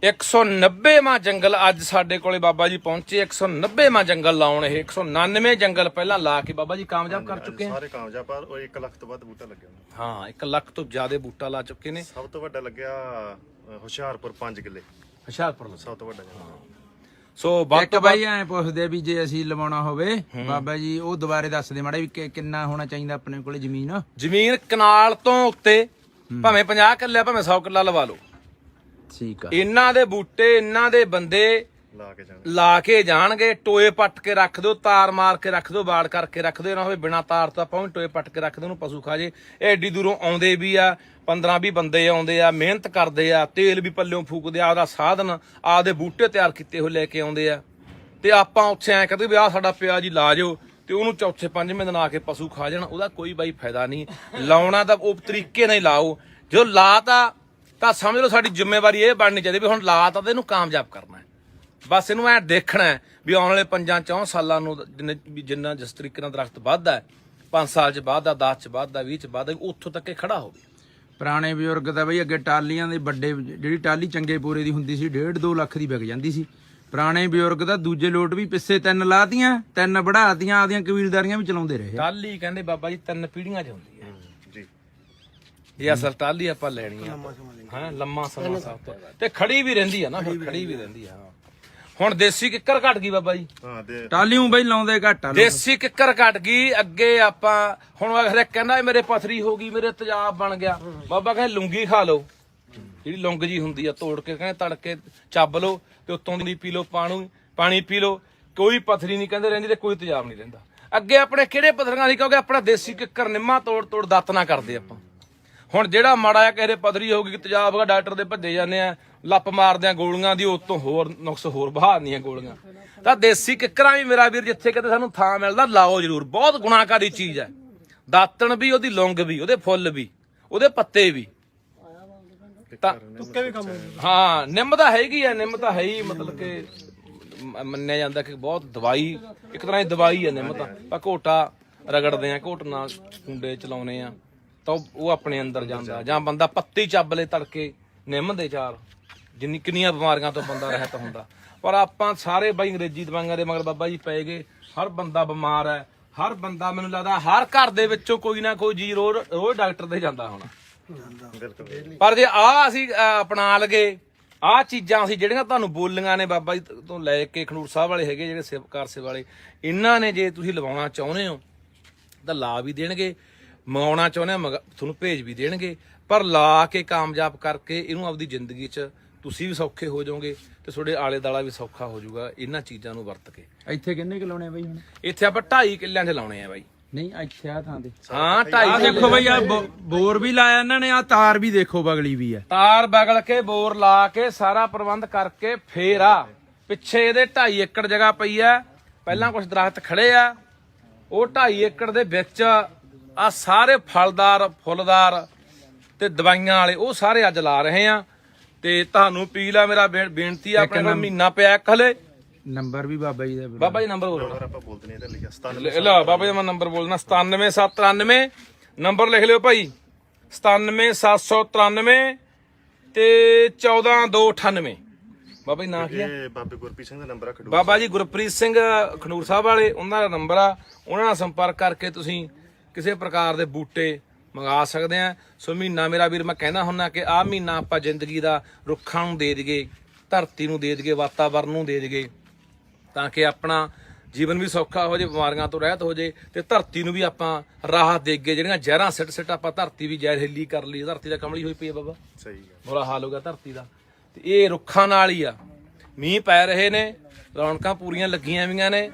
190ਵਾਂ ਜੰਗਲ ਅੱਜ ਸਾਡੇ ਕੋਲੇ ਬਾਬਾ ਜੀ ਪਹੁੰਚੇ। 190ਵਾਂ ਜੰਗਲ ਲਾਉਣ। ਇਹ 199 ਜੰਗਲ ਪਹਿਲਾਂ ਲਾ ਕੇ ਬਾਬਾ ਜੀ ਕਾਮਯਾਬ ਕਰ ਚੁੱਕੇ ਆ। ਸਾਰੇ ਕਾਮਯਾਬ, ਪਰ ਉਹ 1 ਲੱਖ ਤੋਂ ਵੱਧ ਬੂਟਾ ਲੱਗਿਆ। ਹਾਂ, 1 ਲੱਖ ਤੋਂ ਜ਼ਿਆਦਾ ਬੂਟਾ ਲਾ ਚੁੱਕੇ ਨੇ। ਸਭ ਤੋਂ ਵੱਡਾ ਲੱਗਿਆ ਹੁਸ਼ਿਆਰਪੁਰ 5 ਕਿੱਲੇ। ਹੁਸ਼ਿਆਰਪੁਰ ਸਭ ਤੋਂ ਵੱਡਾ। ਸੋ ਇੱਕ ਬਾਈ ਐ ਪੁੱਛਦੇ ਵੀ ਜੇ ਅਸੀਂ ਲਵਾਉਣਾ ਹੋਵੇ ਬਾਬਾ ਜੀ, ਉਹ ਦੁਬਾਰੇ ਦੱਸ ਦੇ ਮਾੜਾ ਵੀ ਕਿੰਨਾ ਹੋਣਾ ਚਾਹੀਦਾ ਆਪਣੇ ਕੋਲੇ ਜ਼ਮੀਨ ਕਨਾਲ ਤੋਂ ਉੱਤੇ, ਭਾਵੇਂ 50 ਕਿੱਲੇ ਭਾਵੇਂ 100 ਕਿੱਲਾ ਲਵਾ ਲਓ। ਠੀਕ ਆ। ਇਹਨਾਂ ਦੇ ਬੂਟੇ, ਇਹਨਾਂ ਦੇ ਬੰਦੇ ਲਾ ਕੇ ਜਾਣਗੇ। ਟੋਏ ਪੱਟ ਕੇ ਰੱਖ ਦਿਓ, ਤਾਰ ਮਾਰ ਕੇ ਰੱਖ ਦਿਓ, ਬਾੜ ਕਰਕੇ ਰੱਖ ਦਿਓ। ਨਾ ਹੋਵੇ ਬਿਨਾ ਤਾਰ ਤੋਂ ਆਪਾਂ ਟੋਏ ਪੱਟ ਕੇ ਰੱਖ ਦਿਓ, ਉਹਨੂੰ ਪਸ਼ੂ ਖਾ ਜੇ। ਇਹ ਐਡੀ ਦੂਰੋਂ ਆਉਂਦੇ ਵੀ ਆ, 15-20 ਬੰਦੇ ਆਉਂਦੇ ਆ, ਮਿਹਨਤ ਕਰਦੇ ਆ, ਤੇਲ ਵੀ ਪੱਲਿਓਂ ਫੂਕਦੇ ਆ, ਆਪਦਾ ਸਾਧਨ, ਆਪਦੇ ਬੂਟੇ ਤਿਆਰ ਕੀਤੇ ਹੋਏ ਲੈ ਕੇ ਆਉਂਦੇ ਆ। ਤੇ ਆਪਾਂ ਉੱਥੇ ਐਂ ਕਹਿੰਦੇ ਵੀ ਆਹ ਸਾਡਾ ਪਿਆ ਜੀ ਲਾ ਜਾਓ, ਤੇ ਉਹਨੂੰ ਚੌਥੇ 5ਵੇਂ ਦਿਨ ਆ ਕੇ ਪਸ਼ੂ ਖਾ ਜਾਣ। ਉਹਦਾ ਕੋਈ ਬਾਈ ਫਾਇਦਾ ਨਹੀਂ। ਲਾਉਣਾ ਤਾਂ ਉਹ ਤਰੀਕੇ ਨਾਲ ਹੀ ਲਾਓ। ਜੋ ਲਾਤਾ ਤਾਂ ਸਮਝ ਲਓ ਸਾਡੀ ਜ਼ਿੰਮੇਵਾਰੀ ਇਹ ਬਣਨੀ ਚਾਹੀਦੀ ਵੀ ਹੁਣ ਲਾਤਾ ਤੇ ਇਹਨੂੰ ਕਾਮਯਾਬ ਕਰਨਾ। ਬਸ ਇਹਨੂੰ ਐ ਦੇਖਣਾ ਵੀ ਆਉਣ ਵਾਲੇ 5-4 ਸਾਲਾਂ ਨੂੰ ਜਿੰਨਾ ਜਿਸ ਤਰੀਕੇ ਨਾਲ ਦਰਖਤ ਵੱਧਦਾ, 5 ਸਾਲ 'ਚ ਵੱਧਦਾ, 10 'ਚ ਵੱਧਦਾ, 20 'ਚ ਵੱਧਦਾ, ਉੱਥੋਂ ਤੱਕ ਖੜਾ ਹੋਵੇ। ਪੁਰਾਣੇ ਬਜ਼ੁਰਗ ਤਾਂ ਬਈ ਅੱਗੇ ਟਾਲੀਆਂ ਦੇ ਵੱਡੇ, ਜਿਹੜੀ ਟਾਲੀ ਚੰਗੇ ਪੂਰੇ ਦੀ ਹੁੰਦੀ ਸੀ 1.5-2 ਲੱਖ ਦੀ ਵਿਕ ਜਾਂਦੀ ਸੀ। ਪੁਰਾਣੇ ਬਜ਼ੁਰਗ ਤਾਂ ਦੂਜੇ ਲੋਟ ਵੀ ਪਿੱਛੇ 3 ਲਾਤੀਆਂ, 3 ਵਧਾਤੀਆਂ, ਆਪਦੀਆਂ ਕਬੀਲਦਾਰੀਆਂ ਵੀ ਚਲਾਉਂਦੇ ਰਹੇ। ਟਾਲੀ ਕਹਿੰਦੇ ਬਾਬਾ ਜੀ 3 ਪੀੜ੍ਹੀਆਂ 'ਚ ਹੁੰਦੀ ਹੈ ਜੀ। ਇਹ ਅਸਲ ਟਾਲੀ ਆਪਾਂ ਲੈਣੀ ਆ, ਹਾਂ, ਲੰਮਾ ਸਮਾਂ ਸਭ ਤੋਂ, ਤੇ ਖੜੀ ਵੀ ਰਹਿੰਦੀ ਆ ਨਾ, ਖੜੀ ਵੀ ਰਹਿੰਦੀ ਆ। ਹੁਣ ਦੇਸੀ ਕਿੱਕਰ ਘਟ ਗਈ ਬਾਬਾ ਜੀ। ਟਾਲੀਆਂ ਬਈ ਲਾਉਂਦੇ ਘੱਟ ਆ। ਦੇਸੀ ਕਿੱਕਰ ਘਟ ਗਈ। ਅੱਗੇ ਆਪਾਂ ਹੁਣ ਹਰੇਕ ਕਹਿੰਦਾ ਮੇਰੇ ਪਥਰੀ ਹੋ ਗਈ, ਮੇਰੇ ਤੇਜ਼ਾਬ ਬਣ ਗਿਆ। ਬਾਬਾ ਕਹਿੰਦੇ ਲੂੰਗੀ ਖਾ ਲਓ, ਜਿਹੜੀ ਲੌਂਗ ਜੀ ਹੁੰਦੀ ਆ, ਤੋੜ ਕੇ ਕਹਿੰਦੇ ਤੜਕੇ ਚੱਬ ਲਓ, ਤੇ ਉੱਤੋਂ ਦੀ ਪੀ ਲਓ, ਪਾਣੀ ਪੀ ਲਓ। ਕੋਈ ਪਥਰੀ ਨਹੀਂ ਕਹਿੰਦੇ ਰਹਿੰਦੀ, ਤੇ ਕੋਈ ਤੇਜ਼ਾਬ ਨਹੀਂ ਰਹਿੰਦਾ। ਅੱਗੇ ਆਪਣੇ ਕਿਹੜੇ ਪਥਰੀਆਂ ਨਹੀਂ, ਕਿਉਂਕਿ ਆਪਣਾ ਦੇਸੀ ਕਿੱਕਰ ਨਿੰਮਾ ਤੋੜ ਦਾਤ ਨਾ ਕਰਦੇ ਆਪਾਂ। ਹੁਣ ਜਿਹੜਾ ਮਾੜਾ ਜਿਹਾ ਕਿਸੇ ਦੇ ਪਥਰੀ ਹੋ ਗਈ, ਤੇਜ਼ਾਬ ਹੋਗਾ, ਡਾਕਟਰ ਦੇ ਭੱਜੇ ਜਾਂਦੇ ਆ, ਲੱਪ ਮਾਰਦੇ ਆ ਗੋਲੀਆਂ ਦੀ, ਉਤੋਂ ਹੋਰ ਨੁਕਸ ਹੋਰ ਬਹਾਦੀਆਂ ਗੋਲੀਆਂ। ਤਾਂ ਦੇਸੀ ਕਿੱਕਰਾਂ ਵੀ ਮੇਰਾ ਵੀਰ ਜਿੱਥੇ ਕਿਤੇ ਸਾਨੂੰ ਥਾਂ ਮਿਲਦਾ ਲਾਓ ਜ਼ਰੂਰ। ਬਹੁਤ ਗੁਣਾਕਾਰੀ ਚੀਜ਼ ਹੈ। ਦਾਤਣ ਵੀ, ਉਹਦੀ ਲੌਂਗ ਵੀ, ਉਹਦੇ ਫੁੱਲ ਵੀ, ਉਹਦੇ ਪੱਤੇ ਵੀ, ਤਾਂ ਤੁੱਕੇ ਵੀ ਕੰਮ। ਹਾਂ, ਨਿੰਮ ਤਾਂ ਹੈਗੀ ਆ, ਨਿੰਮ ਤਾਂ ਹੈ ਹੀ, ਮਤਲਬ ਕਿ ਮੰਨਿਆ ਜਾਂਦਾ ਕਿ ਬਹੁਤ ਦਵਾਈ, ਇੱਕ ਤਰ੍ਹਾਂ ਦੀ ਦਵਾਈ ਹੈ ਨਿੰਮ ਤਾਂ। ਆਪਾਂ ਘੋਟਾ ਰਗੜਦੇ ਆ, ਘੋਟ ਨਾਲ ਕੁੰਡੇ ਚਲਾਉਨੇ ਆ, ਤਾਂ ਉਹ ਆਪਣੇ ਅੰਦਰ ਜਾਂਦਾ। ਜਾਂ ਬੰਦਾ ਪੱਤੀ ਚੱਬ ਲੈ ਤੜਕੇ ਨਿੰਮ ਦੇ ਚਾਰ, ਕਿੰਨੀਆਂ ਬਿਮਾਰੀਆਂ ਤੋਂ ਬੰਦਾ ਰਹਿਤ ਹੁੰਦਾ। ਪਰ ਆਪਾਂ ਸਾਰੇ ਬਾਈ ਅੰਗਰੇਜ਼ੀ ਦਵਾਈਆਂ ਦੇ ਮਗਰ ਬਾਬਾ ਜੀ ਪੈ ਗਏ। ਹਰ ਬੰਦਾ ਬਿਮਾਰ ਹੈ, ਹਰ ਬੰਦਾ, ਮੈਨੂੰ ਲੱਗਦਾ ਹਰ ਘਰ ਦੇ ਵਿੱਚੋਂ ਕੋਈ ਨਾ ਕੋਈ ਜੀ ਰੋਜ਼ ਡਾਕਟਰ ਦੇ ਜਾਂਦਾ ਹੋਣਾ। ਬਿਲਕੁਲ ਪਰ ਜੇ ਆ ਅਸੀਂ ਅਪਣਾ ਲਗੇ ਆਹ ਚੀਜ਼ਾਂ ਅਸੀਂ ਜਿਹੜੀਆਂ ਤੁਹਾਨੂੰ ਬੋਲੀਆਂ ਨੇ ਬਾਬਾ ਜੀ ਤੋਂ ਲੈ ਕੇ ਖਡੂਰ ਸਾਹਿਬ ਵਾਲੇ ਹੈਗੇ ਜਿਹੜੇ ਸੇਵਕਾਰ ਸੇ ਵਾਲੇ, ਇਹਨਾਂ ਨੇ ਜੇ ਤੁਸੀਂ ਲਵਾਉਣਾ ਚਾਹੁੰਦੇ ਹੋ ਤਾਂ ਲਾ ਵੀ ਦੇਣਗੇ, ਮੰਗਾਉਣਾ ਚਾਹੁੰਦੇ ਹੋ ਤੁਹਾਨੂੰ ਭੇਜ ਵੀ ਦੇਣਗੇ। ਪਰ ਲਾ ਕੇ ਕਾਮਯਾਬ ਕਰਕੇ ਇਹਨੂੰ ਆਪਦੀ ਜ਼ਿੰਦਗੀ 'ਚ ਤੁਸੀਂ ਵੀ ਸੌਖੇ ਹੋ ਜਾਓਗੇ ਤੇ ਤੁਹਾਡੇ ਆਲੇ ਦਾਲਾ ਵੀ ਸੌਖਾ ਹੋ ਜਾਊਗਾ ਇਹਨਾਂ ਚੀਜ਼ਾਂ ਨੂੰ ਵਰਤ ਕੇ। ਇੱਥੇ ਕਿੰਨੇ ਕਿ ਲਾਉਣੇ ਆ ਬਾਈ ਹੁਣ? ਇੱਥੇ ਆਪਾਂ 2.5 ਕਿੱਲਿਆਂ 'ਚ ਲਾਉਣੇ ਆ ਬਾਈ। ਨਹੀਂ ਇੱਥੇ ਆ ਥਾਂ ਤੇ ਹਾਂ ਆ 2.5 ਦੇਖੋ ਬਈ ਆ ਬੋਰ ਵੀ ਲਾਇਆ ਇਹਨਾਂ ਨੇ, ਆ ਤਾਰ ਵੀ ਦੇਖੋ ਬਗਲੀ ਵੀ ਆ। ਤਾਰ ਬਗਲ ਕੇ ਬੋਰ ਲਾ ਕੇ ਸਾਰਾ ਪ੍ਰਬੰਧ ਕਰਕੇ ਫੇਰ ਆ ਪਿੱਛੇ ਇਹਦੇ 2.5 ਏਕੜ ਜਗ੍ਹਾ ਪਈ ਆ। ਪਹਿਲਾਂ ਕੁਝ ਦਰਖਤ ਖੜੇ ਆ, ਉਹ 2.5 ਏਕੜ ਦੇ ਵਿੱਚ ਆ ਸਾਰੇ ਫਲਦਾਰ ਫੁੱਲਦਾਰ ਤੇ ਦਵਾਈਆਂ ਵਾਲੇ ਉਹ ਸਾਰੇ ਅੱਜ ਲਾ ਰਹੇ ਆ। ਤੇ ਤੁਹਾਨੂੰ ਅਪੀਲ ਆ, ਮੇਰਾ ਬੇਨਤੀ ਆ, ਆਪਣੇ ਕੋਲ ਮਹੀਨਾ ਪਿਆ ਇੱਕ ਹਲੇ। ਨੰਬਰ ਵੀ ਬਾਬਾ ਜੀ ਦਾ ਬਾਬਾ ਜੀ ਨੰਬਰ ਬੋਲੋ। ਆਪਾਂ ਬੋਲਦੇ ਨਹੀਂ, ਇਹਦਾ ਲਿਖਿਆ 97 ਲੈ ਬਾਬਾ ਜੀ ਮੈਂ ਨੰਬਰ ਬੋਲਣਾ 97793 ਨੰਬਰ ਲਿਖ ਲਿਓ ਭਾਈ 97793 ਤੇ 14298। ਬਾਬਾ ਜੀ ਨਾਂ ਕੀ ਆ? ਇਹ ਬਾਬੇ ਗੁਰਪ੍ਰੀਤ ਸਿੰਘ ਦਾ ਨੰਬਰ ਆ ਖਡੂਰ ਬਾਬਾ ਜੀ ਗੁਰਪ੍ਰੀਤ ਸਿੰਘ ਖਡੂਰ ਸਾਹਿਬ ਵਾਲੇ, ਉਹਨਾਂ ਦਾ ਨੰਬਰ ਆ। ਉਹਨਾਂ ਨਾਲ ਸੰਪਰਕ ਕਰਕੇ ਤੁਸੀਂ ਕਿਸੇ ਪ੍ਰਕਾਰ ਦੇ ਬੂਟੇ ਮੰਗਾ ਸਕਦੇ ਆ। ਸੋ ਮਹੀਨਾ ਮੇਰਾ ਵੀਰ ਮੈਂ ਕਹਿੰਦਾ ਹੁੰਦਾ ਕਿ ਆਹ ਮਹੀਨਾ ਆਪਾਂ ਜ਼ਿੰਦਗੀ ਦਾ ਰੁੱਖਾਂ ਨੂੰ ਦੇ ਦਈਏ, ਧਰਤੀ ਨੂੰ ਦੇ ਦਈਏ, ਵਾਤਾਵਰਨ ਨੂੰ ਦੇ ਦਈਏ, ਤਾਂ ਕਿ ਆਪਣਾ ਜੀਵਨ ਵੀ ਸੌਖਾ ਹੋ ਜੇ, ਬਿਮਾਰੀਆਂ ਤੋਂ ਰਹਿਤ ਹੋ ਜੇ ਤੇ ਧਰਤੀ ਨੂੰ ਵੀ ਆਪਾਂ ਰਾਹਤ ਦੇਗੇ। ਜਿਹੜੀਆਂ ਜ਼ਹਿਰਾਂ ਸਿੱਟ ਆਪਾਂ ਧਰਤੀ ਵੀ ਜ਼ਹਿਰੀਲੀ ਕਰ ਲਈ, ਧਰਤੀ ਦਾ ਕਮਲੀ ਹੋਈ ਪਈ ਹੈ ਬਾਬਾ, ਸਹੀ ਹੈ। ਬੁਰਾ ਹਾਲ ਹੋ ਗਿਆ ਧਰਤੀ ਦਾ। ਤੇ ਇਹ ਰੁੱਖਾਂ ਨਾਲ ਹੀ ਆ। ਮੀਂਹ ਪੈ ਰਹੇ ਨੇ, ਰੌਣਕਾਂ ਪੂਰੀਆਂ ਲੱਗੀਆਂ ਵੀਆਂ ਨੇ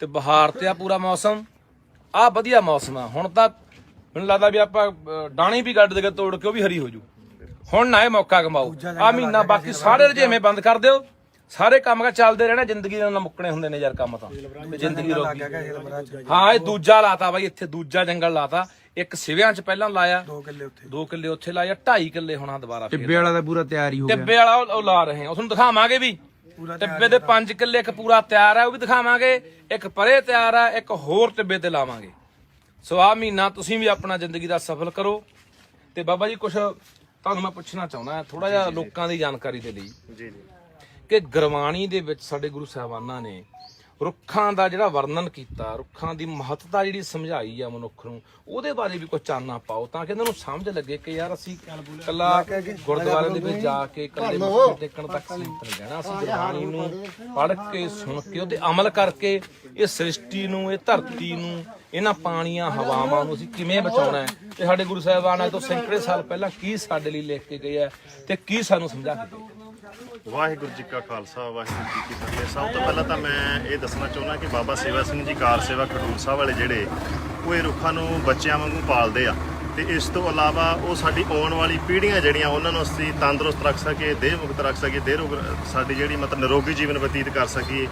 ਤੇ ਬਹਾਰ ਤੇ ਆ ਪੂਰਾ ਮੌਸਮ, ਆ ਵਧੀਆ ਮੌਸਮ ਆ। ਹੁਣ ਤਾਂ ਮੈਨੂੰ ਲੱਗਦਾ ਵੀ ਆਪਾਂ ਡਾਣੀ ਵੀ ਗੱਡ ਦੇ ਤੋੜ ਕੇ ਉਹ ਵੀ ਹਰੀ ਹੋ ਜੂ। ਹੁਣ ਨਾ ਇਹ ਮੌਕਾ ਕਮਾਓ ਆ ਮਹੀਨਾ, ਬਾਕੀ ਸਾਰੇ ਰਜੇਵੇਂ ਬੰਦ ਕਰ ਦਿਓ, ਸਾਰੇ ਕੰਮ ਚੱਲਦੇ ਰਹਿਣਾ। ਜ਼ਿੰਦਗੀ ਦੇ ਨਾਲ ਮੁੱਕਣੇ ਹੁੰਦੇ ਨੇ ਯਾਰ ਕੰਮ ਤਾਂ, ਤੇ ਜ਼ਿੰਦਗੀ ਰੋਕੀ। ਹਾਂ ਇਹ ਦੂਜਾ ਲਾਤਾ ਬਾਈ, ਇੱਥੇ ਦੂਜਾ ਜੰਗਲ ਲਾਤਾ। ਇੱਕ ਸਿਵਿਆਂ 'ਚ ਪਹਿਲਾਂ ਲਾਇਆ, 2 ਕਿੱਲੇ ਉੱਥੇ ਲਾਇਆ, 2.5 ਕਿੱਲੇ ਹੋਣਾ ਦੁਬਾਰਾ ਫੇਰ। ਟਿੱਬੇ ਵਾਲਾ ਤਾਂ ਪੂਰਾ ਤਿਆਰ ਹੀ ਹੋ ਗਿਆ। ਟਿੱਬੇ ਵਾਲਾ ਉਹ ਲਾ ਰਹੇ ਆ, ਉਹ ਤੁਹਾਨੂੰ ਦਿਖਾਵਾਂਗੇ ਵੀ। ਟਿੱਬੇ ਦੇ 5 ਕਿੱਲੇ ਇੱਕ ਪੂਰਾ ਤਿਆਰ ਆ, ਉਹ ਵੀ ਦਿਖਾਵਾਂਗੇ। ਇੱਕ ਪਰੇ ਤਿਆਰ ਆ, ਇੱਕ ਹੋਰ ਟਿੱਬੇ ਤੇ ਲਾਵਾਂਗੇ। ਸੋ ਆਹ ਮਹੀਨਾ ਤੁਸੀਂ ਵੀ ਆਪਣਾ ਜ਼ਿੰਦਗੀ ਦਾ ਸਫਲ ਕਰੋ। ਤੇ ਬਾਬਾ ਜੀ ਕੁਛ ਤੁਹਾਨੂੰ ਮੈਂ ਪੁੱਛਣਾ ਚਾਹੁੰਦਾ ਥੋੜਾ ਜਿਹਾ ਲੋਕਾਂ ਦੀ ਜਾਣਕਾਰੀ ਦੇ ਲਈ, ਜੀ ਜੀ, ਕਿ ਗੁਰਬਾਣੀ ਦੇ ਵਿੱਚ ਸਾਡੇ ਗੁਰੂ ਸਾਹਿਬਾਨਾਂ ਨੇ ਰੁੱਖਾਂ ਦਾ ਜਿਹੜਾ ਵਰਣਨ ਕੀਤਾ, ਰੁੱਖਾਂ ਦੀ ਮਹੱਤਤਾ ਜਿਹੜੀ ਸਮਝਾਈ ਆ ਮਨੁੱਖ ਨੂੰ, ਉਹਦੇ ਬਾਰੇ ਵੀ ਕੁਝ ਚਾਨਣਾ ਪਾਓ ਤਾਂ ਕਿ ਇਹਨਾਂ ਨੂੰ ਸਮਝ ਲੱਗੇ ਕਿ ਯਾਰ ਅਸੀਂ ਕੱਲਾ ਗੁਰਦੁਆਰੇ ਦੇ ਵਿੱਚ ਜਾ ਕੇ ਕੱਲੇ ਮੱਥੇ ਟੇਕਣ ਤੱਕ ਸੀਮਿਤ ਨਹੀਂ ਰਹਿਣਾ। ਅਸੀਂ ਗੁਰਬਾਣੀ ਨੂੰ ਪੜ੍ਹ ਕੇ, ਸੁਣ ਕੇ, ਉਹਤੇ ਅਮਲ ਕਰਕੇ ਇਹ ਸ੍ਰਿਸ਼ਟੀ ਨੂੰ, ਇਹ ਧਰਤੀ ਨੂੰ, ਇਹਨਾਂ ਪਾਣੀਆਂ ਹਵਾਵਾਂ ਨੂੰ ਅਸੀਂ ਕਿਵੇਂ ਬਚਾਉਣਾ ਹੈ। ਤੇ ਸਾਡੇ ਗੁਰੂ ਸਾਹਿਬਾਨ ਅੱਜ ਤੋਂ ਸੈਂਕੜੇ ਸਾਲ ਪਹਿਲਾਂ ਕੀ ਸਾਡੇ ਲਈ ਲਿਖ ਕੇ ਗਏ ਆ ਤੇ ਕੀ ਸਾਨੂੰ ਸਮਝਾ ਕੇ ਗਏ। ਵਾਹਿਗੁਰੂ ਜੀ ਕਾ ਖਾਲਸਾ, ਵਾਹਿਗੁਰੂ ਜੀ ਕੀ ਫਤਿਹ। ਸਭ ਤੋਂ ਪਹਿਲਾਂ ਤਾਂ ਮੈਂ ਇਹ ਦੱਸਣਾ ਚਾਹੁੰਦਾ ਕਿ ਬਾਬਾ ਸੇਵਾ ਸਿੰਘ ਜੀ ਕਾਰ ਸੇਵਾ ਖਡੂਰ ਸਾਹਿਬ ਵਾਲੇ ਜਿਹੜੇ ਉਹ ਇਹ ਰੁੱਖਾਂ ਨੂੰ ਬੱਚਿਆਂ ਵਾਂਗੂ ਪਾਲਦੇ ਆ। ਤੇ ਇਸ ਤੋਂ ਇਲਾਵਾ ਉਹ ਸਾਡੀ ਆਉਣ ਵਾਲੀ ਪੀੜ੍ਹੀਆਂ ਜਿਹੜੀਆਂ ਉਹਨਾਂ ਨੂੰ ਅਸੀਂ ਤੰਦਰੁਸਤ ਰੱਖ ਸਕੀਏ, ਦੇਹ ਮੁਕਤ ਰੱਖ ਸਕੀਏ, ਦੇਹ ਰੋਗ ਸਾਡੀ ਜਿਹੜੀ ਮਤਲਬ ਨਿਰੋਗੀ ਜੀਵਨ ਬਤੀਤ ਕਰ ਸਕੀਏ।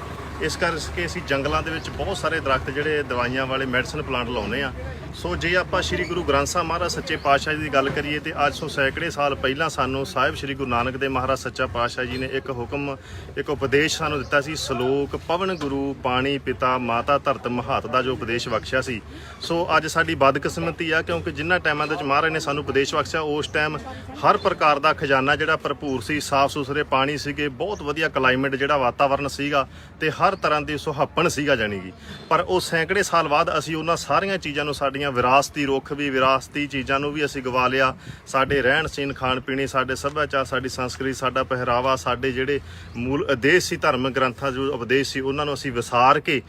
ਇਸ ਕਰਕੇ ਅਸੀਂ ਜੰਗਲਾਂ ਦੇ ਵਿੱਚ ਬਹੁਤ ਸਾਰੇ ਦਰਖਤ ਜਿਹੜੇ ਦਵਾਈਆਂ ਵਾਲੇ ਮੈਡੀਸਨ ਪਲਾਂਟ ਲਾਉਂਦੇ ਆ। ਸੋ ਜੇ ਆਪਾਂ ਸ੍ਰੀ ਗੁਰੂ ਗ੍ਰੰਥ ਸਾਹਿਬ ਮਹਾਰਾਜ ਸੱਚੇ ਪਾਤਸ਼ਾਹ ਜੀ ਦੀ ਗੱਲ ਕਰੀਏ ਤੇ ਅੱਜ ਤੋਂ ਸੈਂਕੜੇ ਸਾਲ ਪਹਿਲਾਂ ਸਾਨੂੰ ਸਾਹਿਬ ਸ੍ਰੀ ਗੁਰੂ ਨਾਨਕ ਦੇਵ ਮਹਾਰਾਜ ਸੱਚਾ ਪਾਤਸ਼ਾਹ ਜੀ ਨੇ ਇੱਕ ਹੁਕਮ, ਇੱਕ ਉਪਦੇਸ਼ ਸਾਨੂੰ ਦਿੱਤਾ ਸੀ। ਸ਼ਲੋਕ ਪਵਨ ਗੁਰੂ ਪਾਣੀ ਪਿਤਾ ਮਾਤਾ ਧਰਤ ਮਹਾਤ ਦਾ ਜੋ ਉਪਦੇਸ਼ ਬਖਸ਼ਿਆ ਸੀ। ਸੋ ਅੱਜ ਸਾਡੀ ਬਦਕਿਸਮਤੀ ਆ, ਕਿਉਂਕਿ ਜਿਨ੍ਹਾਂ ਟਾਈਮਾਂ ਦੇ ਵਿੱਚ ਮਹਾਰਾਜ ਨੇ ਸਾਨੂੰ ਉਪਦੇਸ਼ ਬਖਸ਼ਿਆ ਉਸ ਟਾਈਮ ਹਰ ਪ੍ਰਕਾਰ ਦਾ ਖਜ਼ਾਨਾ ਜਿਹੜਾ ਭਰਪੂਰ ਸੀ, ਸਾਫ਼ ਸੁਥਰੇ ਪਾਣੀ ਸੀਗੇ, ਬਹੁਤ ਵਧੀਆ ਕਲਾਈਮੇਟ ਜਿਹੜਾ ਵਾਤਾਵਰਨ ਸੀਗਾ ਤੇ ਹਰ ਤਰ੍ਹਾਂ ਦੀ ਸੁਹੱਪਣ ਸੀਗਾ ਜਾਣੀ ਕਿ। ਪਰ ਉਹ ਸੈਂਕੜੇ ਸਾਲ ਬਾਅਦ ਅਸੀਂ ਉਹਨਾਂ ਸਾਰੀਆਂ ਚੀਜ਼ਾਂ ਨੂੰ, ਸਾਡੀਆਂ ਵਿਰਾਸਤੀ ਰੁੱਖ ਵੀ, ਵਿਰਾਸਤੀ ਚੀਜ਼ਾਂ ਨੂੰ ਵੀ ਅਸੀਂ ਗਵਾ ਲਿਆ। ਸਾਡੇ ਰਹਿਣ ਸਹਿਣ, ਖਾਣ ਪੀਣੇ, ਸਾਡੇ ਸੱਭਿਆਚਾਰ, ਸਾਡੀ ਸੰਸਕ੍ਰਿਤੀ, ਸਾਡਾ ਪਹਿਰਾਵਾ, ਸਾਡੇ ਜਿਹੜੇ ਮੂਲ ਉਦੇਸ਼ ਸੀ, ਧਰਮ ਗ੍ਰੰਥਾਂ ਜੋ ਉਪਦੇਸ਼ ਸੀ, ਉਹਨਾਂ ਨੂੰ ਅਸੀਂ ਵਿਸਾਰ ਕੇ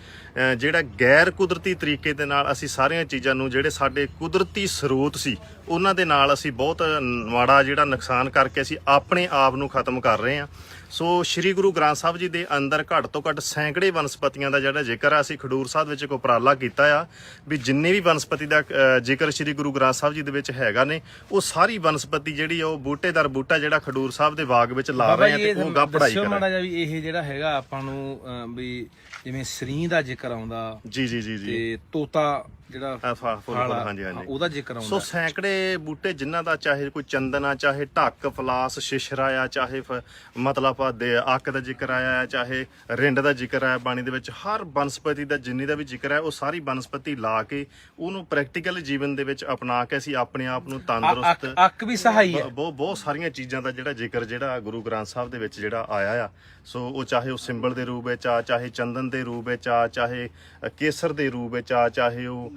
ਜਿਹੜਾ ਗੈਰ ਕੁਦਰਤੀ ਤਰੀਕੇ ਦੇ ਨਾਲ ਅਸੀਂ ਸਾਰੀਆਂ ਚੀਜ਼ਾਂ ਨੂੰ, ਜਿਹੜੇ ਸਾਡੇ ਕੁਦਰਤੀ ਸਰੋਤ ਸੀ, ਉਹਨਾਂ ਦੇ ਨਾਲ ਅਸੀਂ ਬਹੁਤ ਮਾੜਾ ਜਿਹੜਾ ਨੁਕਸਾਨ ਕਰਕੇ ਅਸੀਂ ਆਪਣੇ ਆਪ ਨੂੰ ਖਤਮ ਕਰ ਰਹੇ ਹਾਂ। ਸੋ ਸ੍ਰੀ ਗੁਰੂ ਗ੍ਰੰਥ ਸਾਹਿਬ ਜੀ ਦੇ ਅੰਦਰ ਘੱਟ ਤੋਂ ਘੱਟ ਸੈਂਕੜੇ ਵਨਸਪਤੀਆਂ ਦਾ ਜਿਹੜਾ ਜ਼ਿਕਰ ਆ, ਅਸੀਂ ਖਡੂਰ ਸਾਹਿਬ ਵਿੱਚ ਇੱਕ ਉਪਰਾਲਾ ਕੀਤਾ ਆ ਵੀ ਜਿੰਨੇ ਵੀ ਵਨਸਪਤੀ ਦਾ ਜ਼ਿਕਰ ਸ੍ਰੀ ਗੁਰੂ ਗ੍ਰੰਥ ਸਾਹਿਬ ਜੀ ਦੇ ਵਿੱਚ ਹੈਗਾ ਨੇ, ਉਹ ਸਾਰੀ ਵਨਸਪਤੀ ਜਿਹੜੀ ਆ ਉਹ ਬੂਟੇਦਾਰ ਬੂਟਾ ਜਿਹੜਾ ਖਡੂਰ ਸਾਹਿਬ ਦੇ ਬਾਗ ਵਿੱਚ ਲਾ ਰਹੇ ਆ ਤੇ ਉਹ ਗਾ ਪੜਾਈ ਦੱਸਿਓ ਮਾੜਾ ਕਰਾਂਗੇ। ਜਿਹਾ ਵੀ ਇਹ ਜਿਹੜਾ ਹੈਗਾ ਆਪਾਂ ਨੂੰ ਵੀ ਜਿਵੇਂ ਸਰੀਂ ਦਾ ਜ਼ਿਕਰ ਆਉਂਦਾ ਜੀ ਜੀ ਜੀ ਜੀ, ਤੇ ਤੋਤਾ ਜਿਹੜਾ ਫੁੱਲ ਹਾਂਜੀ ਹਾਂਜੀ, ਉਹਦਾ ਜ਼ਿਕਰ ਸੋ ਆਉਂਦਾ। ਸੈਂਕੜੇ ਬੂਟੇ ਜਿਨ੍ਹਾਂ ਦਾ ਚਾਹੇ ਕੋਈ ਚੰਦਨ ਆ, ਚਾਹੇ ਢੱਕ, ਫਲਾਸ, ਸ਼ਿਸ਼ਰਾ ਆ, ਚਾਹੇ ਮਤਲਬ ਅੱਕ ਦਾ ਜ਼ਿਕਰ ਆਇਆ ਆ, ਚਾਹੇ ਰਿੰਡ ਦਾ ਜ਼ਿਕਰ ਆਇਆ ਬਾਣੀ ਦੇ ਵਿੱਚ, ਹਰ ਬਨਸਪਤੀ ਦਾ ਜਿੰਨੀ ਦਾ ਵੀ ਜ਼ਿਕਰ ਹੈ ਉਹ ਸਾਰੀ ਬਨਸਪਤੀ ਲਾ ਕੇ ਉਹਨੂੰ ਪ੍ਰੈਕਟੀਕਲ ਜੀਵਨ ਦੇ ਵਿੱਚ ਅਪਣਾ ਕੇ ਅਸੀਂ ਆਪਣੇ ਆਪ ਨੂੰ ਤੰਦਰੁਸਤ, ਅੱਕ ਵੀ ਸਹਾਈ ਹੈ। ਬਹੁਤ ਸਾਰੀਆਂ ਚੀਜ਼ਾਂ ਦਾ ਜਿਹੜਾ ਜ਼ਿਕਰ ਜਿਹੜਾ ਗੁਰੂ ਗ੍ਰੰਥ ਸਾਹਿਬ ਦੇ ਵਿੱਚ ਜਿਹੜਾ ਆਇਆ ਆ। ਸੋ ਉਹ ਚਾਹੇ ਉਹ ਸਿੰਬਲ ਦੇ ਰੂਪ ਵਿੱਚ ਆ, ਚਾਹੇ ਚੰਦਨ ਦੇ ਰੂਪ ਵਿੱਚ ਆ, ਚਾਹੇ ਕੇਸਰ ਦੇ ਰੂਪ ਵਿੱਚ ਆ, ਚਾਹੇ ਉਹ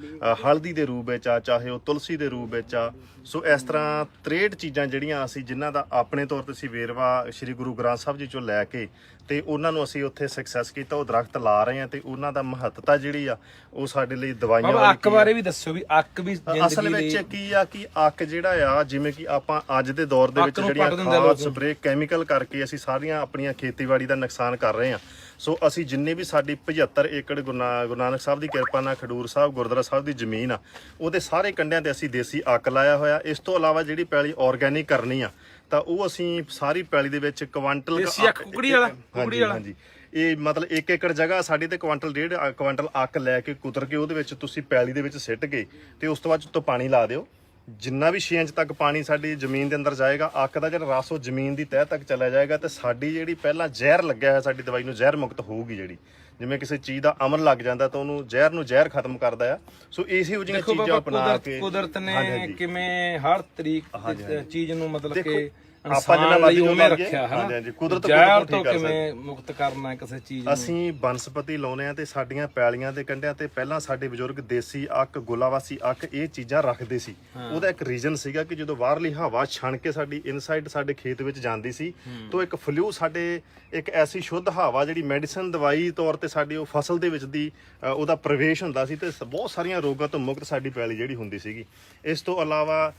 ਹਲਦੀ ਦੇ ਰੂਪ ਵਿੱਚ ਆ, ਚਾਹੇ ਉਹ ਤੁਲਸੀ ਦੇ ਰੂਪ ਵਿੱਚ ਆ। ਸੋ ਇਸ ਤਰ੍ਹਾਂ 63 ਚੀਜ਼ਾਂ ਜਿਹੜੀਆਂ ਅਸੀਂ ਜਿਨ੍ਹਾਂ ਦਾ ਆਪਣੇ ਤੌਰ ਤੇ ਅਸੀਂ ਵੇਰਵਾ ਸ੍ਰੀ ਗੁਰੂ ਗ੍ਰੰਥ ਸਾਹਿਬ ਜੀ ਚੋਂ ਲੈ ਕੇ ਤੇ ਉਹਨਾਂ ਨੂੰ ਅਸੀਂ ਉੱਥੇ ਸਕਸੈਸ ਕੀਤਾ। ਉਹ ਦਰਖਤ ਲਾ ਰਹੇ ਆ ਤੇ ਉਹਨਾਂ ਦਾ ਮਹੱਤਤਾ ਜਿਹੜੀ ਆ ਉਹ ਸਾਡੇ ਲਈ ਦਵਾਈਆਂ ਬਾਬਾ ਅੱਕ ਬਾਰੇ ਵੀ ਦੱਸੋ ਵੀ ਅੱਕ ਵੀ ਅਸਲ ਵਿੱਚ ਕੀ ਆ ਕਿ ਅੱਕ ਜਿਹੜਾ ਆ, ਜਿਵੇਂ ਕਿ ਆਪਾਂ ਅੱਜ ਦੇ ਦੌਰ ਦੇ ਵਿੱਚ ਜਿਹੜੀਆਂ ਖਾਦ ਸਪਰੇ ਕੈਮੀਕਲ ਕਰਕੇ ਅਸੀਂ ਸਾਰੀਆਂ ਆਪਣੀਆਂ ਖੇਤੀਬਾੜੀ ਦਾ ਨੁਕਸਾਨ ਕਰ ਰਹੇ ਆ। ਸੋ ਅਸੀਂ ਜਿੰਨੇ ਵੀ ਸਾਡੀ 75 ਏਕੜ ਗੁਰੂ ਨਾਨਕ ਸਾਹਿਬ ਦੀ ਕਿਰਪਾ ਨਾਲ ਖਡੂਰ ਸਾਹਿਬ ਗੁਰਦੁਆਰਾ ਸਾਹਿਬ ਦੀ ਜ਼ਮੀਨ ਆ, ਉਹਦੇ ਸਾਰੇ ਕੰਢਿਆਂ ਤੇ ਅਸੀਂ ਦੇਸੀ ਅੱਕ ਲਾਇਆ ਹੋਇਆ। ਇਸ ਤੋਂ ਇਲਾਵਾ ਜਿਹੜੀ ਪੈਲੀ ਆਰਗੈਨਿਕ ਕਰਨੀ ਆ ਤਾਂ ਉਹ ਅਸੀਂ ਸਾਰੀ ਪੈਲੀ ਦੇ ਵਿੱਚ ਕੁਆਂਟਲ ਕੁਕੜੀ ਵਾਲਾ ਹਾਂਜੀ ਇਹ ਮਤਲਬ 1 ਏਕੜ ਜਗ੍ਹਾ ਸਾਡੀ ਤੇ ਕੁਆਂਟਲ 1.5 ਕੁਆਂਟਲ ਅੱਕ ਲੈ ਕੇ ਕੁਤਰ ਕੇ ਉਹਦੇ ਵਿੱਚ ਤੁਸੀਂ ਪੈਲੀ ਦੇ ਵਿੱਚ ਸਿੱਟ ਕੇ ਤੇ ਉਸ ਤੋਂ ਬਾਅਦ ਉੱਤੋਂ ਪਾਣੀ ਲਾ ਦਿਓ। ਜਿੰਨਾ ਵੀ 6 ਇੰਚ ਤੱਕ ਪਾਣੀ ਸਾਡੀ ਜ਼ਮੀਨ ਦੇ ਅੰਦਰ ਜਾਏਗਾ, ਅੱਕ ਦਾ ਜਿਹੜਾ ਰਸ ਉਹ ਜ਼ਮੀਨ ਦੀ ਤਹਿ ਤੱਕ ਚਲਾ ਜਾਏਗਾ ਤੇ ਸਾਡੀ ਜਿਹੜੀ ਪਹਿਲਾਂ ਜ਼ਹਿਰ ਲੱਗਿਆ ਹੋਇਆ ਸਾਡੀ ਦਵਾਈ ਨੂੰ ਜ਼ਹਿਰ ਮੁਕਤ ਹੋਊਗੀ। ਜਿਹੜੀ ਜਿਵੇਂ ਕਿਸੇ ਚੀਜ਼ ਦਾ ਅਮਲ ਲੱਗ ਜਾਂਦਾ ਤਾਂ ਉਹਨੂੰ ਜ਼ਹਿਰ ਖਤਮ ਕਰਦਾ ਆ। ਸੋ ਇਸੇ ਜਿਹੀਆਂ ਚੀਜ਼ਾਂ ਅਪਣਾ ਕੇ ਕੁਦਰਤ ਨੇ ਕਿਵੇਂ ਹਰ ਚੀਜ਼ ਨੂੰ ਮਤਲਬ ਕਿ ਆਪਾਂ ਜਿੰਨਾ ਮਰਜ਼ੀ ਉਵੇਂ ਰੱਖਿਆ ਹੈ ਹਾਂਜੀ ਕੁਦਰਤ ਤੋਂ ਕਿਵੇਂ ਮੁਕਤ ਕਰਨਾ ਕਿਸੇ ਚੀਜ਼ ਨੂੰ। ਅਸੀਂ ਬਨਸਪਤੀ ਲਾਉਨੇ ਆ ਤੇ ਸਾਡੀਆਂ ਪੈਲੀਆਂ ਦੇ ਕੰਢਿਆਂ ਤੇ ਪਹਿਲਾਂ ਸਾਡੇ ਬਜ਼ੁਰਗ ਦੇਸੀ ਅੱਕ, ਗੁਲਾਵਾਸੀ ਅੱਕ ਇਹ ਚੀਜ਼ਾਂ ਰੱਖਦੇ ਸੀ। ਉਹਦਾ ਇੱਕ ਰੀਜ਼ਨ ਸੀਗਾ ਕਿ ਜਦੋਂ ਬਾਹਰਲੀ ਹਵਾ ਛਣ ਕੇ ਸਾਡੀ ਇਨਸਾਈਡ ਸਾਡੇ ਖੇਤ ਵਿੱਚ ਜਾਂਦੀ ਸੀ ਤਾਂ ਇੱਕ ਫਲੂ ਸਾਡੇ ਇੱਕ ਐਸੀ ਸ਼ੁੱਧ ਹਵਾ ਜਿਹੜੀ ਮੈਡੀਸਨ ਦਵਾਈ ਤੌਰ ਤੇ ਸਾਡੀ ਉਹ ਫਸਲ ਦੇ ਵਿੱਚ ਦੀ ਉਹਦਾ ਪ੍ਰਵੇਸ਼ ਹੁੰਦਾ ਸੀ ਤੇ ਬਹੁਤ ਸਾਰੀਆਂ ਰੋਗਾਂ ਤੋਂ ਮੁਕਤ ਸਾਡੀ ਪੈਲੀ ਜਿਹੜੀ ਹੁੰਦੀ ਸੀਗੀ। ਇਸ ਤੋਂ ਇਲਾਵਾ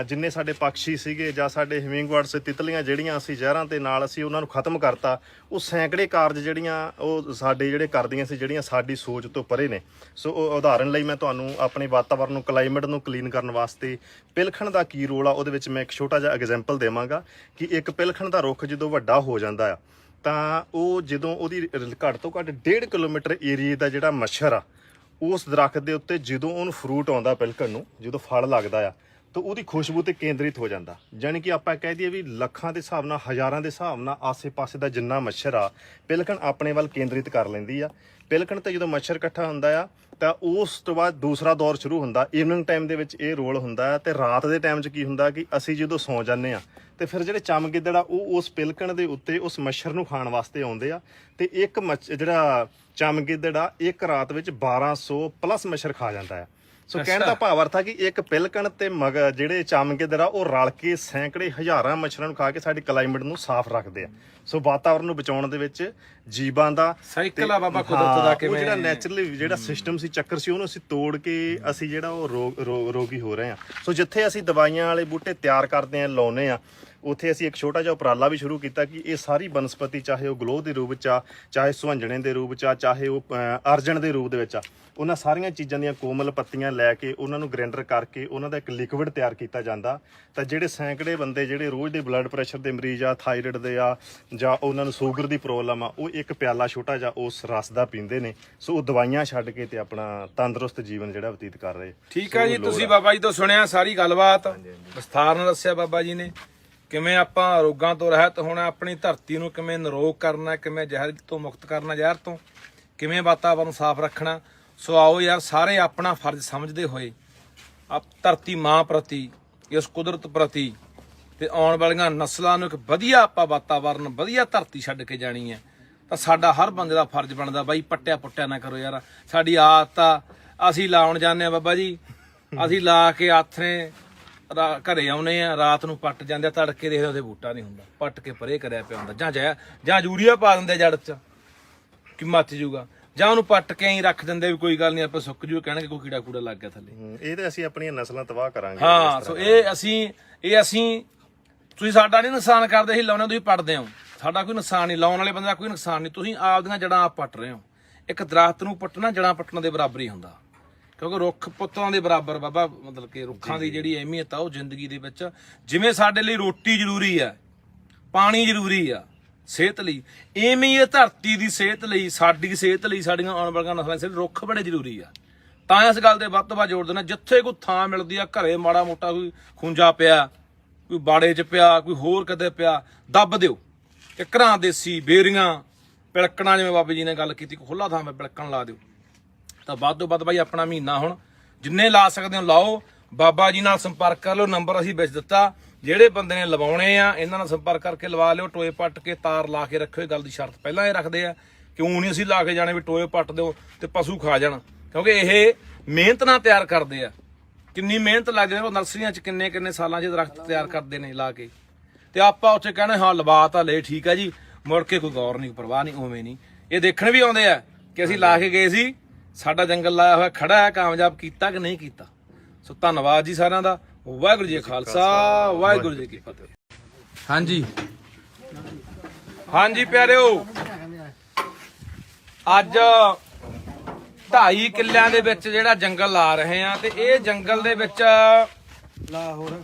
ਜਿੰਨੇ ਸਾਡੇ ਪੰਛੀ ਸੀਗੇ ਜਾਂ ਸਾਡੇ ਹਿਮਿੰਗਬਰਡਸ ਤਿਤਲੀਆਂ ਜਿਹੜੀਆਂ ਅਸੀਂ ਜ਼ਹਿਰਾਂ ਦੇ ਨਾਲ ਅਸੀਂ ਉਹਨਾਂ ਨੂੰ ਖਤਮ ਕਰਤਾ। ਉਹ ਸੈਂਕੜੇ ਕਾਰਜ ਜਿਹੜੀਆਂ ਉਹ ਸਾਡੇ ਜਿਹੜੇ ਕਰਦੀਆਂ ਸੀ ਜਿਹੜੀਆਂ ਸਾਡੀ ਸੋਚ ਤੋਂ ਪਰੇ ਨੇ। ਸੋ ਉਦਾਹਰਨ ਲਈ ਮੈਂ ਤੁਹਾਨੂੰ ਆਪਣੇ ਵਾਤਾਵਰਨ ਨੂੰ ਕਲਾਈਮੇਟ ਨੂੰ ਕਲੀਨ ਕਰਨ ਵਾਸਤੇ ਪਿਲਖਣ ਦਾ ਕੀ ਰੋਲ ਆ ਉਹਦੇ ਵਿੱਚ ਮੈਂ ਇੱਕ ਛੋਟਾ ਜਿਹਾ ਐਗਜ਼ਾਮਪਲ ਦੇਵਾਂਗਾ ਕਿ ਇੱਕ ਪਿਲਖਣ ਦਾ ਰੁੱਖ ਜਦੋਂ ਵੱਡਾ ਹੋ ਜਾਂਦਾ ਆ ਤਾਂ ਉਹ ਜਦੋਂ ਉਹਦੀ ਘੱਟ ਤੋਂ ਘੱਟ 1.5 ਕਿਲੋਮੀਟਰ ਏਰੀਏ ਦਾ ਜਿਹੜਾ ਮੱਛਰ ਆ ਉਸ ਦਰਖਤ ਦੇ ਉੱਤੇ ਜਦੋਂ ਉਹਨੂੰ ਫਰੂਟ ਆਉਂਦਾ ਪਿਲਖਣ ਨੂੰ, ਜਦੋਂ ਫਲ ਲੱਗਦਾ ਆ ਤਾਂ ਉਹਦੀ ਖੁਸ਼ਬੂ ਤੇ ਕੇਂਦਰਿਤ ਹੋ ਜਾਂਦਾ। ਜਾਣੀ ਕਿ ਆਪਾਂ ਕਹਿ ਦਈਏ ਵੀ ਲੱਖਾਂ ਦੇ ਹਿਸਾਬ ਨਾਲ, ਹਜ਼ਾਰਾਂ ਦੇ ਹਿਸਾਬ ਨਾਲ ਆਸੇ-ਪਾਸੇ ਦਾ ਜਿੰਨਾ ਮੱਛਰ ਆ ਪਿਲਖਣ ਆਪਣੇ ਵੱਲ ਕੇਂਦਰਿਤ ਕਰ ਲੈਂਦੀ ਆ। ਪਿਲਖਣ ਤੇ ਜਦੋਂ ਮੱਛਰ ਇਕੱਠਾ ਹੁੰਦਾ ਆ ਤਾਂ ਉਸ ਤੋਂ ਬਾਅਦ ਦੂਸਰਾ ਦੌਰ ਸ਼ੁਰੂ ਹੁੰਦਾ। ਈਵਨਿੰਗ ਟਾਈਮ ਦੇ ਵਿੱਚ ਇਹ ਰੋਲ ਹੁੰਦਾ ਹੈ ਤੇ ਰਾਤ ਦੇ ਟਾਈਮ 'ਚ ਕੀ ਹੁੰਦਾ ਕਿ ਅਸੀਂ ਜਦੋਂ ਸੌਂ ਜਾਂਦੇ ਆ ਤੇ ਫਿਰ ਜਿਹੜੇ ਚਮਗਿੱਦੜ ਆ ਉਹ ਉਸ ਪਿਲਕਣ ਦੇ ਉੱਤੇ ਉਸ ਮੱਛਰ ਨੂੰ ਖਾਣ ਵਾਸਤੇ ਆਉਂਦੇ ਆ ਤੇ ਇੱਕ ਜਿਹੜਾ ਚਮਗਿੱਦੜ ਆ ਇੱਕ ਰਾਤ ਵਿੱਚ 1200 ਪਲੱਸ ਮੱਛਰ ਖਾ ਜਾਂਦਾ ਆ। ਸੋ ਕਹਿਣ ਦਾ ਭਾਵ ਅਰਥ ਆ ਕਿ ਇੱਕ ਪਿਲਕਣ ਤੇ ਜਿਹੜੇ ਚਮਗਿੱਦੜ ਆ ਉਹ ਰਲ ਕੇ ਸੈਂਕੜੇ ਹਜ਼ਾਰਾਂ ਮੱਛਰਾਂ ਨੂੰ ਖਾ ਕੇ ਸਾਡੇ ਕਲਾਈਮੇਟ ਨੂੰ ਸਾਫ਼ ਰੱਖਦੇ ਆ। ਸੋ ਵਾਤਾਵਰਨ ਨੂੰ ਬਚਾਉਣ ਦੇ ਵਿੱਚ ਜੀਵਾਂ ਦਾ ਸਾਈਕਲ ਆ ਬਾਬਾ ਕੁਦਰਤ ਦਾ ਕਿਵੇਂ ਜਿਹੜਾ ਨੈਚੁਰਲੀ ਜਿਹੜਾ ਸਿਸਟਮ ਸੀ, ਚੱਕਰ ਸੀ, ਉਹਨੂੰ ਅਸੀਂ ਤੋੜ ਕੇ ਅਸੀਂ ਜਿਹੜਾ ਉਹ ਰੋਗੀ ਹੋ ਰਹੇ ਆ। ਸੋ ਜਿੱਥੇ ਅਸੀਂ ਦਵਾਈਆਂ ਵਾਲੇ ਬੂਟੇ ਤਿਆਰ ਕਰਦੇ ਆ, ਲਾਉਨੇ ਆ, ਉੱਥੇ ਅਸੀਂ ਇੱਕ ਛੋਟਾ ਜਿਹਾ ਉਪਰਾਲਾ ਵੀ ਸ਼ੁਰੂ ਕੀਤਾ ਕਿ ਇਹ ਸਾਰੀ ਬਨਸਪਤੀ ਚਾਹੇ ਉਹ ਗਲੋਹ ਦੇ ਰੂਪ 'ਚ ਆ, ਚਾਹੇ ਸੁਹੰਜਣੇ ਦੇ ਰੂਪ 'ਚ ਆ, ਚਾਹੇ ਉਹ ਅਰਜਨ ਦੇ ਰੂਪ ਦੇ ਵਿੱਚ ਆ, ਉਹਨਾਂ ਸਾਰੀਆਂ ਚੀਜ਼ਾਂ ਦੀਆਂ ਕੋਮਲ ਪੱਤੀਆਂ ਲੈ ਕੇ ਉਹਨਾਂ ਨੂੰ ਗ੍ਰਾਈਂਡਰ ਕਰਕੇ ਉਹਨਾਂ ਦਾ ਇੱਕ ਲਿਕਵਿਡ ਤਿਆਰ ਕੀਤਾ ਜਾਂਦਾ। ਤਾਂ ਜਿਹੜੇ ਸੈਂਕੜੇ ਬੰਦੇ ਜਿਹੜੇ ਰੋਜ਼ ਦੇ ਬਲੱਡ ਪ੍ਰੈਸ਼ਰ ਦੇ ਮਰੀਜ਼ ਆ, ਥਾਇਰਾਇਡ ਦੇ ਆ, ਜਾਂ ਉਹਨਾਂ ਨੂੰ ਸ਼ੂਗਰ ਦੀ ਪ੍ਰੋਬਲਮ ਆ, ਉਹ ਇੱਕ ਪਿਆਲਾ ਛੋਟਾ ਜਿਹਾ ਉਸ ਰਸ ਦਾ ਪੀਂਦੇ ਨੇ। ਸੋ ਉਹ ਦਵਾਈਆਂ ਛੱਡ ਕੇ ਤੇ ਆਪਣਾ ਤੰਦਰੁਸਤ ਜੀਵਨ ਜਿਹੜਾ ਬਤੀਤ ਕਰ ਰਹੇ। ਠੀਕ ਆ ਜੀ, ਤੁਸੀਂ ਬਾਬਾ ਜੀ ਤੋਂ ਸੁਣਿਆ ਸਾਰੀ ਗੱਲਬਾਤ, ਵਿਸਥਾਰ ਨਾਲ ਦੱਸਿਆ ਬਾਬਾ ਜੀ ਨੇ ਕਿਵੇਂ ਆਪਾਂ ਰੋਗਾਂ ਤੋਂ ਰਹਿਤ ਹੋਣਾ, ਆਪਣੀ ਧਰਤੀ ਨੂੰ ਕਿਵੇਂ ਨਿਰੋਗ ਕਰਨਾ, ਕਿਵੇਂ ਜ਼ਹਿਰ ਤੋਂ ਮੁਕਤ ਕਰਨਾ, ਜ਼ਹਿਰ ਤੋਂ ਕਿਵੇਂ ਵਾਤਾਵਰਨ ਸਾਫ਼ ਰੱਖਣਾ। ਸੋ ਆਓ ਯਾਰ ਸਾਰੇ ਆਪਣਾ ਫਰਜ਼ ਸਮਝਦੇ ਹੋਏ ਧਰਤੀ ਮਾਂ ਪ੍ਰਤੀ, ਇਸ ਕੁਦਰਤ ਪ੍ਰਤੀ ਤੇ ਆਉਣ ਵਾਲੀਆਂ ਨਸਲਾਂ ਨੂੰ ਇੱਕ ਵਧੀਆ ਆਪਾਂ ਵਾਤਾਵਰਨ, ਵਧੀਆ ਧਰਤੀ ਛੱਡ ਕੇ ਜਾਣੀ ਹੈ। ਤਾਂ ਸਾਡਾ ਹਰ ਬੰਦੇ ਦਾ ਫਰਜ਼ ਬਣਦਾ ਬਾਈ, ਪੱਟਿਆ ਪੁੱਟਿਆ ਨਾ ਕਰੋ ਯਾਰ। ਸਾਡੀ ਆਦਤ ਆ, ਅਸੀਂ ਲਾਉਣ ਜਾਂਦੇ ਆ ਬਾਬਾ ਜੀ, ਅਸੀਂ ਲਾ ਕੇ ਆਥਰੇ ਘਰੇ ਆਉਨੇ ਆ, ਰਾਤ ਨੂੰ ਪੱਟ ਜਾਂਦੇ ਆ, ਤੜਕੇ ਦੇਖਦੇ ਉਹਦੇ ਬੂਟਾ ਨਹੀਂ ਹੁੰਦਾ, ਪੱਟ ਕੇ ਪਰੇ ਕਰਿਆ ਪਿਆ ਹੁੰਦਾ। ਜਾਂ ਯੂਰੀਆ ਪਾ ਦਿੰਦੇ ਜੜ 'ਚ ਕਿ ਮੱਚ ਜੂਗਾ, ਜਾਂ ਉਹਨੂੰ ਪੱਟ ਕੇ ਹੀ ਰੱਖ ਦਿੰਦੇ ਵੀ ਕੋਈ ਗੱਲ ਨਹੀਂ ਆਪੇ ਸੁੱਕ ਜੂ, ਕਹਿਣਗੇ ਕੋਈ ਕੀੜਾ ਕੂੜਾ ਲੱਗ ਗਿਆ ਥੱਲੇ। ਇਹ ਤੇ ਅਸੀਂ ਆਪਣੀਆਂ ਨਸਲਾਂ ਤਬਾਹ ਕਰਾਂਗੇ। ਹਾਂ, ਸੋ ਇਹ ਅਸੀਂ ਤੁਸੀਂ ਸਾਡਾ ਨਹੀਂ ਨੁਕਸਾਨ ਕਰਦੇ, ਅਸੀਂ ਲਾਉਣੇ ਤੁਸੀਂ ਪੱਟਦੇ ਹੋ, ਸਾਡਾ ਕੋਈ ਨੁਕਸਾਨ ਨਹੀਂ, ਲਾਉਣ ਵਾਲੇ ਬੰਦੇ ਦਾ ਕੋਈ ਨੁਕਸਾਨ ਨਹੀਂ। ਤੁਸੀਂ ਆਪਦੀਆਂ ਜੜਾਂ ਆਪ ਪੱਟ ਰਹੇ ਹੋ। ਇੱਕ ਦਰਖਤ ਨੂੰ ਪੱਟਣਾ ਜੜਾਂ ਪੱਟਣ ਦੇ ਬਰਾਬਰ ਹੀ ਹੁੰਦਾ, ਕਿਉਂਕਿ ਰੁੱਖ ਪੁੱਤਾਂ ਦੇ ਬਰਾਬਰ ਬਾਬਾ, ਮਤਲਬ ਕਿ ਰੁੱਖਾਂ ਦੀ ਜਿਹੜੀ ਅਹਿਮੀਅਤ ਆ ਉਹ ਜ਼ਿੰਦਗੀ ਦੇ ਵਿੱਚ, ਜਿਵੇਂ ਸਾਡੇ ਲਈ ਰੋਟੀ ਜ਼ਰੂਰੀ ਆ, ਪਾਣੀ ਜ਼ਰੂਰੀ ਆ ਸਿਹਤ ਲਈ, ਐਵੇਂ ਇਹ ਧਰਤੀ ਦੀ ਸਿਹਤ ਲਈ, ਸਾਡੀ ਸਿਹਤ ਲਈ, ਸਾਡੀਆਂ ਆਉਣ ਵਾਲੀਆਂ ਨਸਲਾਂ ਲਈ ਰੁੱਖ ਬੜੇ ਜ਼ਰੂਰੀ ਆ। ਤਾਂ ਇਸ ਗੱਲ ਦੇ ਵੱਧ ਤੋਂ ਵੱਧ ਜ਼ੋਰ ਦੇਣਾ, ਜਿੱਥੇ ਕੋਈ ਥਾਂ ਮਿਲਦੀ ਆ, ਘਰੇ ਮਾੜਾ ਮੋਟਾ ਕੋਈ ਖੁੰਝਾ ਪਿਆ, ਕੋਈ ਬਾੜੇ 'ਚ ਪਿਆ, ਕੋਈ ਹੋਰ ਕਿਤੇ ਪਿਆ, ਦੱਬ ਦਿਓ। ਤੇ ਘਰਾਂ ਦੇਸੀ ਬੇਰੀਆਂ, ਪਿਲਕਣਾ, ਜਿਵੇਂ ਬਾਬੇ ਜੀ ਨੇ ਗੱਲ ਕੀਤੀ, ਖੁੱਲਾ ਥਾਂ 'ਤੇ ਪਿਲਕਣ ਲਾ ਦਿਓ। ਤਾਂ ਵੱਧ ਤੋਂ ਵੱਧ ਬਾਈ ਆਪਣਾ ਮਹੀਨਾ ਹੁਣ ਜਿੰਨੇ ਲਾ ਸਕਦੇ ਹੋ ਲਾਓ। ਬਾਬਾ ਜੀ ਨਾਲ ਸੰਪਰਕ ਕਰ ਲਓ, ਨੰਬਰ ਅਸੀਂ ਵਿੱਚ ਦਿੱਤਾ। ਜਿਹੜੇ ਬੰਦੇ ਨੇ ਲਵਾਉਣੇ ਆ ਇਹਨਾਂ ਨਾਲ ਸੰਪਰਕ ਕਰਕੇ ਲਵਾ ਲਿਓ। ਟੋਏ ਪੱਟ ਕੇ ਤਾਰ ਲਾ ਕੇ ਰੱਖਿਓ, ਇਹ ਗੱਲ ਦੀ ਸ਼ਰਤ ਪਹਿਲਾਂ ਇਹ ਰੱਖਦੇ ਆ, ਕਿਉਂ ਨਹੀਂ ਅਸੀਂ ਲਾ ਕੇ ਜਾਣੇ ਵੀ ਟੋਏ ਪੱਟ ਦਿਓ ਤੇ ਪਸ਼ੂ ਖਾ ਜਾਣ, ਕਿਉਂਕਿ ਇਹ ਮਿਹਨਤ ਨਾਲ ਤਿਆਰ ਕਰਦੇ ਆ। ਕਿੰਨੀ ਮਿਹਨਤ ਲੱਗਦੀ ਹੈ, ਉਹ ਨਰਸਰੀਆਂ 'ਚ ਕਿੰਨੇ ਕਿੰਨੇ ਸਾਲਾਂ 'ਚ ਦਰਖਤ ਤਿਆਰ ਕਰਦੇ ਨੇ ਲਾ ਕੇ, ਤੇ ਆਪਾਂ ਉੱਥੇ ਕਹਿੰਦੇ ਹਾਂ ਲਵਾ ਤਾਂ ਲੈ ਠੀਕ ਆ ਜੀ, ਮੁੜ ਕੇ ਕੋਈ ਗੌਰ ਨਹੀਂ, ਪਰਵਾਹ ਨਹੀਂ, ਉਵੇਂ ਨਹੀਂ। ਇਹ ਦੇਖਣ ਵੀ ਆਉਂਦੇ ਆ ਕਿ ਅਸੀਂ ਲਾ ਕੇ ਗਏ ਸੀ, ਸਾਡਾ ਜੰਗਲ ਲਾਇਆ ਹੋਇਆ ਖੜਾ ਹੈ, ਕਾਮਯਾਬ ਕੀਤਾ ਕਿ ਨਹੀਂ ਕੀਤਾ। ਸੋ ਧੰਨਵਾਦ ਜੀ ਸਾਰਿਆਂ ਦਾ। ਵਾਹਿਗੁਰੂ ਜੀ ਕਾ ਖਾਲਸਾ, ਵਾਹਿਗੁਰੂ ਜੀ ਕੀ ਫਤਿਹ। ਹਾਂਜੀ ਹਾਂਜੀ ਪਿਆਰਿਓ, ਅੱਜ 2.5 ਕਿੱਲਿਆਂ ਦੇ ਵਿੱਚ ਜਿਹੜਾ ਜੰਗਲ ਲਾ ਰਹੇ ਆ, ਤੇ ਇਹ ਜੰਗਲ ਦੇ ਵਿੱਚ ਲਾ ਹੋਰ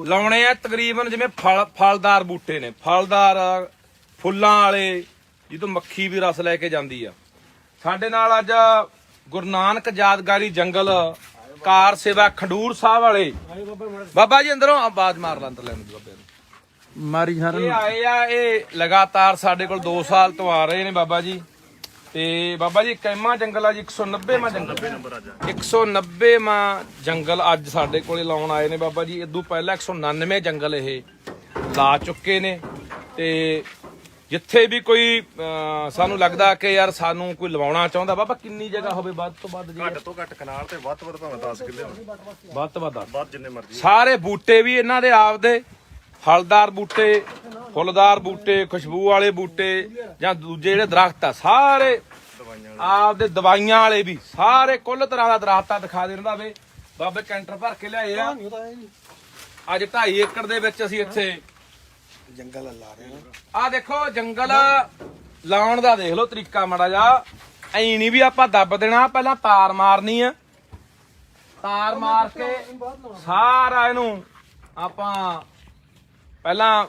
ਲਾਉਣੇ ਆ ਤਕਰੀਬਨ ਜਿਵੇਂ ਫਲਦਾਰ ਬੂਟੇ ਨੇ, ਫਲਦਾਰ ਫੁੱਲਾਂ ਵਾਲੇ, ਜਿੱਦੋਂ ਮੱਖੀ ਵੀ ਰਸ ਲੈ ਕੇ ਜਾਂਦੀ ਆ। ਸਾਡੇ ਨਾਲ ਅੱਜ ਗੁਰੂ ਨਾਨਕ ਯਾਦਗਾਰੀ ਜੰਗਲ ਕਾਰ ਸੇਵਾ ਖਡੂਰ ਸਾਹਿਬ ਵਾਲੇ ਬਾਬਾ ਜੀ ਅੰਦਰੋਂ ਆਵਾਜ਼ ਮਾਰ ਲਾਂ ਅੰਦਰ ਲੈਣ ਦੀ ਬਾਬੇ ਨੂੰ। ਮਾਰੀ ਸਾਰਿਆਂ ਇਹ ਨੂੰ। ਆਏ ਆ, ਇਹ ਲਗਾਤਾਰ ਸਾਡੇ ਕੋਲ 2 ਸਾਲ ਤੋਂ ਆ ਰਹੇ ਨੇ ਬਾਬਾ ਜੀ। ਤੇ ਬਾਬਾ ਜੀ ਕੈਮਾ ਜੰਗਲ ਆ ਜੀ, 190ਵਾਂ ਜੰਗਲ, 190ਵਾਂ ਜੰਗਲ ਅੱਜ ਸਾਡੇ ਕੋਲੇ ਲਾਉਣ ਆਏ ਨੇ ਬਾਬਾ ਜੀ। ਇਦੋਂ ਪਹਿਲਾਂ 199 ਜੰਗਲ ਇਹ ਲਾ ਚੁੱਕੇ ਨੇ। ਤੇ ਜਿੱਥੇ ਵੀ ਕੋਈ ਸਾਨੂੰ ਲੱਗਦਾ ਕਿ ਯਾਰ ਸਾਨੂੰ ਕੋਈ ਲਵਾਉਣਾ ਚਾਹੁੰਦਾ, ਬਾਬਾ ਕਿੰਨੀ ਜਗ੍ਹਾ ਹੋਵੇ ਵੱਧ ਤੋਂ ਵੱਧ ਜੀ? ਘੱਟ ਤੋਂ ਘੱਟ ਕਨਾਲ ਤੇ ਵੱਧ ਤੋਂ ਵੱਧ ਭਾਵੇਂ 10 ਕਿੱਲੇ ਹੋਣ, ਵੱਧ ਤੋਂ ਵੱਧ ਵੱਧ ਜਿੰਨੇ ਮਰਜ਼ੀ। ਸਾਰੇ ਬੂਟੇ ਵੀ ਇਹਨਾਂ ਦੇ ਆਪਦੇ, ਫਲਦਾਰ ਬੂਟੇ, ਫੁੱਲਦਾਰ ਬੂਟੇ, ਖੁਸ਼ਬੂ ਵਾਲੇ ਬੂਟੇ ਜਾਂ ਦੂਜੇ ਜਿਹੜੇ ਦਰਖਤ ਆ, ਸਾਰੇ ਆਪਦੇ ਦਵਾਈਆਂ ਵਾਲੇ ਵੀ, ਸਾਰੇ ਕੁੱਲ ਤਰ੍ਹਾਂ ਦਾ ਦਰਖਤ ਆ। ਦਿਖਾ ਦੇ ਰਹਿੰਦਾ ਵੇ ਬਾਬੇ, ਕੈਂਟਰ ਭਰ ਕੇ ਲਿਆਏ ਆ। ਅੱਜ 2.5 ਏਕੜ ਦੇ ਵਿੱਚ ਅਸੀਂ ਇੱਥੇ ਜੰਗਲ ਲਾ ਰਹੇ ਹਾਂ। ਆ ਦੇਖੋ ਜੰਗਲ ਲਾਉਣ ਦਾ ਦੇਖ ਲਓ ਤਰੀਕਾ ਮਾੜਾ ਜਾ। ਐਂ ਨਹੀਂ ਵੀ ਆਪਾਂ ਦੱਬ ਦੇਣਾ, ਪਹਿਲਾਂ ਤਾਰ ਮਾਰਨੀ ਆ, ਤਾਰ ਮਾਰ ਕੇ ਸਾਰਾ ਇਹਨੂੰ ਆਪਾਂ ਪਹਿਲਾਂ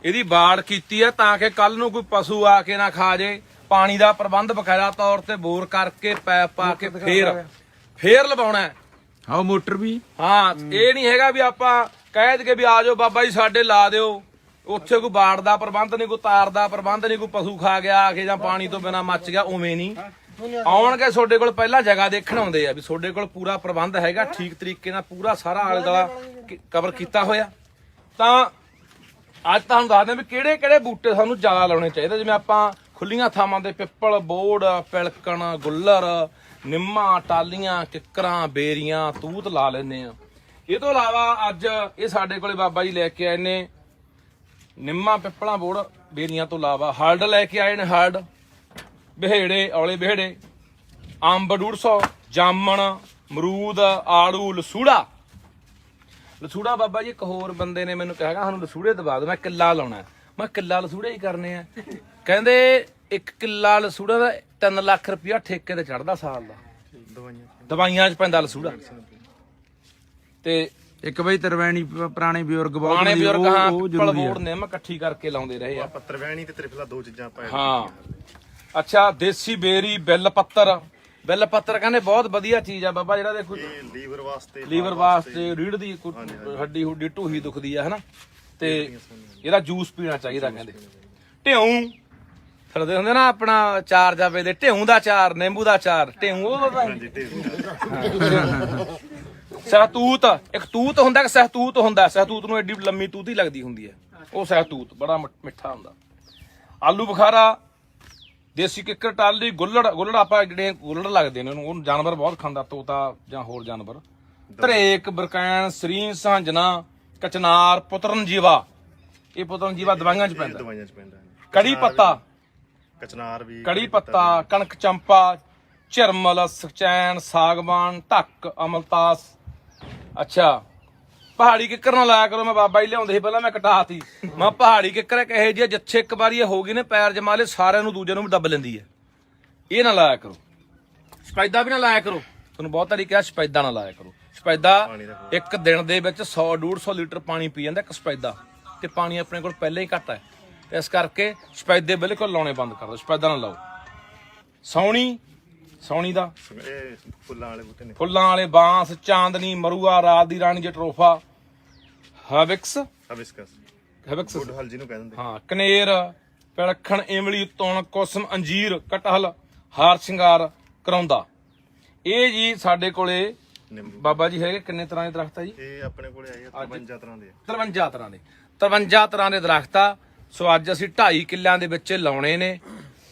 ਇਹਦੀ ਬਾੜ ਕੀਤੀ ਹੈ ਤਾਂ ਕਿ ਕੱਲ ਨੂੰ ਕੋਈ ਪਸ਼ੂ ਆ ਕੇ ਨਾ ਖਾ ਜੇ। ਪਾਣੀ ਦਾ ਪ੍ਰਬੰਧ ਬਕਾਇਦਾ ਤੌਰ ਤੇ ਬੋਰ ਕਰਕੇ ਪੈਪ ਪਾ ਕੇ ਫੇਰ ਲਵਾਉਣਾ ਹੈ। ਆਓ ਮੋਟਰ ਵੀ। ਹਾਂ, ਇਹ ਨਹੀਂ ਹੈਗਾ ਵੀ ਆਪਾਂ ਕਹਿ ਦਈਏ ਵੀ ਆ ਜਾਓ ਬਾਬਾ ਜੀ ਸਾਡੇ ਲਾ ਦਿਓ, ਉੱਥੇ ਕੋਈ ਬਾੜ ਦਾ ਪ੍ਰਬੰਧ ਨਹੀਂ, ਕੋਈ ਤਾਰ ਦਾ ਪ੍ਰਬੰਧ ਨਹੀਂ, ਕੋਈ ਪਸ਼ੂ ਖਾ ਗਿਆ ਆ ਕੇ ਜਾਂ ਪਾਣੀ ਤੋਂ ਬਿਨਾ ਮੱਚ ਗਿਆ, ਉਵੇਂ ਨਹੀਂ। ਆਉਣਗੇ ਤੁਹਾਡੇ ਕੋਲ ਪਹਿਲਾਂ ਜਗ੍ਹਾ ਦੇਖਣ ਆਉਂਦੇ ਆ ਵੀ ਤੁਹਾਡੇ ਕੋਲ ਪੂਰਾ ਪ੍ਰਬੰਧ ਹੈਗਾ, ਠੀਕ ਤਰੀਕੇ ਨਾਲ ਪੂਰਾ ਸਾਰਾ ਆਲੇ ਦੁਆਲਾ ਕਵਰ ਕੀਤਾ ਹੋਇਆ। ਤਾਂ ਅੱਜ ਤੁਹਾਨੂੰ ਦੱਸਦੇ ਵੀ ਕਿਹੜੇ ਕਿਹੜੇ ਬੂਟੇ ਸਾਨੂੰ ਜ਼ਿਆਦਾ ਲਾਉਣੇ ਚਾਹੀਦੇ। ਜਿਵੇਂ ਆਪਾਂ ਖੁੱਲੀਆਂ ਥਾਵਾਂ ਤੇ ਪਿੱਪਲ, ਬੋੜ, ਪਿਲਕਣ, ਗੁੱਲਰ, ਨਿੰਮਾਂ, ਟਾਲੀਆਂ, ਕਿੱਕਰਾਂ, ਬੇਰੀਆਂ, ਤੂਤ ਲਾ ਲੈਂਦੇ ਆ। ਇਹ ਤੋਂ ਇਲਾਵਾ ਅੱਜ ਇਹ ਸਾਡੇ ਕੋਲੇ ਬਾਬਾ ਜੀ ਲੈ ਕੇ ਆਏ ਨੇ ਨਿੰਮਾਂ, ਪਿੱਪਲਾਂ, ਬੋੜ, ਬੇਰੀਆਂ ਤੋਂ ਇਲਾਵਾ ਹਰਡ ਲੈ ਕੇ ਆਏ ਨੇ, ਹਰਡ, ਬਿਹੇੜੇ, ਔਲੇ ਬਿਹੜੇ, ਅੰਬ 150, ਜਾਮਣ, ਅਮਰੂਦ, ਆੜੂ, ਲਸੂੜਾ। ਲਸੂੜਾ ਬਾਬਾ ਜੀ ਇੱਕ ਹੋਰ ਬੰਦੇ ਨੇ ਮੈਨੂੰ ਕਿਹਾ ਸਾਨੂੰ ਲਸੂੜੇ ਦਵਾ ਦਿਓ, ਮੈਂ ਕਿੱਲਾ ਲਾਉਣਾ। ਮੈਂ ਕਿੱਲਾ ਲਸੂੜੇ ਹੀ ਕਰਨੇ ਆ। ਕਹਿੰਦੇ 1 ਕਿੱਲਾ ਲਸੂੜਾ ਦਾ 3 ਲੱਖ ਰੁਪਇਆ ਠੇਕੇ ਤੇ ਚੜਦਾ ਸਾਲ ਦਾ, ਦਵਾਈਆਂ 'ਚ ਪੈਂਦਾ ਲਸੂੜਾ। ਤੇ ਇੱਕ ਬਈ ਤਰਵੈਣੀ ਪੁਰਾਣੇ ਬਜ਼ੁਰਗ ਬਹੁਤ ਪੁਰਾਣੇ ਬਜ਼ੁਰਗ ਹਾਂ ਉਹ ਪਿੱਪਲ, ਜ਼ਰੂਰੀ ਆ। ਬੋੜ, ਨਿੰਮ ਇਕੱਠੀ ਕਰਕੇ ਲਾਉਂਦੇ ਰਹੇ ਆ। ਪੱਤਰਵੈਣੀ ਤੇ ਤ੍ਰਿਫਲਾ 2 ਚੀਜ਼ਾਂ ਆਪਾਂ ਹਾਂ, ਅੱਛਾ ਦੇਸੀ ਬੇਰੀ, ਬਿੱਲ ਪੱਤਰ। ਬਿੱਲ ਪੱਤਰ ਕਹਿੰਦੇ ਬਹੁਤ ਵਧੀਆ ਚੀਜ਼ ਆ ਬਾਬਾ, ਜਿਹੜਾ ਦੇਖੋ ਇਹ ਲੀਵਰ ਵਾਸਤੇ, ਲੀਵਰ ਵਾਸਤੇ, ਰੀੜ ਦੀ ਹੱਡੀ ਹੁੱਡੀ ਢੂਹੀ ਦੁਖਦੀ ਆ ਹਨਾ, ਤੇ ਇਹਦਾ ਜੂਸ ਪੀਣਾ ਚਾਹੀਦਾ। ਕਹਿੰਦੇ ਢਿਉਂ ਫਿਰਦੇ ਹੁੰਦੇ ਨਾ ਆਪਣਾ ਚਾਰ ਜਾਵੇ ਦੇ, ਢਿਉਂ ਦਾ ਚਾਰ, ਨਿੰਬੂ ਦਾ ਚਾਰ, ਢਿਉਂ ਉਹ ਸਹਿਤੂਤ, ਇੱਕ ਤੂਤ ਹੁੰਦਾ, ਇੱਕ ਸਹਿਤੂਤ ਹੁੰਦਾ। ਸਹਿਤੂਤ ਨੂੰ ਐਡੀ ਲੰਮੀ ਤੂਤੀ ਲੱਗਦੀ ਹੁੰਦੀ ਹੈ, ਉਹ ਸਹਿਤੂਤ ਬੜਾ ਮਿੱਠਾ ਹੁੰਦਾ। ਆਲੂ ਬੁਖਾਰਾ, ਦੇਸੀ ਕਿੱਕਰ, ਟਾਲੀ, ਗੁੱਲੜ। ਗੁੱਲੜ ਆਪਾਂ ਜਿਹੜੇ ਗੁੱਲੜ ਲੱਗਦੇ ਨੇ ਉਹਨੂੰ ਜਾਨਵਰ ਬਹੁਤ ਖਾਂਦਾ, ਤੋਤਾ ਜਾਂ ਹੋਰ ਜਾਨਵਰ। ਧਰੇਕ, ਬਰਕੈਨ, ਸਰੀਂ, ਸਾਂਝਣਾ, ਕਚਨਾਰ, ਪੁੱਤਰਨ ਜੀਵਾ। ਇਹ ਪੁੱਤਰਨ ਜੀਵਾ ਦਵਾਈਆਂ 'ਚ ਪੈਂਦਾ। ਦਵਾਈਆਂ 'ਚ ਪੈਂਦਾ। ਕੜੀ ਪੱਤਾ, ਕਚਨਾਰ ਵੀ, ਕੜੀ ਪੱਤਾ, ਕਣਕ ਚੰਪਾ, ਝਰਮਲ, ਸਚੈਨ, ਸਾਗਵਾਨ, ਢੱਕ, ਅਮਲਤਾਸ। ਅੱਛਾ, ਪਹਾੜੀ ਕਿੱਕਰ ਨਾ ਲਾਇਆ ਕਰੋ। ਮੈਂ ਬਾਬਾ ਜੀ ਲਿਆਉਂਦੇ ਸੀ ਪਹਿਲਾਂ, ਮੈਂ ਕਟਾਤੀ। ਮੈਂ ਪਹਾੜੀ ਕਿੱਕਰ ਇੱਕ ਇਹੋ ਜਿਹੀ ਜਿੱਥੇ ਇੱਕ ਵਾਰੀ ਇਹ ਹੋ ਗਈ ਨੇ ਪੈਰ ਜਮਾ ਲਏ, ਸਾਰਿਆਂ ਨੂੰ ਦੂਜੇ ਨੂੰ ਵੀ ਦੱਬ ਲੈਂਦੀ ਹੈ। ਇਹ ਨਾ ਲਾਇਆ ਕਰੋ। ਸਪੈਦਾ ਵੀ ਨਾ ਲਾਇਆ ਕਰੋ, ਤੁਹਾਨੂੰ ਬਹੁਤ ਵਾਰੀ ਕਿਹਾ ਸਪੈਦਾ ਨਾ ਲਾਇਆ ਕਰੋ। ਸਪੈਦਾ ਇੱਕ ਦਿਨ ਦੇ ਵਿੱਚ 100-150 ਲੀਟਰ ਪਾਣੀ ਪੀ ਜਾਂਦਾ ਇੱਕ ਸਪੈਦਾ, ਤੇ ਪਾਣੀ ਆਪਣੇ ਕੋਲ ਪਹਿਲਾਂ ਹੀ ਘੱਟ ਹੈ। ਇਸ ਕਰਕੇ ਸਪੈਦੇ ਬਿਲਕੁਲ ਲਾਉਣੇ ਬੰਦ ਕਰ ਦਿਓ, ਸਪੈਦਾ ਨਾ ਲਾਓ। ਸੌਣੀ, ਸੌਣੀ ਦਾ ਇਹ ਫੁੱਲਾਂ ਵਾਲੇ ਬੂਟੇ ਨੇ, ਫੁੱਲਾਂ ਵਾਲੇ, ਬਾਂਸ, ਚਾਂਦਨੀ, ਮਰੂਆ, ਰਾਤ ਦੀ ਰਾਣੀ, ਜਟਰੋਫਾ, ਹਵਿਕਸ, ਹਬਿਸਕਸ, ਗੁੱਡ ਹਲ ਜਿਹਨੂੰ ਕਹਿੰਦੇ। ਹਾਂ, ਕਨੇਰ, ਪਿਲਖਣ, ਇਮਲੀ, ਤੁਣ, ਕੁਸਮ, ਅੰਜੀਰ, ਕਟਹਲ, ਹਾਰ ਸ਼ਿੰਗਾਰ, ਕਰੌਂਦਾ। ਇਹ ਜੀ ਸਾਡੇ ਕੋਲੇ ਬਾਬਾ ਜੀ ਹੈਗੇ। ਕਿੰਨੇ ਤਰ੍ਹਾਂ ਦੇ ਦਰਖਤ ਆ ਜੀ? ਇਹ ਆਪਣੇ ਕੋਲੇ ਆਏ ਆ 53 ਤਰ੍ਹਾਂ ਦੇ। 53 ਤਰ੍ਹਾਂ ਦੇ, 53 ਤਰ੍ਹਾਂ ਦੇ ਦਰਖਤ ਆ। ਸੋ ਅੱਜ ਅਸੀਂ 2.5 ਕਿੱਲਿਆਂ ਦੇ ਵਿੱਚ ਲਾਉਣੇ ਨੇ।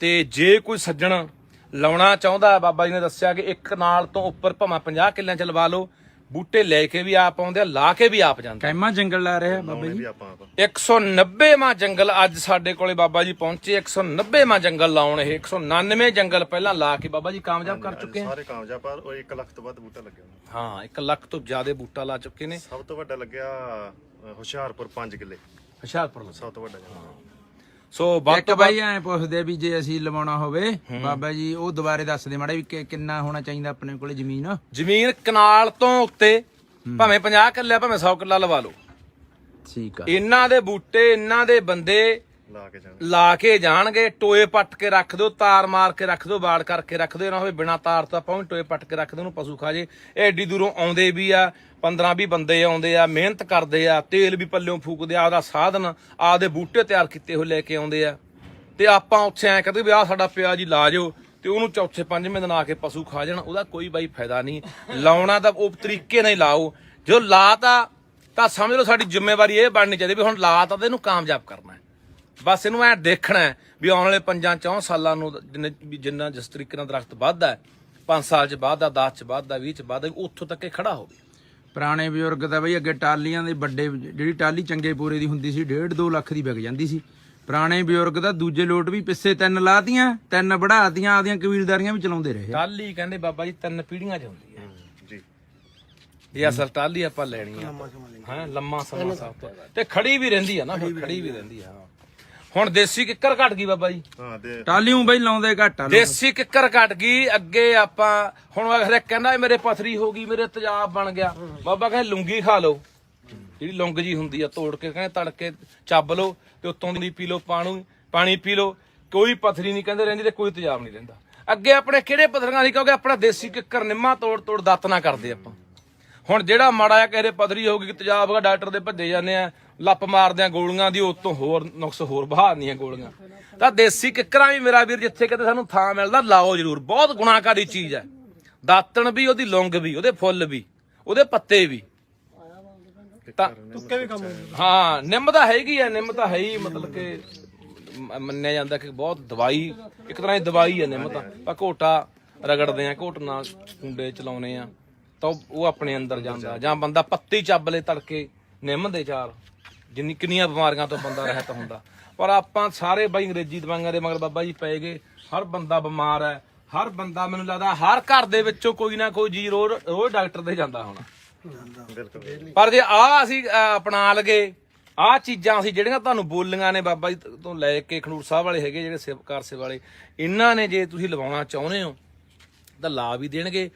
ਤੇ ਜੇ ਕੋਈ ਸੱਜਣ ਲਾਉਣਾ ਚਾਹੁੰਦਾ, ਬਾਬਾ ਜੀ ਨੇ ਦੱਸਿਆ ਕਿ ਇੱਕ ਨਾਲ ਤੋਂ ਉੱਪਰ ਭਾਵੇਂ 50 ਕਿੱਲਿਆਂ ਚ ਲਵਾ ਲਓ, ਬੂਟੇ ਲੈ ਕੇ ਵੀ ਆਪ ਆਉਂਦੇ ਆ, ਲਾ ਕੇ ਵੀ ਆਪ ਜਾਂਦੇ। ਕੈਮਾ ਜੰਗਲ ਲਾ ਰਿਹਾ ਬਾਬਾ ਲਾਉਣੇ ਜੀ। ਵੀ ਆਪਾਂ ਆਪ 190ਵਾਂ ਜੰਗਲ ਅੱਜ ਸਾਡੇ ਕੋਲੇ ਬਾਬਾ ਜੀ ਪਹੁੰਚੇ। 190ਵਾਂ ਜੰਗਲ ਲਾਉਣ, ਇਹ 199 ਜੰਗਲ ਪਹਿਲਾਂ ਲਾ ਕੇ ਬਾਬਾ ਜੀ ਕਾਮਯਾਬ ਕਰ ਚੁੱਕੇ ਆ। ਸਾਰੇ ਕਾਮਯਾਬ, ਪਰ ਉਹ 1 ਲੱਖ ਤੋਂ ਵੱਧ ਬੂਟਾ ਲੱਗਿਆ ਹੋਣਾ। ਹਾਂ 1 ਲੱਖ ਤੋਂ ਜ਼ਿਆਦਾ ਬੂਟਾ ਲਾ ਚੁੱਕੇ ਨੇ। ਸਭ ਤੋਂ ਵੱਡਾ ਲੱਗਿਆ ਹੁਸ਼ਿਆਰਪੁਰ 5 ਕਿੱਲੇ, ਹੁਸ਼ਿਆਰਪੁਰ ਲੱਗਾ। ਸਭ ਤੋਂ ਵੱਡਾ ਜੰਗਲ। ਸੋ ਵੱਧ ਇੱਕ ਤੋਂ ਬਾਈ ਐ ਪੁੱਛਦੇ ਵੀ ਜੇ ਅਸੀਂ ਲਵਾਉਣਾ ਹੋਵੇ ਬਾਬਾ ਜੀ, ਉਹ ਦੁਬਾਰੇ ਦੱਸ ਦੇ ਮਾੜਾ ਵੀ ਕਿੰਨਾ ਹੋਣਾ ਚਾਹੀਦਾ ਆਪਣੇ ਕੋਲੇ ਜ਼ਮੀਨ। ਜ਼ਮੀਨ ਕਨਾਲ ਤੋਂ ਉੱਤੇ ਭਾਵੇਂ 50 ਕਿੱਲੇ ਭਾਵੇਂ 100 ਕਿੱਲਾ ਲਵਾ ਲਓ। ਠੀਕ ਆ। ਇਹਨਾਂ ਦੇ ਬੂਟੇ, ਇਹਨਾਂ ਦੇ ਬੰਦੇ ਲਾ ਕੇ ਜਾਣਾ। ਲਾ ਕੇ ਜਾਣਗੇ। ਟੋਏ ਪੱਟ ਕੇ ਰੱਖ ਦਿਓ, ਤਾਰ ਮਾਰ ਕੇ ਰੱਖ ਦਿਓ, ਬਾੜ ਕਰਕੇ ਰੱਖ ਦਿਓ, ਨਾ ਹੋਵੇ ਬਿਨਾ ਤਾਰ ਤੋਂ ਆਪਾਂ ਟੋਏ ਪੱਟ ਕੇ ਰੱਖ ਦਿਓ, ਉਹਨੂੰ ਪਸ਼ੂ ਖਾ ਜੇ। ਇਹ ਐਡੀ ਦੂਰੋਂ ਆਉਂਦੇ ਵੀ ਆ, 15-20 ਬੰਦੇ ਆਉਂਦੇ ਆ, ਮਿਹਨਤ ਕਰਦੇ ਆ, ਤੇਲ ਵੀ ਪੱਲਿਓਂ ਫੂਕਦੇ ਆ, ਆਪਦਾ ਸਾਧਨ ਆਪਦੇ ਬੂਟੇ ਤਿਆਰ ਕੀਤੇ ਹੋਏ ਲੈ ਕੇ ਆਉਂਦੇ ਆ। ਤੇ ਆਪਾਂ ਉੱਥੇ ਐ ਕਹਿੰਦੇ ਵੀ ਆਹ ਸਾਡਾ ਪਿਆ ਜੀ ਲਾ ਜਾਓ, ਤੇ ਉਹਨੂੰ ਚੌਥੇ ਪੰਜਵੇਂ ਦਿਨ ਆ ਕੇ ਪਸ਼ੂ ਖਾ ਜਾਣ। ਉਹਦਾ ਕੋਈ ਬਾਈ ਫਾਇਦਾ ਨਹੀਂ। ਲਾਉਣਾ ਤਾਂ ਉਹ ਤਰੀਕੇ ਨਾਲ ਹੀ ਲਾਓ। ਜੋ ਲਾਤਾ ਤਾਂ ਸਮਝ ਲਓ ਸਾਡੀ ਜ਼ਿੰਮੇਵਾਰੀ ਇਹ ਬਣਨੀ ਚਾਹੀਦੀ ਵੀ ਹੁਣ ਲਾਤਾ ਤੇ ਇਹਨੂੰ ਕਾਮਯਾਬ ਕਰਨਾ ਹੈ। ਬਸ ਇਹਨੂੰ ਐ ਦੇਖਣਾ ਹੈ ਵੀ ਆਉਣ ਵਾਲੇ 5-4 ਸਾਲਾਂ ਨੂੰ ਜਿੰਨਾ ਜਿਸ ਤਰੀਕੇ ਨਾਲ ਦਰਖਤ ਵੱਧਦਾ, 5 ਸਾਲ ਚ ਵੱਧਦਾ, 10 ਚ ਵੱਧਦਾ, 20 ਚ ਵੱਧਦਾ, ਉੱਥੋਂ ਤੱਕ ਇਹ ਖੜਾ ਹੋਵੇ। ਪੁਰਾਣੇ ਬਜ਼ੁਰਗ ਤਾਂ ਬਈ ਅੱਗੇ ਟਾਲੀਆਂ ਦੇ ਵੱਡੇ, ਜਿਹੜੀ ਟਾਲੀ ਚੰਗੇ ਪੂਰੇ ਦੀ ਹੁੰਦੀ ਸੀ 1.5-2 ਲੱਖ ਦੀ ਵਿਕ ਜਾਂਦੀ ਸੀ। ਪੁਰਾਣੇ ਬਜ਼ੁਰਗ ਤਾਂ ਦੂਜੇ ਲੋਟ ਵੀ ਪਿੱਛੇ 3 ਲਾਤੀਆਂ, 3 ਵਧਾਤੀਆਂ, ਆਪਦੀਆਂ ਕਬੀਲਦਾਰੀਆਂ ਵੀ ਚਲਾਉਂਦੇ ਰਹੇ। ਟਾਹਲੀ ਕਹਿੰਦੇ ਬਾਬਾ ਜੀ 3 ਪੀੜ੍ਹੀਆਂ ਚ ਹੁੰਦੀ ਹੈ ਜੀ। ਇਹ ਅਸਲ ਟਾਹਲੀ ਆਪਾਂ ਲੈਣੀ ਆ ਹਾਂ, ਲੰਮਾ ਸਮਾਂ ਸਭ ਤੋਂ, ਤੇ ਖੜੀ ਵੀ ਰਹਿੰਦੀ ਆ ਨਾ, ਫਿਰ ਖੜੀ ਵੀ ਰਹਿੰਦੀ ਆ। ਹੁਣ ਦੇਸੀ ਕਿੱਕਰ ਘਟ ਗਈ ਬਾਬਾ ਜੀ। ਹਾਂ ਤੇ ਟਾਲੀਆਂ ਬਈ ਲਾਉਂਦੇ ਘੱਟ ਆ ਲੋਕ। ਦੇਸੀ ਕਿੱਕਰ ਘਟ ਗਈ। ਅੱਗੇ ਆਪਾਂ ਹੁਣ ਹਰੇਕ ਕਹਿੰਦਾ ਮੇਰੇ ਪਥਰੀ ਹੋ ਗਈ, ਮੇਰੇ ਤੇਜ਼ਾਬ ਬਣ ਗਿਆ। ਬਾਬਾ ਕਹਿੰਦੇ ਲੂੰਗੀ ਖਾ ਲਓ, ਜਿਹੜੀ ਲੌਂਗ ਜੀ ਹੁੰਦੀ ਆ, ਤੋੜ ਕੇ ਕਹਿੰਦੇ ਤੜਕੇ ਚੱਬ ਲਓ ਤੇ ਉੱਤੋਂ ਦੀ ਪੀ ਲਓ, ਪਾਣੀ ਪੀ ਲਓ, ਕੋਈ ਪਥਰੀ ਨਹੀਂ ਕਹਿੰਦੇ ਰਹਿੰਦੀ ਤੇ ਕੋਈ ਤੇਜ਼ਾਬ ਨਹੀਂ ਰਹਿੰਦਾ। ਅੱਗੇ ਆਪਣੇ ਕਿਹੜੇ ਪਥਰੀਆਂ ਸੀ, ਕਿਉਂਕਿ ਆਪਣਾ ਦੇਸੀ ਕਿੱਕਰ ਨਿੰਮਾ ਤੋੜ ਦਾਤ ਨਾ ਕਰਦੇ ਆਪਾਂ। ਹੁਣ ਜਿਹੜਾ ਮਾੜਾ ਆ ਕਿਸੇ ਪਥਰੀ ਹੋ ਗਈ, ਤੇਜ਼ਾਬ ਆ, ਡਾਕਟਰ ਦੇ ਭੱਜੇ ਜਾਂਦੇ ਆ, ਲੱਪ ਮਾਰਦੇ ਆ ਗੋਲੀਆਂ ਦੀ, ਉਤੋਂ ਹੋਰ ਨੁਕਸ ਹੋਰ ਬਹਾਦੀਆਂ ਗੋਲੀਆਂ। ਤਾਂ ਦੇਸੀ ਕਿੱਕਰਾਂ ਵੀ ਮੇਰਾ ਵੀਰ ਜਿੱਥੇ ਕਿਤੇ ਸਾਨੂੰ ਥਾਂ ਮਿਲਦਾ ਲਾਓ ਜ਼ਰੂਰ। ਬਹੁਤ ਗੁਣਾਕਾਰੀ ਚੀਜ਼ ਹੈ। ਦਾਤਣ ਵੀ, ਉਹਦੀ ਲੌਂਗ ਵੀ, ਉਹਦੇ ਫੁੱਲ ਵੀ, ਉਹਦੇ ਪੱਤੇ ਵੀ। ਤਾਂ ਤੁੱਕੇ ਵੀ ਕੰਮ ਹਾਂ ਨਿੰਮ ਤਾਂ ਹੈਗੀ ਆ, ਨਿੰਮ ਤਾਂ ਹੈ ਹੀ, ਮਤਲਬ ਕਿ ਮੰਨਿਆ ਜਾਂਦਾ ਕਿ ਬਹੁਤ ਦਵਾਈ, ਇੱਕ ਤਰ੍ਹਾਂ ਦੀ ਦਵਾਈ ਹੈ ਨਿੰਮ ਤਾਂ। ਆਪਾਂ ਘੋਟਾ ਰਗੜਦੇ ਆ, ਘੋਟ ਨਾਲ ਕੁੰਡੇ ਚਲਾਉਨੇ ਆ ਤਾਂ ਉਹ ਆਪਣੇ ਅੰਦਰ ਜਾਂਦਾ। ਜਾਂ ਬੰਦਾ ਪੱਤੀ ਚੱਬ ਲੈ ਤੜਕੇ ਨਿੰਮ ਦੇ ਚਾਰ, ਜਿੰਨੀ ਕਿੰਨੀਆਂ ਬਿਮਾਰੀਆਂ ਤੋਂ ਬੰਦਾ ਰਹਿਤ ਹੁੰਦਾ। ਪਰ ਆਪਾਂ ਸਾਰੇ ਬਾਈ ਅੰਗਰੇਜ਼ੀ ਦਵਾਈਆਂ ਦੇ ਮਗਰ ਬਾਬਾ ਜੀ ਪੈ ਗਏ। ਹਰ ਬੰਦਾ ਬਿਮਾਰ ਹੈ, ਹਰ ਬੰਦਾ, ਮੈਨੂੰ ਲੱਗਦਾ ਹਰ ਘਰ ਦੇ ਵਿੱਚੋਂ ਕੋਈ ਨਾ ਕੋਈ ਜੀ ਰੋਜ਼ ਡਾਕਟਰ ਦੇ ਜਾਂਦਾ ਹੋਣਾ। ਬਿਲਕੁਲ। ਪਰ ਜੇ ਅਸੀਂ ਅਪਣਾ ਲਗੇ ਆਹ ਚੀਜ਼ਾਂ ਅਸੀਂ ਜਿਹੜੀਆਂ ਤੁਹਾਨੂੰ ਬੋਲੀਆਂ ਨੇ ਬਾਬਾ ਜੀ ਤੋਂ ਲੈ ਕੇ ਖਡੂਰ ਸਾਹਿਬ ਵਾਲੇ ਹੈਗੇ ਜਿਹੜੇ ਸੇਵਕਾਰ ਸੇ ਵਾਲੇ, ਇਹਨਾਂ ਨੇ ਜੇ ਤੁਸੀਂ ਲਵਾਉਣਾ ਚਾਹੁੰਦੇ ਹੋ ਤਾਂ ਲਾ ਵੀ ਦੇਣਗੇ,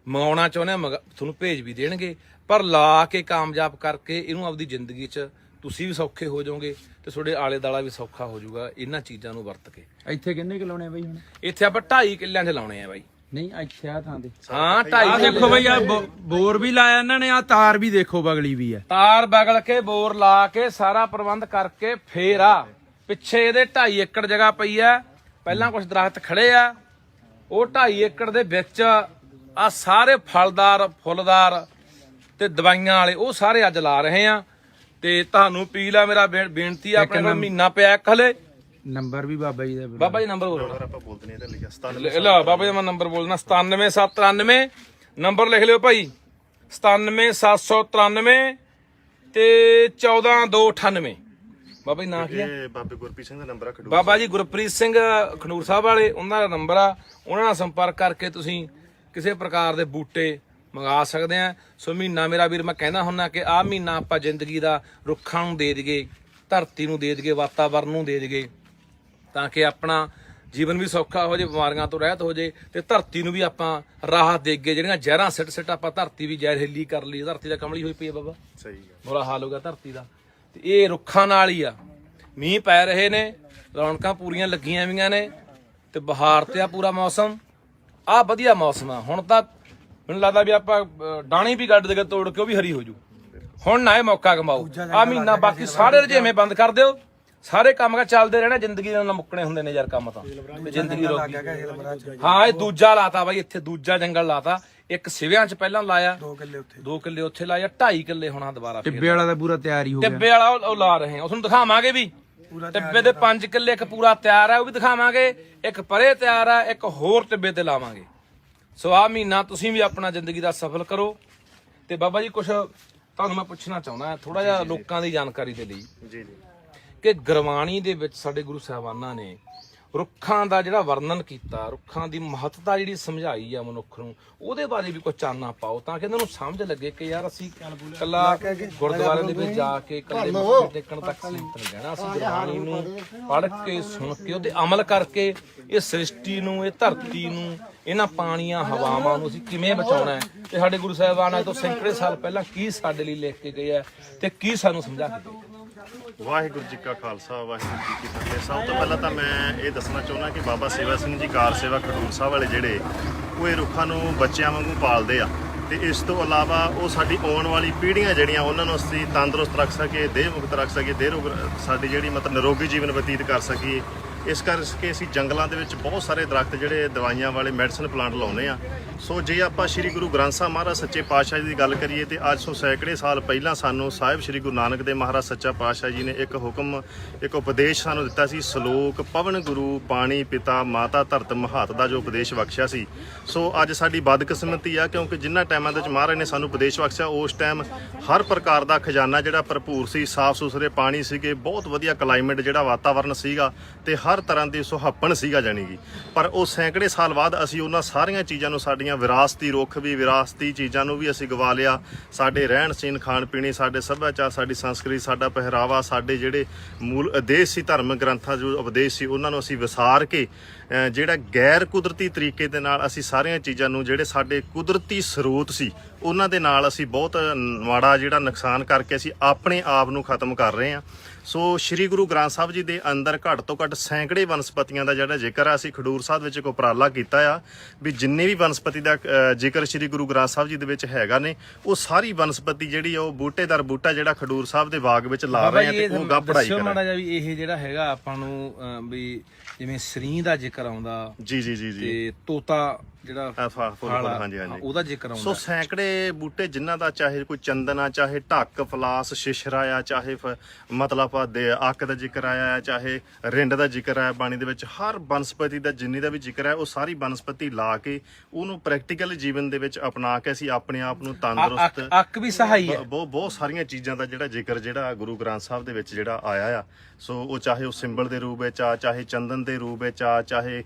ਮੰਗਾਉਣਾ ਚਾਹੁੰਦੇ ਹੋ ਤੁਹਾਨੂੰ ਭੇਜ ਵੀ ਦੇਣਗੇ। ਪਰ ਲਾ ਕੇ ਕਾਮਯਾਬ ਕਰਕੇ ਇਹਨੂੰ ਆਪਦੀ ਜ਼ਿੰਦਗੀ 'ਚ ਤੁਸੀਂ ਵੀ ਸੌਖੇ ਹੋ ਜਾਓਗੇ ਤੇ ਤੁਹਾਡੇ ਆਲੇ ਦਾਲਾ ਵੀ ਸੌਖਾ ਹੋ ਜਾਊਗਾ ਇਹਨਾਂ ਚੀਜ਼ਾਂ ਨੂੰ ਵਰਤ ਕੇ। ਇੱਥੇ ਕਿੰਨੇ ਕਿ ਲਾਉਣੇ ਆ ਬਈ ਹੁਣ? ਇੱਥੇ ਆਪਾਂ 2.5 ਕਿੱਲਿਆਂ 'ਚ ਲਾਉਣੇ ਆ ਬਾਈ। ਨਹੀਂ ਇੱਥੇ ਆ ਥਾਂ ਦੇ ਹਾਂ 2.5 ਦੇਖੋ ਬਈ ਆ ਬੋਰ ਵੀ ਲਾਇਆ ਇਹਨਾਂ ਨੇ, ਆ ਤਾਰ ਵੀ ਦੇਖੋ ਬਗਲੀ ਵੀ ਹੈ। ਤਾਰ ਬਗਲ ਕੇ ਬੋਰ ਲਾ ਕੇ ਸਾਰਾ ਪ੍ਰਬੰਧ ਕਰਕੇ ਫੇਰ ਆ ਪਿੱਛੇ ਇਹਦੇ 2.5 ਏਕੜ ਜਗ੍ਹਾ ਪਈ ਆ। ਪਹਿਲਾਂ ਕੁਝ ਦਰਖਤ ਖੜੇ ਆ, ਉਹ 2.5 ਏਕੜ ਦੇ ਵਿੱਚ ਆ ਸਾਰੇ ਫਲਦਾਰ, ਫੁੱਲਦਾਰ ਤੇ ਦਵਾਈਆਂ ਵਾਲੇ ਉਹ ਸਾਰੇ ਅੱਜ ਲਾ ਰਹੇ ਆ। ਤੇ ਤੁਹਾਨੂੰ ਅਪੀਲ ਆ, ਮੇਰਾ ਬੇਨਤੀ ਆ, ਆਪਣੇ ਕੋਲ ਮਹੀਨਾ ਪਿਆ ਇੱਕ ਹਲੇ। ਨੰਬਰ ਵੀ ਬਾਬਾ ਜੀ ਦਾ ਬਾਬਾ ਜੀ ਨੰਬਰ ਬੋਲੋ। ਆਪਾਂ ਬੋਲਦੇ ਨਹੀਂ, ਇਹਦਾ ਲਿਖਿਆ 97। ਲੈ ਬਾਬਾ ਜੀ ਮੈਂ ਨੰਬਰ ਬੋਲਣਾ 97793, ਨੰਬਰ ਲਿਖ ਲਿਓ ਭਾਈ 97793 ਤੇ 14298। ਬਾਬਾ ਜੀ ਨਾਂ ਕੀ ਆ? ਇਹ ਬਾਬੇ ਗੁਰਪ੍ਰੀਤ ਸਿੰਘ ਦਾ ਨੰਬਰ ਆ ਖਡੂਰ। ਬਾਬਾ ਜੀ ਗੁਰਪ੍ਰੀਤ ਸਿੰਘ ਖਡੂਰ ਸਾਹਿਬ ਵਾਲੇ, ਉਹਨਾਂ ਦਾ ਨੰਬਰ ਆ। ਉਹਨਾਂ ਨਾਲ ਸੰਪਰਕ ਕਰਕੇ ਤੁਸੀਂ ਕਿਸੇ ਪ੍ਰਕਾਰ ਦੇ ਬੂਟੇ ਮੰਗਾ ਸਕਦੇ ਆ। ਸੋ ਮਹੀਨਾ ਮੇਰਾ ਵੀਰ ਮੈਂ ਕਹਿੰਦਾ ਹੁੰਦਾ ਕਿ ਆਹ ਮਹੀਨਾ ਆਪਾਂ ਜ਼ਿੰਦਗੀ ਦਾ ਰੁੱਖਾਂ ਨੂੰ ਦੇ ਦਈਏ, ਧਰਤੀ ਨੂੰ ਦੇ ਦਈਏ, ਵਾਤਾਵਰਨ ਨੂੰ ਦੇ ਦਈਏ, ਤਾਂ ਕਿ ਆਪਣਾ ਜੀਵਨ ਵੀ ਸੌਖਾ ਹੋ ਜਾਏ, ਬਿਮਾਰੀਆਂ ਤੋਂ ਰਹਿਤ ਹੋ ਜਾਏ ਤੇ ਧਰਤੀ ਨੂੰ ਵੀ ਆਪਾਂ ਰਾਹਤ ਦੇਈਏ। ਜਿਹੜੀਆਂ ਜ਼ਹਿਰਾਂ ਸਿੱਟ ਆਪਾਂ ਧਰਤੀ ਵੀ ਜ਼ਹਿਰੀਲੀ ਕਰ ਲਈ, ਧਰਤੀ ਦਾ ਕਮਲੀ ਹੋਈ ਪਈ ਹੈ ਬਾਬਾ, ਸਹੀ ਗੱਲ। ਬੁਰਾ ਹਾਲ ਹੋ ਗਿਆ ਧਰਤੀ ਦਾ। ਤੇ ਇਹ ਰੁੱਖਾਂ ਨਾਲ ਹੀ ਆ। ਮੀਂਹ ਪੈ ਰਹੇ ਨੇ, ਰੌਣਕਾਂ ਪੂਰੀਆਂ ਲੱਗੀਆਂ ਵੀਆਂ ਨੇ ਤੇ ਬਹਾਰ ਤੇ ਆ ਪੂਰਾ ਮੌਸਮ। ਆ ਵਧੀਆ ਮੌਸਮ ਆ। ਹੁਣ ਤਾਂ ਮੈਨੂੰ ਲੱਗਦਾ ਵੀ ਆਪਾਂ ਡਾਣੀ ਵੀ ਗੱਡ ਦੇ ਤੋੜ ਕੇ ਉਹ ਵੀ ਹਰੀ ਹੋ ਜੂ। ਹੁਣ ਨਾ ਇਹ ਮੌਕਾ ਕਮਾਓ ਆ ਮਹੀਨਾ, ਬਾਕੀ ਸਾਰੇ ਰਜੇਵੇਂ ਬੰਦ ਕਰ ਦਿਓ, ਸਾਰੇ ਕੰਮ ਕਾ ਚੱਲਦੇ ਰਹਿਣਾ। ਜ਼ਿੰਦਗੀ ਦੇ ਨਾਲ ਮੁੱਕਣੇ ਹੁੰਦੇ ਨੇ ਯਾਰ ਕੰਮ ਤਾਂ, ਤੇ ਜ਼ਿੰਦਗੀ ਰੋਕੀ। ਹਾਂ ਇਹ ਦੂਜਾ ਲਾਤਾ ਬਾਈ, ਇੱਥੇ ਦੂਜਾ ਜੰਗਲ ਲਾਤਾ। ਇੱਕ ਸਿਵਿਆਂ ਚ ਪਹਿਲਾਂ ਲਾਇਆ, 2 ਕਿੱਲੇ ਉੱਥੇ, 2 ਕਿੱਲੇ ਉੱਥੇ ਲਾਇਆ, 2.5 ਕਿੱਲੇ ਹੁਣ ਦੁਬਾਰਾ ਟਿੱਬੇ ਵਾਲਾ ਤਾਂ ਪੂਰਾ ਤਿਆਰ ਹੀ ਹੋ ਗਿਆ। ਟਿੱਬੇ ਵਾਲਾ ਉਹ ਲਾ ਰਹੇ ਆ, ਉਹ ਤੁਹਾਨੂੰ ਦਿਖਾਵਾਂਗੇ ਵੀ ਟਿੱਬੇ ਦੇ 5 ਕਿੱਲੇ ਇੱਕ ਪੂਰਾ ਤਿਆਰ ਹੈ, ਉਹ ਵੀ ਦਿਖਾਵਾਂਗੇ। ਇੱਕ ਪਰੇ ਤਿਆਰ ਹੈ, ਇੱਕ ਹੋਰ ਟਿੱਬੇ ਤੇ ਲਾਵਾਂਗੇ। ਸੋ ਆਹ ਮਹੀਨਾ ਤੁਸੀਂ ਵੀ ਆਪਣਾ ਜ਼ਿੰਦਗੀ ਦਾ ਸਫਲ ਕਰੋ। ਤੇ ਬਾਬਾ ਜੀ ਕੁਛ ਤੁਹਾਨੂੰ ਮੈਂ ਪੁੱਛਣਾ ਚਾਹੁੰਦਾ ਥੋੜਾ ਜਿਹਾ ਲੋਕਾਂ ਦੀ ਜਾਣਕਾਰੀ ਦੇ ਲਈ ਜੀ ਜੀ ਕਿ ਗੁਰਬਾਣੀ ਦੇ ਵਿੱਚ ਸਾਡੇ ਗੁਰੂ ਸਾਹਿਬਾਨਾਂ ਨੇ ਰੁੱਖਾਂ ਦਾ ਜਿਹੜਾ ਵਰਣਨ ਕੀਤਾ, ਰੁੱਖਾਂ ਦੀ ਮਹੱਤਤਾ ਜਿਹੜੀ ਸਮਝਾਈ ਆ ਮਨੁੱਖ ਨੂੰ, ਉਹਦੇ ਬਾਰੇ ਵੀ ਕੁਝ ਚਾਨਣਾ ਪਾਓ ਤਾਂ ਕਿ ਇਹਨਾਂ ਨੂੰ ਸਮਝ ਲੱਗੇ ਕਿ ਯਾਰ ਅਸੀਂ ਕੱਲਾ ਗੁਰਦੁਆਰੇ ਦੇ ਵਿੱਚ ਜਾ ਕੇ ਕੱਲੇ ਮੱਥੇ ਟੇਕਣ ਤੱਕ ਸੀਮਿਤ ਨਹੀਂ ਰਹਿਣਾ। ਅਸੀਂ ਗੁਰਬਾਣੀ ਨੂੰ ਪੜ੍ਹ ਕੇ, ਸੁਣ ਕੇ, ਉਹਤੇ ਅਮਲ ਕਰਕੇ ਇਹ ਸ੍ਰਿਸ਼ਟੀ ਨੂੰ, ਇਹ ਧਰਤੀ ਨੂੰ, ਇਹਨਾਂ ਪਾਣੀਆਂ ਹਵਾਵਾਂ ਨੂੰ ਅਸੀਂ ਕਿਵੇਂ ਬਚਾਉਣਾ ਹੈ ਤੇ ਸਾਡੇ ਗੁਰੂ ਸਾਹਿਬਾਨ ਅੱਜ ਤੋਂ ਸੈਂਕੜੇ ਸਾਲ ਪਹਿਲਾਂ ਕੀ ਸਾਡੇ ਲਈ ਲਿਖ ਕੇ ਗਏ ਆ ਤੇ ਕੀ ਸਾਨੂੰ ਸਮਝਾ ਕੇ ਗਏ। ਵਾਹਿਗੁਰੂ ਜੀ ਕਾ ਖਾਲਸਾ ਵਾਹਿਗੁਰੂ ਜੀ ਕੀ ਫਤਿਹ। ਸਭ ਤੋਂ ਪਹਿਲਾਂ ਤਾਂ ਮੈਂ ਇਹ ਦੱਸਣਾ ਚਾਹੁੰਦਾ ਕਿ ਬਾਬਾ ਸੇਵਾ ਸਿੰਘ ਜੀ ਕਾਰ ਸੇਵਾ ਖਡੂਰ ਸਾਹਿਬ ਵਾਲੇ ਜਿਹੜੇ ਉਹ ਇਹ ਰੁੱਖਾਂ ਨੂੰ ਬੱਚਿਆਂ ਵਾਂਗੂ ਪਾਲਦੇ ਆ ਤੇ ਇਸ ਤੋਂ ਇਲਾਵਾ ਉਹ ਸਾਡੀ ਆਉਣ ਵਾਲੀ ਪੀੜ੍ਹੀਆਂ ਜਿਹੜੀਆਂ ਉਹਨਾਂ ਨੂੰ ਅਸੀਂ ਤੰਦਰੁਸਤ ਰੱਖ ਸਕੀਏ, ਦੇਹ ਮੁਕਤ ਰੱਖ ਸਕੀਏ, ਦੇਹ ਰੋਗ ਸਾਡੀ ਜਿਹੜੀ ਮਤਲਬ ਨਿਰੋਗੀ ਜੀਵਨ ਬਤੀਤ ਕਰ ਸਕੀਏ। ਇਸ ਕਰਕੇ ਅਸੀਂ ਜੰਗਲਾਂ ਦੇ ਵਿੱਚ ਬਹੁਤ ਸਾਰੇ ਦਰਖਤ ਜਿਹੜੇ ਦਵਾਈਆਂ ਵਾਲੇ ਮੈਡੀਸਨ ਪਲਾਂਟ ਲਾਉਂਦੇ ਆ। ਸੋ ਜੇ ਆਪਾਂ ਸ੍ਰੀ ਗੁਰੂ ਗ੍ਰੰਥ ਸਾਹਿਬ ਮਹਾਰਾਜ ਸੱਚੇ ਪਾਤਸ਼ਾਹ ਜੀ ਦੀ ਗੱਲ ਕਰੀਏ ਤੇ ਅੱਜ ਤੋਂ ਸੈਂਕੜੇ ਸਾਲ ਪਹਿਲਾਂ ਸਾਨੂੰ ਸਾਹਿਬ ਸ੍ਰੀ ਗੁਰੂ ਨਾਨਕ ਦੇਵ ਮਹਾਰਾਜ ਸੱਚਾ ਪਾਤਸ਼ਾਹ ਜੀ ਨੇ ਇੱਕ ਹੁਕਮ, ਇੱਕ ਉਪਦੇਸ਼ ਸਾਨੂੰ ਦਿੱਤਾ ਸੀ। ਸ਼ਲੋਕ ਪਵਨ ਗੁਰੂ ਪਾਣੀ ਪਿਤਾ ਮਾਤਾ ਧਰਤ ਮਹਾਤ ਦਾ ਜੋ ਉਪਦੇਸ਼ ਬਖਸ਼ਿਆ ਸੀ। ਸੋ ਅੱਜ ਸਾਡੀ ਬਦਕਿਸਮਤੀ ਆ ਕਿਉਂਕਿ ਜਿਨ੍ਹਾਂ ਟਾਈਮਾਂ ਦੇ ਵਿੱਚ ਮਹਾਰਾਜ ਨੇ ਸਾਨੂੰ ਉਪਦੇਸ਼ ਬਖਸ਼ਿਆ ਉਸ ਟਾਈਮ ਹਰ ਪ੍ਰਕਾਰ ਦਾ ਖਜ਼ਾਨਾ ਜਿਹੜਾ ਭਰਪੂਰ ਸੀ, ਸਾਫ਼ ਸੁਥਰੇ ਪਾਣੀ ਸੀਗੇ, ਬਹੁਤ ਵਧੀਆ ਕਲਾਈਮੇਟ ਜਿਹੜਾ ਵਾਤਾਵਰਨ ਸੀਗਾ ਤੇ ਹਰ ਤਰ੍ਹਾਂ ਦੀ ਸੁਹੱਪਣ ਸੀਗਾ ਜਾਣੀ ਕਿ। ਪਰ ਉਹ ਸੈਂਕੜੇ ਸਾਲ ਬਾਅਦ ਅਸੀਂ ਉਹਨਾਂ ਸਾਰੀਆਂ ਚੀਜ਼ਾਂ ਨੂੰ, ਸਾਡੀਆਂ ਵਿਰਾਸਤੀ ਰੁੱਖ ਵੀ, ਵਿਰਾਸਤੀ ਚੀਜ਼ਾਂ ਨੂੰ ਵੀ ਅਸੀਂ ਗਵਾ ਲਿਆ। ਸਾਡੇ ਰਹਿਣ ਸਹਿਣ, ਖਾਣ ਪੀਣੇ, ਸਾਡੇ ਸੱਭਿਆਚਾਰ, ਸਾਡੀ ਸੰਸਕ੍ਰਿਤੀ, ਸਾਡਾ ਪਹਿਰਾਵਾ, ਸਾਡੇ ਜਿਹੜੇ ਮੂਲ ਉਦੇਸ਼ ਸੀ ਧਰਮ ਗ੍ਰੰਥਾਂ ਜੋ ਉਪਦੇਸ਼ ਸੀ ਉਹਨਾਂ ਨੂੰ ਅਸੀਂ ਵਿਸਾਰ ਕੇ ਜਿਹੜਾ ਗੈਰ ਕੁਦਰਤੀ ਤਰੀਕੇ ਦੇ ਨਾਲ ਅਸੀਂ ਸਾਰੀਆਂ ਚੀਜ਼ਾਂ ਨੂੰ, ਜਿਹੜੇ ਸਾਡੇ ਕੁਦਰਤੀ ਸਰੋਤ ਸੀ ਉਹਨਾਂ ਦੇ ਨਾਲ ਅਸੀਂ ਬਹੁਤ ਮਾੜਾ ਜਿਹੜਾ ਨੁਕਸਾਨ ਕਰਕੇ ਅਸੀਂ ਆਪਣੇ ਆਪ ਨੂੰ ਖਤਮ ਕਰ ਰਹੇ ਹਾਂ। ਸੋ ਸ੍ਰੀ ਗੁਰੂ ਗ੍ਰੰਥ ਸਾਹਿਬ ਜੀ ਦੇ ਅੰਦਰ ਘੱਟ ਤੋਂ ਘੱਟ ਸੈਂਕੜੇ ਵਨਸਪਤੀਆਂ ਦਾ ਜਿਹੜਾ ਜ਼ਿਕਰ ਆ, ਅਸੀਂ ਖਡੂਰ ਸਾਹਿਬ ਵਿੱਚ ਇੱਕ ਉਪਰਾਲਾ ਕੀਤਾ ਆ ਵੀ ਜਿੰਨੇ ਵੀ ਵਨਸਪਤੀ ਦਾ ਜ਼ਿਕਰ ਸ੍ਰੀ ਗੁਰੂ ਗ੍ਰੰਥ ਸਾਹਿਬ ਜੀ ਦੇ ਵਿੱਚ ਹੈਗਾ ਨੇ ਉਹ ਸਾਰੀ ਵਨਸਪਤੀ ਜਿਹੜੀ ਆ ਉਹ ਬੂਟੇਦਾਰ ਬੂਟਾ ਜਿਹੜਾ ਖਡੂਰ ਸਾਹਿਬ ਦੇ ਬਾਗ ਵਿੱਚ ਲਾ ਰਹੇ ਆ ਤੇ ਉਹ ਗਾ ਪੜਾਈ ਕਰ ਮਾੜਾ ਜਿਹਾ ਵੀ ਇਹ ਜਿਹੜਾ ਹੈਗਾ ਆਪਾਂ ਨੂੰ ਵੀ ਜਿਵੇਂ ਸਰੀ ਦਾ ਜ਼ਿਕਰ ਆਉਂਦਾ ਜੀ ਜੀ ਜੀ ਜੀ ਤੇ ਤੋਤਾ ਜਿਹੜਾ ਹਾਂਜੀ ਹਾਂਜੀ ਉਹਦਾ ਜ਼ਿਕਰ ਆਉਂਦਾ। ਸੋ ਸੈਂਕੜੇ ਬੂਟੇ ਜਿਨ੍ਹਾਂ ਦਾ ਚਾਹੇ ਕੋਈ ਚੰਦਨ ਆ, ਚਾਹੇ ਢੱਕ, ਫਲਾਸ, ਸ਼ਿਸ਼ਰਾ ਆ, ਚਾਹੇ ਮਤਲਬ ਅੱਕ ਦਾ ਜ਼ਿਕਰ ਆਇਆ, ਚਾਹੇ ਰਿੰਡ ਦਾ ਜ਼ਿਕਰ ਆਇਆ ਬਾਣੀ ਦੇ ਵਿੱਚ, ਹਰ ਬਨਸਪਤੀ ਦਾ ਜਿੰਨੀ ਦਾ ਵੀ ਜ਼ਿਕਰ ਹੈ ਉਹ ਸਾਰੀ ਬਨਸਪਤੀ ਲਾ ਕੇ ਉਹਨੂੰ ਪ੍ਰੈਕਟੀਕਲ ਜੀਵਨ ਦੇ ਵਿੱਚ ਅਪਣਾ ਕੇ ਅਸੀਂ ਆਪਣੇ ਆਪ ਨੂੰ ਤੰਦਰੁਸਤ, ਅੱਕ ਵੀ ਸਹਾਈ ਹੈ। ਬਹੁਤ ਸਾਰੀਆਂ ਚੀਜ਼ਾਂ ਦਾ ਜਿਹੜਾ ਜ਼ਿਕਰ ਜਿਹੜਾ ਗੁਰੂ ਗ੍ਰੰਥ ਸਾਹਿਬ ਦੇ ਵਿੱਚ ਜਿਹੜਾ ਆਇਆ ਆ। ਸੋ ਉਹ ਚਾਹੇ ਉਹ ਸਿੰਬਲ ਦੇ ਰੂਪ ਵਿੱਚ ਆ, ਚਾਹੇ ਚੰਦਨ ਦੇ ਰੂਪ ਵਿੱਚ ਆ, ਚਾਹੇ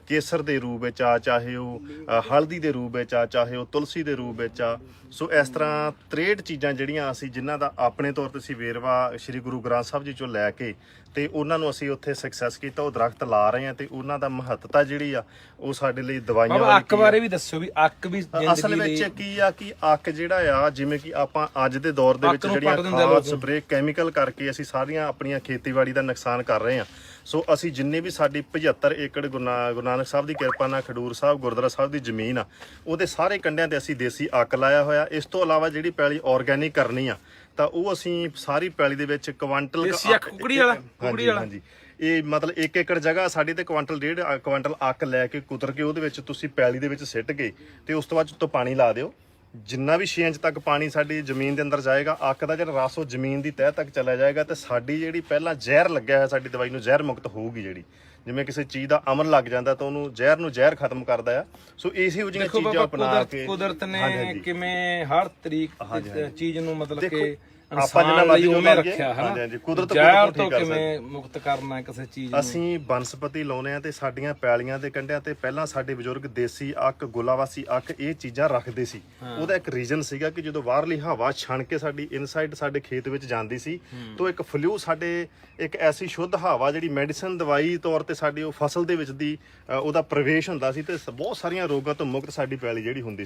ਕੇਸਰ ਦੇ ਰੂਪ ਵਿੱਚ ਆ, ਚਾਹੇ ਉਹ ਹਲਦੀ ਦੇ ਰੂਪ ਵਿੱਚ ਆ, ਚਾਹੇ ਉਹ ਤੁਲਸੀ ਦੇ ਰੂਪ ਵਿੱਚ ਆ। ਸੋ ਇਸ ਤਰ੍ਹਾਂ 63 ਚੀਜ਼ਾਂ ਜਿਹੜੀਆਂ ਅਸੀਂ ਜਿਨ੍ਹਾਂ ਦਾ ਆਪਣੇ ਤੌਰ ਤੇ ਅਸੀਂ ਵੇਰਵਾ ਸ੍ਰੀ ਗੁਰੂ ਗ੍ਰੰਥ ਸਾਹਿਬ ਜੀ ਚੋਂ ਲੈ ਕੇ ਤੇ ਉਹਨਾਂ ਨੂੰ ਅਸੀਂ ਉੱਥੇ ਸਕਸੈਸ ਕੀਤਾ, ਉਹ ਦਰਖਤ ਲਾ ਰਹੇ ਆ ਤੇ ਉਹਨਾਂ ਦਾ ਮਹੱਤਤਾ ਜਿਹੜੀ ਆ ਉਹ ਸਾਡੇ ਲਈ ਦਵਾਈਆਂ ਵਾਲੀ। ਅੱਕ ਬਾਰੇ ਵੀ ਦੱਸੋ ਵੀ ਅੱਕ ਵੀ ਅਸਲ ਵਿੱਚ ਕੀ ਆ ਕਿ ਅੱਕ ਜਿਹੜਾ ਆ, ਜਿਵੇਂ ਕਿ ਆਪਾਂ ਅੱਜ ਦੇ ਦੌਰ ਦੇ ਵਿੱਚ ਜਿਹੜੀਆਂ ਖਾਦ ਸਪਰੇਅ ਕੈਮੀਕਲ ਕਰਕੇ ਅਸੀਂ ਸਾਰੀਆਂ ਆਪਣੀਆਂ ਖੇਤੀਬਾੜੀ ਦਾ ਨੁਕਸਾਨ ਕਰ ਰਹੇ ਆ। ਸੋ ਅਸੀਂ ਜਿੰਨੇ ਵੀ ਸਾਡੀ 75 ਏਕੜ ਗੁਰੂ ਨਾਨਕ ਸਾਹਿਬ ਦੀ ਕਿਰਪਾ ਨਾਲ ਖਡੂਰ ਸਾਹਿਬ ਗੁਰਦੁਆਰਾ ਸਾਹਿਬ ਦੀ ਜ਼ਮੀਨ ਆ ਉਹਦੇ ਸਾਰੇ ਕੰਢਿਆਂ ਤੇ ਅਸੀਂ ਦੇਸੀ ਅੱਕ ਲਾਇਆ ਹੋਇਆ। ਇਸ ਤੋਂ ਇਲਾਵਾ ਜਿਹੜੀ ਪੈਲੀ ਆਰਗੈਨਿਕ ਕਰਨੀ ਆ ਤਾਂ ਉਹ ਅਸੀਂ ਸਾਰੀ ਪੈਲੀ ਦੇ ਵਿੱਚ ਕੁਆਂਟਲ ਕੁਕੜੀ ਵਾਲਾ ਹਾਂਜੀ ਇਹ ਮਤਲਬ 1 ਏਕੜ ਜਗ੍ਹਾ ਸਾਡੀ ਤੇ ਕੁਆਂਟਲ 1.5 ਕੁਆਂਟਲ ਅੱਕ ਲੈ ਕੇ ਕੁਤਰ ਕੇ ਉਹਦੇ ਵਿੱਚ ਤੁਸੀਂ ਪੈਲੀ ਦੇ ਵਿੱਚ ਸਿੱਟ ਗਏ ਤੇ ਉਸ ਤੋਂ ਬਾਅਦ ਉੱਤੋਂ ਪਾਣੀ ਲਾ ਦਿਓ। ਜਿੰਨਾ ਵੀ 6 ਇੰਚ ਤੱਕ ਪਾਣੀ ਸਾਡੀ ਜ਼ਮੀਨ ਦੇ ਅੰਦਰ ਜਾਏਗਾ, ਅੱਕ ਦਾ ਜਿਹੜਾ ਰਸ ਉਹ ਜ਼ਮੀਨ ਦੀ ਤਹਿ ਤੱਕ ਚਲਾ ਜਾਏਗਾ ਤੇ ਸਾਡੀ ਜਿਹੜੀ ਪਹਿਲਾਂ ਜ਼ਹਿਰ ਲੱਗਿਆ ਹੋਇਆ ਸਾਡੀ ਦਵਾਈ ਨੂੰ ਜ਼ਹਿਰ ਮੁਕਤ ਹੋਊਗੀ। ਜਿਹੜੀ ਜਿਵੇਂ ਕਿਸੇ ਚੀਜ਼ ਦਾ ਅਮਲ ਲੱਗ ਜਾਂਦਾ ਤਾਂ ਉਹਨੂੰ ਜ਼ਹਿਰ ਖਤਮ ਕਰਦਾ ਆ। ਸੋ ਇਸੇ ਹੋ ਜਿਹੀਆਂ ਚੀਜ਼ਾਂ ਅਪਣਾ ਕੇ ਕੁਦਰਤ ਨੇ ਕਿਵੇਂ ਹਰ ਤਰੀਕ ਚੀਜ਼ ਨੂੰ ਮਤਲਬ ਕਿ ਆਪਾਂ ਜਿੰਨਾ ਮਰਜ਼ੀ ਉਵੇਂ ਰੱਖਿਆ ਹੈ। ਹਾਂਜੀ ਕੁਦਰਤ ਤੋਂ ਕਿਵੇਂ ਮੁਕਤ ਕਰਨਾ ਕਿਸੇ ਚੀਜ਼ ਨੂੰ। ਅਸੀਂ ਬਨਸਪਤੀ ਲਾਉਨੇ ਆ ਤੇ ਸਾਡੀਆਂ ਪੈਲੀਆਂ ਦੇ ਕੰਢਿਆਂ ਤੇ ਪਹਿਲਾਂ ਸਾਡੇ ਬਜ਼ੁਰਗ ਦੇਸੀ ਅੱਕ, ਗੁਲਾਵਾਸੀ ਅੱਕ ਇਹ ਚੀਜ਼ਾਂ ਰੱਖਦੇ ਸੀ। ਉਹਦਾ ਇੱਕ ਰੀਜ਼ਨ ਸੀਗਾ ਕਿ ਜਦੋਂ ਬਾਹਰਲੀ ਹਵਾ ਛਣ ਕੇ ਸਾਡੀ ਇਨਸਾਈਡ ਸਾਡੇ ਖੇਤ ਵਿੱਚ ਜਾਂਦੀ ਸੀ ਤਾਂ ਇੱਕ ਫਲੂ ਸਾਡੇ ਇੱਕ ਐਸੀ ਸ਼ੁੱਧ ਹਵਾ ਜਿਹੜੀ ਮੈਡੀਸਨ ਦਵਾਈ ਤੌਰ ਤੇ ਸਾਡੀ ਉਹ ਫਸਲ ਦੇ ਵਿੱਚ ਦੀ ਉਹਦਾ ਪ੍ਰਵੇਸ਼ ਹੁੰਦਾ ਸੀ ਤੇ ਬਹੁਤ ਸਾਰੀਆਂ ਰੋਗਾਂ ਤੋਂ ਮੁਕਤ ਸਾਡੀ ਪੈਲੀ ਜਿਹੜੀ ਹੁੰਦੀ